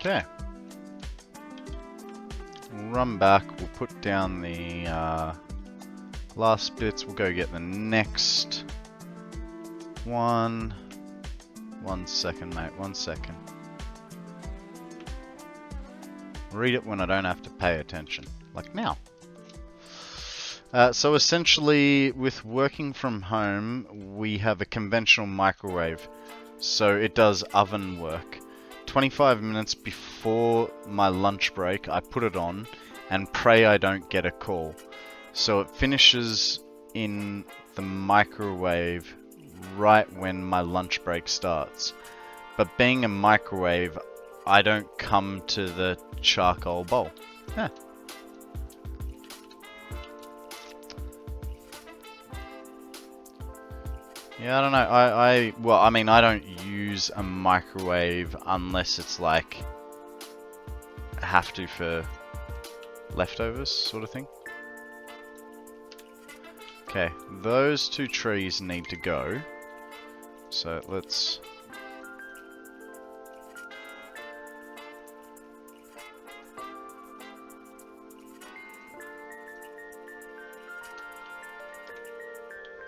Okay. We'll run back, we'll put down the last bits, we'll go get the next one. 1 second, mate, 1 second. Read it when I don't have to pay attention, like now. So essentially, with working from home, we have a conventional microwave, so it does oven work. 25 minutes before my lunch break, I put it on and pray I don't get a call. So it finishes in the microwave right when my lunch break starts. But being a microwave, I don't come to the charcoal bowl. Huh. Yeah, I don't know. Well, I mean, I don't use a microwave unless it's like have to for leftovers sort of thing. Okay, those 2 trees need to go. So let's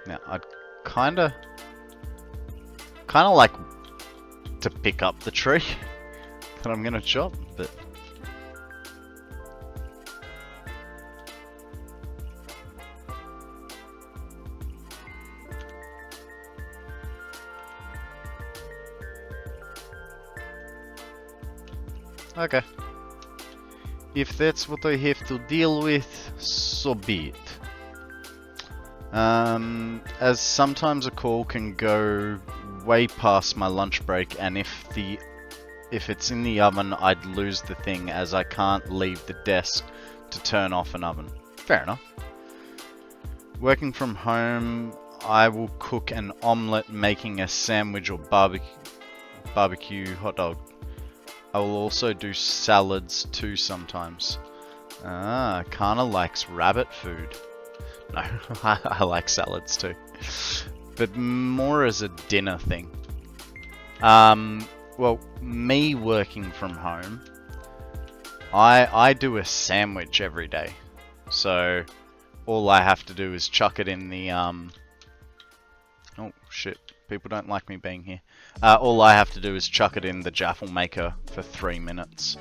now I'd kind of like to pick up the tree, that I'm gonna chop, but okay. If that's what I have to deal with, so be it. As sometimes a call can go way past my lunch break, and if it's in the oven, I'd lose the thing as I can't leave the desk to turn off an oven. Fair enough. Working from home, I will cook an omelette, making a sandwich or barbecue hot dog. I will also do salads too sometimes. Ah, kinda likes rabbit food. No, I like salads too. But more as a dinner thing. Well, me working from home, I do a sandwich every day. So all I have to do is chuck it in the oh shit, people don't like me being here. All I have to do is chuck it in the Jaffle maker for 3 minutes.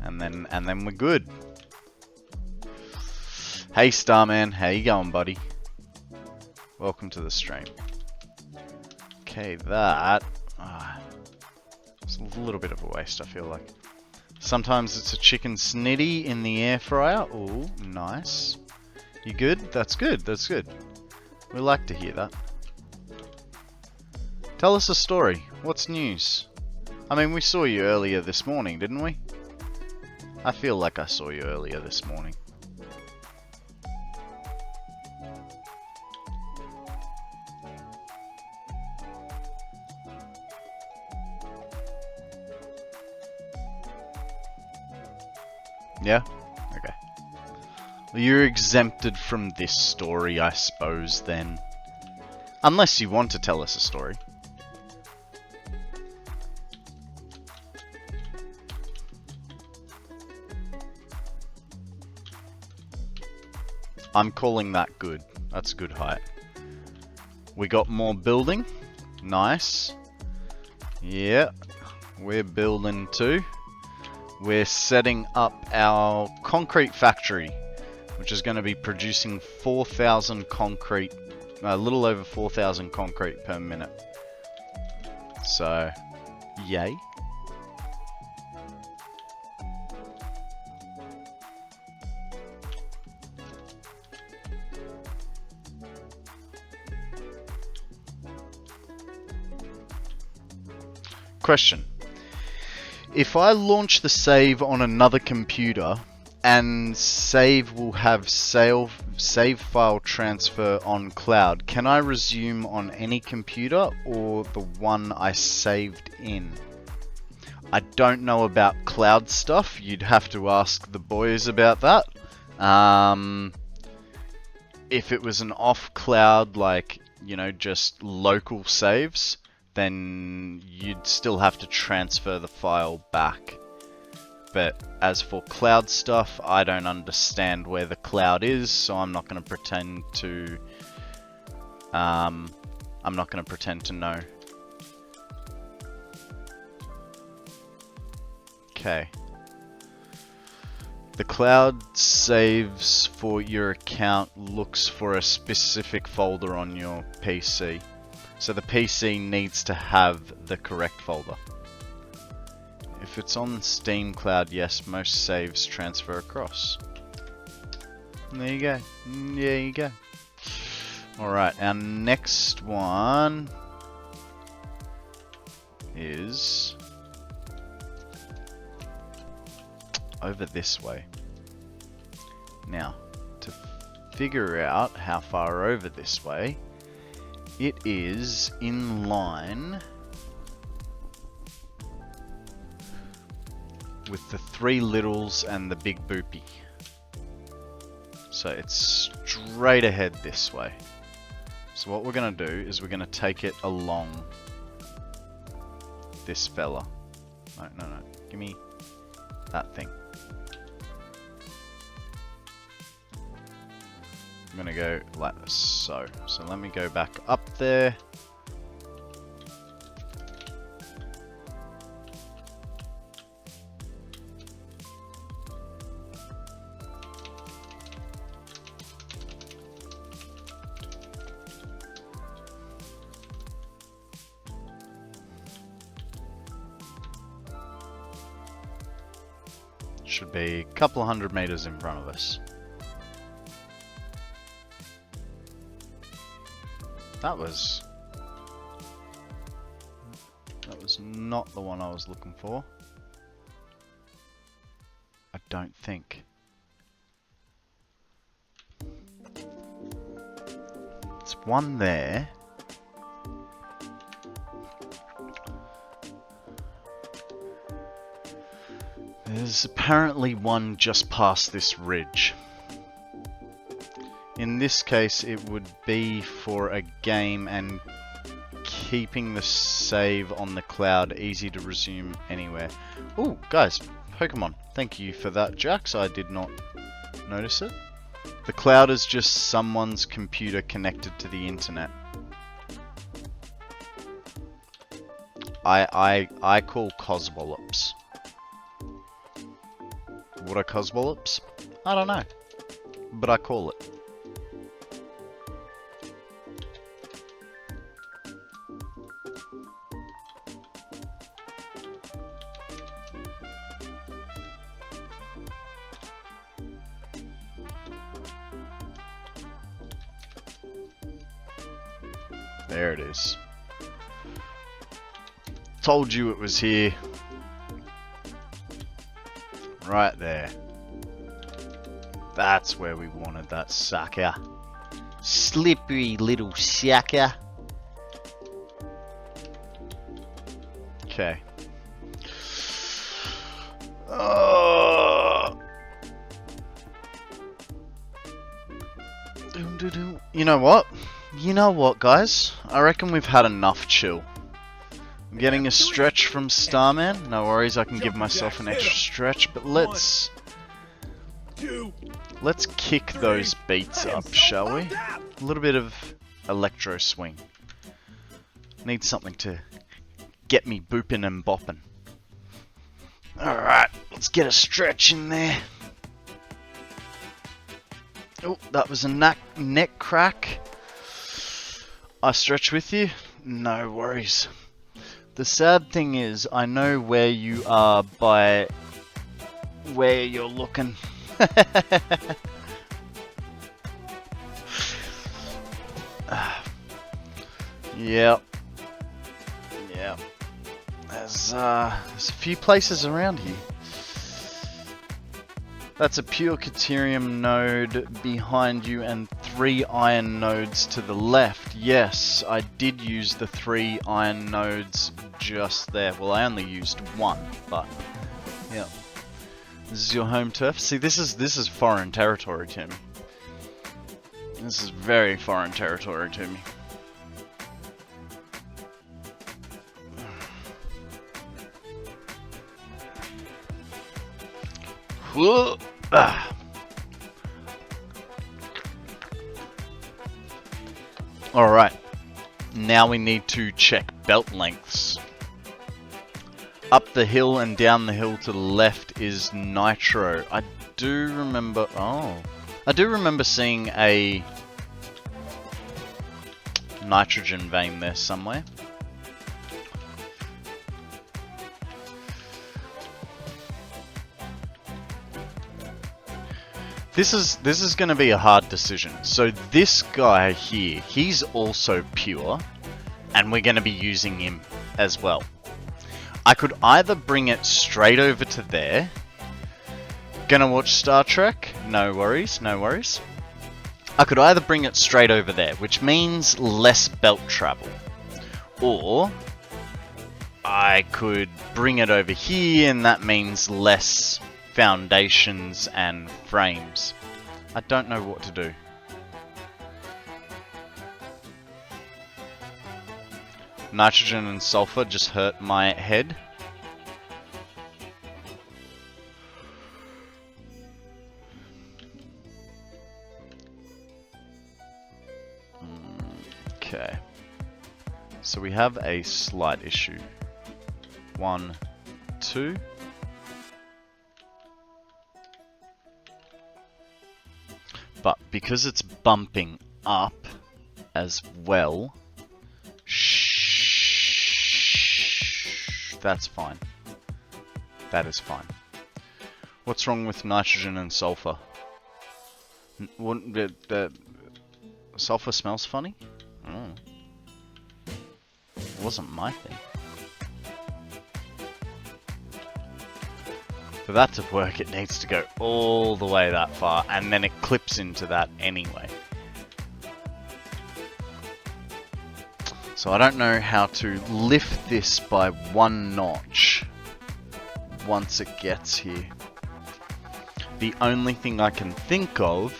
And then we're good. Hey Starman, how you going, buddy? Welcome to the stream. Okay, that it's a little bit of a waste, I feel like. Sometimes it's a chicken snitty in the air fryer. Oh, nice. You good? That's good, that's good. We like to hear that. Tell us a story. What's news? I mean, we saw you earlier this morning, didn't we? I feel like I saw you earlier this morning. Yeah? Okay. Well, you're exempted from this story, I suppose, then. Unless you want to tell us a story. I'm calling that good. That's a good height. We got more building. Nice. Yeah. We're building too. We're setting up our concrete factory, which is going to be producing 4,000 concrete, a little over 4,000 concrete per minute. So, yay. Question. If I launch the save on another computer and save will have save file transfer on cloud, can I resume on any computer or the one I saved in? I don't know about cloud stuff. You'd have to ask the boys about that. If it was an off cloud, like, you know, just local saves, then you'd still have to transfer the file back. But as for cloud stuff, I don't understand where the cloud is, so I'm not going to pretend to know. Okay. The cloud saves for your account looks for a specific folder on your PC. So the PC needs to have the correct folder. If it's on Steam Cloud, yes, most saves transfer across. And there you go. There you go. Alright, our next one is over this way. Now, to figure out how far over this way, it is in line with the three littles and the big boopy. So it's straight ahead this way. So what we're going to do is we're going to take it along this fella. No. Give me that thing. I'm going to go like so. So let me go back up there. Should be a couple of 100 meters in front of us. That was not the one I was looking for. I don't think. There's one there. There's apparently one just past this ridge. In this case, it would be for a game and keeping the save on the cloud easy to resume anywhere. Oh, guys, Pokemon. Thank you for that, Jax. I did not notice it. The cloud is just someone's computer connected to the internet. I call coswallops. What are coswallops? I don't know, but I call it. There it is. Told you it was here. Right there. That's where we wanted that sucker. Slippery little sucker. Okay. You know what? You know what, guys? I reckon we've had enough chill. I'm getting a stretch from Starman. No worries, I can give myself an extra stretch, but let's kick those beats up, shall we? A little bit of electro swing. Need something to get me booping and bopping. Alright, let's get a stretch in there. Oh, that was a neck crack. I stretch with you? No worries. The sad thing is, I know where you are by where you're looking. Yep. Yep. There's a few places around here. That's a pure Caterium node behind you and 3 iron nodes to the left. Yes, I did use the 3 iron nodes just there. Well, I only used 1, but yeah. This is your home turf. See, this is foreign territory to me. This is very foreign territory to me. Whoa. Alright, now we need to check belt lengths. Up the hill and down the hill to the left is Nitro. I do remember seeing a nitrogen vein there somewhere. This is going to be a hard decision. So this guy here, he's also pure, and we're going to be using him as well. I could either bring it straight over to there. Gonna watch Star Trek? No worries, no worries. I could either bring it straight over there, which means less belt travel. Or I could bring it over here, and that means less foundations and frames. I don't know what to do. Nitrogen and sulfur just hurt my head. Okay. So we have a slight issue. 1, 2. But because it's bumping up as well, shh, that's fine. That is fine. What's wrong with nitrogen and sulfur? Wouldn't the sulfur smells funny? Oh. It wasn't my thing. For that to work, it needs to go all the way that far, and then it clips into that anyway. So I don't know how to lift this by 1 notch once it gets here. The only thing I can think of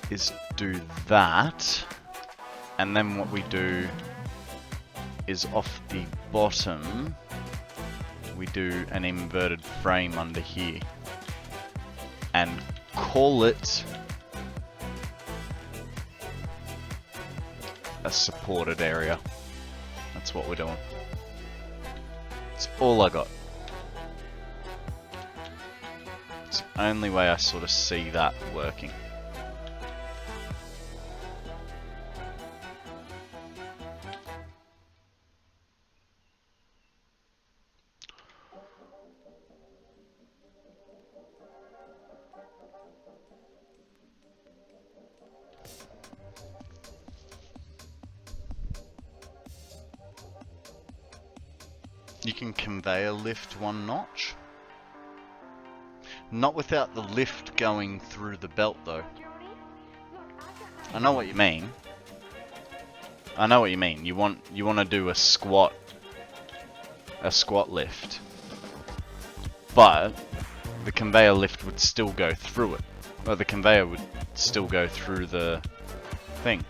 is do that, and then what we do is off the bottom we do an inverted frame under here and call it a supported area. That's what we're doing. That's all I got. It's the only way I sort of see that working. You can conveyor lift 1 notch. Not without the lift going through the belt though. I know what you mean. I know what you mean. You want to do a squat lift. But the conveyor lift would still go through it. Or the conveyor would still go through the thing.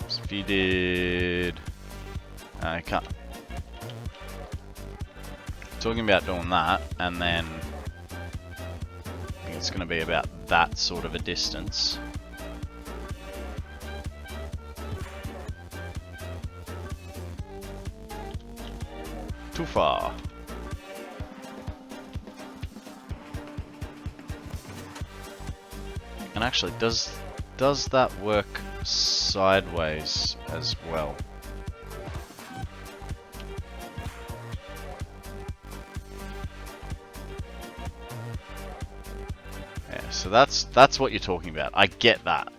So if you did... I can't... Talking about doing that, and then I think it's going to be about that sort of a distance. Too far. And actually, does that work sideways as well? So that's what you're talking about. I get that.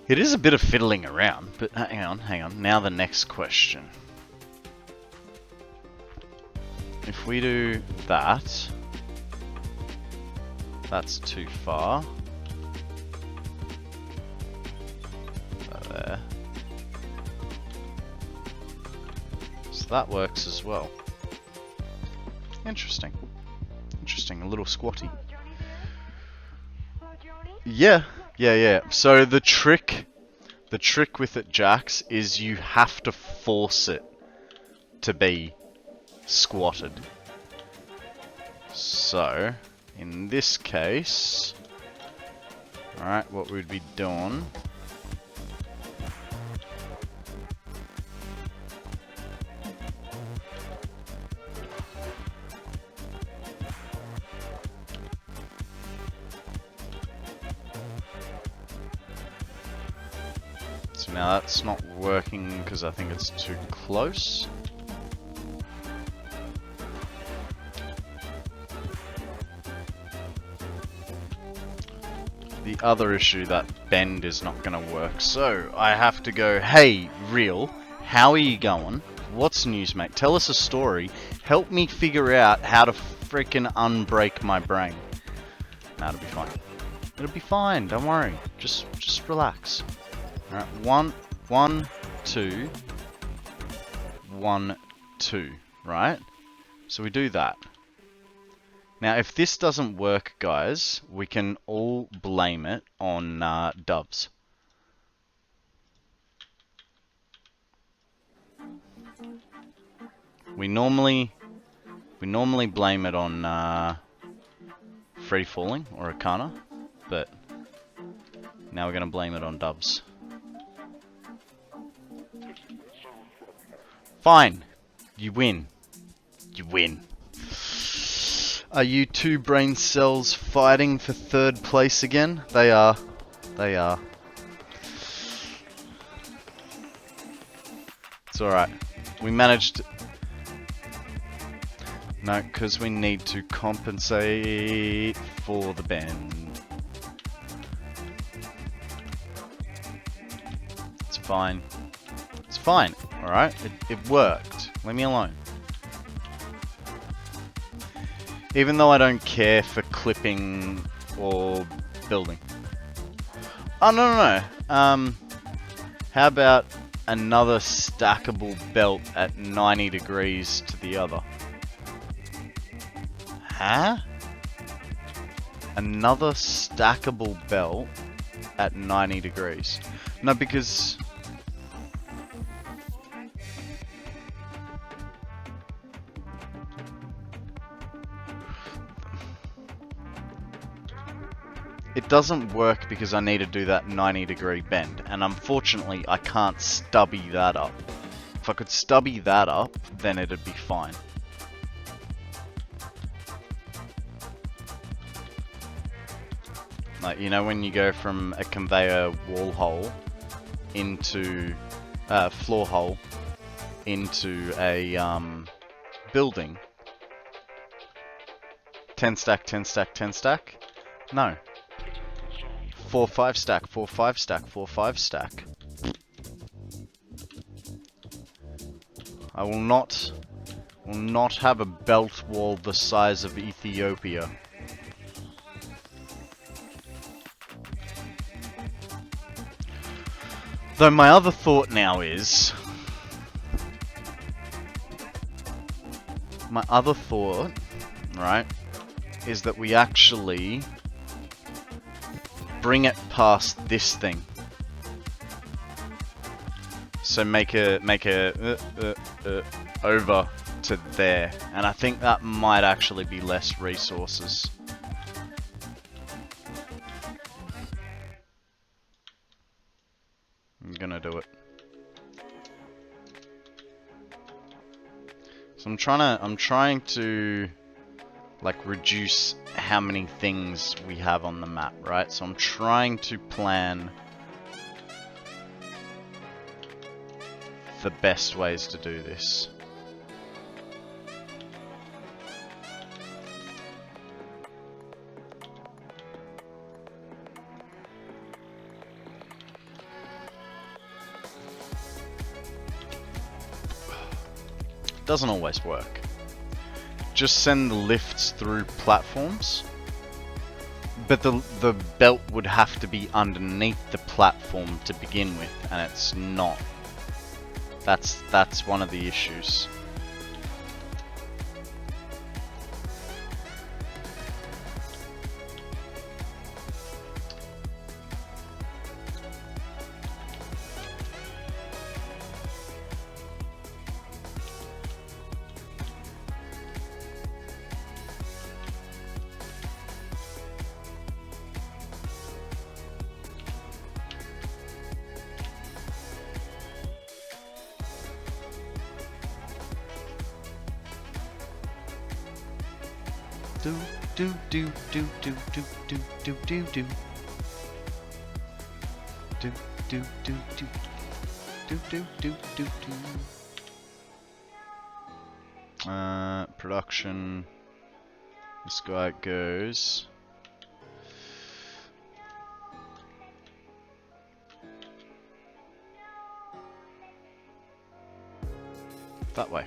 It is a bit of fiddling around, but hang on. Now the next question. If we do that, that's too far. There. So that works as well. Interesting. Interesting, a little squatty. Yeah. So the trick with it, Jax, is you have to force it to be squatted. So, in this case, alright, what we'd be doing... So now that's not working because I think it's too close. The other issue, that bend is not going to work. So I have to go, hey, Real, how are you going? What's news, mate? Tell us a story. Help me figure out how to freaking unbreak my brain. Nah, it'll be fine. It'll be fine, don't worry. Just relax. Alright, 1, 2, 1, 2, right? So we do that. Now, if this doesn't work, guys, we can all blame it on Dubs. We normally blame it on Free Falling or Arcana, but now we're gonna blame it on Dubs. Fine. You win. You win. Are you 2 brain cells fighting for 3rd place again? They are. They are. alright. We managed... No, because we need to compensate for the bend. It's fine. It's fine, alright? It worked. Leave me alone. Even though I don't care for clipping or building. Oh, no. How about another stackable belt at 90 degrees to the other? Huh? Another stackable belt at 90 degrees. No, because... it doesn't work because I need to do that 90-degree bend, and unfortunately I can't stubby that up. If I could stubby that up, then it'd be fine. Like, you know when you go from a conveyor wall hole into floor hole into a building? 10 stack, 10 stack, 10 stack? No. 4 5 stack, 4 5 stack, 4 5 stack. I will not have a belt wall the size of Ethiopia. Though my other thought now is... my other thought, right, is that we actually bring it past this thing. So make a over to there, and I think that might actually be less resources. I'm gonna do it. So I'm trying to like reduce how many things we have on the map, right? So I'm trying to plan the best ways to do this. Doesn't always work. Just send the lifts through platforms, but the belt would have to be underneath the platform to begin with, and it's not. That's one of the issues. Production. This guy goes. That way.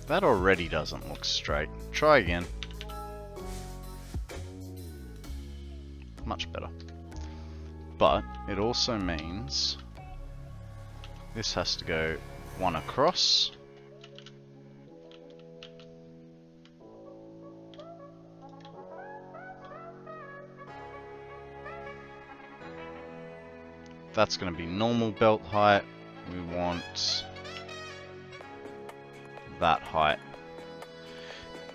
That already doesn't look straight. Try again. Much better. But it also means this has to go one across. That's going to be normal belt height. We want that height.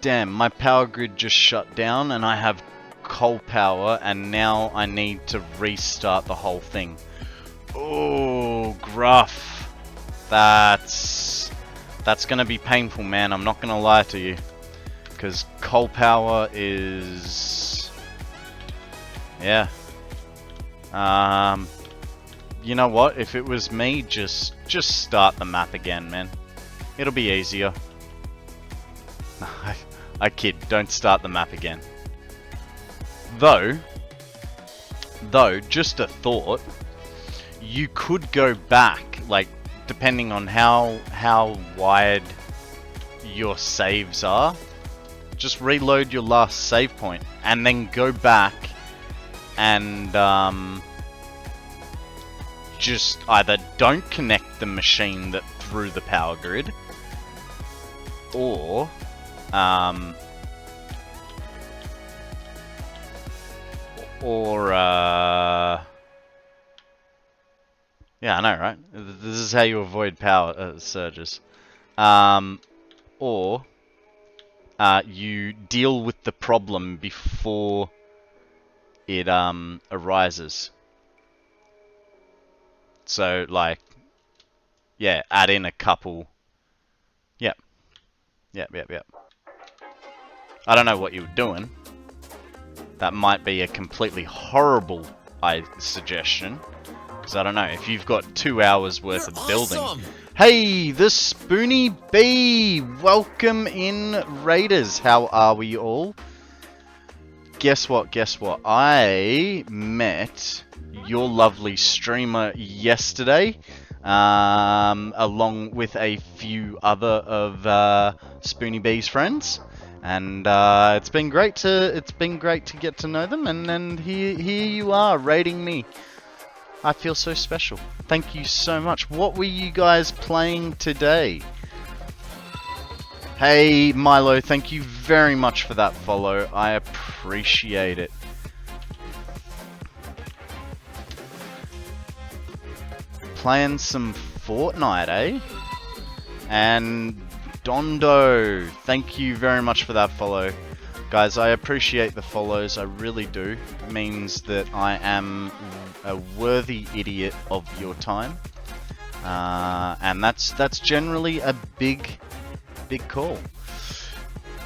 Damn, my power grid just shut down and I have coal power, and now I need to restart the whole thing. Oh, gruff. That's gonna be painful, man. I'm not gonna lie to you. Because coal power is... yeah. You know what? If it was me, just start the map again, man. It'll be easier. I kid. Don't start the map again. Though, just a thought. You could go back, like, depending on how wide your saves are. Just reload your last save point, and then go back and just either don't connect the machine that threw the power grid, or yeah, I know, right? This is how you avoid power surges. Or you deal with the problem before it arises. So, like, yeah, add in a couple. Yep. I don't know what you were doing. That might be a completely horrible suggestion. Because I don't know, if you've got 2 hours worth of building. Awesome. Hey, the Spoony Bee! Welcome in, Raiders. How are we all? Guess what? I met your lovely streamer yesterday, along with a few other of Spoony Bee's friends, and it's been great to get to know them. And then here you are raiding me. I feel so special. Thank you so much. What were you guys playing today? Hey, Milo, thank you very much for that follow. I appreciate it. Playing some Fortnite, eh? And Dondo, thank you very much for that follow. Guys, I appreciate the follows, I really do. It means that I am a worthy idiot of your time. And that's generally a big call.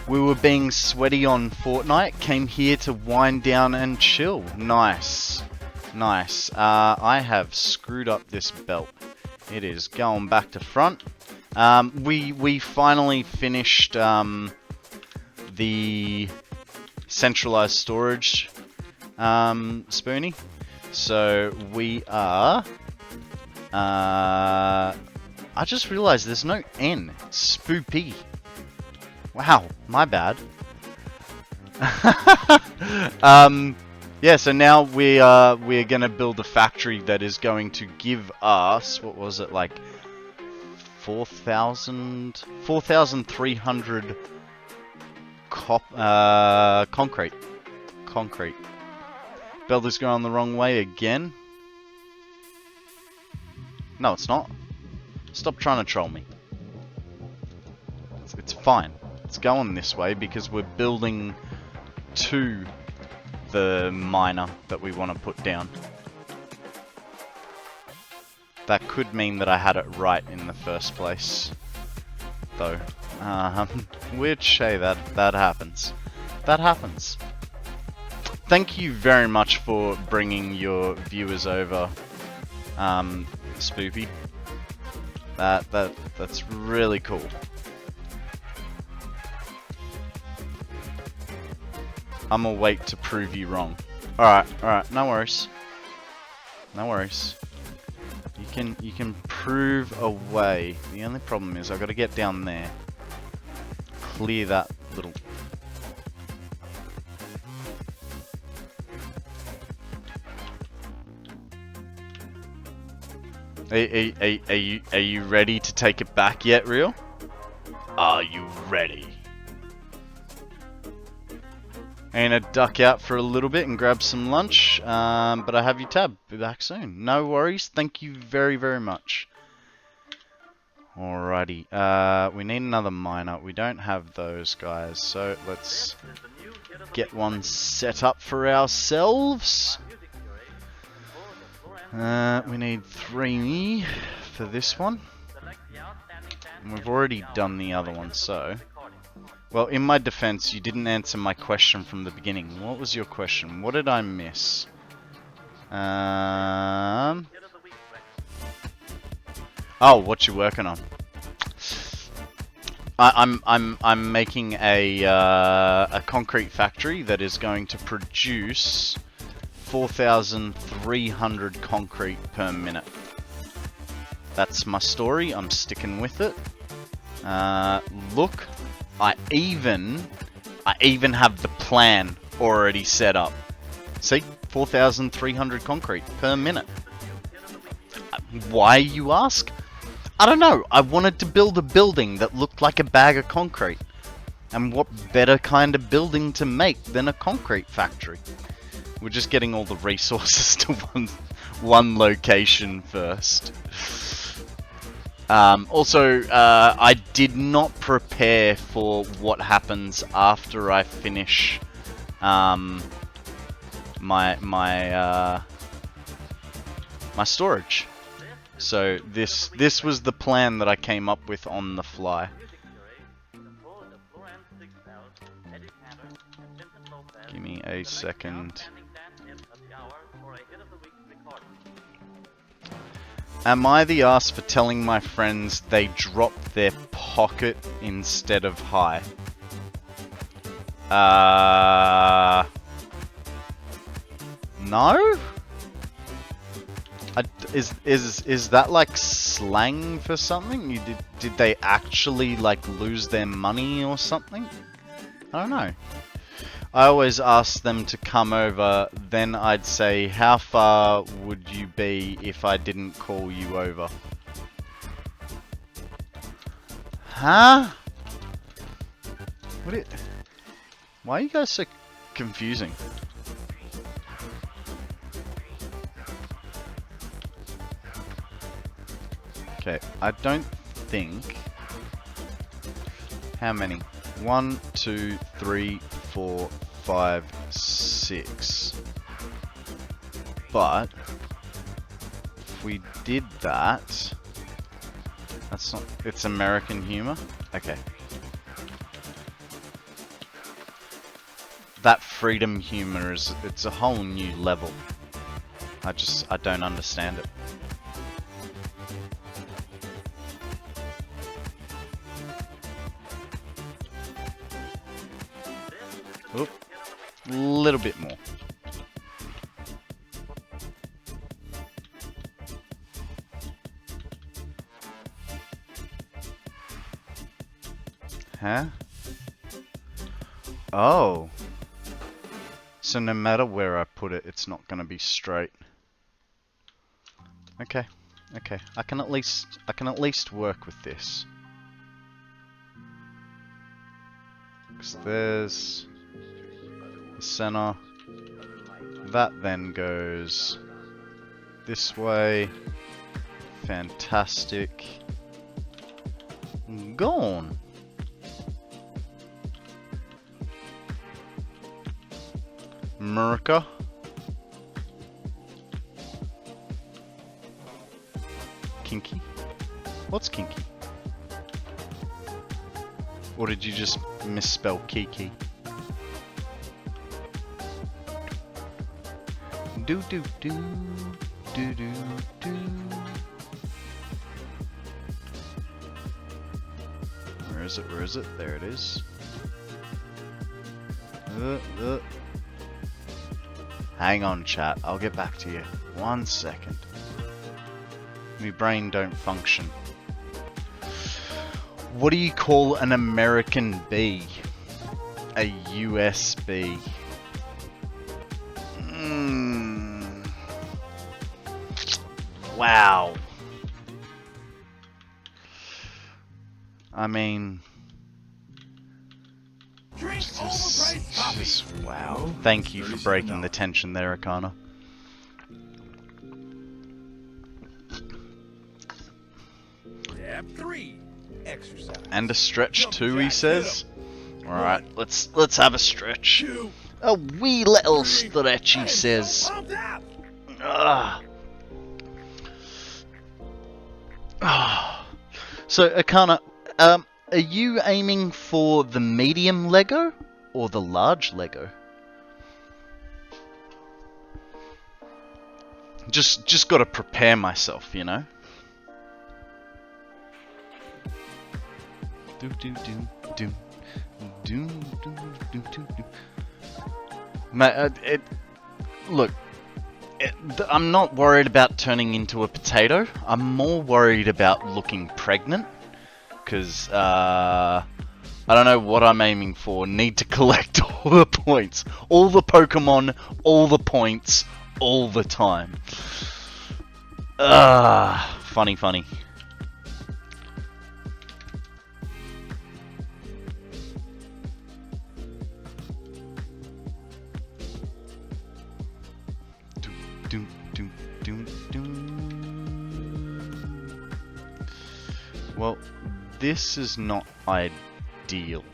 We were being sweaty on Fortnite, came here to wind down and chill. Nice. I have screwed up this belt. It is going back to front. We finally finished the centralized storage, Spoony. So we are... I just realized there's no N. Spoopy. Wow, my bad. Yeah, so now we're gonna build a factory that is going to give us, what was it, like 4,300 concrete. Belt is going the wrong way again. No, it's not. Stop trying to troll me. It's fine. It's going this way because we're building to the miner that we want to put down. That could mean that I had it right in the first place, though. Which, hey, that happens. That happens. Thank you very much for bringing your viewers over, Spoopy. That's really cool. I'm gonna wait to prove you wrong. Alright, no worries. No worries. You can prove away. The only problem is I've got to get down there. Clear that little... Are you ready to take it back yet, Real? Are you ready? I'm gonna duck out for a little bit and grab some lunch, but I have your tab. Be back soon. No worries. Thank you very, very much. Alrighty. We need another miner. We don't have those guys, so let's get one set up for ourselves. We need 3 for this one. And we've already done the other one, so... Well, in my defense, you didn't answer my question from the beginning. What was your question? What did I miss? Oh, what you working on? I'm making a concrete factory that is going to produce 4,300 concrete per minute. That's my story. I'm sticking with it. Look, I even have the plan already set up. See, 4,300 concrete per minute. Why, you ask? I don't know. I wanted to build a building that looked like a bag of concrete. And what better kind of building to make than a concrete factory? We're just getting all the resources to one location first. Also, I did not prepare for what happens after I finish my storage. So this was the plan that I came up with on the fly. Give me a second. Am I the ass for telling my friends they dropped their pocket instead of high? No? Is that like slang for something? Did they actually like lose their money or something? I don't know. I always ask them to come over, then I'd say, how far would you be if I didn't call you over? Huh? Why are you guys so confusing? Okay, I don't think... How many? 1, 2, 3, 4, 5, 6. But if we did that, that's not... It's American humor? Okay. That freedom humor it's a whole new level. I don't understand it. Oop. A little bit more. Huh? Oh. So no matter where I put it, it's not gonna be straight. Okay. Okay. I can at least work with this. 'Cause there's the center. That then goes this way. Fantastic. Gone. America. Kinky? What's kinky? Or did you just misspell Kiki? Do do do do do do. Where is it? Where is it? There it is. Hang on, chat. I'll get back to you. 1 second. My brain don't function. What do you call an American bee? A USB. Wow. I mean... Just wow. Thank you for breaking the tension there, Akana. Step 3. Exercise. And a stretch too, he says. Alright, let's have a stretch. 2, A wee little 3. stretch, I he am says. so pumped up. So, Akana, are you aiming for the medium Lego or the large Lego? Just got to prepare myself, you know. Do do do do do do do do do. Look. I'm not worried about turning into a potato. I'm more worried about looking pregnant. Because, I don't know what I'm aiming for. Need to collect all the points. All the Pokemon, all the points, all the time. Funny. Well, this is not ideal.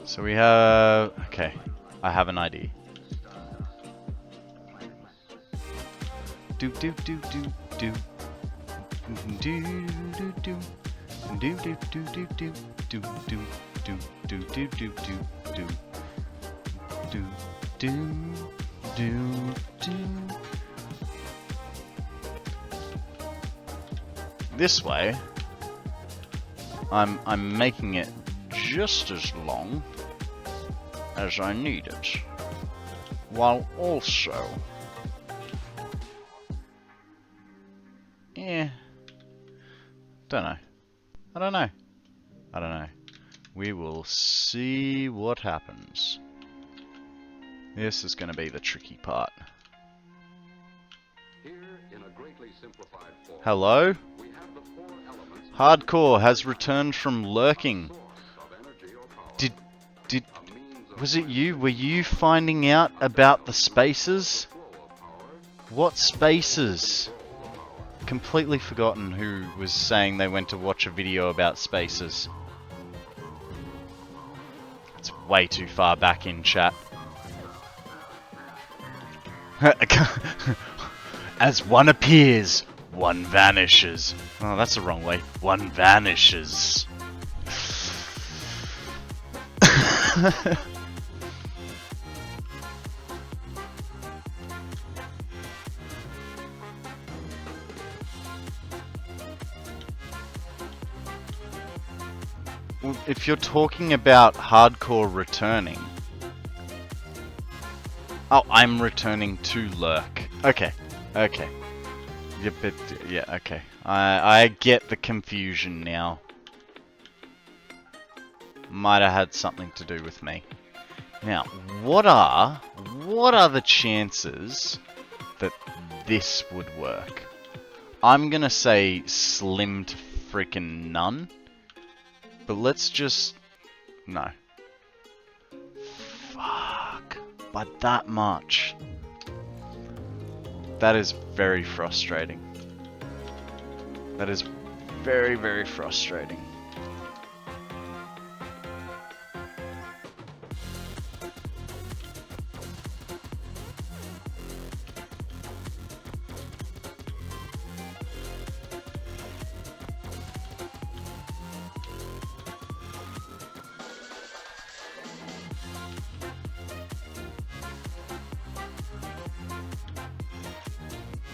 So we have... Okay, I have an idea. Do do do do do do do do. Do do do do do do do do do do do do do do do. This way, I'm making it just as long as I need it, while also, don't know. I don't know. We will see what happens. This is going to be the tricky part. Hello? Hardcore has returned from lurking. Was it you? Were you finding out about the spaces? What spaces? Completely forgotten who was saying they went to watch a video about spaces. It's way too far back in chat. As one appears, one vanishes. Oh, that's the wrong way. One vanishes. If you're talking about hardcore returning... Oh, I'm returning to lurk. Okay. Yeah, but, yeah, okay. I get the confusion now. Might have had something to do with me. Now, what are the chances that this would work? I'm gonna say slim to freaking none. But let's just... No. Fuck. By that much. That is very frustrating. That is very, very frustrating.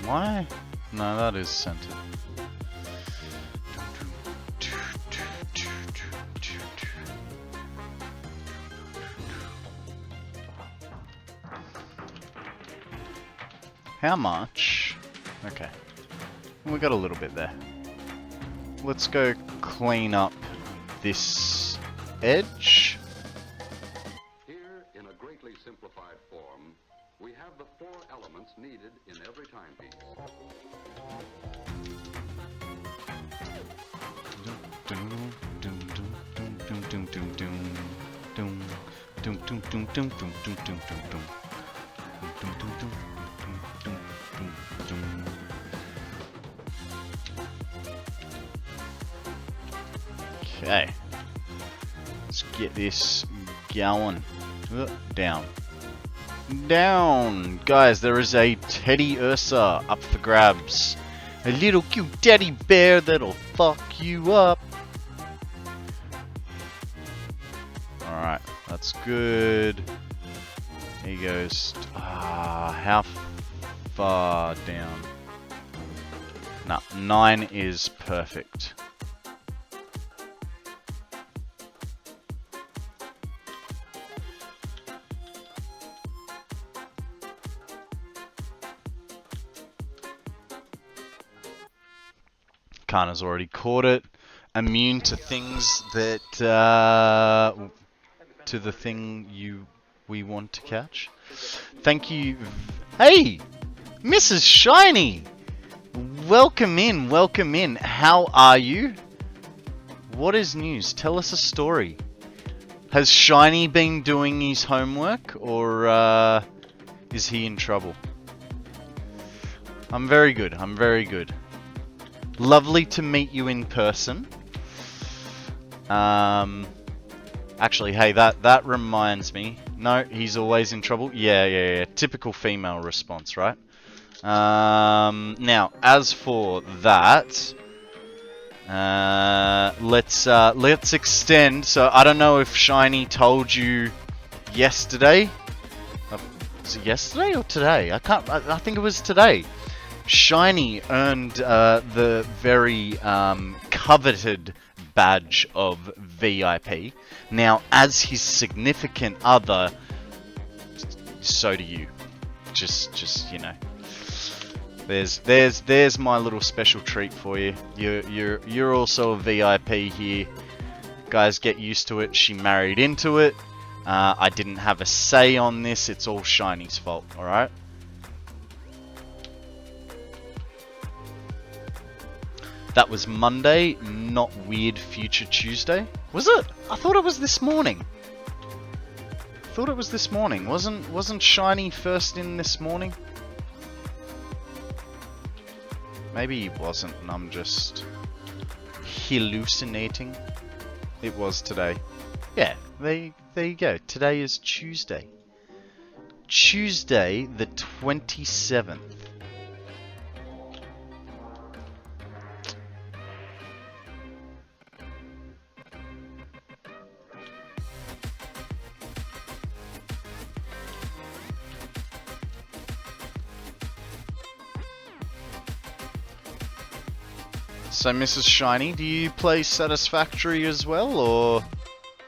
Why? No, that is centered. How much? Okay. We got a little bit there. Let's go clean up this edge. Here, in a greatly simplified form, we have the 4 elements needed in every timepiece. Okay. Let's get this going. Down. Down! Guys, there is a Teddy Ursa up for grabs. A little cute teddy bear that'll fuck you up. Alright, that's good. He goes. How far down? No, 9 is perfect. Kana's already caught it. Immune to things that to the thing we want to catch. Thank you. Hey, Mrs. Shiny. Welcome in. Welcome in. How are you? What is news? Tell us a story. Has Shiny been doing his homework, or is he in trouble? I'm very good. I'm very good. Lovely to meet you in person. Actually, hey, that reminds me. No, he's always in trouble. Yeah. Typical female response, right? Now, as for that, let's extend. So I don't know if Shiny told you yesterday. Was it yesterday or today? I think it was today. Shiny earned the very coveted badge of VIP. Now, as his significant other, so do you. Just you know. There's my little special treat for you. You're also a VIP here. Guys, get used to it. She married into it. I didn't have a say on this. It's all Shiny's fault. All right. That was Monday, not Weird Future Tuesday. Was it? I thought it was this morning. Wasn't Shiny first in this morning? Maybe he wasn't, and I'm just hallucinating. It was today. Yeah, there you go. Today is Tuesday. Tuesday the 27th. So, Mrs. Shiny, do you play Satisfactory as well, or...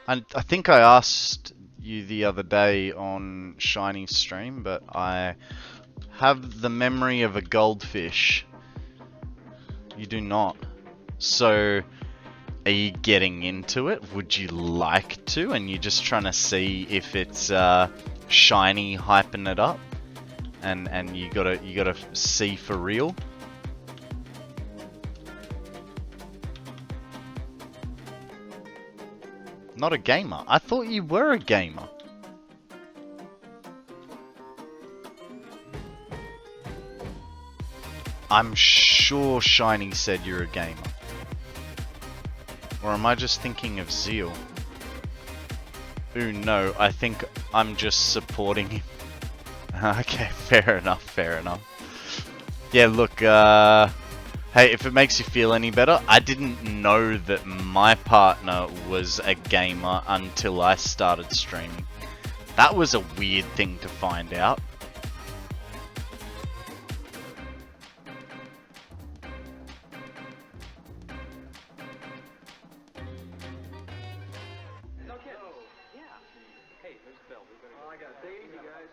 I think I asked you the other day on Shiny's stream, but I have the memory of a goldfish. You do not. So, are you getting into it? Would you like to? And you're just trying to see if it's Shiny hyping it up? And you gotta see for real? Not a gamer. I thought you were a gamer. I'm sure Shiny said you're a gamer. Or am I just thinking of Zeal? Ooh, no, I think I'm just supporting him. Okay, fair enough. Yeah, look, hey, if it makes you feel any better, I didn't know that my partner was a gamer until I started streaming. That was a weird thing to find out.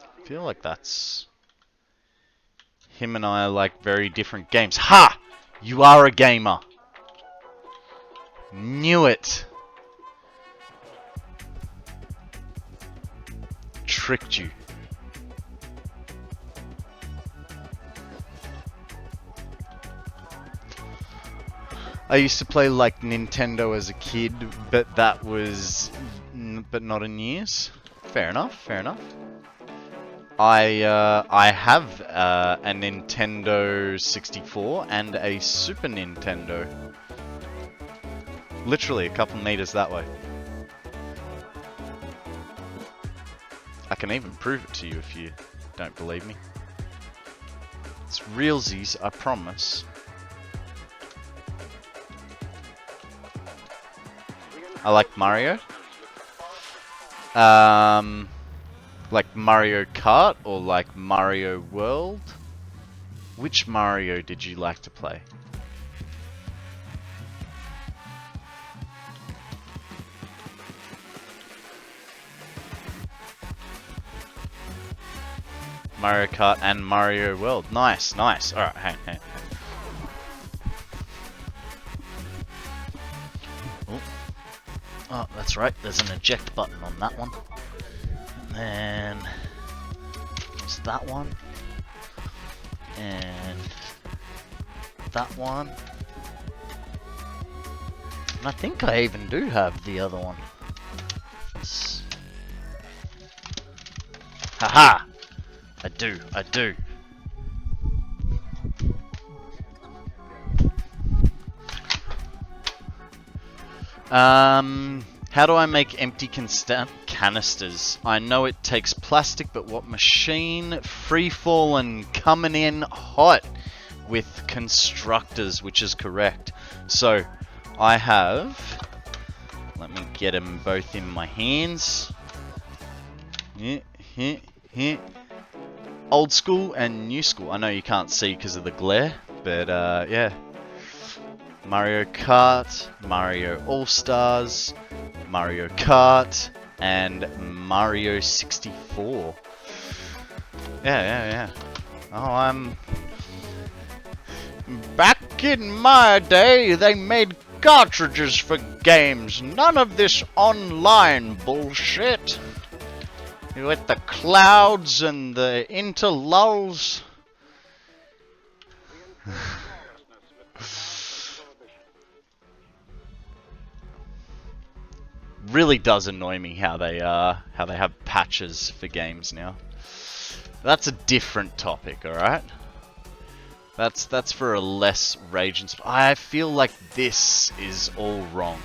I feel like that's... Him and I are like very different games. Ha! You are a gamer. Knew it. Tricked you. I used to play like Nintendo as a kid, but that was... but not in years. Fair enough. I have a Nintendo 64 and a Super Nintendo. Literally a couple meters that way. I can even prove it to you if you don't believe me. It's realsies, I promise. I like Mario. Like Mario Kart or like Mario World? Which Mario did you like to play? Mario Kart and Mario World. Nice, nice. Alright, hang. Oh, that's right. There's an eject button on that one. And then there's that one. And that one. And I think I even do have the other one. Haha! I do. How do I make empty canisters? I know it takes plastic, but what machine? Freefall and coming in hot with constructors, which is correct. So, I have... Let me get them both in my hands. Old school and new school. I know you can't see because of the glare, but yeah. Mario Kart, Mario All-Stars, Mario Kart, and Mario 64. Yeah. Oh, back in my day, they made cartridges for games. None of this online bullshit. With the clouds and the interlulls. Really does annoy me how they have patches for games now. That's a different topic, alright? That's for a less rage. I feel like this is all wrong.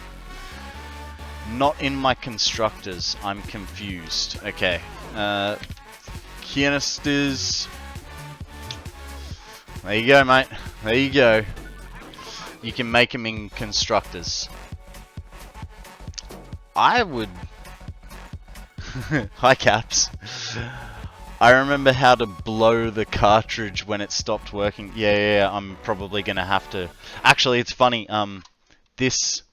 Not in my constructors. I'm confused. Okay. Canisters. There you go, mate. There you go. You can make them in constructors. I would... Hi, Caps. I remember how to blow the cartridge when it stopped working. Yeah, I'm probably gonna have to... Actually, it's funny. This...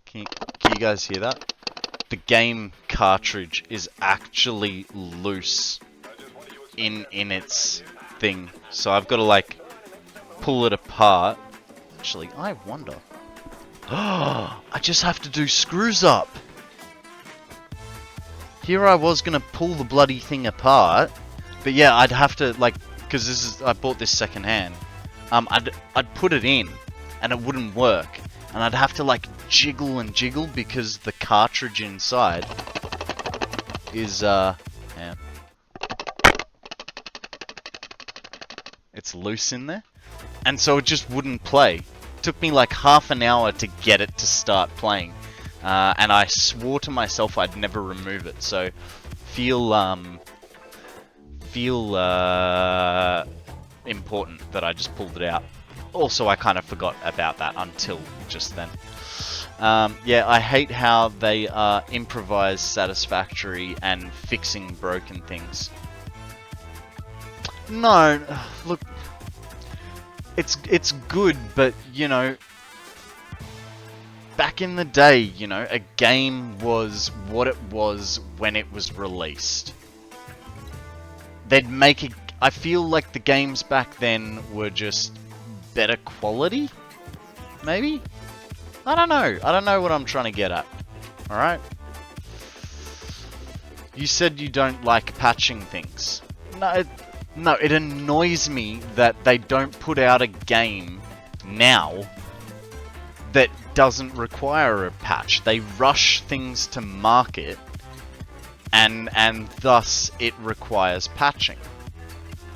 Can you guys hear that? The game cartridge is actually loose in its thing. So I've got to, like, pull it apart. Actually, I wonder... I just have to do screws up! Here I was gonna pull the bloody thing apart, but yeah, I'd have to, like, because this is, I bought this second hand. I'd put it in, and it wouldn't work, and I'd have to, like, jiggle and jiggle because the cartridge inside is yeah. It's loose in there, and so it just wouldn't play. Took me like half an hour to get it to start playing. And I swore to myself I'd never remove it, so feel important that I just pulled it out. Also, I kind of forgot about that until just then. Yeah, I hate how they improvise Satisfactory and fixing broken things. No, look, it's good, but you know, back in the day, you know, a game was what it was when it was released. They'd make it... I feel like the games back then were just better quality? Maybe? I don't know. I don't know what I'm trying to get at. Alright? You said you don't like patching things. No, it annoys me that they don't put out a game now that doesn't require a patch. They rush things to market, and thus it requires patching,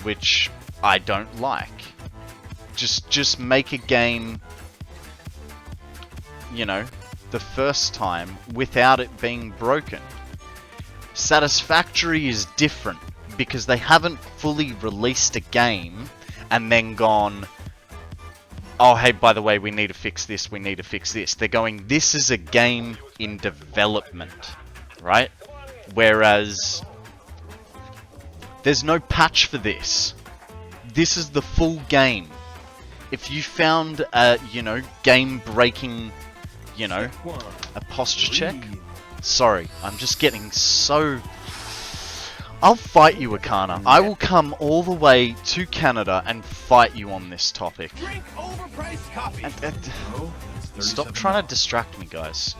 which I don't like. Just make a game, you know, the first time without it being broken. Satisfactory is different because they haven't fully released a game and then gone, oh hey, by the way, we need to fix this, we need to fix this. They're going, this is a game in development, right? Whereas there's no patch for this. This is the full game. If you found a, you know, game-breaking, you know, a posture check. Sorry, I'm just getting so... I'll fight you, Akana. I will come all the way to Canada and fight you on this topic. Drink overpriced coffee. Stop trying to distract me, guys.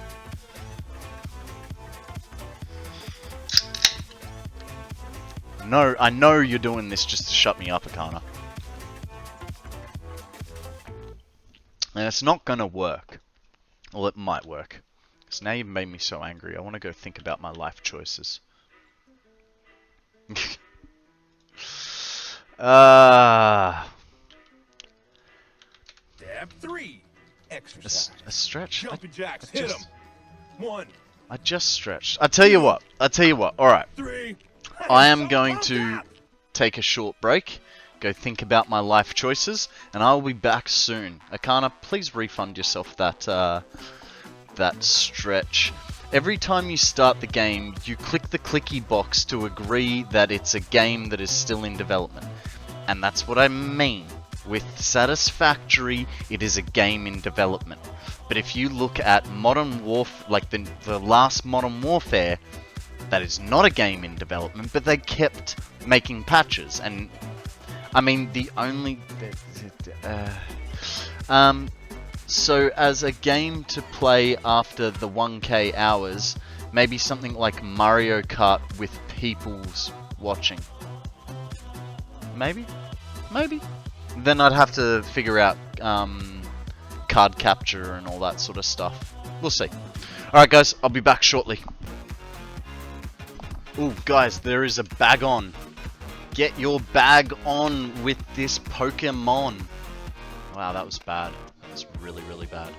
No, I know you're doing this just to shut me up, Akana. And it's not gonna work. Well, it might work. Because now you've made me so angry. I want to go think about my life choices. Step 3. Exercise. A stretch? Jumping jacks. Hit him. 1, I just stretched. I tell you what. Alright. 3. I am going to take a short break, go think about my life choices, and I'll be back soon. Akana, please refund yourself that stretch. Every time you start the game, you click the clicky box to agree that it's a game that is still in development. And that's what I mean. With Satisfactory, it is a game in development. But if you look at Modern Warfare, like the last Modern Warfare, that is not a game in development, but they kept making patches. And I mean, the only so as a game to play after the 1K hours, maybe something like Mario Kart with people's watching. Maybe? Then I'd have to figure out card capture and all that sort of stuff. We'll see. Alright guys, I'll be back shortly. Ooh, guys, there is a bag on. Get your bag on with this Pokemon. Wow, that was bad. That was really, really bad.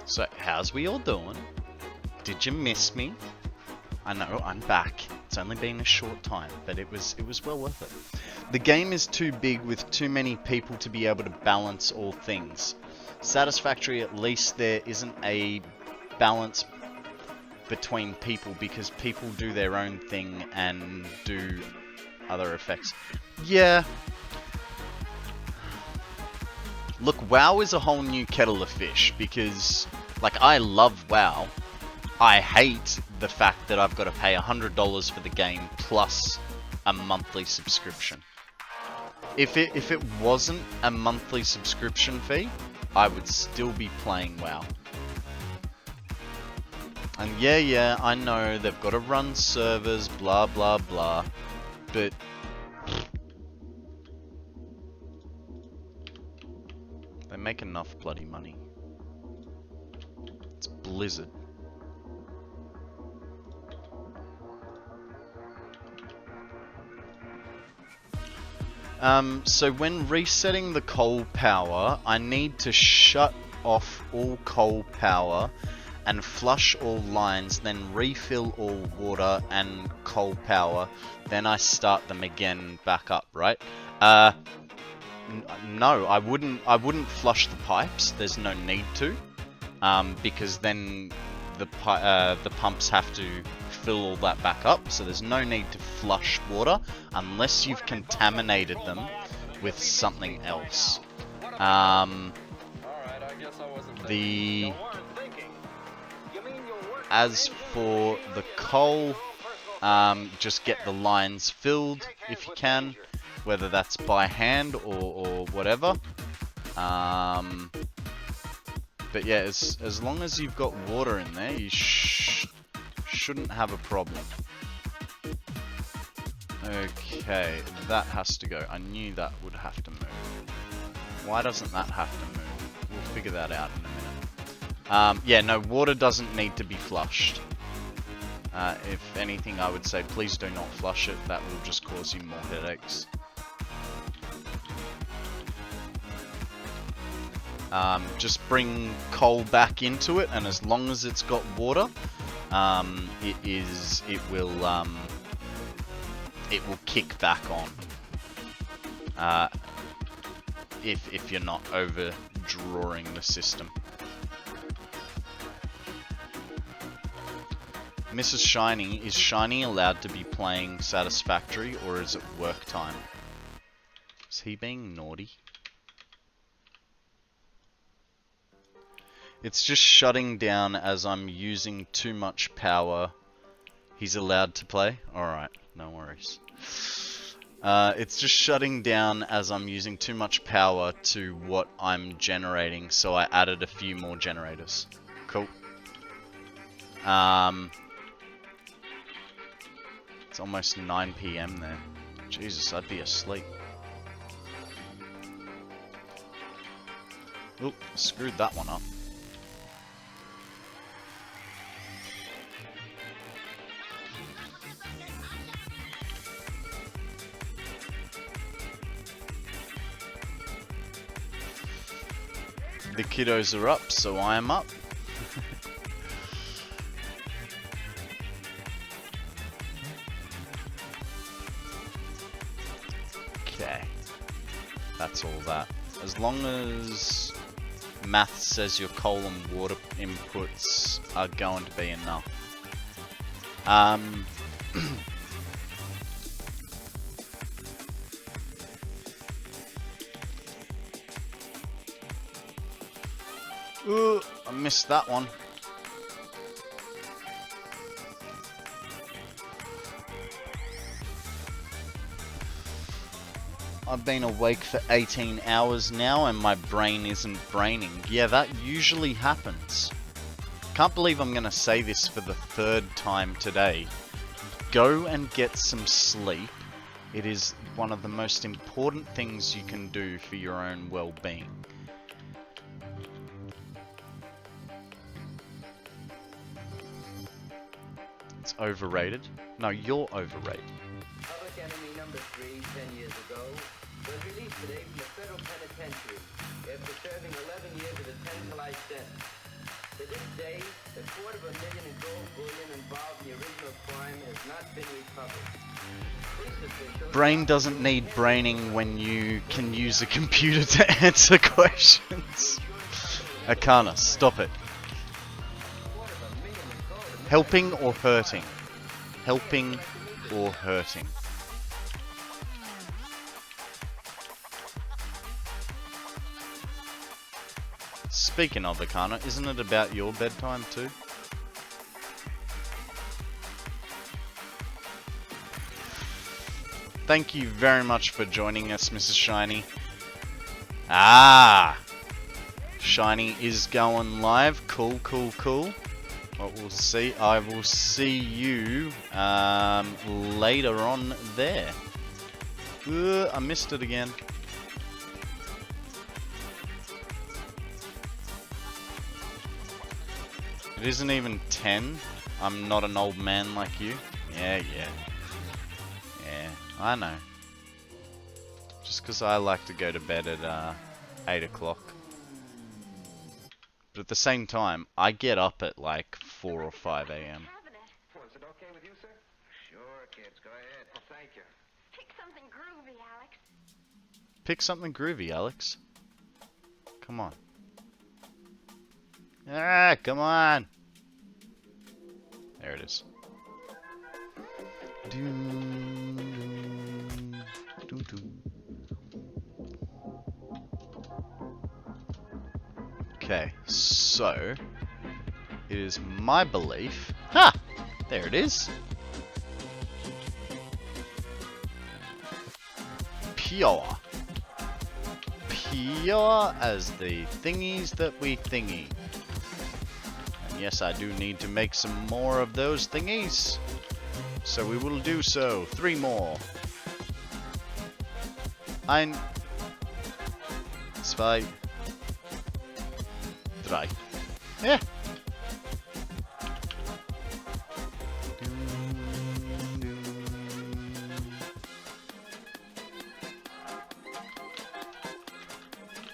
So, how's we all doing? Did you miss me? I know, I'm back. It's only been a short time, but it was well worth it. The game is too big with too many people to be able to balance all things. Satisfactory, at least there isn't a balance between people because people do their own thing and do other effects. Yeah. Look, WoW is a whole new kettle of fish because, like, I love WoW. I hate the fact that I've got to pay $100 for the game plus a monthly subscription. If it wasn't a monthly subscription fee, I would still be playing WoW. And yeah, I know they've got to run servers, blah blah blah, but they make enough bloody money. It's Blizzard. So when resetting the coal power, I need to shut off all coal power and flush all lines, then refill all water and coal power, then I start them again back up, right? No, I wouldn't flush the pipes. There's no need to, because then the pumps have to fill all that back up, so there's no need to flush water unless you've contaminated them with something else. As for the coal, just get the lines filled if you can, whether that's by hand or whatever. But yeah, as long as you've got water in there, you shouldn't have a problem. Okay, that has to go. I knew that would have to move. Why doesn't that have to move? We'll figure that out in a minute. Yeah, no, water doesn't need to be flushed. If anything, I would say please do not flush it. That will just cause you more headaches. Just bring coal back into it, and as long as it's got water, it will kick back on. If you're not overdrawing the system. Mrs. Shiny, is Shiny allowed to be playing Satisfactory, or is it work time? Is he being naughty? It's just shutting down as I'm using too much power. He's allowed to play? Alright, no worries. It's just shutting down as I'm using too much power to what I'm generating, so I added a few more generators. Cool. It's almost 9 PM there. Jesus, I'd be asleep. Oop, screwed that one up. The kiddos are up, so I am up. Okay. That's all that. As long as math says your coal and water inputs are going to be enough. Ooh, I missed that one. I've been awake for 18 hours now and my brain isn't braining. Yeah, that usually happens. Can't believe I'm gonna say this for the 3rd time today. Go and get some sleep. It is one of the most important things you can do for your own well-being. It's overrated. No, you're overrated. Public enemy number 3, 10 years ago, was released today from the federal penitentiary after serving 11 years of a 10 to life sentence. To this day, $250,000 in gold bullion involved in the original crime has not been recovered. Police officials... Brain doesn't need braining when you can use a computer to answer questions. Akana, stop it. Helping or hurting? Helping or hurting? Speaking of Akana, isn't it about your bedtime too? Thank you very much for joining us, Mrs. Shiny. Ah! Shiny is going live. Cool, cool, cool. What we'll see, I will see you later on there. I missed it again. It isn't even 10. I'm not an old man like you. Yeah, I know. Just because I like to go to bed at 8 o'clock. But at the same time, I get up at like 4 or 5 a.m. Is it okay with you, sir? Sure, kids. Go ahead. Well, thank you. Pick something groovy, Alex. Pick something groovy, Alex. Come on. Ah, come on. There it is. Okay, so it is my belief. Ha! There it is. Pure. Pure as the thingies that we thingy. And yes, I do need to make some more of those thingies. So we will do so. 3 more. 1, 2, 3. Yeah.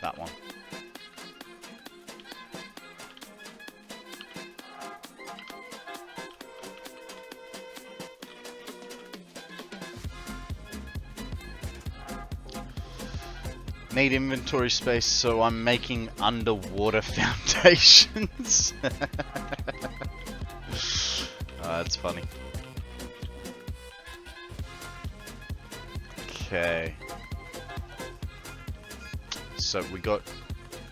That one. Need inventory space, so I'm making underwater foundations. That's funny. Okay. So we got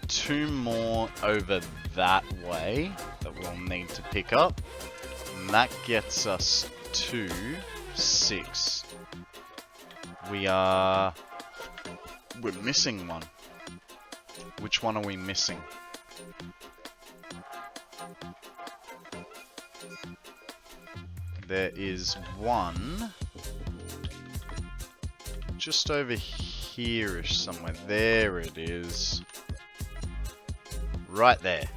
2 more over that way that we'll need to pick up. And that gets us to 6. We're missing one. Which one are we missing? There is one just over here-ish somewhere. There it is. Right there.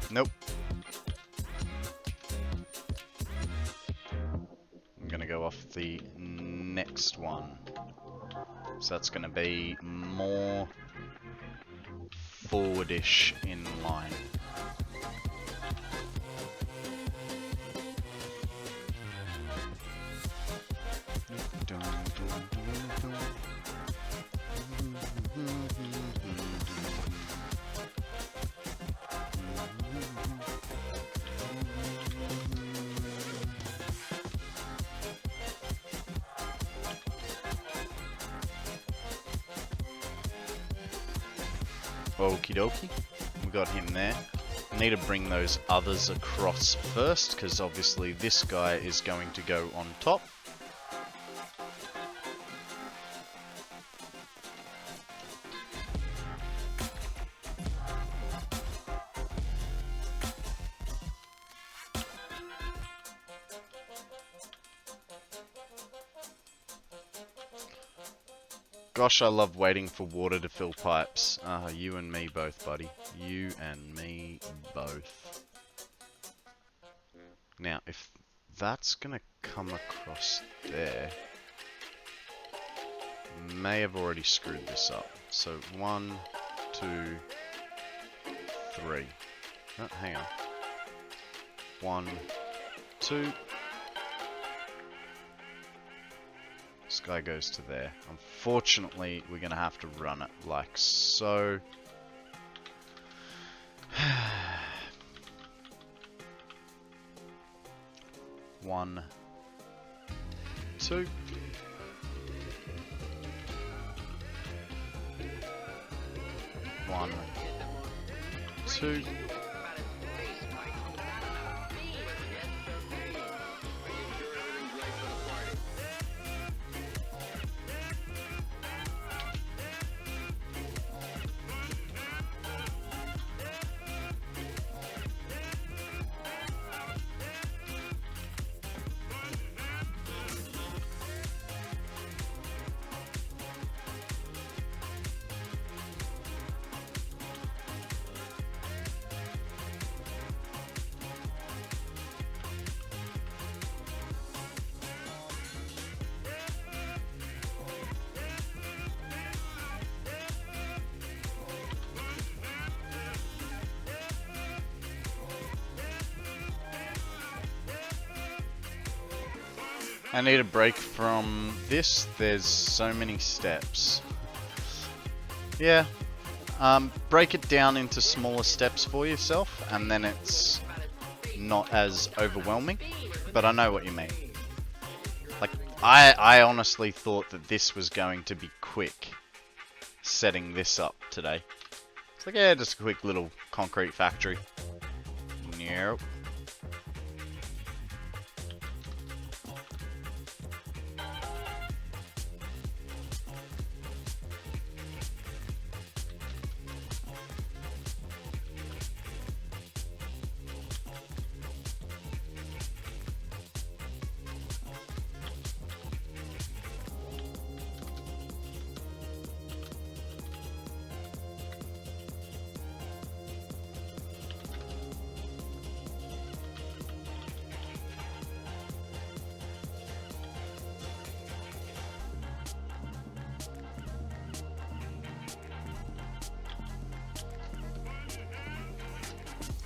Nope. I'm gonna go off the next one. So that's gonna be more forwardish in line. Okie dokie, we got him there. Need to bring those others across first, because obviously this guy is going to go on top. Gosh, I love waiting for water to fill pipes. You and me both, buddy. You and me both. Now, if that's gonna come across there, may have already screwed this up. So 1, 2, 3. Oh, hang on. 1, 2. This guy goes to there. Unfortunately, we're going to have to run it like so. One, 2. One, 2. I need a break from this. There's so many steps. Yeah. Break it down into smaller steps for yourself, and then it's not as overwhelming. But I know what you mean. Like, I honestly thought that this was going to be quick, setting this up today. It's like, yeah, just a quick little concrete factory. Nope.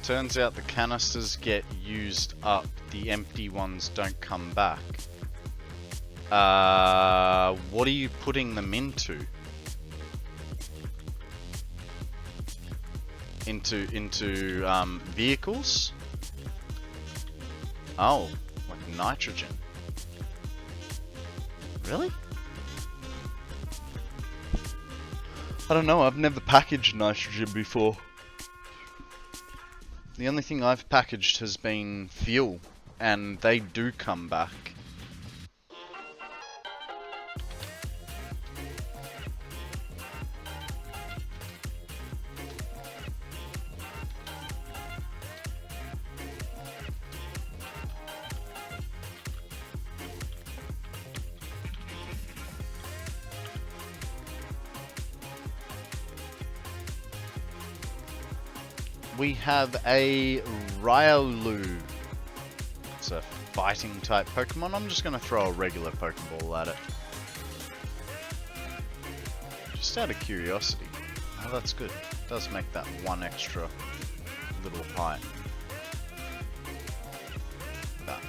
Turns out the canisters get used up, the empty ones don't come back. What are you putting them into? Into vehicles? Oh, like nitrogen. Really? I don't know, I've never packaged nitrogen before. The only thing I've packaged has been fuel, and they do come back. We have a Riolu. It's a fighting type Pokemon. I'm just going to throw a regular Pokeball at it. Just out of curiosity. Oh, that's good. It does make that one extra little height. That.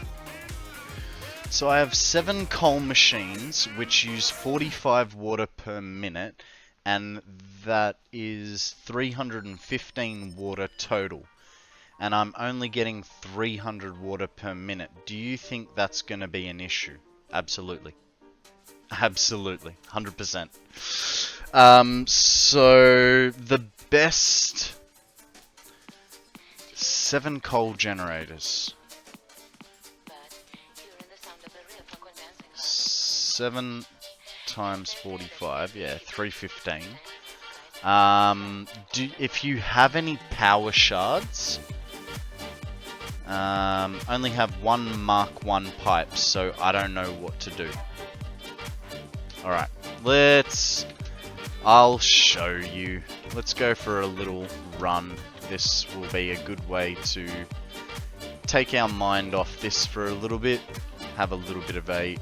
So I have 7 coal machines which use 45 water per minute, and that is 315 water total. And I'm only getting 300 water per minute. Do you think that's going to be an issue? Absolutely. Absolutely. 100%. So the best 7 coal generators. 7 times 45, yeah, 315. If you have any power shards, only have 1 Mark 1 pipe, so I don't know what to do. Alright, I'll show you. Let's go for a little run. This will be a good way to take our mind off this for a little bit, have a little bit of a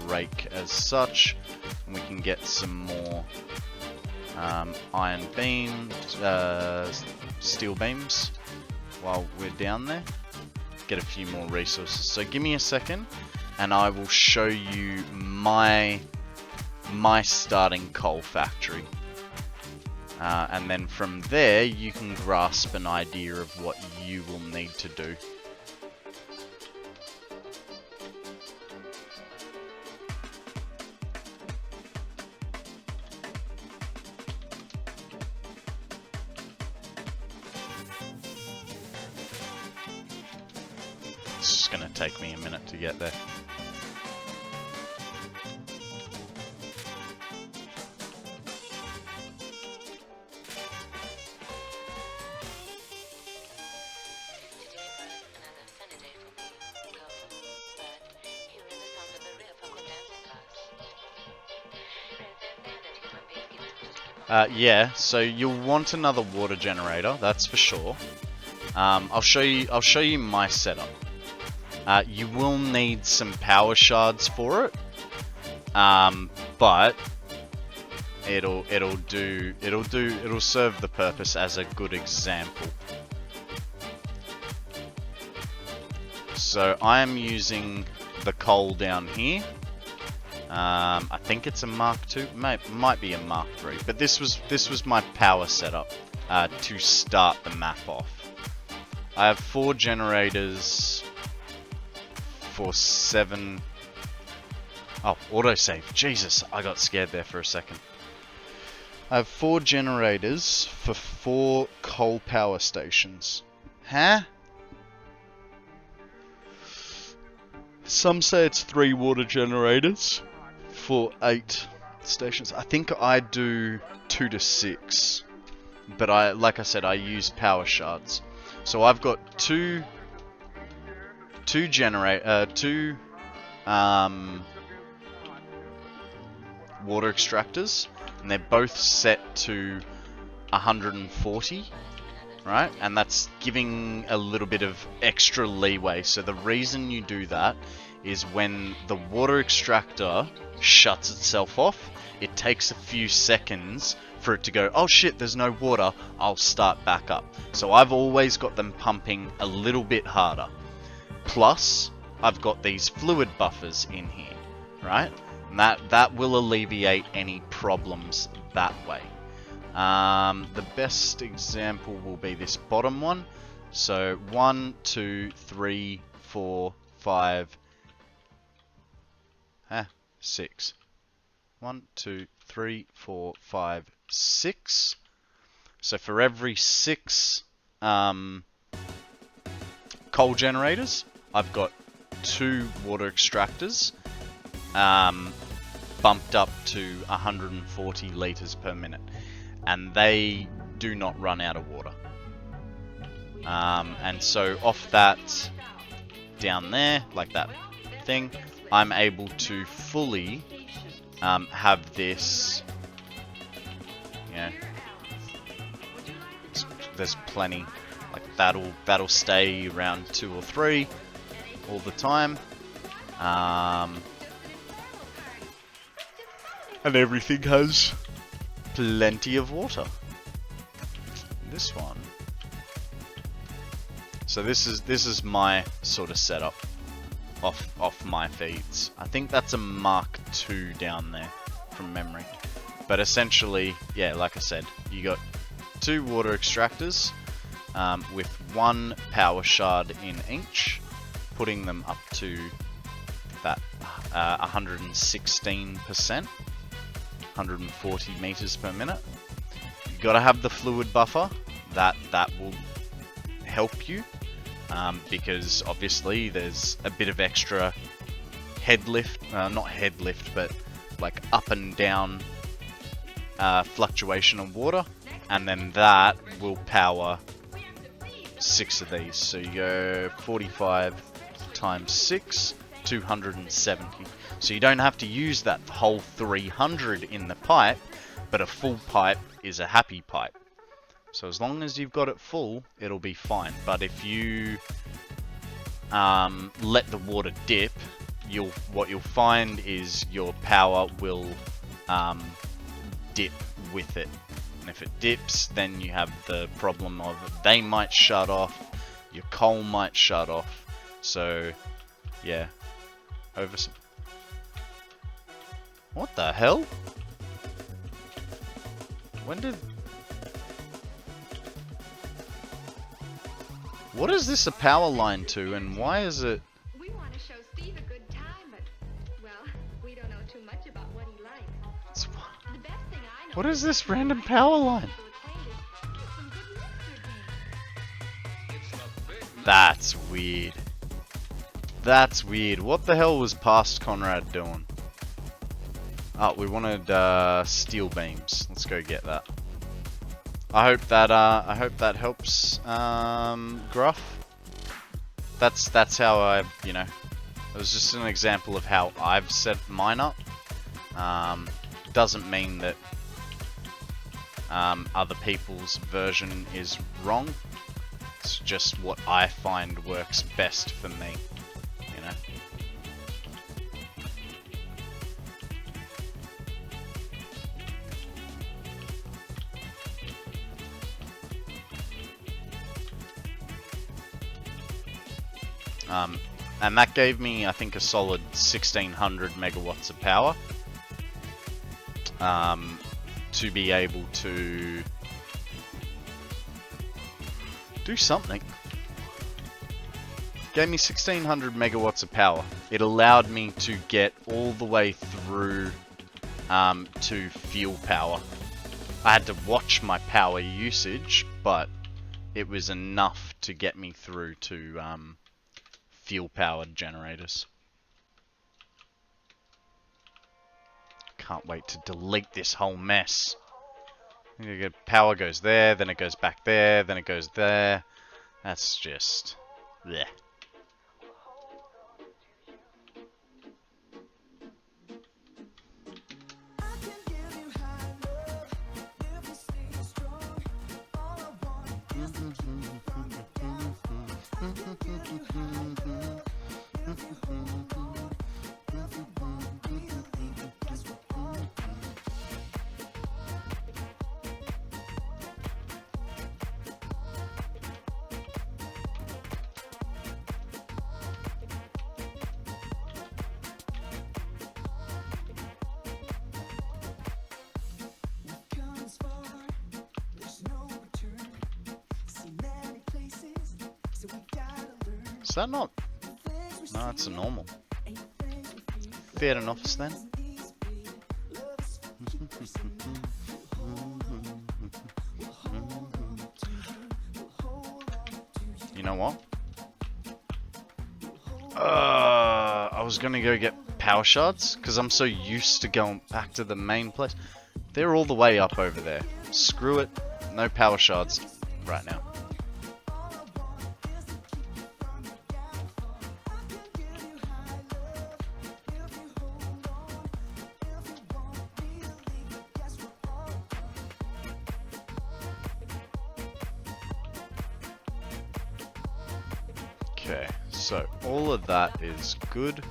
break as such, and we can get some more iron beams, steel beams while we're down there. Get a few more resources. So give me a second and I will show you my starting coal factory. And then from there you can grasp an idea of what you will need to do. It's just going to take me a minute to get there. Yeah, so you'll want another water generator, that's for sure. I'll show you my setup. You will need some power shards for it, but it'll serve the purpose as a good example. So I am using the coal down here. I think it's a Mark II, might be a Mark III, but this was my power setup to start the map off. I have 4 generators for 7. Oh, autosave. Jesus, I got scared there for a second. I have 4 generators for 4 coal power stations. Huh? Some say it's 3 water generators for 8 stations. I think I do 2 to 6, but like I said, I use power shards. So I've got two water extractors, and they're both set to 140, right? And that's giving a little bit of extra leeway. So the reason you do that is when the water extractor shuts itself off, it takes a few seconds for it to go, oh shit, there's no water, I'll start back up. So I've always got them pumping a little bit harder. Plus, I've got these fluid buffers in here, right? And that will alleviate any problems that way. The best example will be this bottom one. So 1, 2, 3, 4, 5, 6. 1, 2, 3, 4, 5, 6. So for every 6 coal generators, I've got 2 water extractors bumped up to 140 liters per minute, and they do not run out of water. And so off that down there, like that thing, I'm able to fully have this, there's plenty, like that'll stay around 2 or 3 all the time, and everything has plenty of water. This one, so this is my sort of setup off my feeds. I think that's a Mark II down there from memory, but essentially, yeah, like I said, you got 2 water extractors with 1 power shard in each, putting them up to that 116%, 140 meters per minute. You got to have the fluid buffer. That will help you, because obviously there's a bit of extra head lift, not head lift, but like up and down fluctuation of water, and then that will power 6 of these. So you go 45 times 6, 270. So you don't have to use that whole 300 in the pipe, but a full pipe is a happy pipe. So as long as you've got it full, it'll be fine. But if you let the water dip, what you'll find is your power will dip with it. And if it dips, then you have the problem of they might shut off, your coal might shut off. So yeah, what the hell? What is this a power line to, and why is it? We want to show Steve a good time, but, well, we don't know too much about what he likes. The best thing I know. What is this random power line? That's weird. That's weird. What the hell was past Konrad doing? Oh, we wanted steel beams. Let's go get that. I hope that helps, Gruff. That's how I, it was just an example of how I've set mine up. Doesn't mean that other people's version is wrong. It's just what I find works best for me, And that gave me, I think, a solid 1600 megawatts of power to be able to do something. Gave me 1600 megawatts of power. It allowed me to get all the way through to fuel power. I had to watch my power usage, but it was enough to get me through to fuel powered generators. Can't wait to delete this whole mess. Power goes there, then it goes back there, then it goes there. That's just bleh. Is that not? No, it's a normal. Fair enough then. You know what? I was gonna go get power shards because I'm so used to going back to the main place. They're all the way up over there. Screw it. No power shards right now. Okay, so all of that is good.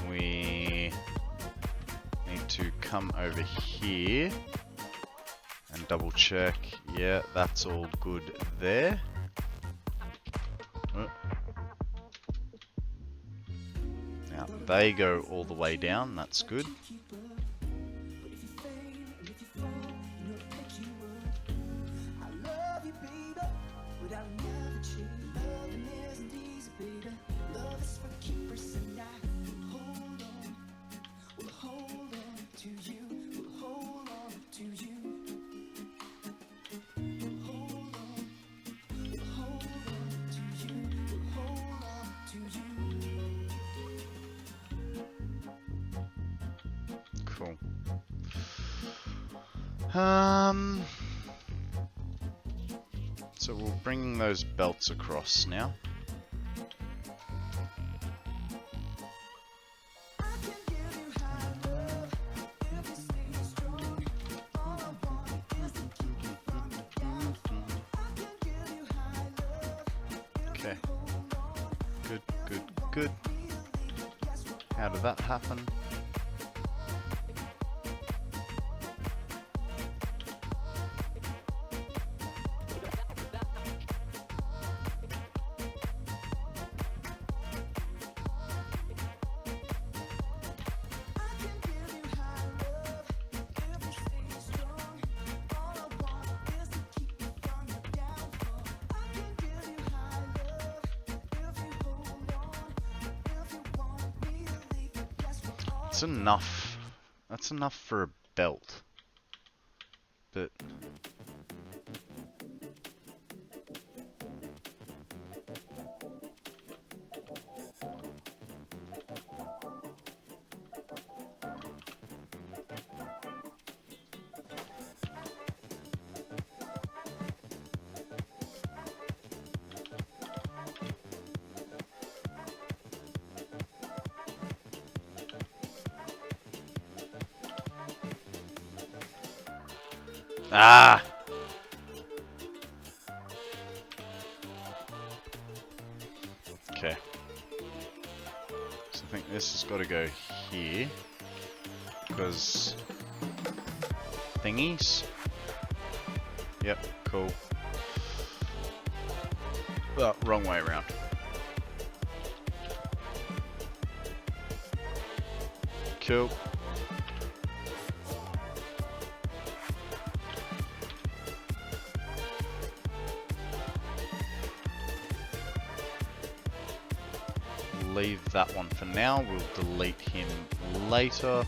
We need to come over here and double check. Yeah, that's all good there. Now they go all the way down, that's good. Cool. So we're bringing those belts across now. Okay. Good, good, good. How did that happen? That's enough. That's enough for a belt. But ah! Okay. So I think this has got to go here. Because... thingies? Yep, cool. Oh, wrong way around. Cool. Leave that one for now, we'll delete him later.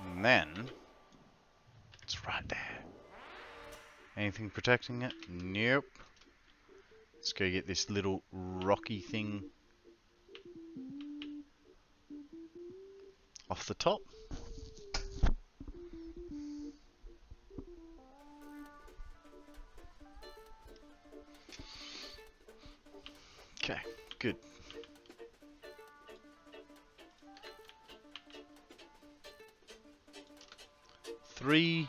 And then, it's right there. Anything protecting it? Nope. Let's go get this little rocky thing off the top. Okay, good. Three.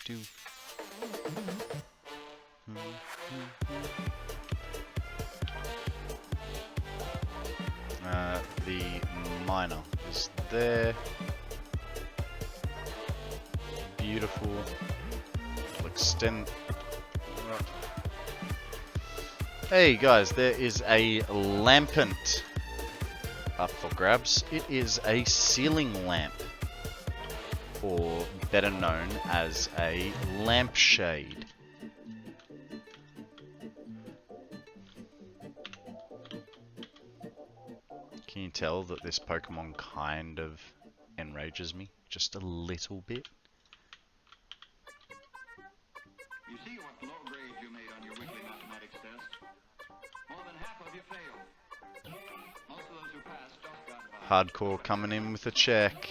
Do. The miner is there. Beautiful. We'll extend. Hey guys, there is a lampant up for grabs. It is a ceiling lamp, or better known as a lampshade. Can you tell that this Pokemon kind of enrages me? Just a little bit. You see what low grade you made on your weekly mathematics test? More than half of you failed. Most of those who passed just got by. Hardcore coming in with a check.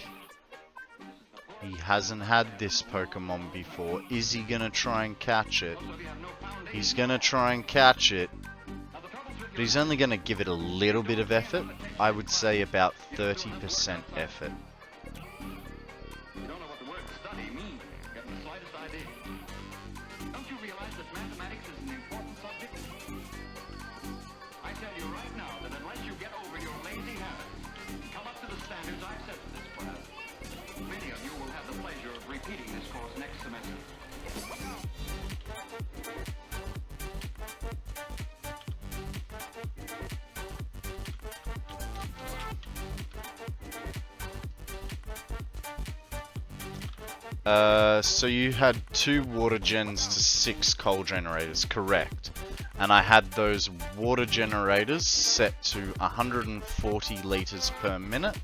He hasn't had this Pokemon before. Is he gonna try and catch it? He's gonna try and catch it. But he's only gonna give it a little bit of effort. I would say about 30% effort. You don't know what the word study means. You haven't the slightest idea. Don't you realize that mathematics is an important subject? I tell you right now that unless you get over your lazy habits and come up to the standards I've set for this class, many of you will have the pleasure of repeating this course next semester. So you had 2 water gens to 6 coal generators, correct. And I had those water generators set to 140 liters per minute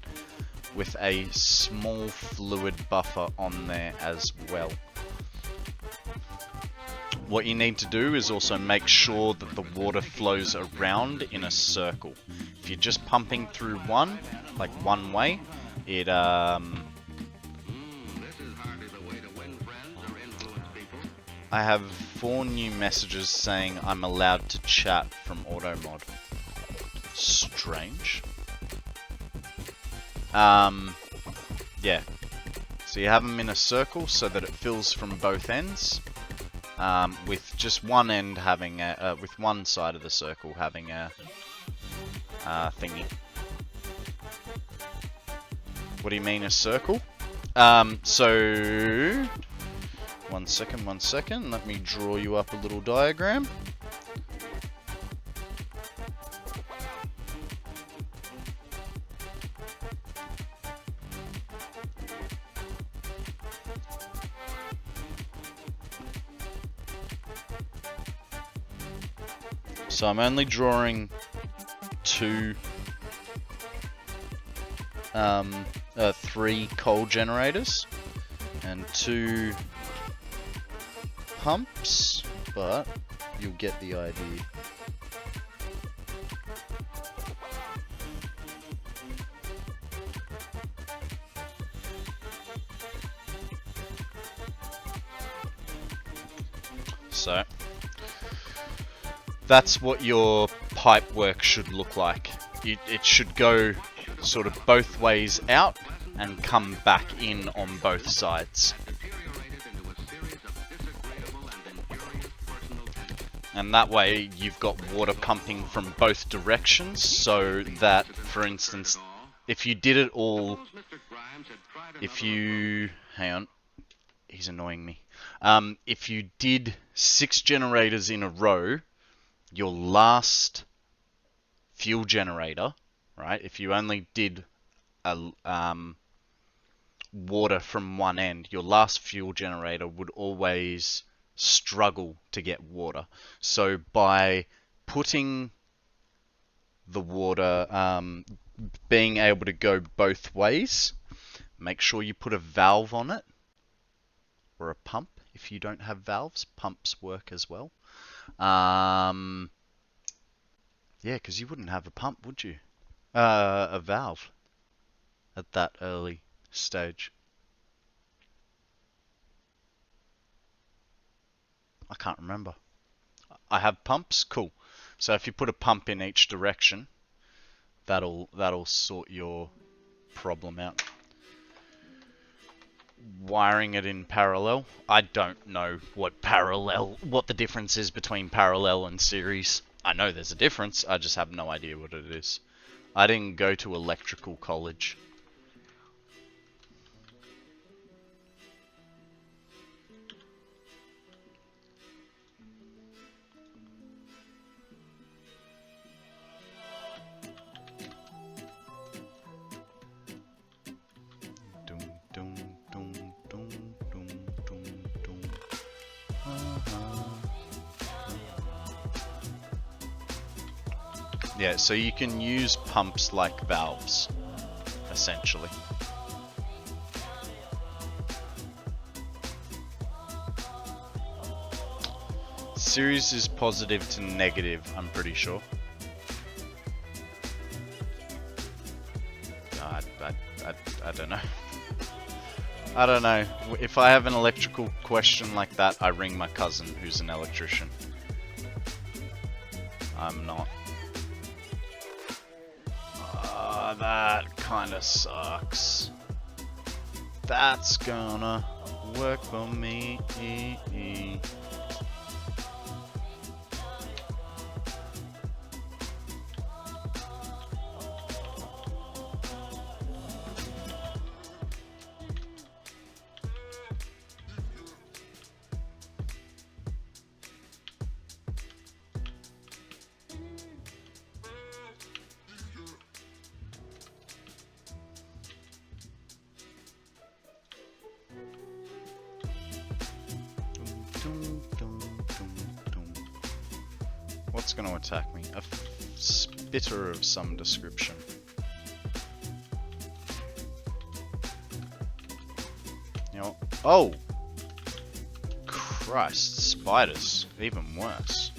with a small fluid buffer on there as well. What you need to do is also make sure that the water flows around in a circle. If you're just pumping through one, like one way, it I have 4 new messages saying I'm allowed to chat from AutoMod. Strange. Yeah. So you have them in a circle so that it fills from both ends. With just one end having a, with one side of the circle having a thingy. What do you mean a circle? So one second, let me draw you up a little diagram. So I'm only drawing 3 coal generators and 2 pumps, but you'll get the idea. So that's what your pipe work should look like. It should go sort of both ways out and come back in on both sides. And that way you've got water pumping from both directions, so that, for instance, if you did it all, hang on, he's annoying me. If you did 6 generators in a row, your last fuel generator, right, if you only did water from one end, your last fuel generator would always struggle to get water. So by putting the water, being able to go both ways, make sure you put a valve on it, or a pump. If you don't have valves, pumps work as well. Yeah, because you wouldn't have a pump, would you? A valve at that early stage. I can't remember. I have pumps? Cool. So if you put a pump in each direction, that'll sort your problem out. Wiring it in parallel. I don't know what the difference is between parallel and series. I know there's a difference, I just have no idea what it is. I didn't go to electrical college. Yeah, so you can use pumps like valves, essentially. Series is positive to negative, I'm pretty sure. I don't know. I don't know. If I have an electrical question like that, I ring my cousin who's an electrician. I'm not. That kinda sucks. That's gonna work for me. What's going to attack me? A spitter of some description. You know, oh! Christ, spiders. Even worse.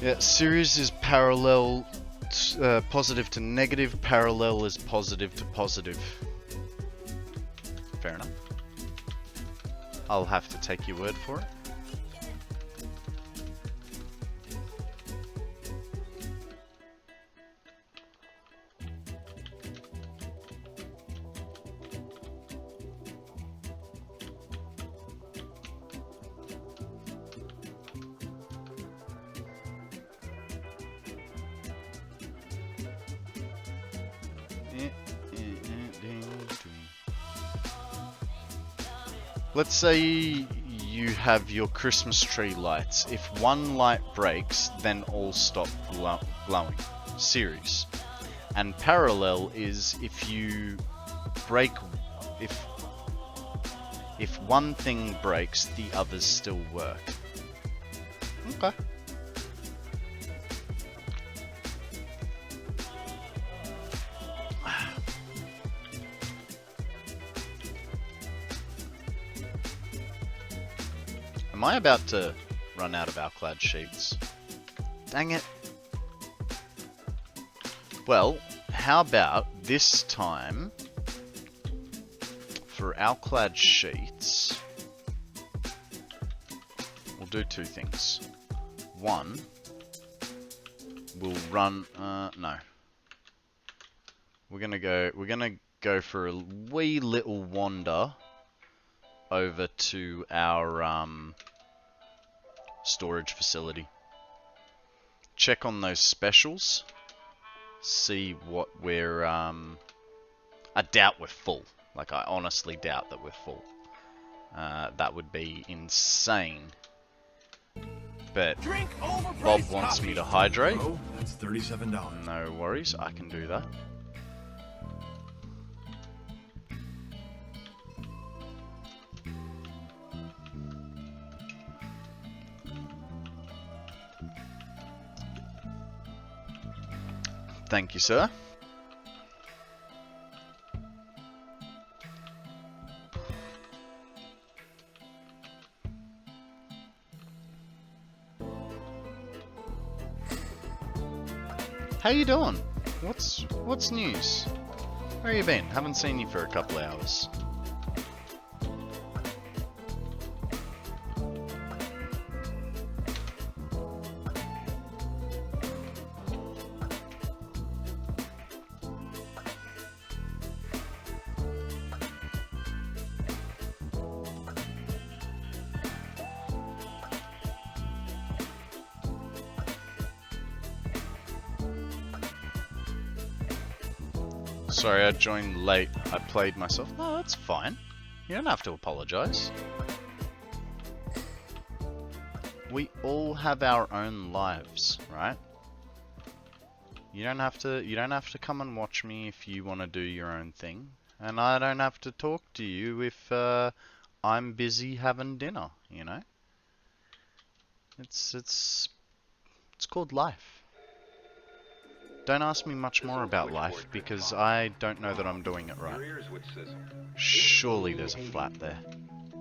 Yeah, series is parallel, positive to negative, parallel is positive to positive. Fair enough. I'll have to take your word for it. Let's say you have your Christmas tree lights. If one light breaks, then all stop glowing. Series. And parallel is if you break, if one thing breaks, the others still work. Okay. Am I about to run out of Alclad sheets? Dang it. Well, how about this time for Alclad sheets, we'll do two things. One, we'll run, no. We're gonna go for a wee little wander over to our, storage facility. Check on those specials. See what we're, I doubt we're full. Like, I honestly doubt that we're full. That would be insane bet Drink overpriced Bob wants coffee. me to hydrate. Oh, that's $37. No worries, I can do that. Thank you, sir. How you doing? What's news? Where you been? Haven't seen you for a couple of hours. Sorry, I joined late. I played myself. No, that's fine. You don't have to apologize. We all have our own lives, right? You don't have to come and watch me if you want to do your own thing. And I don't have to talk to you if I'm busy having dinner, you know? It's called life. Don't ask me much more about life, because I don't know that I'm doing it right. Surely there's a flat there.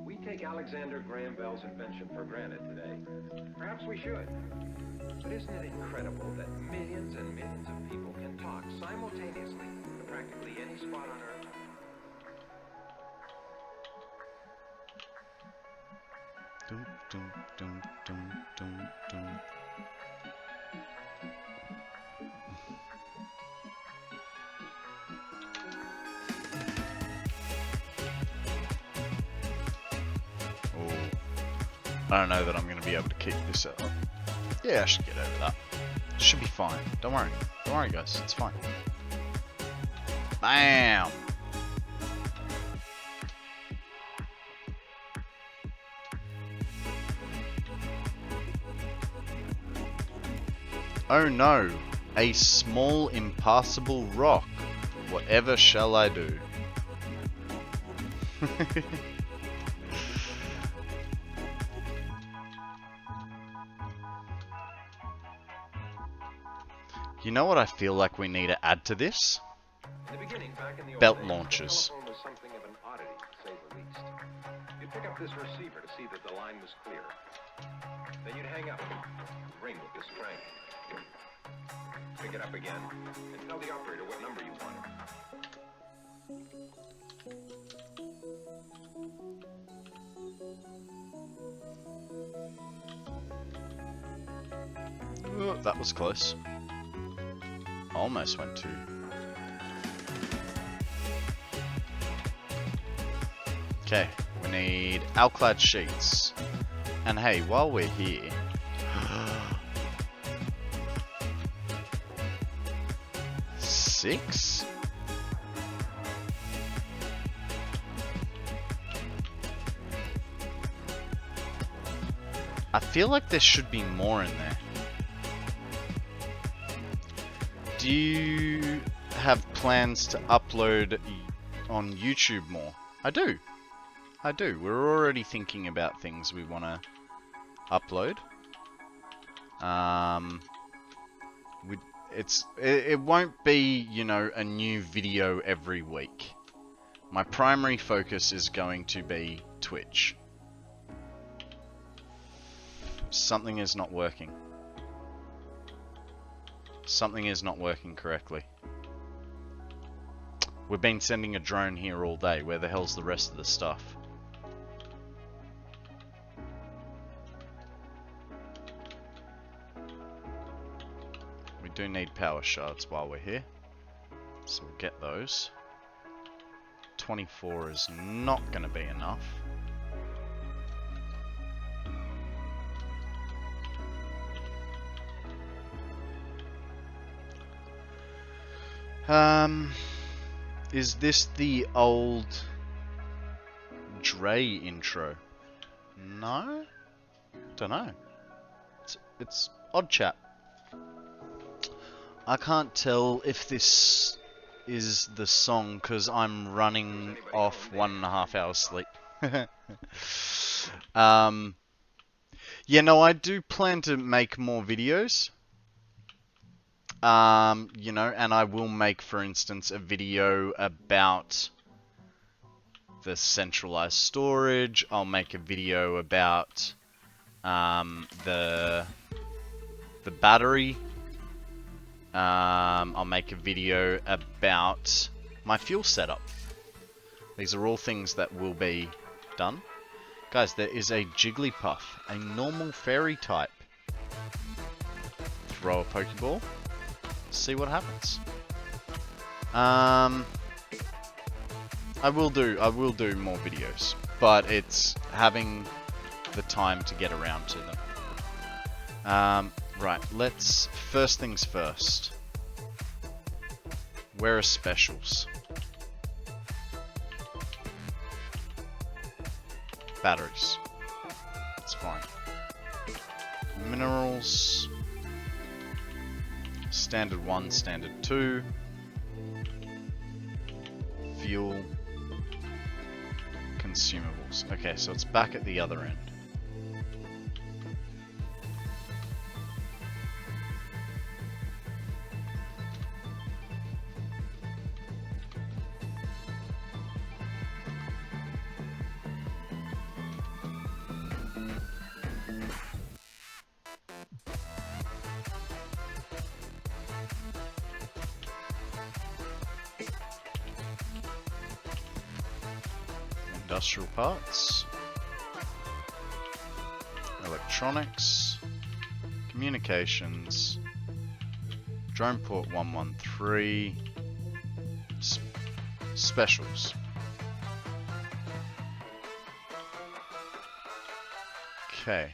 We take Alexander Graham Bell's invention for granted today. Perhaps we should. But isn't it incredible that millions and millions of people can talk simultaneously to practically any spot on Earth? Dum, dum, dum, dum, dum, dum. I don't know that I'm going to be able to keep this up. Yeah, I should get over that. Should be fine. Don't worry. Don't worry, guys. It's fine. Bam! Oh no! A small impassable rock. Whatever shall I do? You know what I feel like we need to add to this? Belt launchers. Telephone was something of an oddity, to say the least. You'd pick up this receiver to see that the line was clear. Then you'd hang up, ring with this crank. Pick it up again, and tell the operator what number you wanted. Oh, that was close. Almost went to. Okay, we need alclad sheets. And hey, while we're here... Six? I feel like there should be more in there. Do you have plans to upload on YouTube more? I do. I do. We're already thinking about things we want to upload. It won't be, you know, a new video every week. My primary focus is going to be Twitch. Something is not working. Something is not working correctly. We've been sending a drone here all day. Where the hell's the rest of the stuff? We do need power shards while we're here. So we'll get those. 24 is not going to be enough. Is this the old Dre intro? No? Don't know. It's Odd Chap. I can't tell if this is the song because I'm running off 1.5 hours sleep. Yeah, no, I do plan to make more videos. You know, and I will make, for instance, a video about the centralized storage. I'll make a video about the battery. I'll make a video about my fuel setup. These are all things that will be done. Guys, there is a Jigglypuff, a normal fairy type. Throw a Pokeball. See what happens. I will do more videos, but it's having the time to get around to them. Right, first things first. Where are specials? Batteries. That's fine. Minerals. Standard 1, standard 2. Fuel. Consumables. Okay, so it's back at the other end. Industrial parts, electronics, communications, drone port 113, specials. Okay.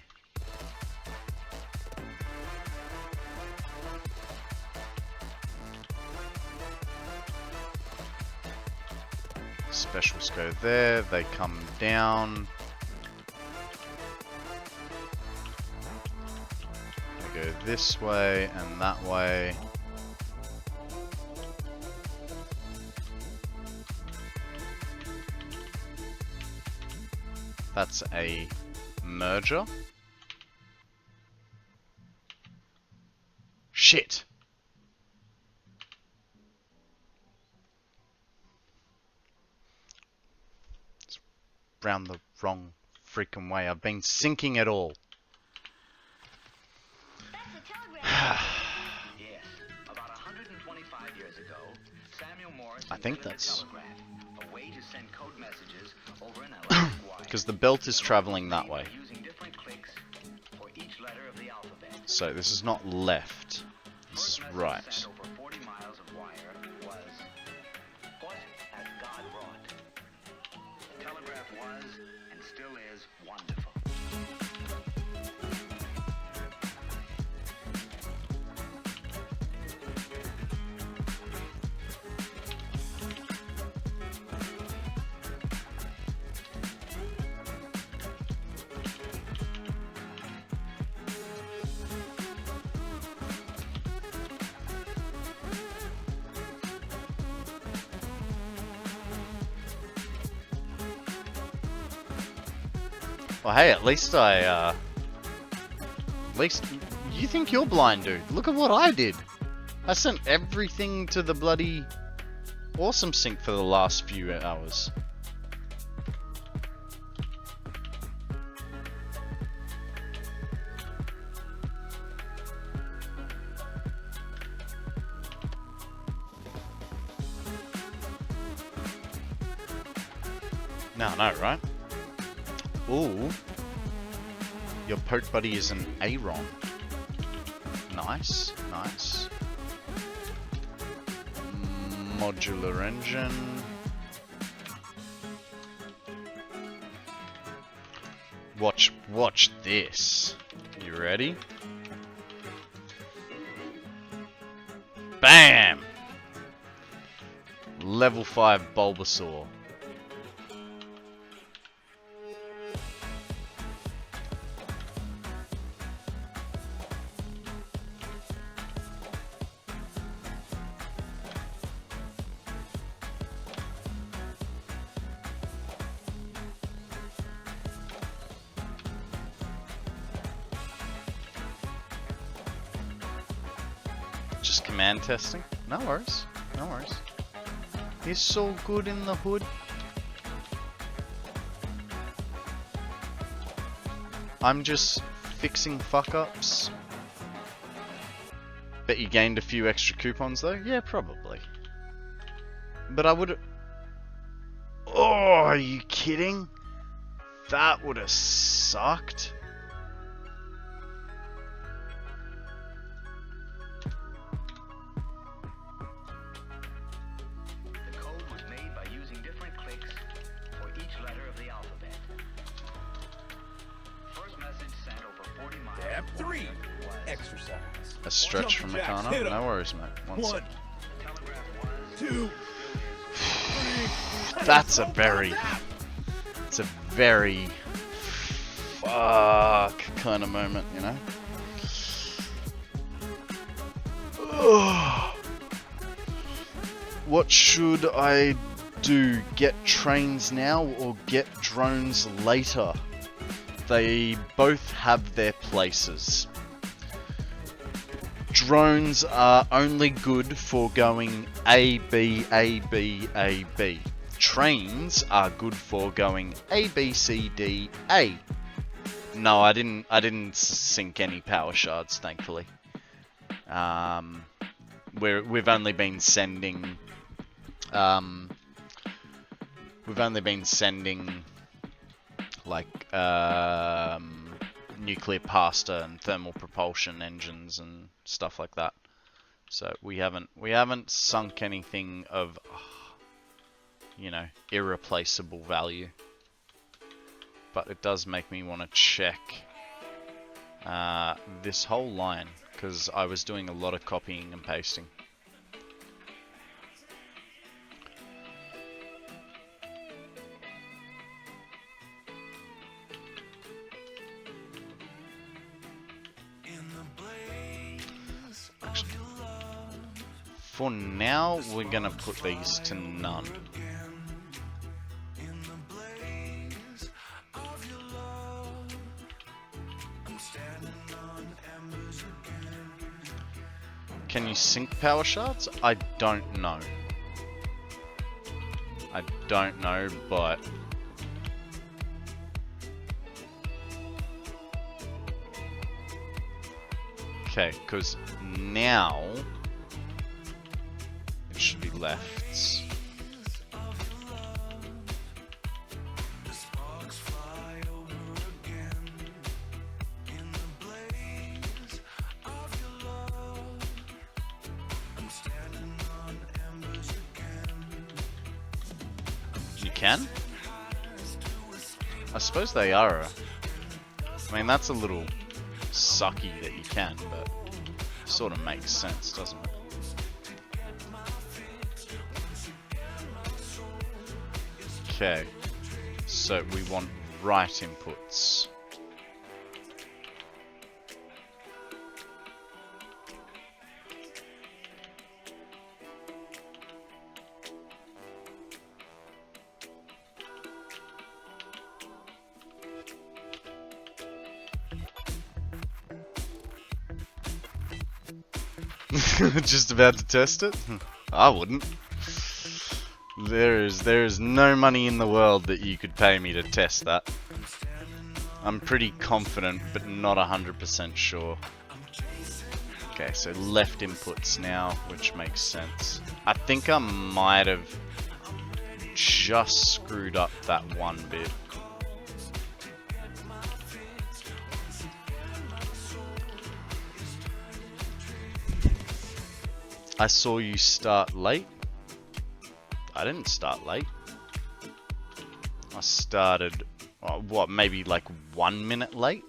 Specials go there, they come down. They go this way and that way. That's a merger. Shit! Round the wrong freaking way. I've been syncing it all. Yes, about 125 years ago, Samuel Morse I think that's a way to send code messages over an electric wire. because the belt is traveling that way. Using different clicks for each letter of the alphabet. So this is not left. This is right. Sent over 40 miles of wire was what has God wrought. The telegraph was and still is wonderful. Well, hey, at least you think you're blind, dude. Look at what I did. I sent everything to the bloody Awesome Sync for the last few hours. No, right? Ooh. Your poke buddy is an Aeron. Nice, nice. Modular engine. Watch this. You ready? Bam! Level 5 Bulbasaur. Just command testing? No worries. No worries. It's all good in the hood. I'm just fixing fuck-ups. Bet you gained a few extra coupons though? Yeah, probably. But I would... Oh, are you kidding? That would have sucked. The code was made by using different clicks for each letter of the alphabet. First message sent over 40 miles. Step 3. was Exercise. A stretch from Jumping jacks, Meccano? hit 'em. No worries, mate. One 1, sec. 2, 3. That's a very... It's a very... Fuck kind of moment, you know? What should I do? Get trains now or get drones later? They both have their places. Drones are only good for going A, B, A, B, A, B. Trains are good for going A, B, C, D, A. No, I didn't sink any power shards, thankfully. We've only been sending like nuclear pasta and thermal propulsion engines and stuff like that. So we haven't sunk anything of, you know, irreplaceable value. But it does make me want to check this whole line, because I was doing a lot of copying and pasting. Actually, for now, we're gonna put these to none. Can you sync power shards? I don't know. I don't know, but... Okay, because now... it should be lefts. You can? I suppose they are. I mean, that's a little sucky that you can, but sort of makes sense, doesn't it? Okay, so we want right inputs. Just about to test it? I wouldn't. There is no money in the world that you could pay me to test that. I'm pretty confident, but not 100% sure. Okay, so left inputs now, which makes sense. I think I might have just screwed up that one bit. I saw you start late. I didn't start late. I started, what, maybe like 1 minute late?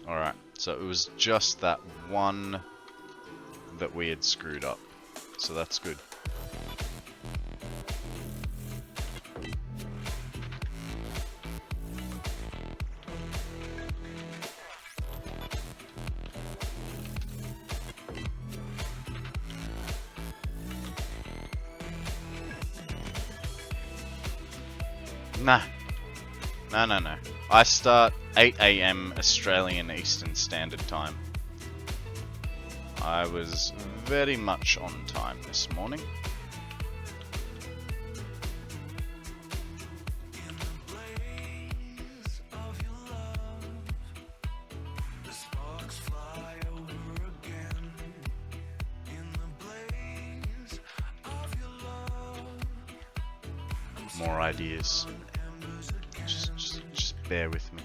Alright, so it was just that one that we had screwed up. So that's good. Nah. No. I start 8 AM Australian Eastern Standard Time. I was very much on time this morning. More ideas. Just bear with me.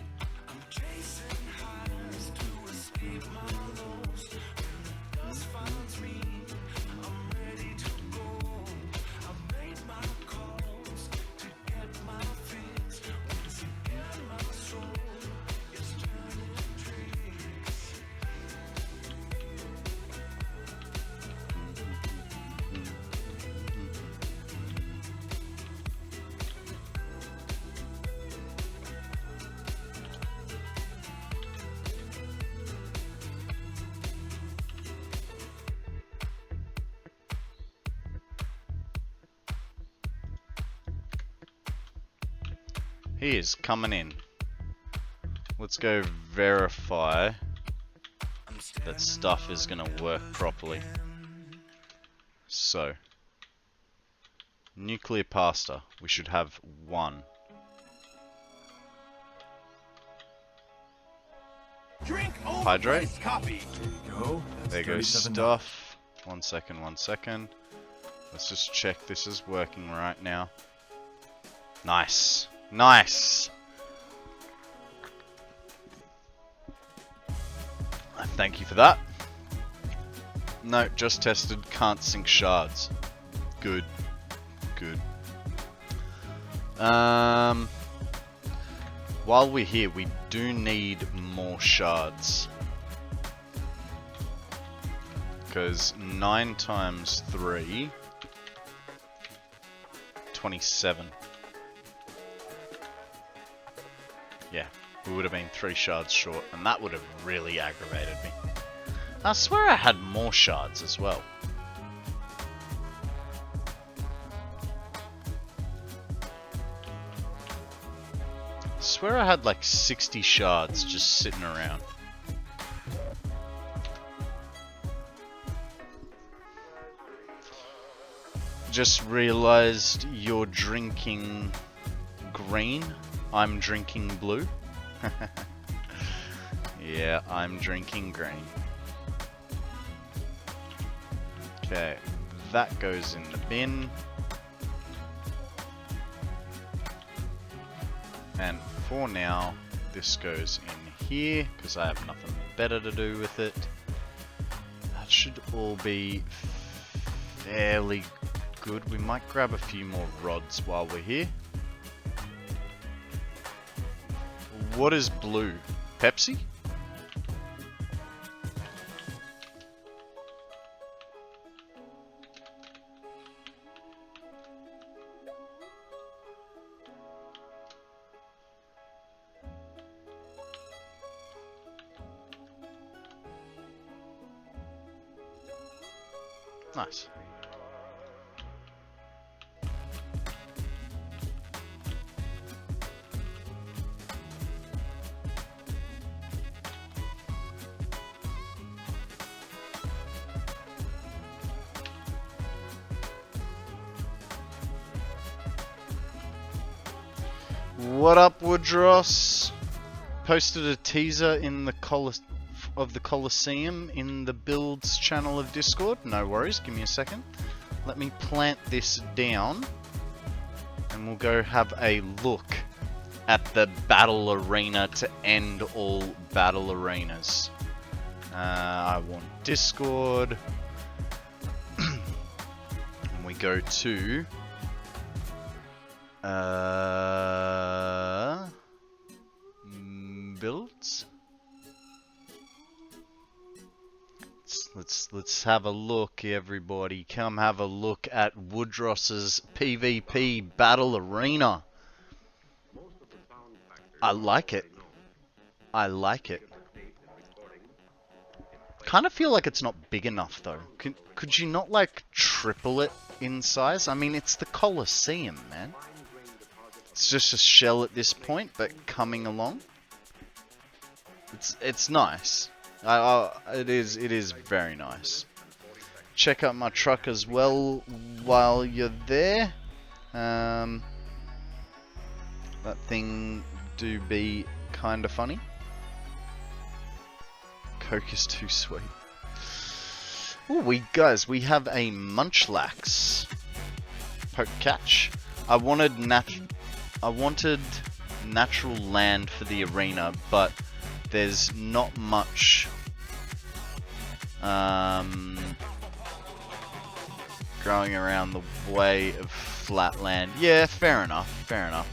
He is coming in. Let's go verify that stuff is gonna work properly. So, nuclear pasta. We should have 1. Hydrate. Copy. There you go. There goes stuff. 1 second, 1 second. Let's just check this is working right now. Nice. Nice! Thank you for that. No, just tested, can't sync shards. Good. Good. While we're here, we do need more shards. Because 9 times 3... 27. Yeah, we would have been 3 shards short, and that would have really aggravated me. I swear I had more shards as well. I swear I had like 60 shards just sitting around. Just realized you're drinking green. I'm drinking blue. Yeah, I'm drinking green. Okay, that goes in the bin. And for now, this goes in here, because I have nothing better to do with it. That should all be fairly good. We might grab a few more rods while we're here. What is blue? Pepsi? Nice. What up, Woodross? Posted a teaser in the Coliseum in the Builds channel of Discord. No worries, give me a second. Let me plant this down and we'll go have a look at the battle arena to end all battle arenas. I want Discord. And we go to builds. Let's have a look, everybody. Come have a look at Woodross's PvP battle arena. I like it. I like it. Kind of feel like it's not big enough though. Could you not like triple it in size? I mean, it's the Coliseum, man. It's just a shell at this point, but coming along. It's nice. It is very nice. Check out my truck as well while you're there. That thing do be kind of funny. Coke is too sweet. Ooh, we have a Munchlax poke catch. I wanted natural land for the arena, but there's not much growing around the way of flat land. Yeah, fair enough, fair enough.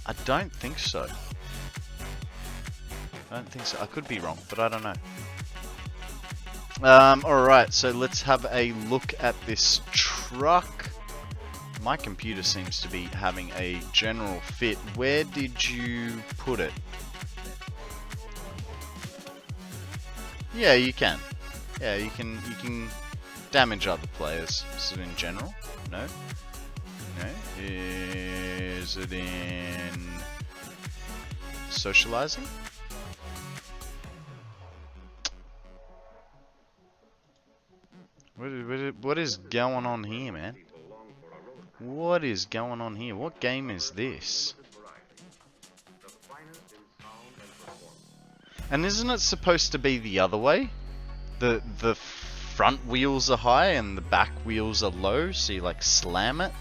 I don't think so. I don't think so. I could be wrong, but I don't know. Alright, so let's have a look at this truck. My computer seems to be having a general fit. Where did you put it? Yeah, you can. Yeah, you can damage other players. Is it in general? No? No? Is it in socializing? What is going on here, man? What is going on here? What game is this? And isn't it supposed to be the other way? The front wheels are high and the back wheels are low, so you like slam it?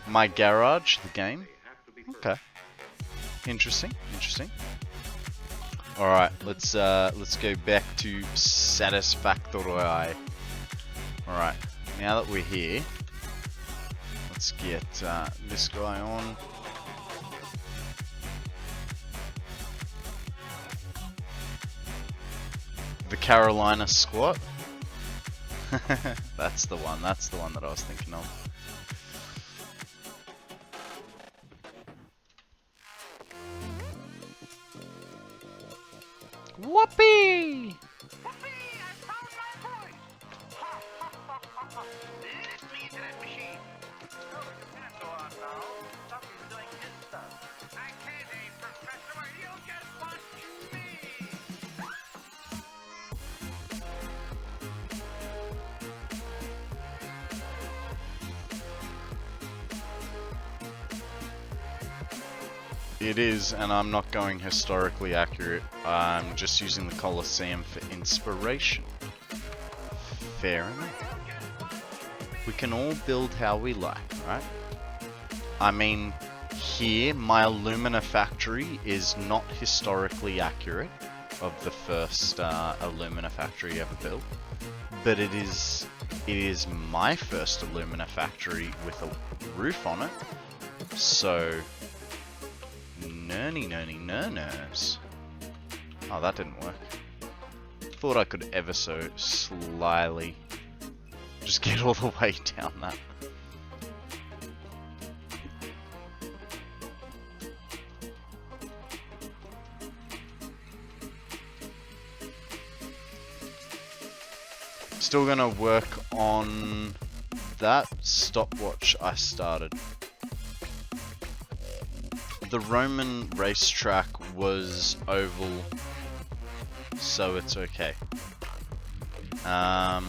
My Garage, the game? Okay. Interesting, interesting. Alright, let's go back to Satisfactory. Alright, now that we're here, let's get this guy on. The Carolina squat. That's the one that I was thinking of. Whoopee! It is, and I'm not going historically accurate. I'm just using the Colosseum for inspiration. Fair enough. We can all build how we like, right? I mean, here, my Illumina factory is not historically accurate of the first Illumina factory ever built, but it is my first Illumina factory with a roof on it, so nerds. Oh, that didn't work. Thought I could ever so slyly just get all the way down that. Still gonna work on that stopwatch I started. The Roman racetrack was oval, so it's okay. I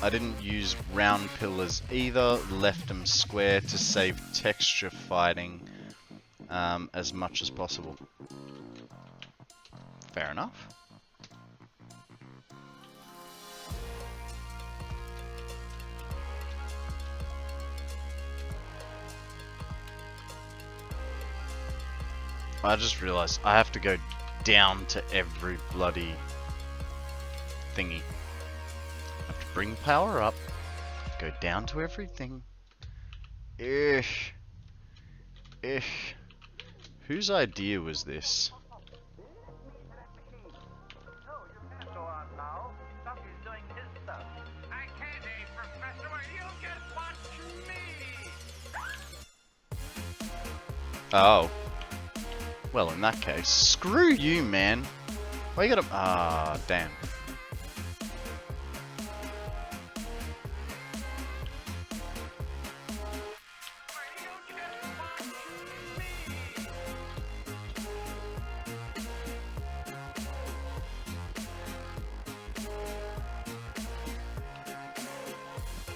didn't use round pillars either, left them square to save texture fighting as much as possible. Fair enough. I just realized I have to go down to every bloody thingy. I have to bring power up, go down to everything. Ish. Whose idea was this? Oh. Well, in that case, screw you, man. Why you gotta... Ah, damn.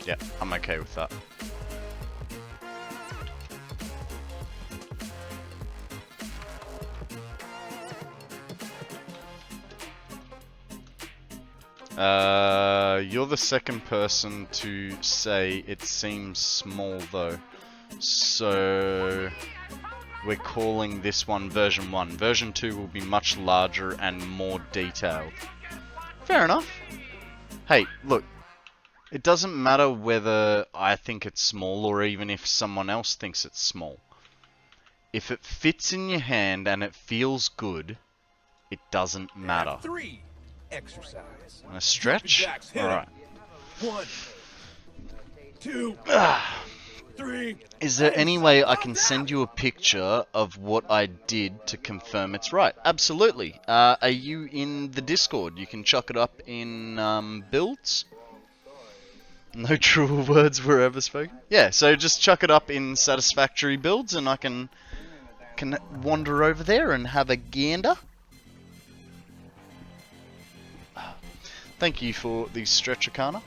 Yeah, I'm okay with that. You're the second person to say it seems small though. So we're calling this one version 1. Version 2 will be much larger and more detailed. Fair enough. Hey, look. It doesn't matter whether I think it's small or even if someone else thinks it's small. If it fits in your hand and it feels good, it doesn't matter. 3. Exercise. Want to stretch? Alright. 1, 2, 3. Is there any way I can send you a picture of what I did to confirm it's right? Absolutely. Are you in the Discord? You can chuck it up in builds. No truer words were ever spoken. Yeah, so just chuck it up in Satisfactory builds and I can wander over there and have a gander. Thank you for the stretch, Arcana.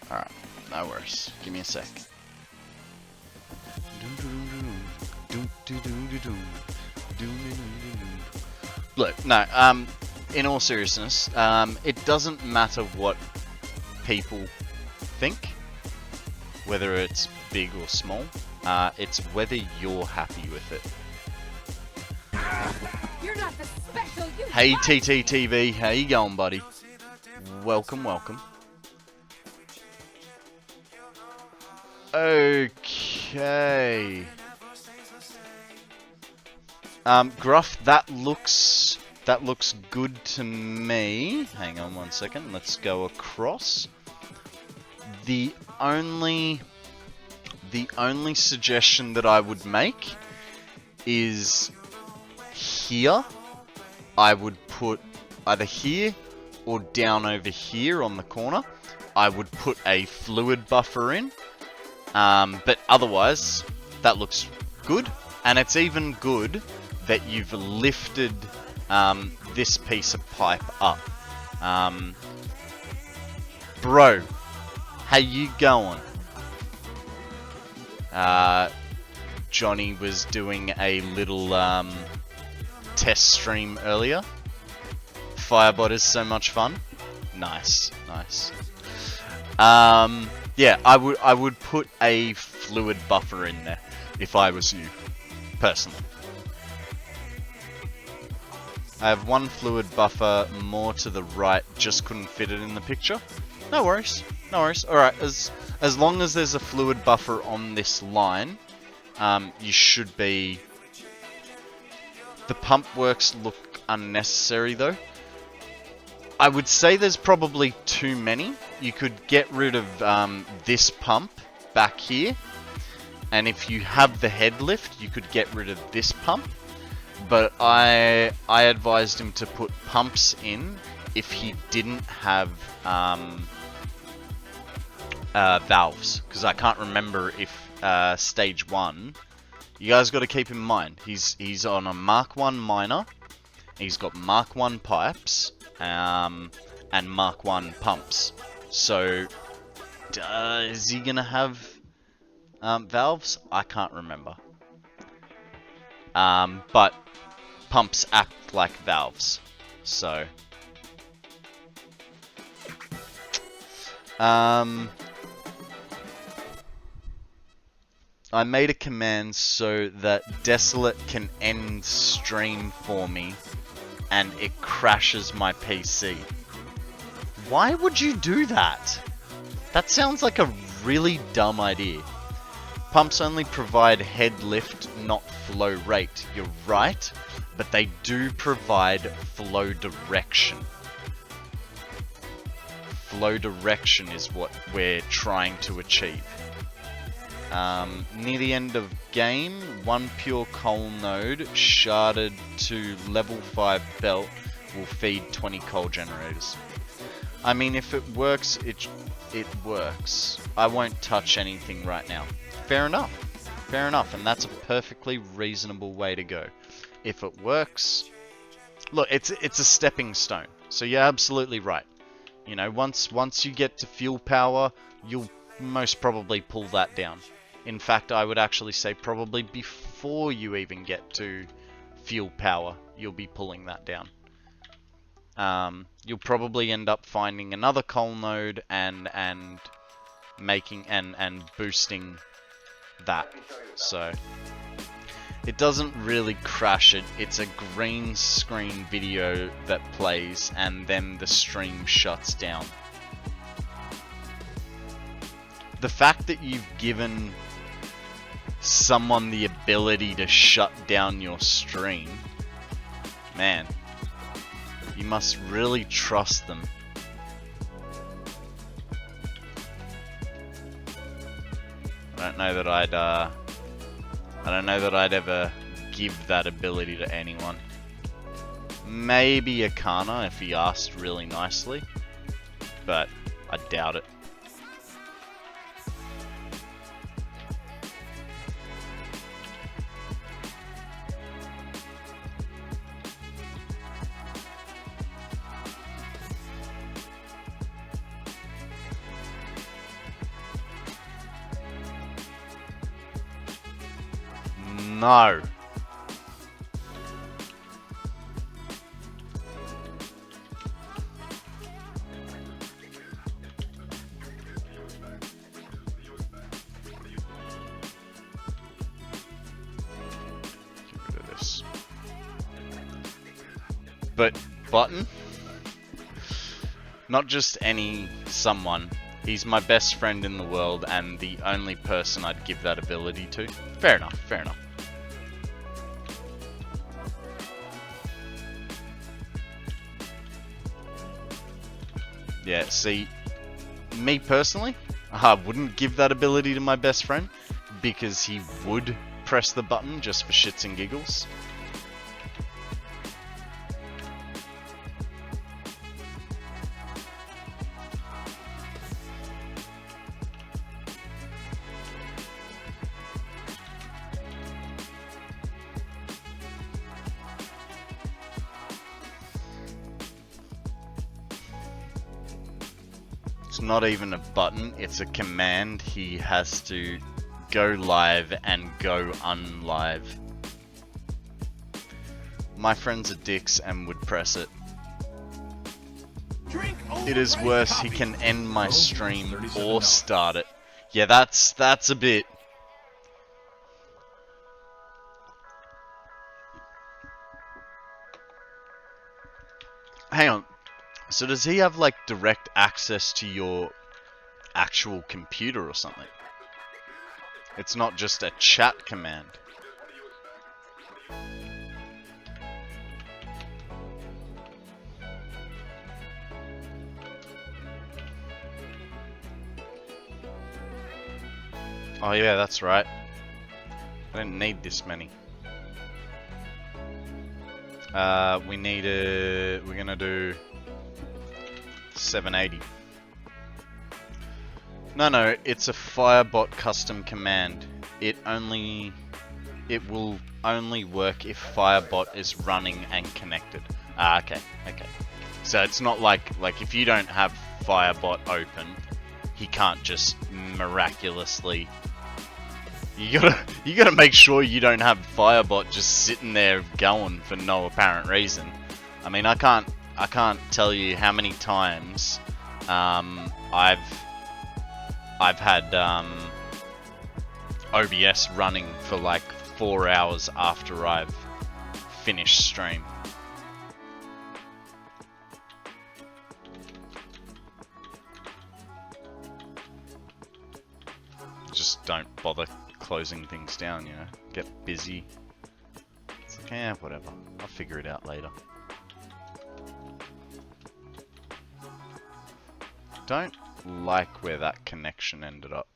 Alright, no worries. Give me a sec. Look, no, in all seriousness, it doesn't matter what people think, whether it's big or small, it's whether you're happy with it. You're not the special you Hey TTTV, how you going, buddy? Welcome, welcome. Okay. Gruff, that looks good to me. Hang on one second, let's go across. The only suggestion that I would make is here. I would put either here or down over here on the corner. I would put a fluid buffer in. But otherwise, that looks good. And it's even good that you've lifted this piece of pipe up. Bro, how you going? Johnny was doing a little test stream earlier. Firebot is so much fun. Nice, nice. Yeah, I would put a fluid buffer in there if I was you, personally. I have one fluid buffer more to the right, just couldn't fit it in the picture. No worries, no worries. Alright, as long as there's a fluid buffer on this line, you should be... The pump works look unnecessary though. I would say there's probably too many. You could get rid of this pump back here. And if you have the head lift, you could get rid of this pump. But I advised him to put pumps in if he didn't have valves. Because I can't remember if stage 1... You guys got to keep in mind, he's on a Mark 1 miner. He's got Mark 1 pipes. And Mark 1 pumps. So, is he gonna have valves? I can't remember. But pumps act like valves. So, I made a command so that Desolate can end stream for me. And it crashes my PC. Why would you do that? That sounds like a really dumb idea. Pumps only provide head lift, not flow rate. You're right, but they do provide flow direction. Flow direction is what we're trying to achieve. Near the end of game, one pure coal node sharded to level 5 belt will feed 20 coal generators. I mean, if it works, it works. I won't touch anything right now. Fair enough. Fair enough, and that's a perfectly reasonable way to go. If it works... Look, it's a stepping stone, so you're absolutely right. You know, once you get to fuel power, you'll most probably pull that down. In fact, I would actually say probably before you even get to fuel power, you'll be pulling that down. You'll probably end up finding another coal node and making and boosting that. So it doesn't really crash it. It's a green screen video that plays and then the stream shuts down. The fact that you've given someone the ability to shut down your stream, man, you must really trust them. I don't know that I'd ever give that ability to anyone. Maybe Akana if he asked really nicely, but I doubt it. No. Get rid of this. But Button? Not just any someone. He's my best friend in the world and the only person I'd give that ability to. Fair enough, fair enough. Yeah, see, me personally, I wouldn't give that ability to my best friend because he would press the button just for shits and giggles. It's not even a button, it's a command. He has to go live and go unlive. My friends are dicks and would press it. It is worse, he can end my stream or start it. Yeah, that's a bit... Hang on. So does he have like direct access to your actual computer or something? It's not just a chat command. Oh yeah, that's right. I didn't need this many. We're gonna do 780. No, it's a Firebot custom command. It will only work if Firebot is running and connected. Okay. So it's not like if you don't have Firebot open, he can't just miraculously. You gotta make sure you don't have Firebot just sitting there going for no apparent reason. I mean, I can't tell you how many times I've had OBS running for like 4 hours after I've finished stream. Just don't bother closing things down, you know. Get busy. It's like, yeah, whatever. I'll figure it out later. Don't like where that connection ended up.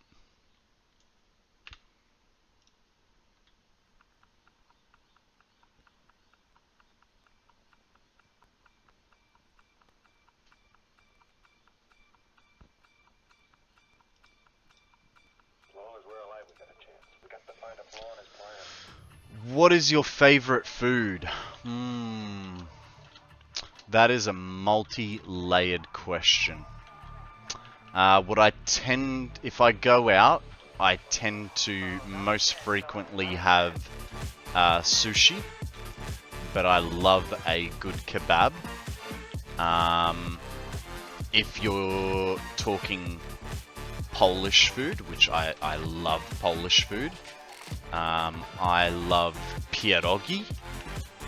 What is your favorite food? That is a multi-layered question. What I tend, if I go out, I tend to most frequently have sushi, but I love a good kebab. If you're talking Polish food, which I love Polish food, I love pierogi.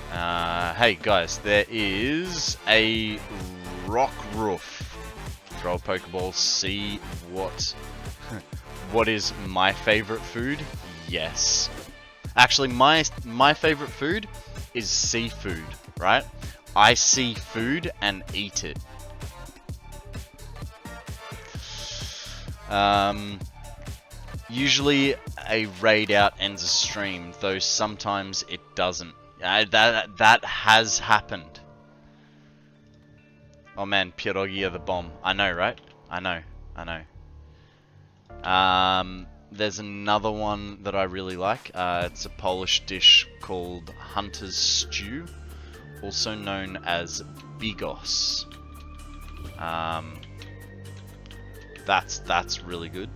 Hey guys, there is a rock roof. Throw a Pokeball, see what is my favorite food? Yes. Actually, my favorite food is seafood, right? I see food and eat it. Usually a raid out ends a stream, though sometimes it doesn't. That has happened. Oh man, pierogi are the bomb. I know, right? I know. There's another one that I really like. It's a Polish dish called Hunter's Stew, also known as bigos. That's really good.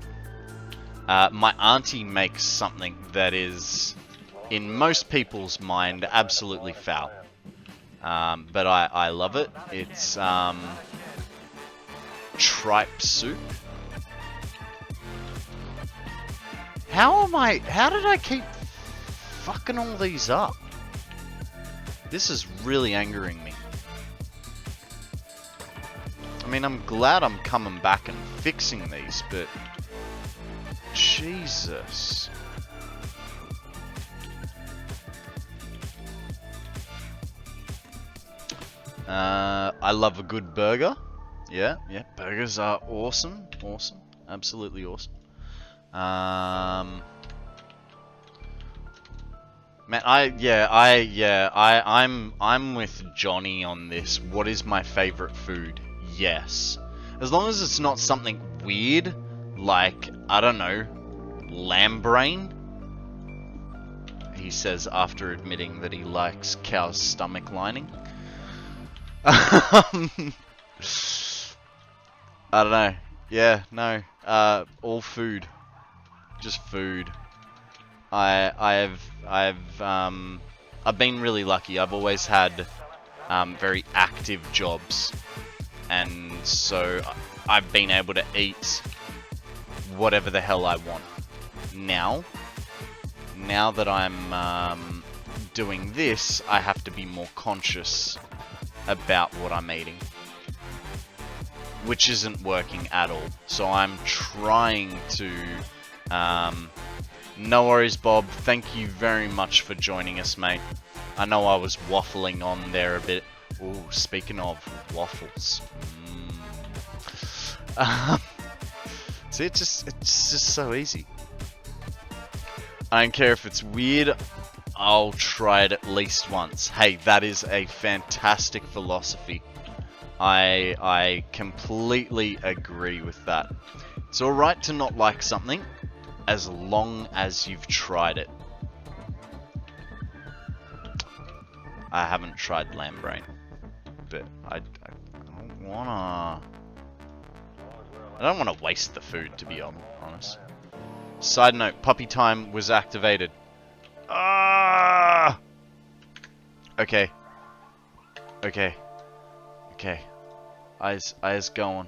My auntie makes something that is, in most people's mind, absolutely foul. But I love it. It's tripe soup. How did I keep fucking all these up? This is really angering me. I mean, I'm glad I'm coming back and fixing these, but Jesus. I love a good burger. Yeah, burgers are awesome, absolutely awesome. Man, I'm with Johnny on this. What is my favorite food? Yes. As long as it's not something weird, like, I don't know, lamb brain. He says after admitting that he likes cow's stomach lining. I don't know. Yeah, no. All food. Just food. I've been really lucky. I've always had very active jobs, and so I've been able to eat whatever the hell I want. Now that I'm doing this, I have to be more conscious about what I'm eating, which isn't working at all. So I'm trying to no worries, Bob. Thank you very much for joining us, mate. I know I was waffling on there a bit. Ooh, speaking of waffles. See, it's just so easy. I don't care if it's weird, I'll try it at least once. Hey, that is a fantastic philosophy. I completely agree with that. It's alright to not like something, as long as you've tried it. I haven't tried lamb brain, but I don't wanna waste the food, to be honest. Side note, puppy time was activated. Ah! Okay. Eyes going.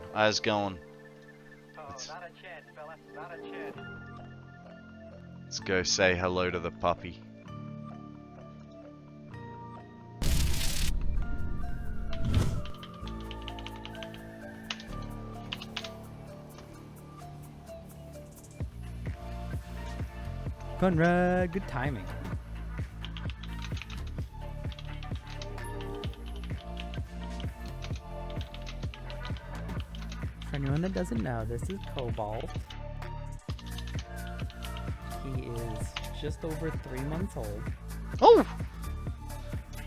Let's go say hello to the puppy. Konrad, good timing. For anyone that doesn't know, this is Cobalt. He is just over 3 months old. Oh!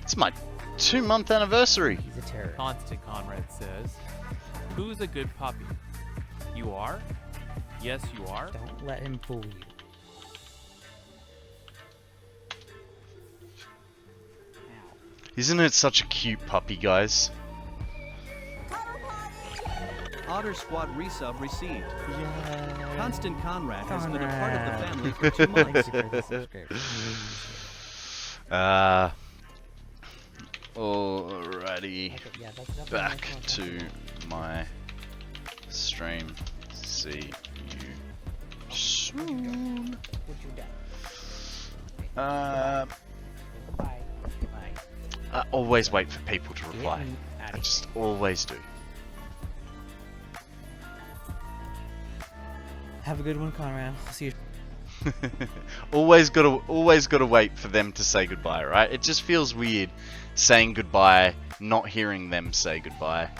It's my 2-month anniversary. He's a terror. KonstantKonrad says, "Who's a good puppy? You are? Yes, you are." Don't let him fool you. Isn't it such a cute puppy, guys? Slaughter Squad resub received. Yeah. KonstantKonrad has been a part of the family Conrad. for 2 months. Thanks for the subscription. Alrighty. Okay, yeah, that's definitely Back much more to comfortable. my stream. See you soon. What you done? Uh, Bye. I always wait for people to reply. I just always do. Have a good one, Conrad. I'll see you. always gotta wait for them to say goodbye, right? It just feels weird saying goodbye, not hearing them say goodbye.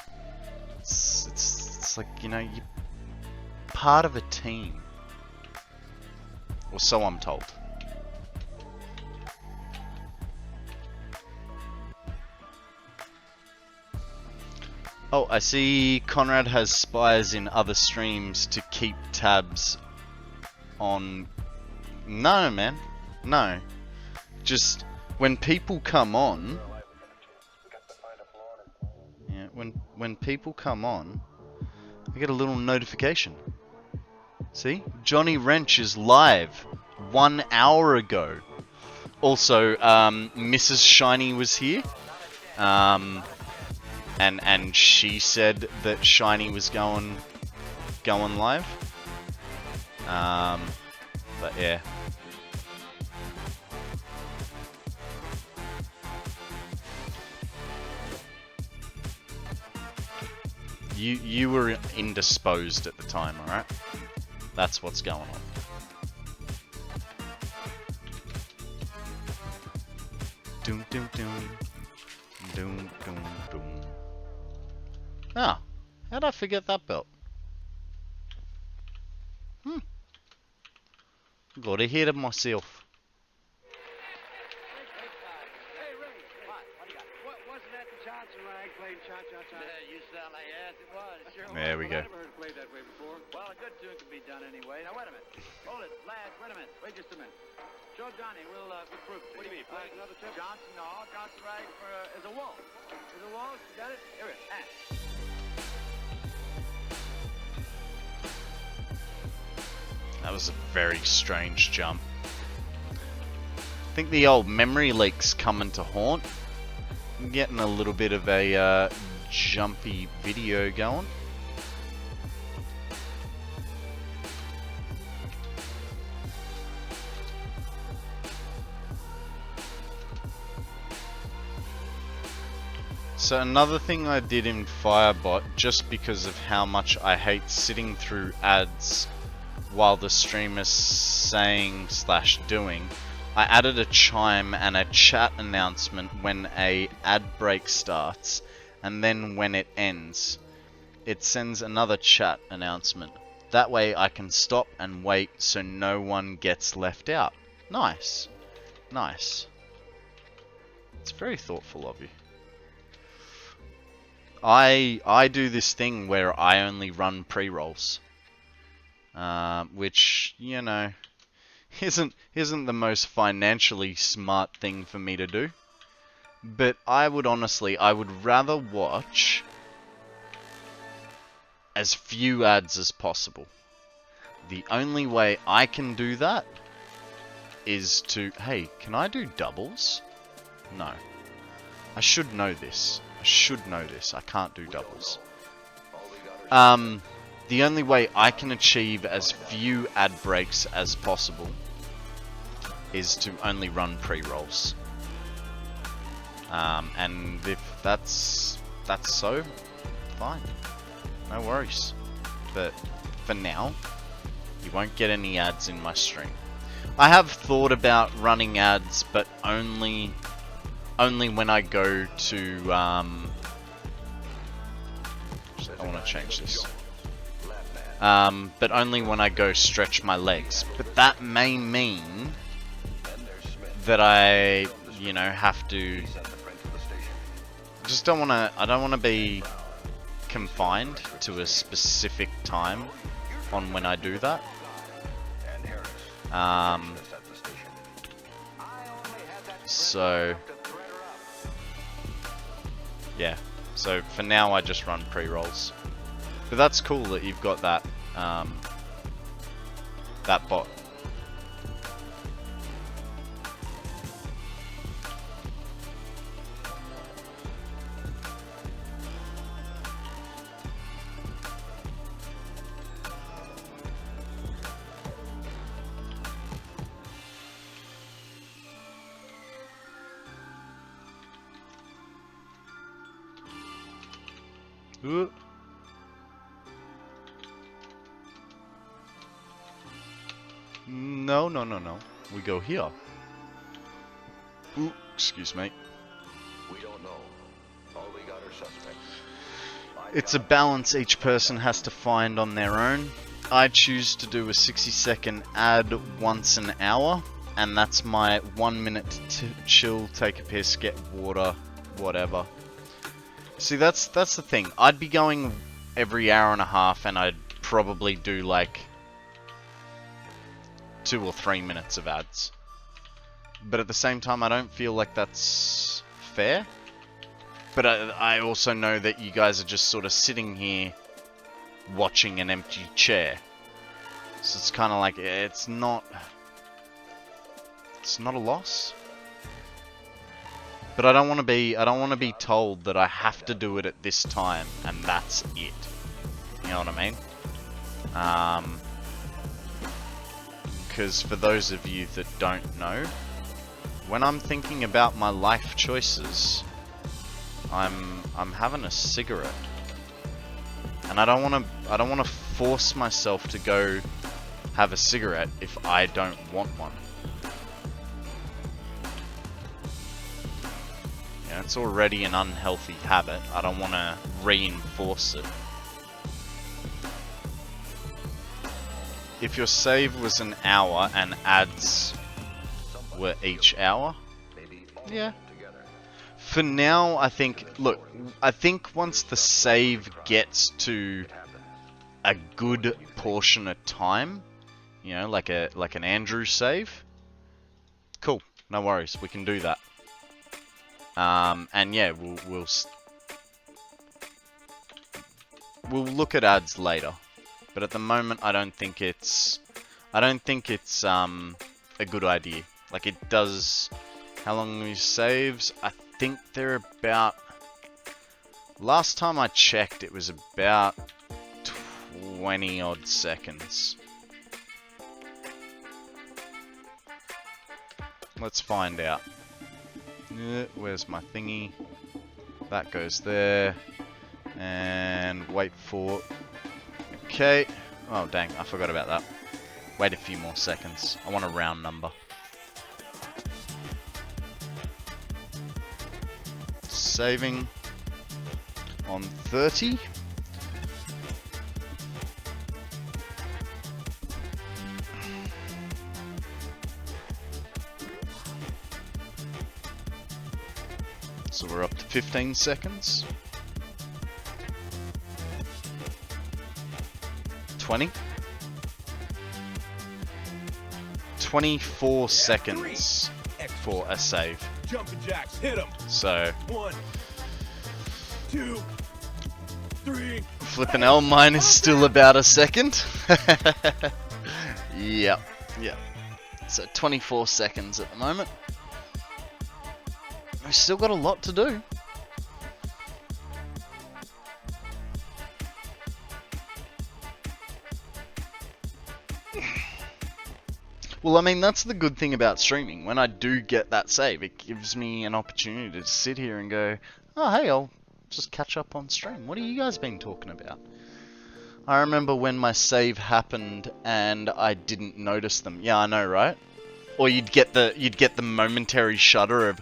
It's like, you know, you're part of a team. Or so I'm told. Oh, I see Konrad has spies in other streams to keep tabs on... No, man. No. Just, when people come on... Yeah, when people come on, I get a little notification. See? Johnny Wrench is live 1 hour ago. Also, Mrs. Shiny was here. And she said that Shiny was going live. But yeah. You were indisposed at the time, alright? That's what's going on. Doom doom doom. Doom doom doom. Ah, how'd I forget that belt? Got ahead of myself. There we go. Well, a good tune can be done anyway. Now, wait a minute. Hold it, lad. Wait a minute. Wait just a minute. Show Johnny. We'll prove it. What do you mean? Play another tip? Johnson, no. Johnson, right? As a waltz. As a waltz. You got it? Here it is. That was a very strange jump. I think the old memory leak's coming to haunt. I'm getting a little bit of a jumpy video going. So another thing I did in Firebot, just because of how much I hate sitting through ads while the stream is saying / doing, I added a chime and a chat announcement when a ad break starts, and then when it ends, it sends another chat announcement. That way I can stop and wait so no one gets left out. Nice. Nice. It's very thoughtful of you. I do this thing where I only run pre-rolls. Which, you know, isn't the most financially smart thing for me to do. But I would rather watch as few ads as possible. The only way I can do that is to, hey, can I do doubles? No. I should know this. I can't do doubles. The only way I can achieve as few ad breaks as possible is to only run pre-rolls. And if that's so, fine. No worries. But for now, you won't get any ads in my stream. I have thought about running ads, but only when I go to I want to change this. But only when I go stretch my legs. But that may mean that I, you know, have to. I don't want to be confined to a specific time on when I do that. So yeah. So for now I just run pre-rolls. But that's cool that you've got that, that bot. Ooh. No, no, no, no. We go here. Ooh, excuse me. We don't know. All we got are suspects. It's a balance each person has to find on their own. I choose to do a 60-second ad once an hour, and that's my 1 minute to chill, take a piss, get water, whatever. See, that's the thing. I'd be going every hour and a half, and I'd probably do like 2 or 3 minutes of ads. But at the same time, I don't feel like that's fair. But I also know that you guys are just sort of sitting here watching an empty chair. So it's kind of like, it's not a loss. But I don't want to be told that I have to do it at this time and that's it. You know what I mean? Because for those of you that don't know, when I'm thinking about my life choices, I'm having a cigarette. And I don't want to force myself to go have a cigarette if I don't want one. Yeah, it's already an unhealthy habit. I don't want to reinforce it. If your save was an hour and ads were each hour, yeah. For now, I think, look, I think once the save gets to a good portion of time, you know, like an Andrew save, cool, no worries, we can do that. And yeah, we'll look at ads later, but at the moment, I don't think it's a good idea. Like it does. How long these saves? I think they're about. Last time I checked, it was about 20 odd seconds. Let's find out. Where's my thingy? That goes there. And wait for... Okay. Oh, dang. I forgot about that. Wait a few more seconds. I want a round number. Saving on 30. So we're up to 15 seconds. 20. 24 seconds for a save. Jumping jacks, hit him. So 1, 2, 3. Flippin' hell, mine is still about a second. Yep, yep. So 24 seconds at the moment. We've still got a lot to do. Well, I mean, that's the good thing about streaming. When I do get that save, it gives me an opportunity to sit here and go, oh, hey, I'll just catch up on stream. What have you guys been talking about? I remember when my save happened and I didn't notice them. Yeah, I know, right? Or you'd get the momentary shudder of,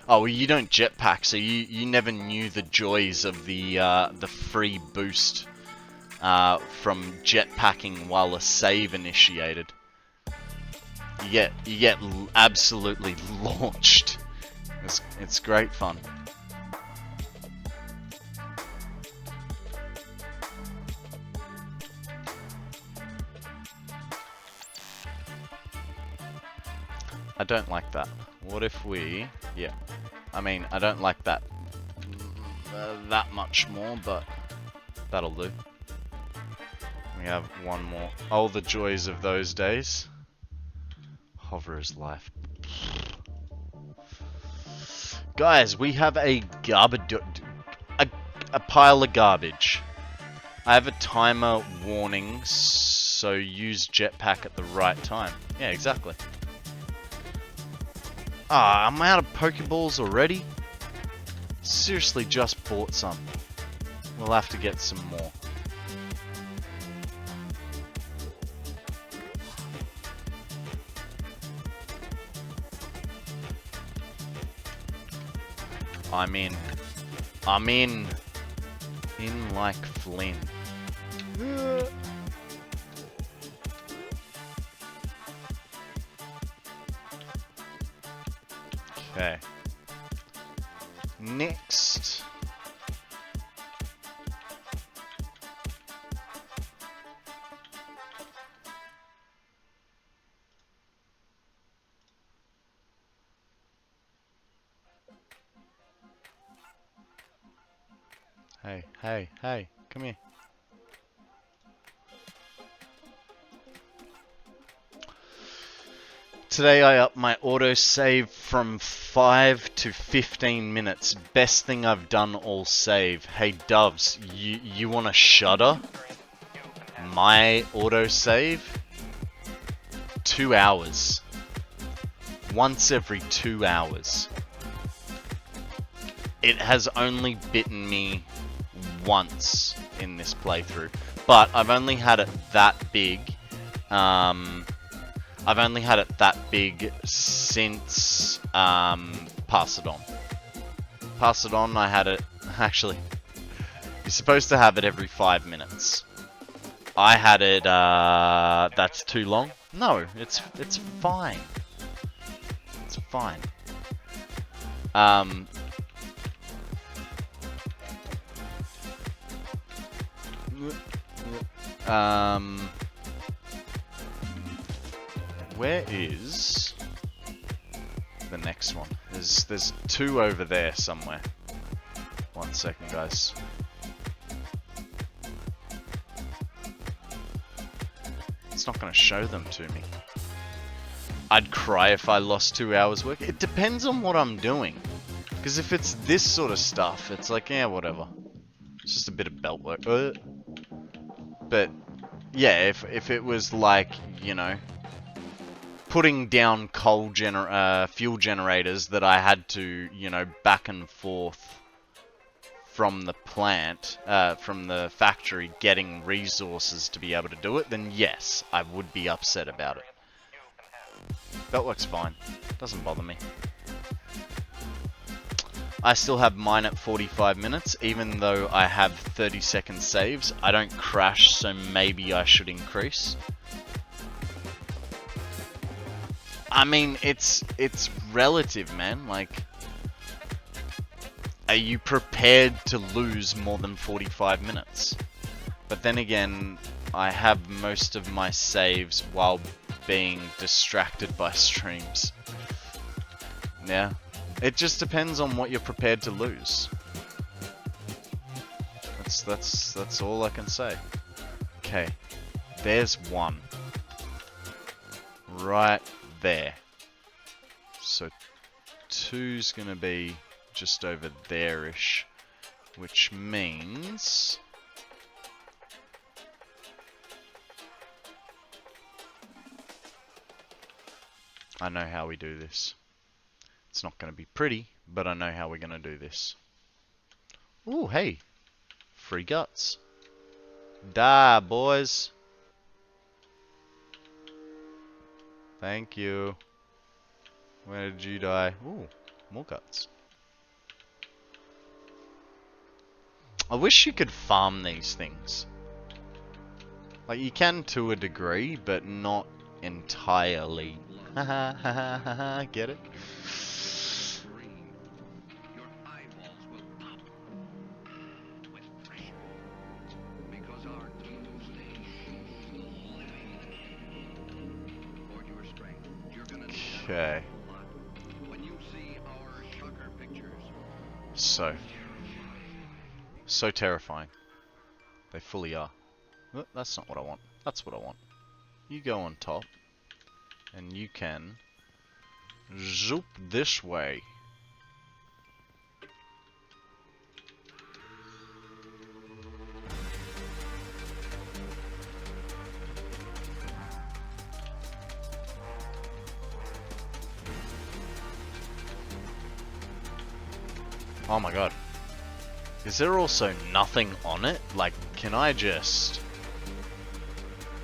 oh, well, you don't jetpack, so you never knew the joys of the free boost from jetpacking while a save initiated. You get absolutely launched. It's great fun. I don't like that. What if we... Yeah. I mean, I don't like that that much more, but That'll do. We have one more. Oh, the joys of those days. Hover is life. Guys, we have a garbage... a pile of garbage. I have a timer warning, so use jetpack at the right time. Yeah, exactly. Ah, I'm out of Pokeballs already? Seriously, just bought some. We'll have to get some more. I'm in. I'm in. In like Flynn. Okay. Next. Hey, hey, hey, come here. Today I upped my autosave from 5 to 15 minutes. Best thing I've done all save. Hey Doves, you wanna shudder? My autosave? 2 hours. Once every 2 hours. It has only bitten me once in this playthrough, but I've only had it that big. I've only had it that big since Pass It On. Pass It On, I had it actually. You're supposed to have it every 5 minutes. I had it. That's too long. No, it's fine. It's fine. Where is the next one? There's 2 over there somewhere. 1 second, guys. It's not going to show them to me. I'd cry if I lost 2 hours work. It depends on what I'm doing. Because if it's this sort of stuff, it's like, yeah, whatever. It's just a bit of belt work. But, yeah, if it was like, you know, putting down fuel generators that I had to, you know, back and forth from the plant, from the factory, getting resources to be able to do it, then yes, I would be upset about it. Beltwork's fine. Doesn't bother me. I still have mine at 45 minutes, even though I have 30-second saves. I don't crash, so maybe I should increase. I mean, it's relative, man. Like, are you prepared to lose more than 45 minutes? But then again, I have most of my saves while being distracted by streams. Yeah. It just depends on what you're prepared to lose. That's all I can say. Okay. There's one. Right there. So 2's gonna be just over there-ish, which means I know how we do this. It's not going to be pretty, but I know how we're going to do this. Ooh, hey. Free guts. Die, boys. Thank you. Where did you die? Ooh, more guts. I wish you could farm these things. Like, you can to a degree, but not entirely. Haha, haha, haha, get it? Okay. So terrifying. They fully are. Oh, that's not what I want. That's what I want. You go on top, and you can zoop this way. Oh my god. Is there also nothing on it? Like, can I just...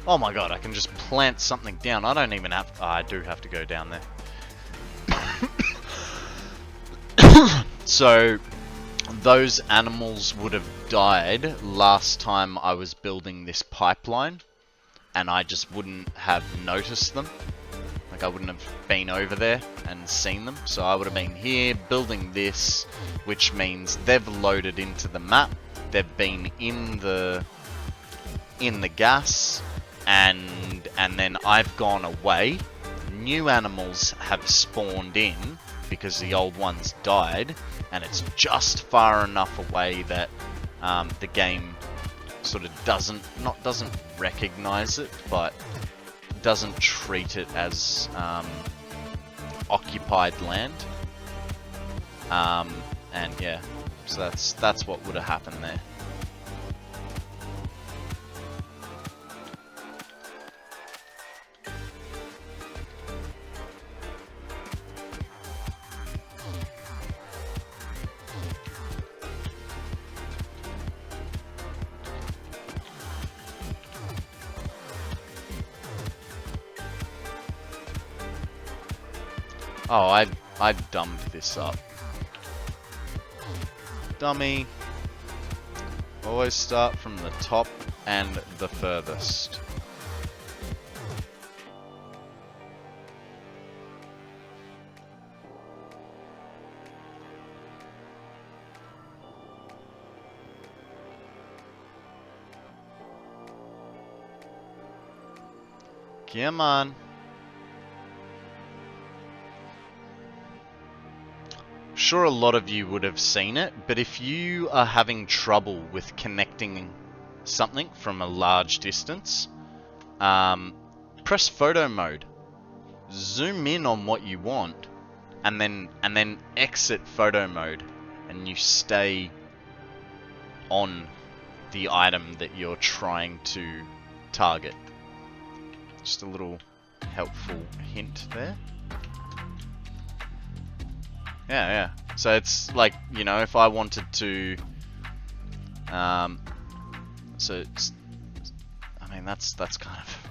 Oh my god, I can just plant something down. I don't even have... Oh, I do have to go down there. So, those animals would have died last time I was building this pipeline, and I just wouldn't have noticed them. Like, I wouldn't have been over there and seen them. So I would have been here building this, which means they've loaded into the map. They've been in the gas, and then I've gone away. New animals have spawned in because the old ones died, and it's just far enough away that the game sort of doesn't recognize it, but doesn't treat it as occupied land. And yeah, so that's what would have happened there. Oh, I dumbed this up. Dummy. Always start from the top and the furthest. Come on. Sure, a lot of you would have seen it, but if you are having trouble with connecting something from a large distance, press photo mode, zoom in on what you want, and then exit photo mode, and you stay on the item that you're trying to target. Just a little helpful hint there. Yeah. So it's like, you know, if I wanted to, so it's, I mean, that's kind of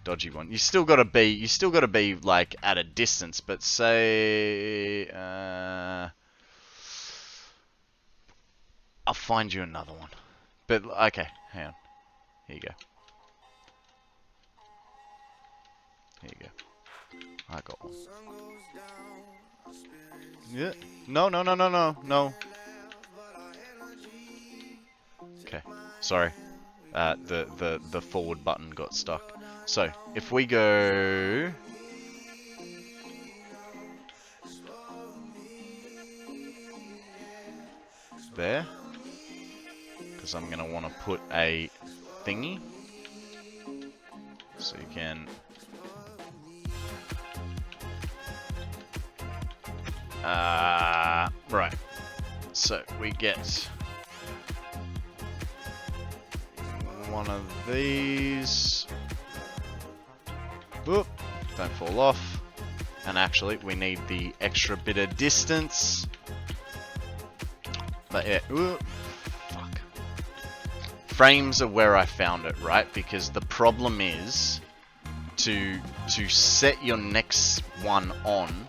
dodgy one. You still gotta be like at a distance, but say, I'll find you another one. But okay, hang on. Here you go. Here you go. I got one. Yeah. No. Okay. Sorry. The forward button got stuck. So, if we go there, because I'm gonna want to put a thingy, so you can. Right. So we get one of these. Whoop! Don't fall off. And actually, we need the extra bit of distance. But yeah, whoop, fuck. Frames are where I found it, right? Because the problem is to set your next one on,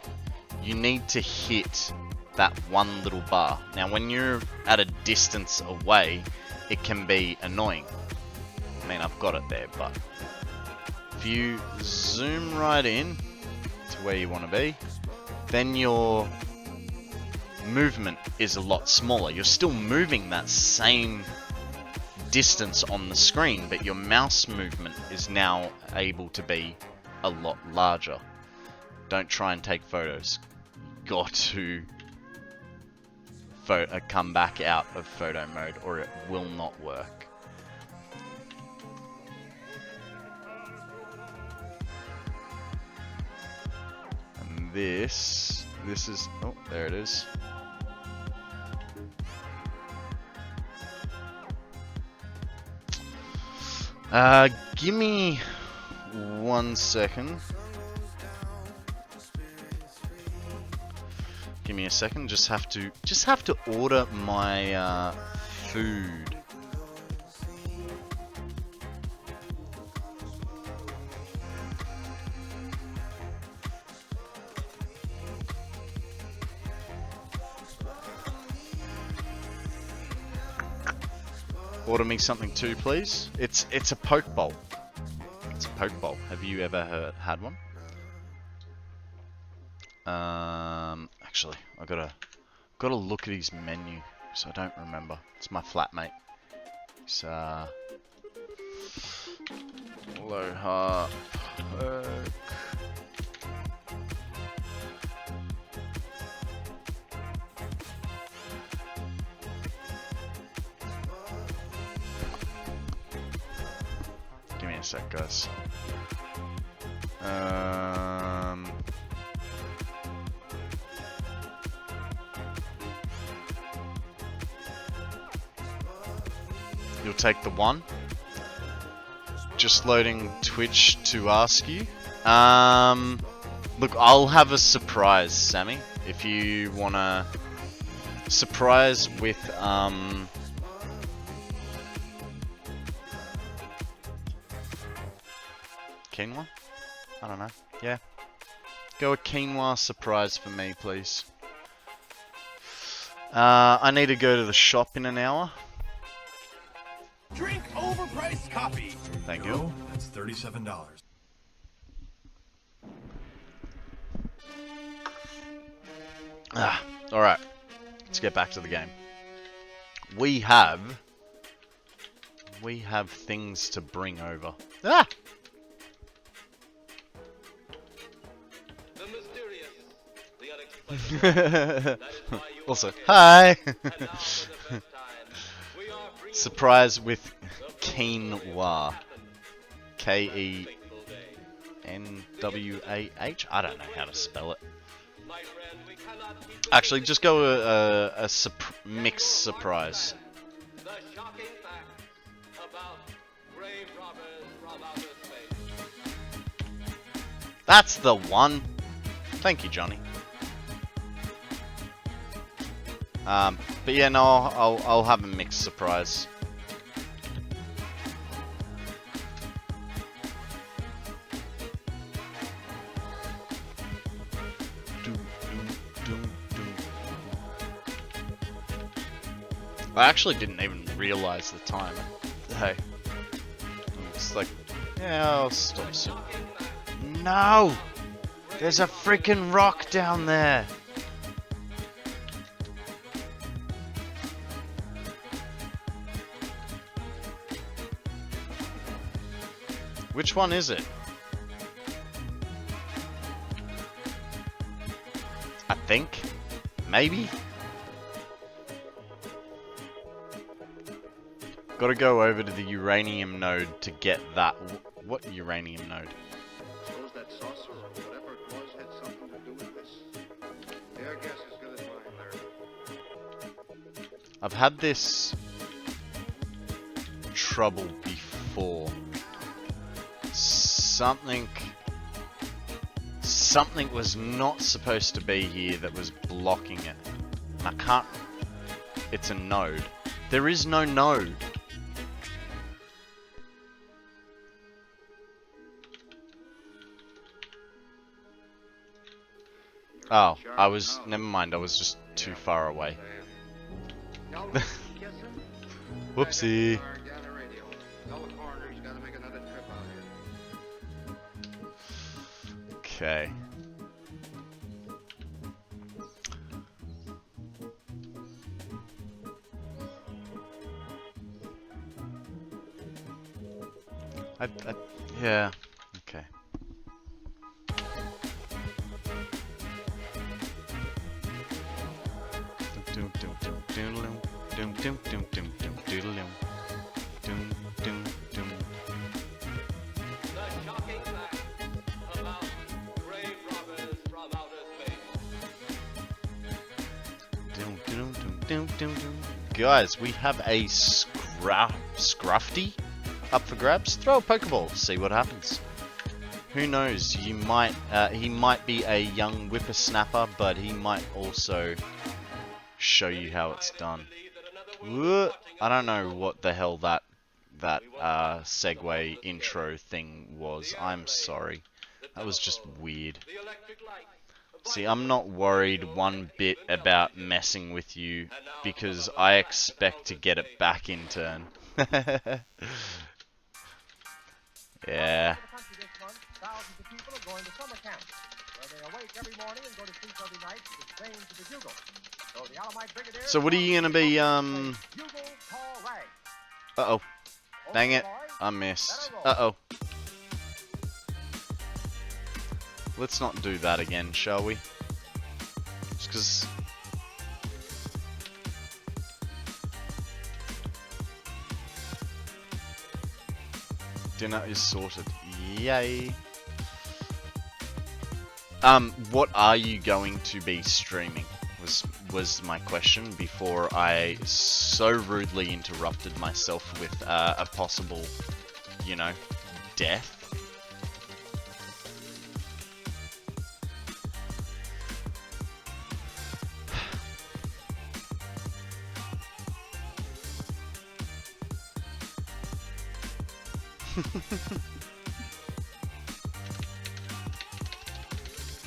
you need to hit that one little bar. Now, when you're at a distance away, it can be annoying. I mean, I've got it there, but if you zoom right in to where you want to be, then your movement is a lot smaller. You're still moving that same distance on the screen, but your mouse movement is now able to be a lot larger. Don't try and take photos. Got to come back out of photo mode or it will not work. this. This is... Oh, there it is. Give me 1 second. Give me a second. Just have to order my food. Order me something too, please. It's a poke bowl. It's a poke bowl. Have you ever had one? Actually, I gotta look at his menu, so I don't remember. It's my flatmate. It's Aloha Poke. Give me a sec, guys. You'll take the one. Just loading Twitch to ask you. Look, I'll have a surprise, Sammy. If you wanna surprise with quinoa? I don't know. Yeah. Go a quinoa surprise for me, please. I need to go to the shop in an hour. Drink overpriced coffee. Thank you. That's $37. Alright. Let's get back to the game. We have things to bring over. Ah! The mysterious, the unexplainable. Also, hi! Surprise with quinoa. Kenwah. I don't know how to spell it. Actually, just go a mixed surprise. The shocking fact about grave robbers from outer space. That's the one. Thank you, Johnny. But yeah, no, I'll have a mixed surprise. I actually didn't even realize the time. Hey, it's like, yeah, I'll stop soon. No, there's a freaking rock down there. Which one is it? I think. Maybe? Gotta go over to the uranium node to get that. What uranium node? Suppose that saucer or whatever it was had something to do with this. Your guess is as good as mine, Larry. I've had this trouble before. Something was not supposed to be here that was blocking it. I can't. It's a node. There is no node. Oh, never mind, I was just too far away. Whoopsie. Okay. Yeah. Okay. Guys, we have a Scruffy up for grabs. Throw a Pokeball, see what happens. Who knows? He might be a young whippersnapper, but he might also show you how it's done. I don't know what the hell that segue intro thing was. I'm sorry. That was just weird. See, I'm not worried one bit about messing with you because I expect to get it back in turn. Yeah. So what are you gonna be, Uh-oh. Dang it. I missed. Uh-oh. Let's not do that again, shall we? Just 'cause... Dinner is sorted. Yay. What are you going to be streaming? Was my question before I so rudely interrupted myself with a possible, you know, death.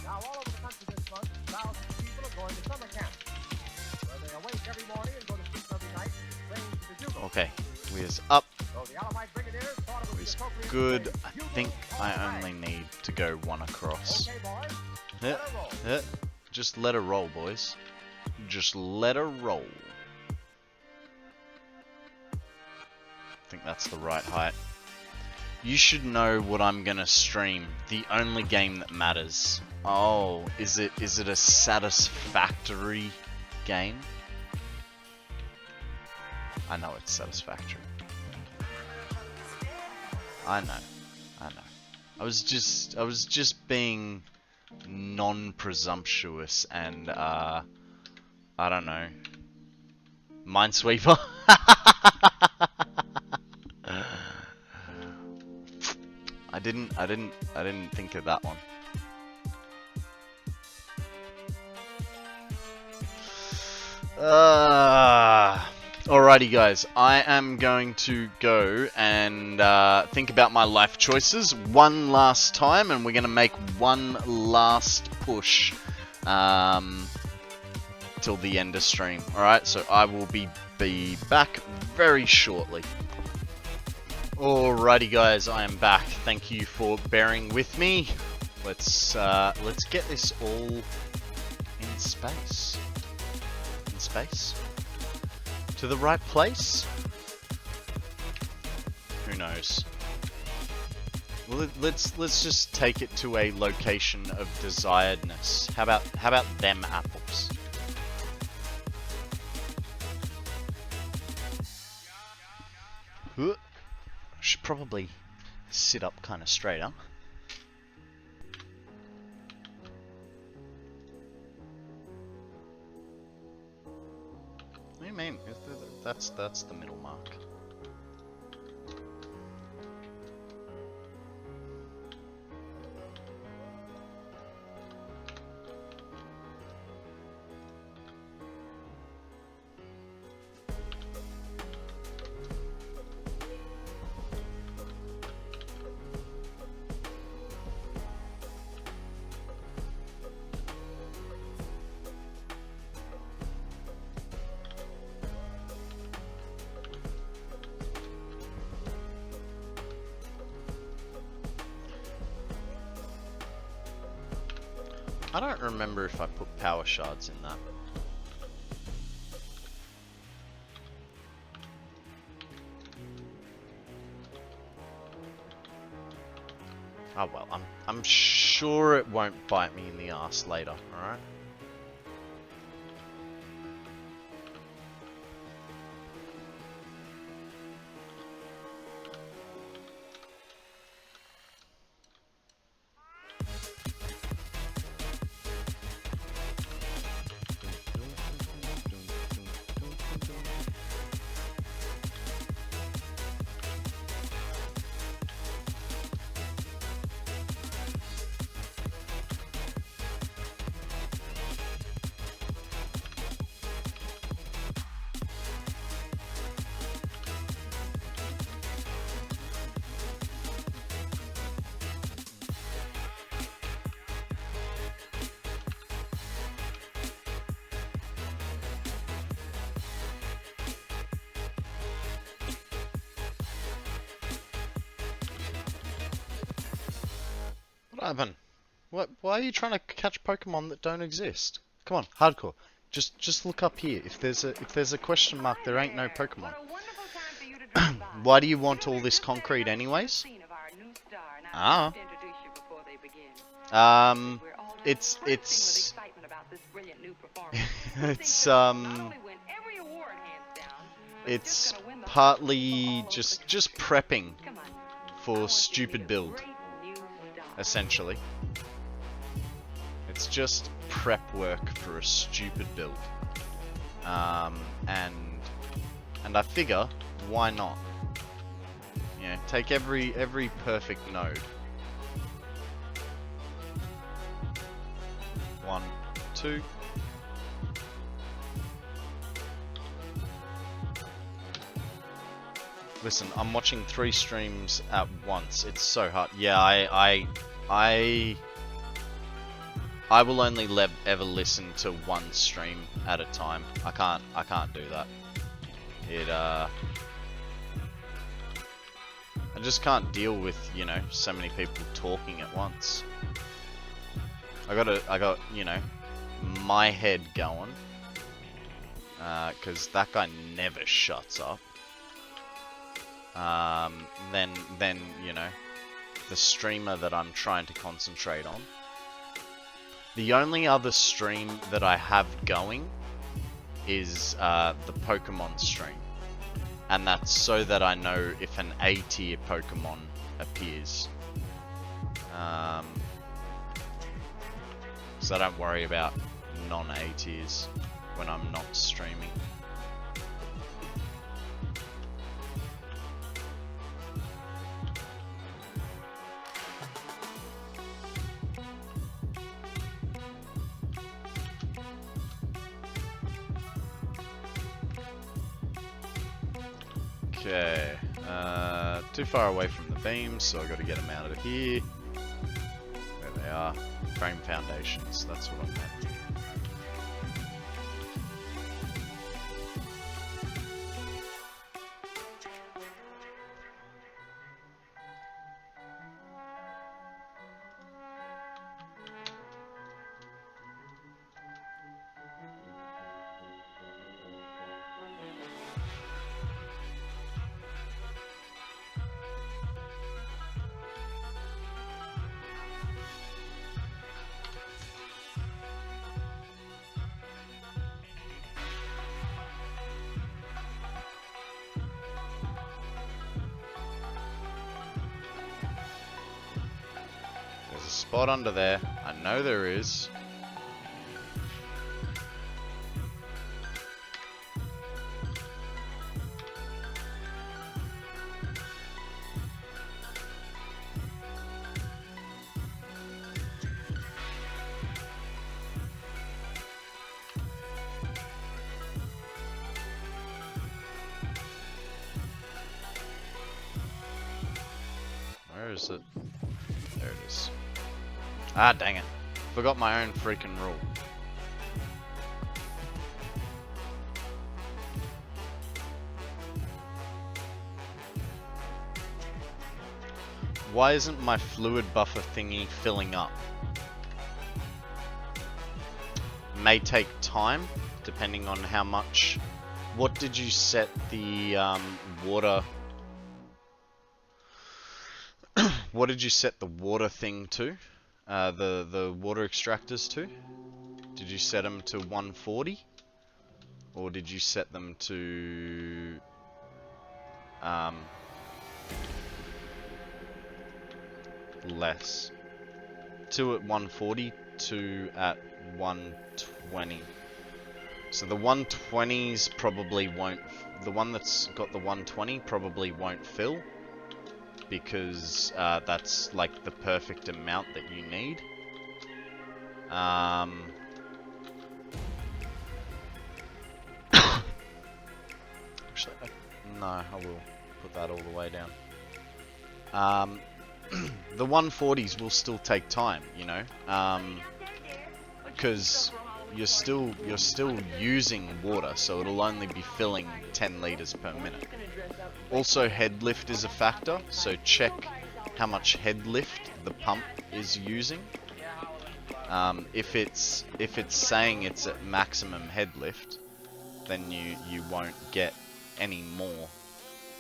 Now, all over the country this month, thousands of people are going to summer camp, where they awake every morning and go to sleep every night to train to the judo. Okay, Weir's up. So the Alamite Brigadiers thought it was Weir's the appropriate good. to say, I think I only need to go one across. Okay, boys, let her roll. Just let her roll, boys. Just let her roll. I think that's the right height. You should know what I'm gonna stream. The only game that matters. Oh, is it a Satisfactory game? I know it's Satisfactory. I know. I was just being non-presumptuous and I don't know. Minesweeper. I didn't think of that one. Alrighty guys, I am going to go and think about my life choices one last time, and we're going to make one last push till the end of stream. Alright, so I will be back very shortly. Alrighty guys, I am back. Thank you for bearing with me. Let's get this all in space. In space? To the right place? Who knows? Well, let's just take it to a location of desiredness. How about them apples? Should probably sit up kind of straighter. What do you mean? That's the middle mark. I don't remember if I put power shards in that. Oh well, I'm sure it won't bite me in the ass later, alright? What happened? What? Why are you trying to catch Pokemon that don't exist? Come on, hardcore. Just look up here. If there's a question mark, there ain't no Pokemon. Why do you want all this concrete, anyways? Ah. It's it's partly just prepping for stupid build, essentially. It's just prep work for a stupid build, and I figure, why not? You know, take every perfect node. 1, 2. Listen, I'm watching 3 streams at once. It's so hard. Yeah, I will only ever listen to 1 stream at a time. I can't do that. I just can't deal with, you know, so many people talking at once. I got, you know, my head going, cause that guy never shuts up. Then, you know, the streamer that I'm trying to concentrate on. The only other stream that I have going is the Pokemon stream. And that's so that I know if an A tier Pokemon appears. So I don't worry about non-A tiers when I'm not streaming. Okay, too far away from the beams, so I got to get them out of here. There they are. Frame foundations, that's what I meant. Spot under there. I know there is. Where is it? There it is. Ah, dang it. Forgot my own freaking rule. Why isn't my fluid buffer thingy filling up? May take time, depending on how much... What did you set the water... What did you set the water thing to? The water extractors to? Did you set them to 140? Or did you set them to... less? 2 at 140, 2 at 120. So the 120s probably won't... The one that's got the 120 probably won't fill. Because that's like the perfect amount that you need. Actually, no, I will put that all the way down. The 140s will still take time, you know, because you're still using water, so it'll only be filling 10 liters per minute. Also, head lift is a factor, so check much head lift the pump is using. If it's saying it's at maximum head lift, then you won't get any more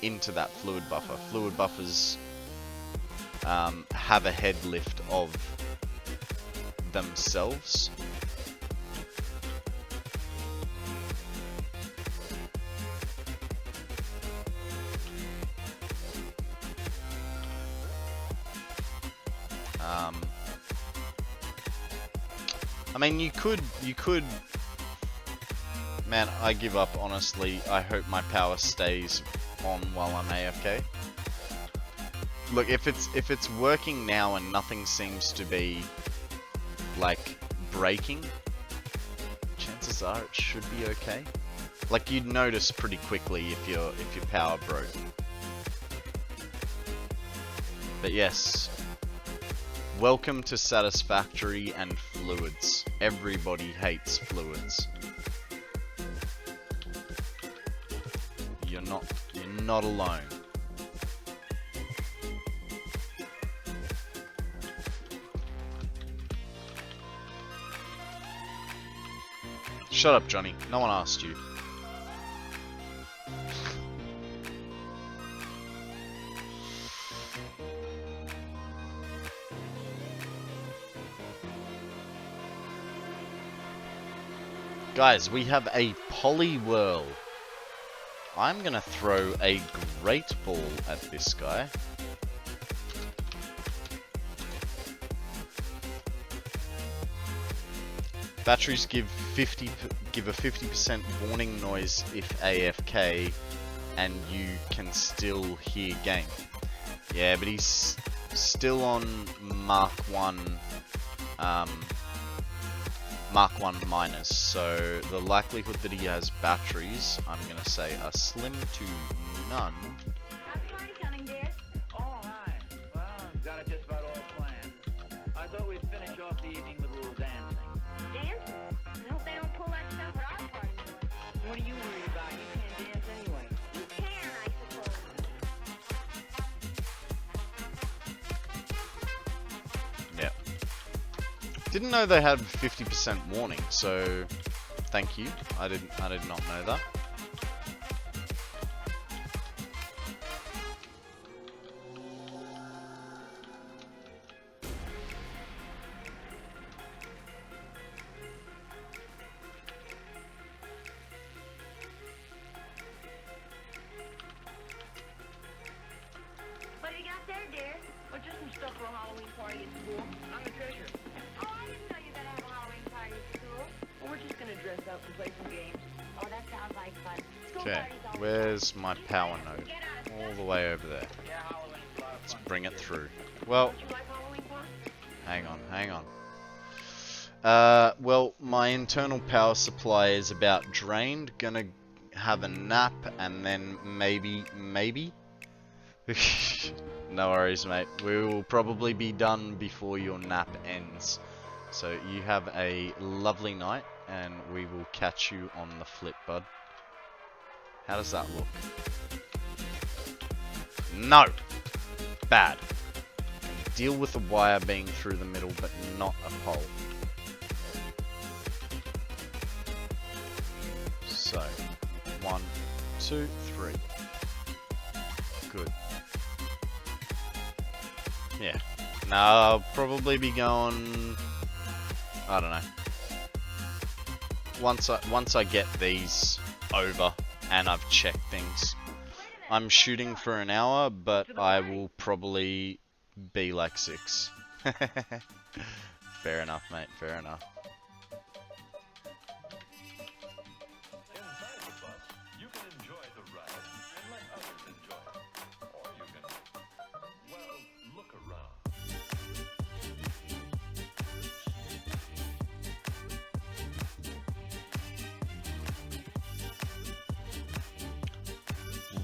into that fluid buffer. Fluid buffers have a head lift of themselves. I mean, you could, man, I give up, honestly. I hope my power stays on while I'm AFK. Look, if it's working now and nothing seems to be, like, breaking, chances are it should be okay. Like, you'd notice pretty quickly if your power broke. But yes. Welcome to Satisfactory and fluids. Everybody hates fluids. You're not alone. Shut up, Johnny. No one asked you. Guys, we have a poly whirl. I'm gonna throw a great ball at this guy. Batteries give a 50% warning noise if AFK, and you can still hear game. Yeah, but he's still on Mark 1. Mark 1 minus, so the likelihood that he has batteries, I'm gonna say, are slim to none. Happy morning, coming, dear. Oh, hi. Well, got it just about all planned. I thought we'd finish off the evening with a little dancing. Dancing? I hope they don't pull that stuff at our party. What are you worried about? You can't dance anyway. You can, I suppose. Yeah. Didn't know they had 50% warning, so thank you. I did not know that. What do you got there, dear? Well, just some stuff for a Halloween party at school. I'm the treasurer. Oh, I didn't know you were gonna have a Halloween party at school. Well, we're just gonna dress up and play some games. Oh, that sounds like fun. School Okay, parties always where's my power node? get out of All the way over there. Yeah, Halloween's a lot of Let's fun. bring it through. Well, Don't you like Halloween fun? hang on. Well, my internal power supply is about drained. Gonna have a nap and then maybe. No worries, mate. We will probably be done before your nap ends. So you have a lovely night, and we will catch you on the flip, bud. How does that look? No! Bad. Deal with the wire being through the middle, but not a pole. So, 1, 2, 3. Good. Yeah. Now I'll probably be going, I don't know. Once I get these over and I've checked things. I'm shooting for an hour, but I will probably be like 6. Fair enough, mate. Fair enough. Inside the bus, you can enjoy the ride and let others enjoy it. Or you can, well, look around.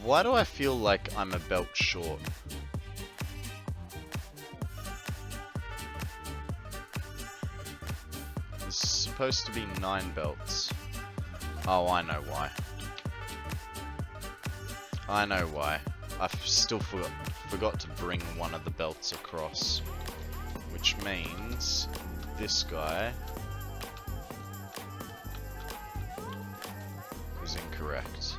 Why do I feel like I'm a belt short? There's supposed to be 9 belts. Oh, I know why. I know why. I've still forgot to bring one of the belts across, which means this guy is incorrect.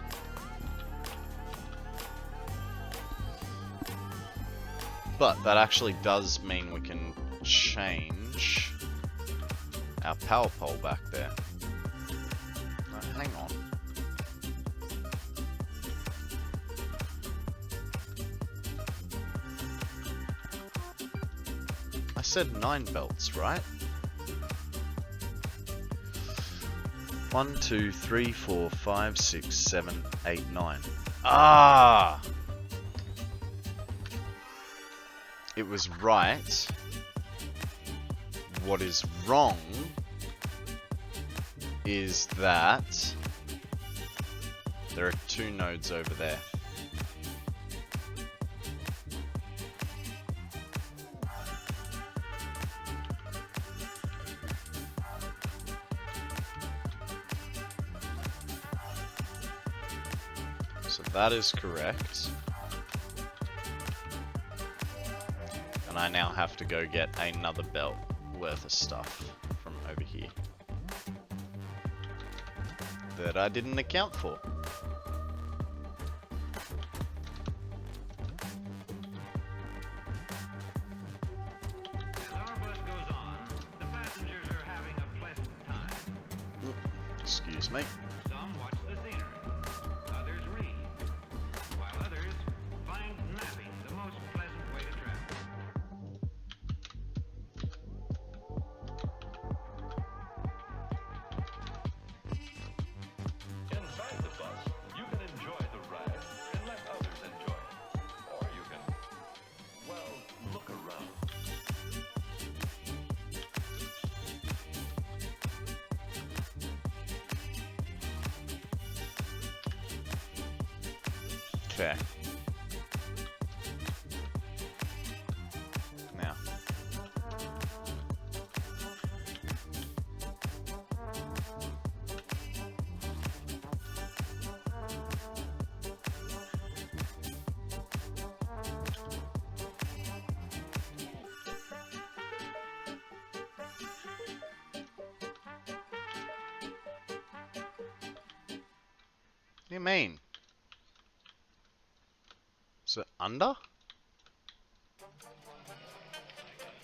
But that actually does mean we can change our power pole back there. No, hang on. I said 9 belts, right? 1, 2, 3, 4, 5, 6, 7, 8, 9. Ah! It was right. What is wrong is that there are 2 nodes over there. So that is correct. And I now have to go get another belt worth of stuff from over here that I didn't account for. Excuse me. Some watch the scenery, others read, while others find napping the most pleasant way to travel. Inside the bus, you can enjoy the ride and let others enjoy it. Or you can, well, look around. Okay. Now. What do you mean? Is it under?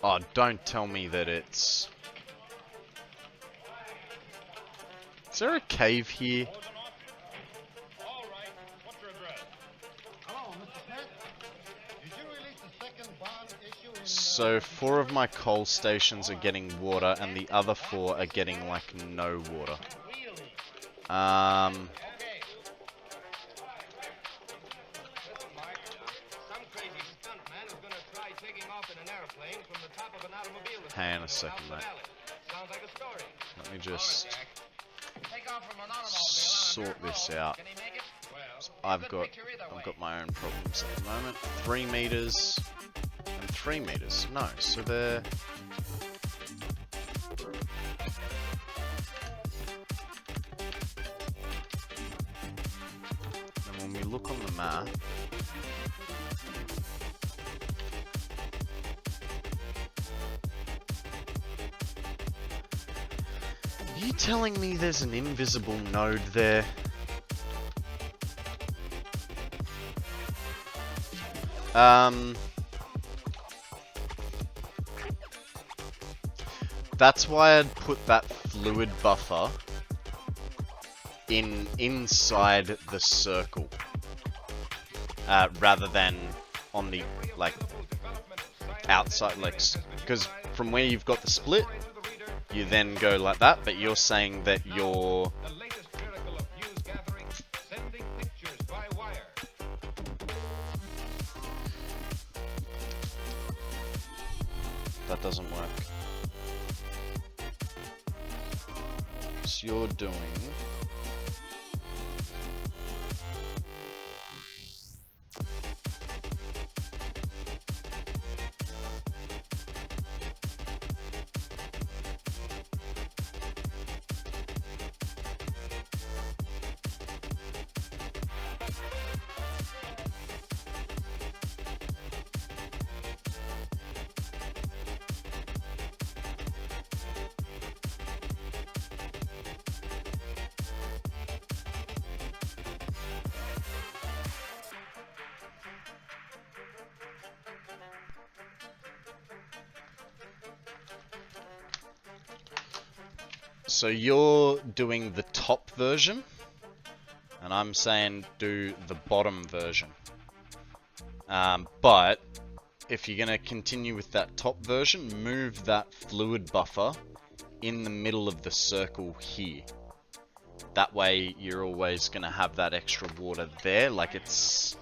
Oh, don't tell me that it's... Is there a cave here? So 4 of my coal stations are getting water and the other 4 are getting like no water. Hang on a second, mate. Let me just sort this out. So I've got my own problems at the moment. 3 meters and 3 meters. No, so they're... And when we look on the map, are you telling me there's an invisible node there? That's why I'd put that fluid buffer inside the circle, rather than on the like outside, like, because from where you've got the split, you then go like that, but you're saying that you're... That doesn't work. So you're doing... So you're doing the top version, and I'm saying do the bottom version. But if you're going to continue with that top version, move that fluid buffer in the middle of the circle here. That way you're always going to have that extra water there. Like it's...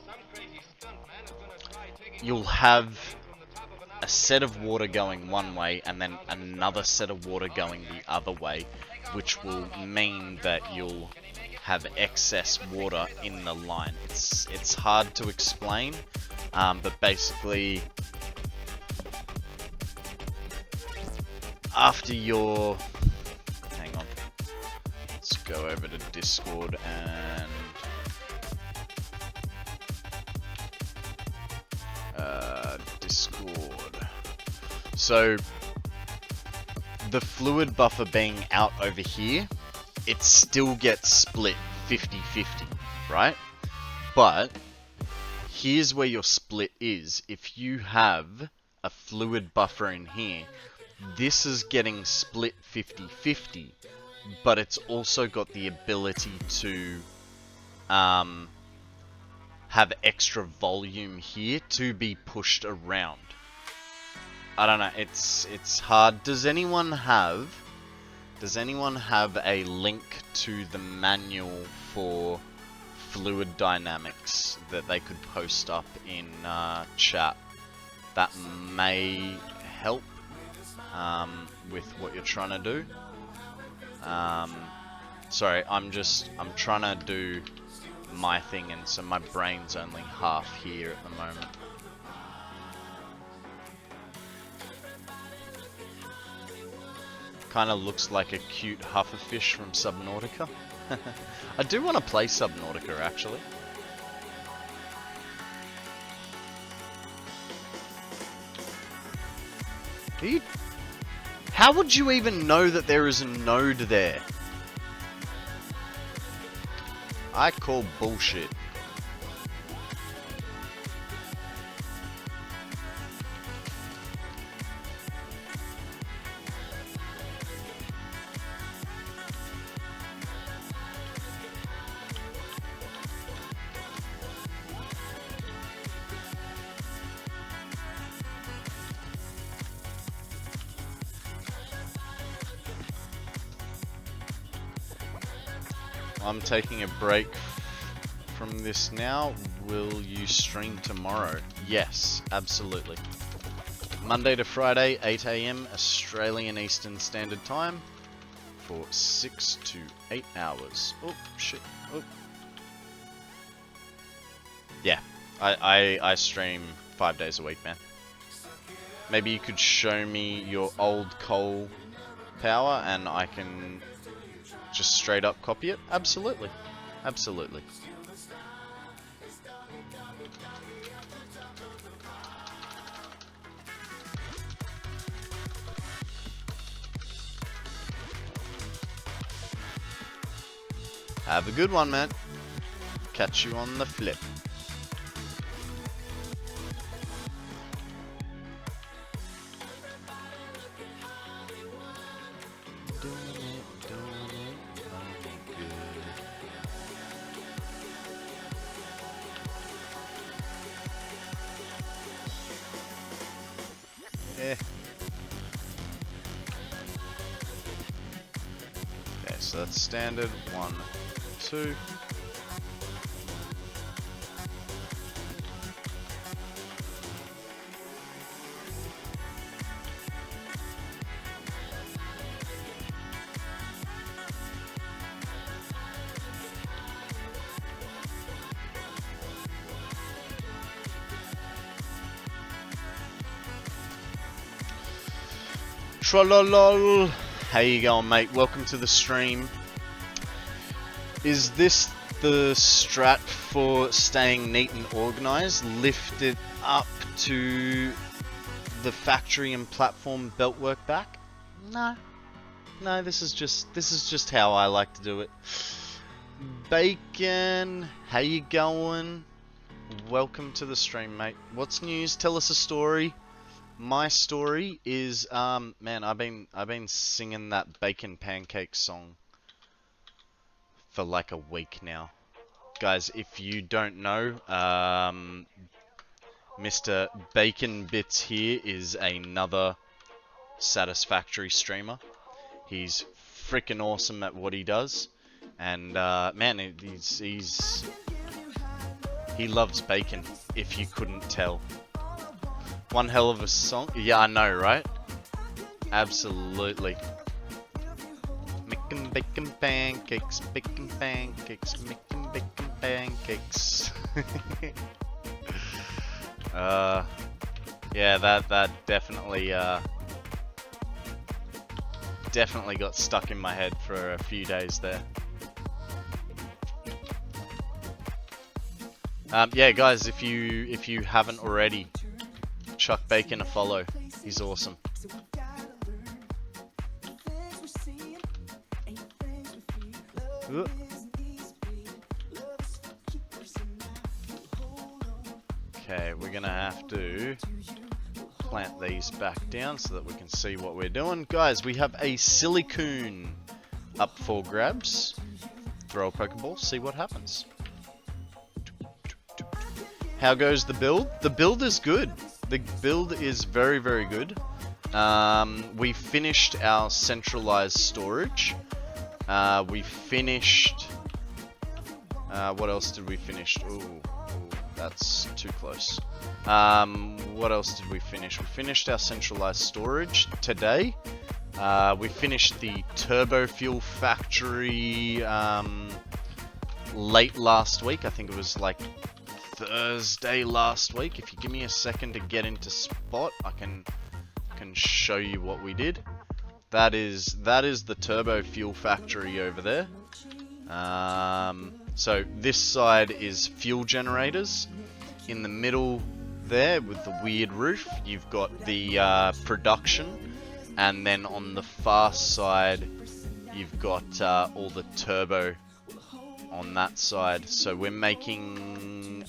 You'll have a set of water going one way and then another set of water going the other way, which will mean that you'll have excess water in the line. It's hard to explain, but basically after your... Hang on. Let's go over to Discord and... Discord. So, the fluid buffer being out over here, it still gets split 50-50, right? But, here's where your split is. If you have a fluid buffer in here, this is getting split 50-50, but it's also got the ability to have extra volume here to be pushed around. I don't know, it's hard. Does anyone have a link to the manual for fluid dynamics that they could post up in chat? That may help with what you're trying to do. Sorry, I'm trying to do my thing, and so my brain's only half here at the moment. Kind of looks like a cute Hufferfish from Subnautica. I do want to play Subnautica, actually. How would you even know that there is a node there? I call bullshit. I'm taking a break from this now. Will you stream tomorrow? Yes, absolutely. Monday to Friday, 8 AM Australian Eastern Standard Time for 6 to 8 hours. Oh, shit. Oh. Yeah, I stream 5 days a week, man. Maybe you could show me your old coal power and I can just straight up copy it? Absolutely. Absolutely. Have a good one, man. Catch you on the flip. Okay, so that's standard. 1, 2. Trollolol. How you going, mate? Welcome to the stream. Is this the strat for staying neat and organized? Lift it up to the factory and platform belt work back? No. No, this is just how I like to do it. Bacon, how you going? Welcome to the stream, mate. What's news? Tell us a story. My story is, man, I've been singing that bacon pancake song for like a week now. Guys, if you don't know, Mr. Bacon Bitz here is another Satisfactory streamer. He's freaking awesome at what he does, and man, he loves bacon, if you couldn't tell. One hell of a song. Yeah, I know, right? Absolutely. Making bacon pancakes, making bacon pancakes. Yeah, that definitely definitely got stuck in my head for a few days there. Yeah, guys, if you haven't already, chuck Bacon a follow. He's awesome. Ooh. Okay, we're gonna have to plant these back down so that we can see what we're doing. Guys, we have a silicone up for grabs. Throw a Pokeball, see what happens. How goes the build? The build is good. The build is very, very good. We finished our centralized storage. We finished... what else did we finish? Ooh, that's too close. What else did we finish? We finished our centralized storage today. We finished the turbo fuel factory late last week. I think it was like Thursday last week. If you give me a second to get into spot, I can show you what we did. That is the turbo fuel factory over there. So this side is fuel generators. In the middle there with the weird roof, you've got the production, and then on the far side you've got all the turbo on that side. So we're making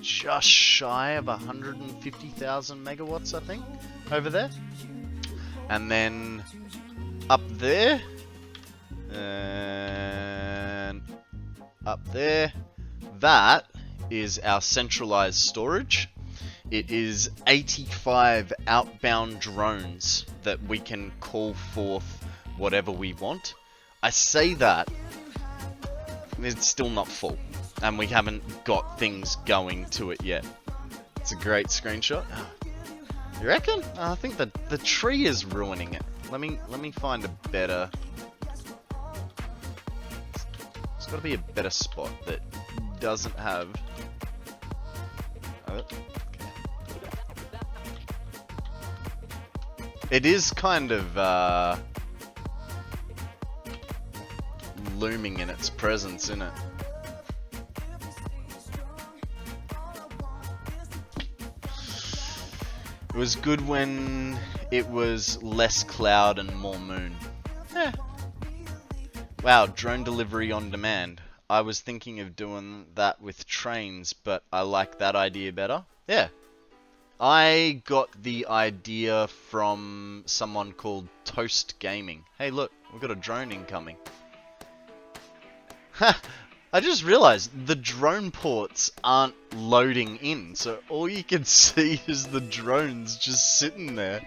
just shy of 150,000 megawatts, I think, over there. And then up there, and up there, that is our centralized storage. It is 85 outbound drones that we can call forth whatever we want. I say that, it's still not full, and we haven't got things going to it yet. It's a great screenshot. You reckon? I think that the tree is ruining it. Let me find a better... There's got to be a better spot that doesn't have... Oh, okay. It is kind of looming in its presence, isn't it? It was good when it was less cloud and more moon. Eh. Wow, drone delivery on demand. I was thinking of doing that with trains, but I like that idea better. Yeah. I got the idea from someone called Toast Gaming. Hey look, we've got a drone incoming. Ha! I just realized the drone ports aren't loading in, so all you can see is the drones just sitting there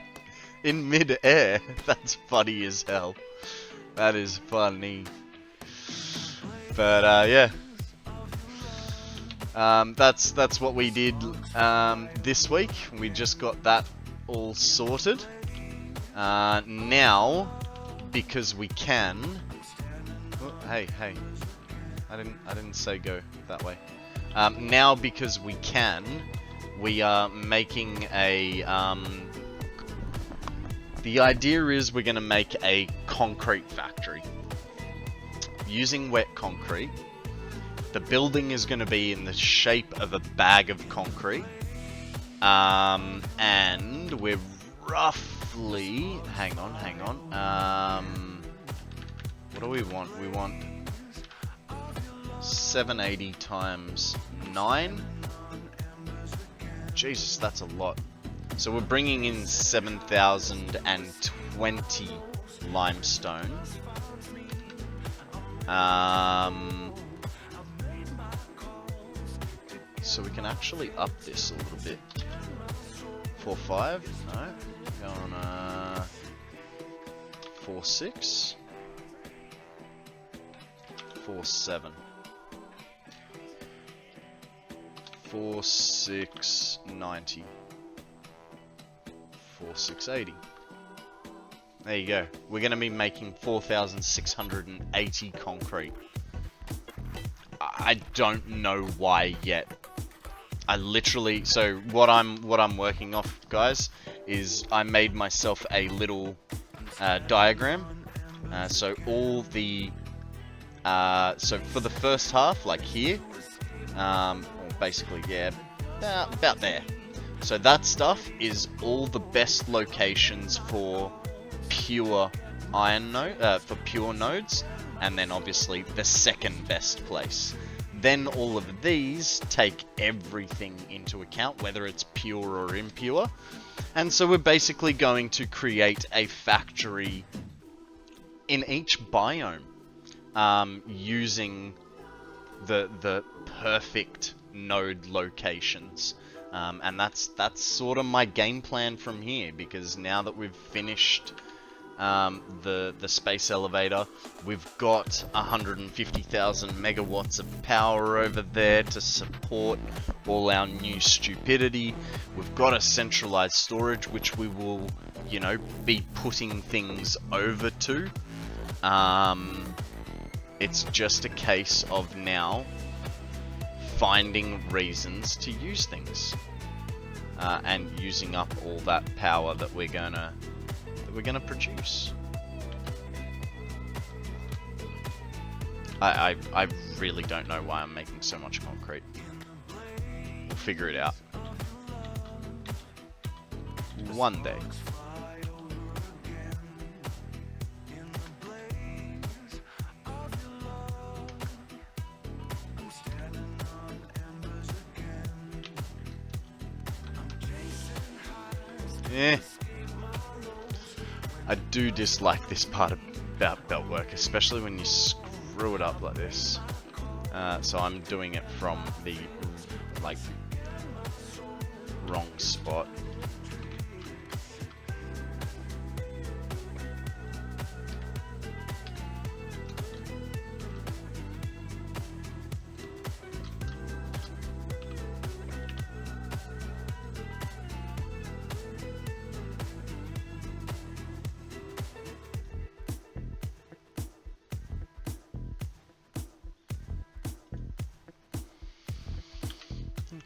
in mid-air. That's funny as hell. That is funny. But yeah, that's what we did this week. We just got that all sorted. Now, because we can. Oh, hey. I didn't say go that way. Now, because we can, we are making a... the idea is we're going to make a concrete factory. Using wet concrete. The building is going to be in the shape of a bag of concrete. And we're roughly... Hang on. What do we want? We want... 780 times 9. Jesus, that's a lot. So we're bringing in 7,020 limestone. So we can actually up this a little bit. 4.5? No. Going 4.6. 4.7. 4.690. 4.680. There you go. We're going to be making 4,680 concrete. I don't know why yet. I literally, so what I'm working off, guys, is I made myself a little diagram. So all the so for the first half, like here, or basically, yeah, about there. So that stuff is all the best locations for pure iron node, for pure nodes, and then obviously the second best place. Then all of these take everything into account, whether it's pure or impure. And so we're basically going to create a factory in each biome, using the perfect node locations. And that's sort of my game plan from here, because now that we've finished the space elevator, we've got 150,000 megawatts of power over there to support all our new stupidity. We've got a centralized storage which we will, you know, be putting things over to. It's just a case of now finding reasons to use things, and using up all that power that we're gonna produce. I really don't know why I'm making so much concrete. We'll figure it out one day. I do dislike this part about belt work, especially when you screw it up like this. So I'm doing it from the wrong spot.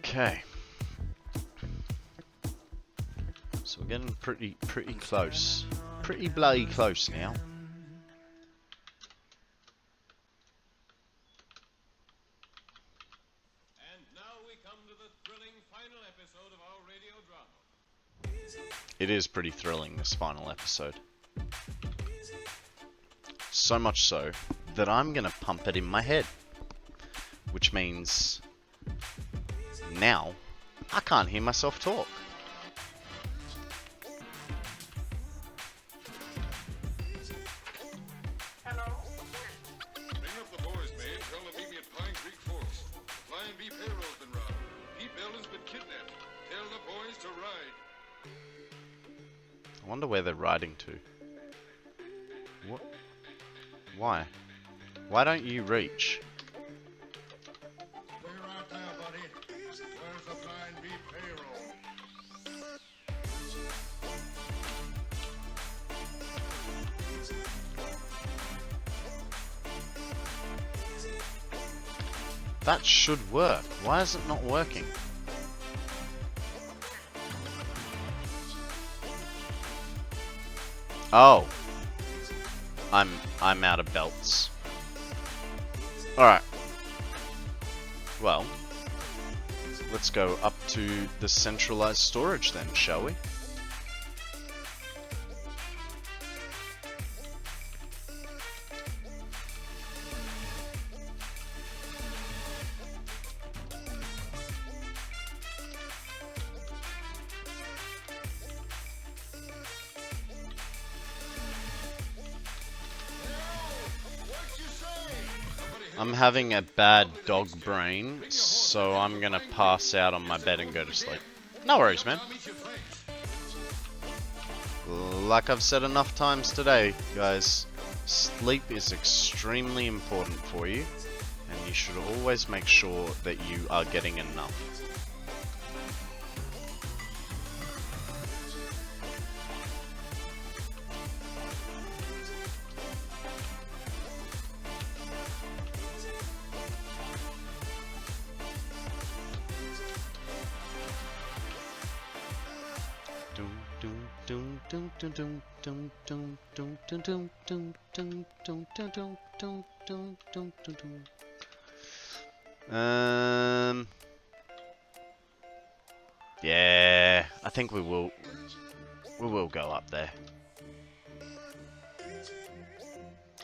Okay, so we're getting pretty close, pretty bloody close now. And now we come to the thrilling final episode of our radio drama. It is pretty thrilling, this final episode. So much so that I'm gonna pump it in my head, which means now I can't hear myself talk. Hello? Bring up the boys, babe. Tell them meet me at Pine Creek Forks. The Flying B payroll's been robbed. Pete Belden's been kidnapped. Tell the boys to ride. I wonder where they're riding to. What? Why? Why don't you reach? That should work. Why is it not working? Oh. I'm out of belts. Alright. Well, let's go up to the centralized storage then, shall we? I'm having a bad dog brain, so I'm gonna pass out on my bed and go to sleep. No worries, man. Like I've said enough times today, guys, sleep is extremely important for you, and you should always make sure that you are getting enough. Yeah, I think we will go up there.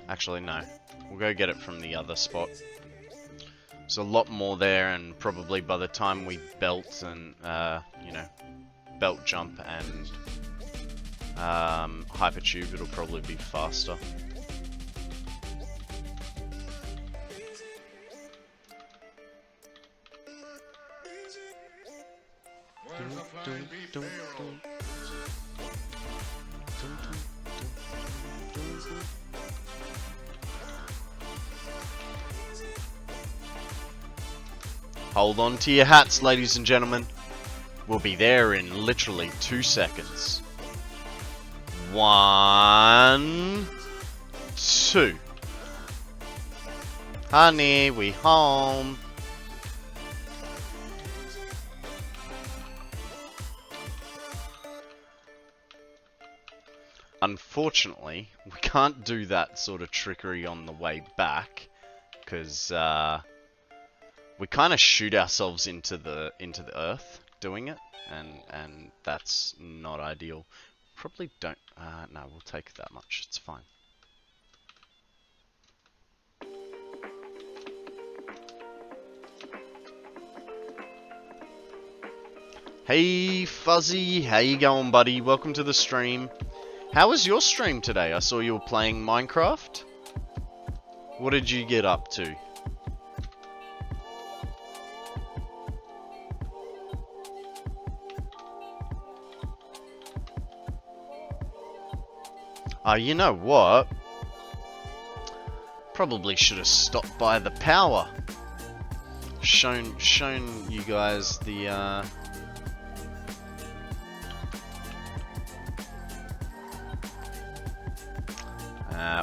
Actually, no. We'll go get it from the other spot. There's a lot more there, and probably by the time we belt and, you know, belt jump and hypertube, it'll probably be faster. Hold on to your hats, ladies and gentlemen. We'll be there in literally 2 seconds. 1, 2. Honey, we home. Unfortunately, we can't do that sort of trickery on the way back, because we kind of shoot ourselves into the earth doing it, and that's not ideal. Probably don't. No, we'll take that much. It's fine. Hey Fuzzy, how you going, buddy? Welcome to the stream. How was your stream today? I saw you were playing Minecraft. What did you get up to? You know what? Probably should have stopped by the power. Shown you guys the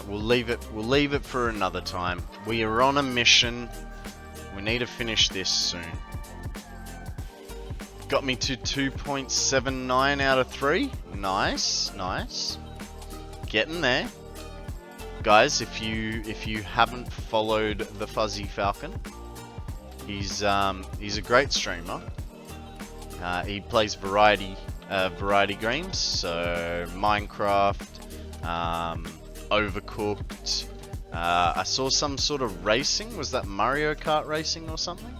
we'll leave it for another time. We are on a mission. We need to finish this soon. Got me to 2.79 out of 3. Nice, nice. Getting there. Guys, if you haven't followed the Fuzzy Falcon, he's a great streamer. He plays variety games, so Minecraft, Overcooked. I saw some sort of racing. Was that Mario Kart racing or something?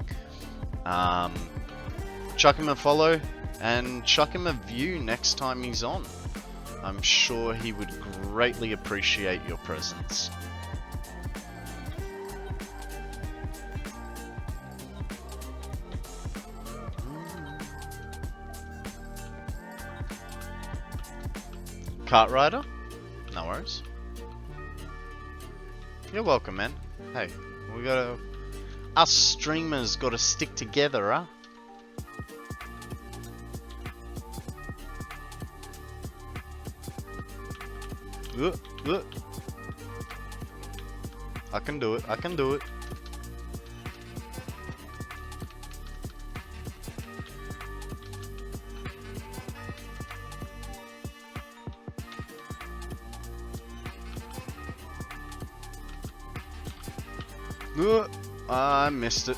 Chuck him a follow and chuck him a view next time he's on. I'm sure he would greatly appreciate your presence. Kart rider? No worries. You're welcome, man. Hey, us streamers gotta stick together, huh? I can do it. I can do it. I missed it.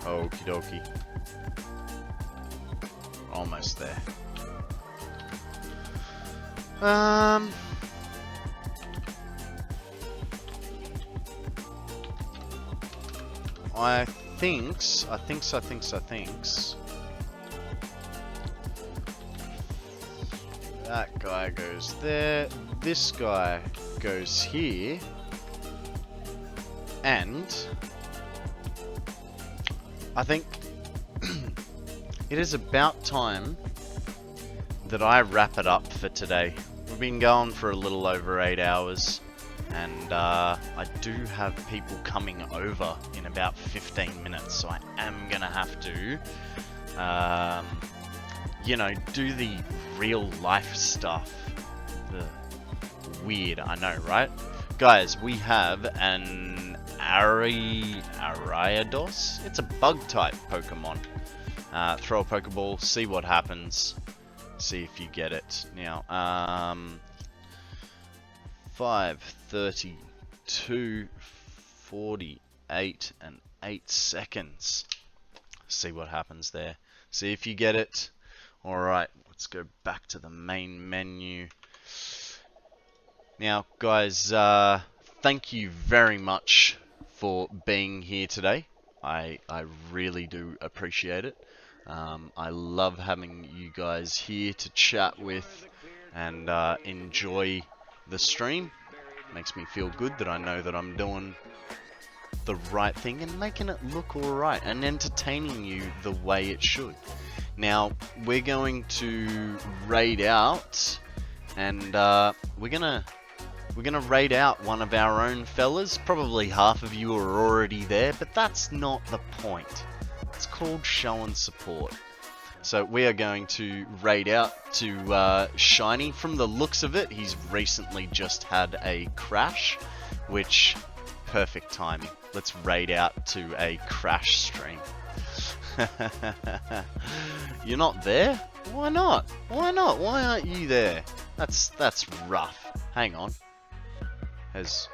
Okie dokie. Almost there. I thinks. That guy goes there. This guy goes here. And I think it is about time that I wrap it up for today. We've been going for a little over 8 hours, and I do have people coming over in about 15 minutes, so I am gonna have to, you know, do the real life stuff. Weird, I know, right? Guys, we have an Ariados. It's a bug type Pokemon. Throw a Pokeball, see what happens. See if you get it. Now, 5:32, 48 and 8 seconds. See what happens there. See if you get it. Alright, let's go back to the main menu. Now, guys, thank you very much for being here today. I really do appreciate it. I love having you guys here to chat with and enjoy the stream. Makes me feel good that I know that I'm doing the right thing and making it look alright and entertaining you the way it should. Now, we're going to raid out, and we're gonna raid out one of our own fellas. Probably half of you are already there, but that's not the point. It's called showing support. So we are going to raid out to Shiny. From the looks of it, he's recently just had a crash, which, perfect timing. Let's raid out to a crash stream. You're not there? Why not? Why not? Why aren't you there? That's rough. Hang on. Has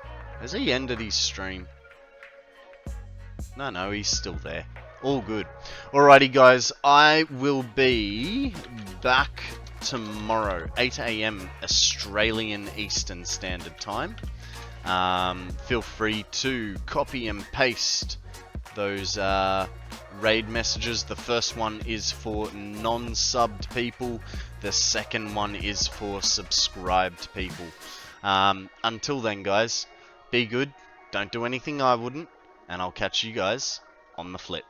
he ended his stream? No, he's still there. All good. Alrighty, guys. I will be back tomorrow, 8 AM Australian Eastern Standard Time. Feel free to copy and paste those raid messages. The first one is for non-subbed people. The second one is for subscribed people. Until then, guys, be good. Don't do anything I wouldn't. And I'll catch you guys on the flip.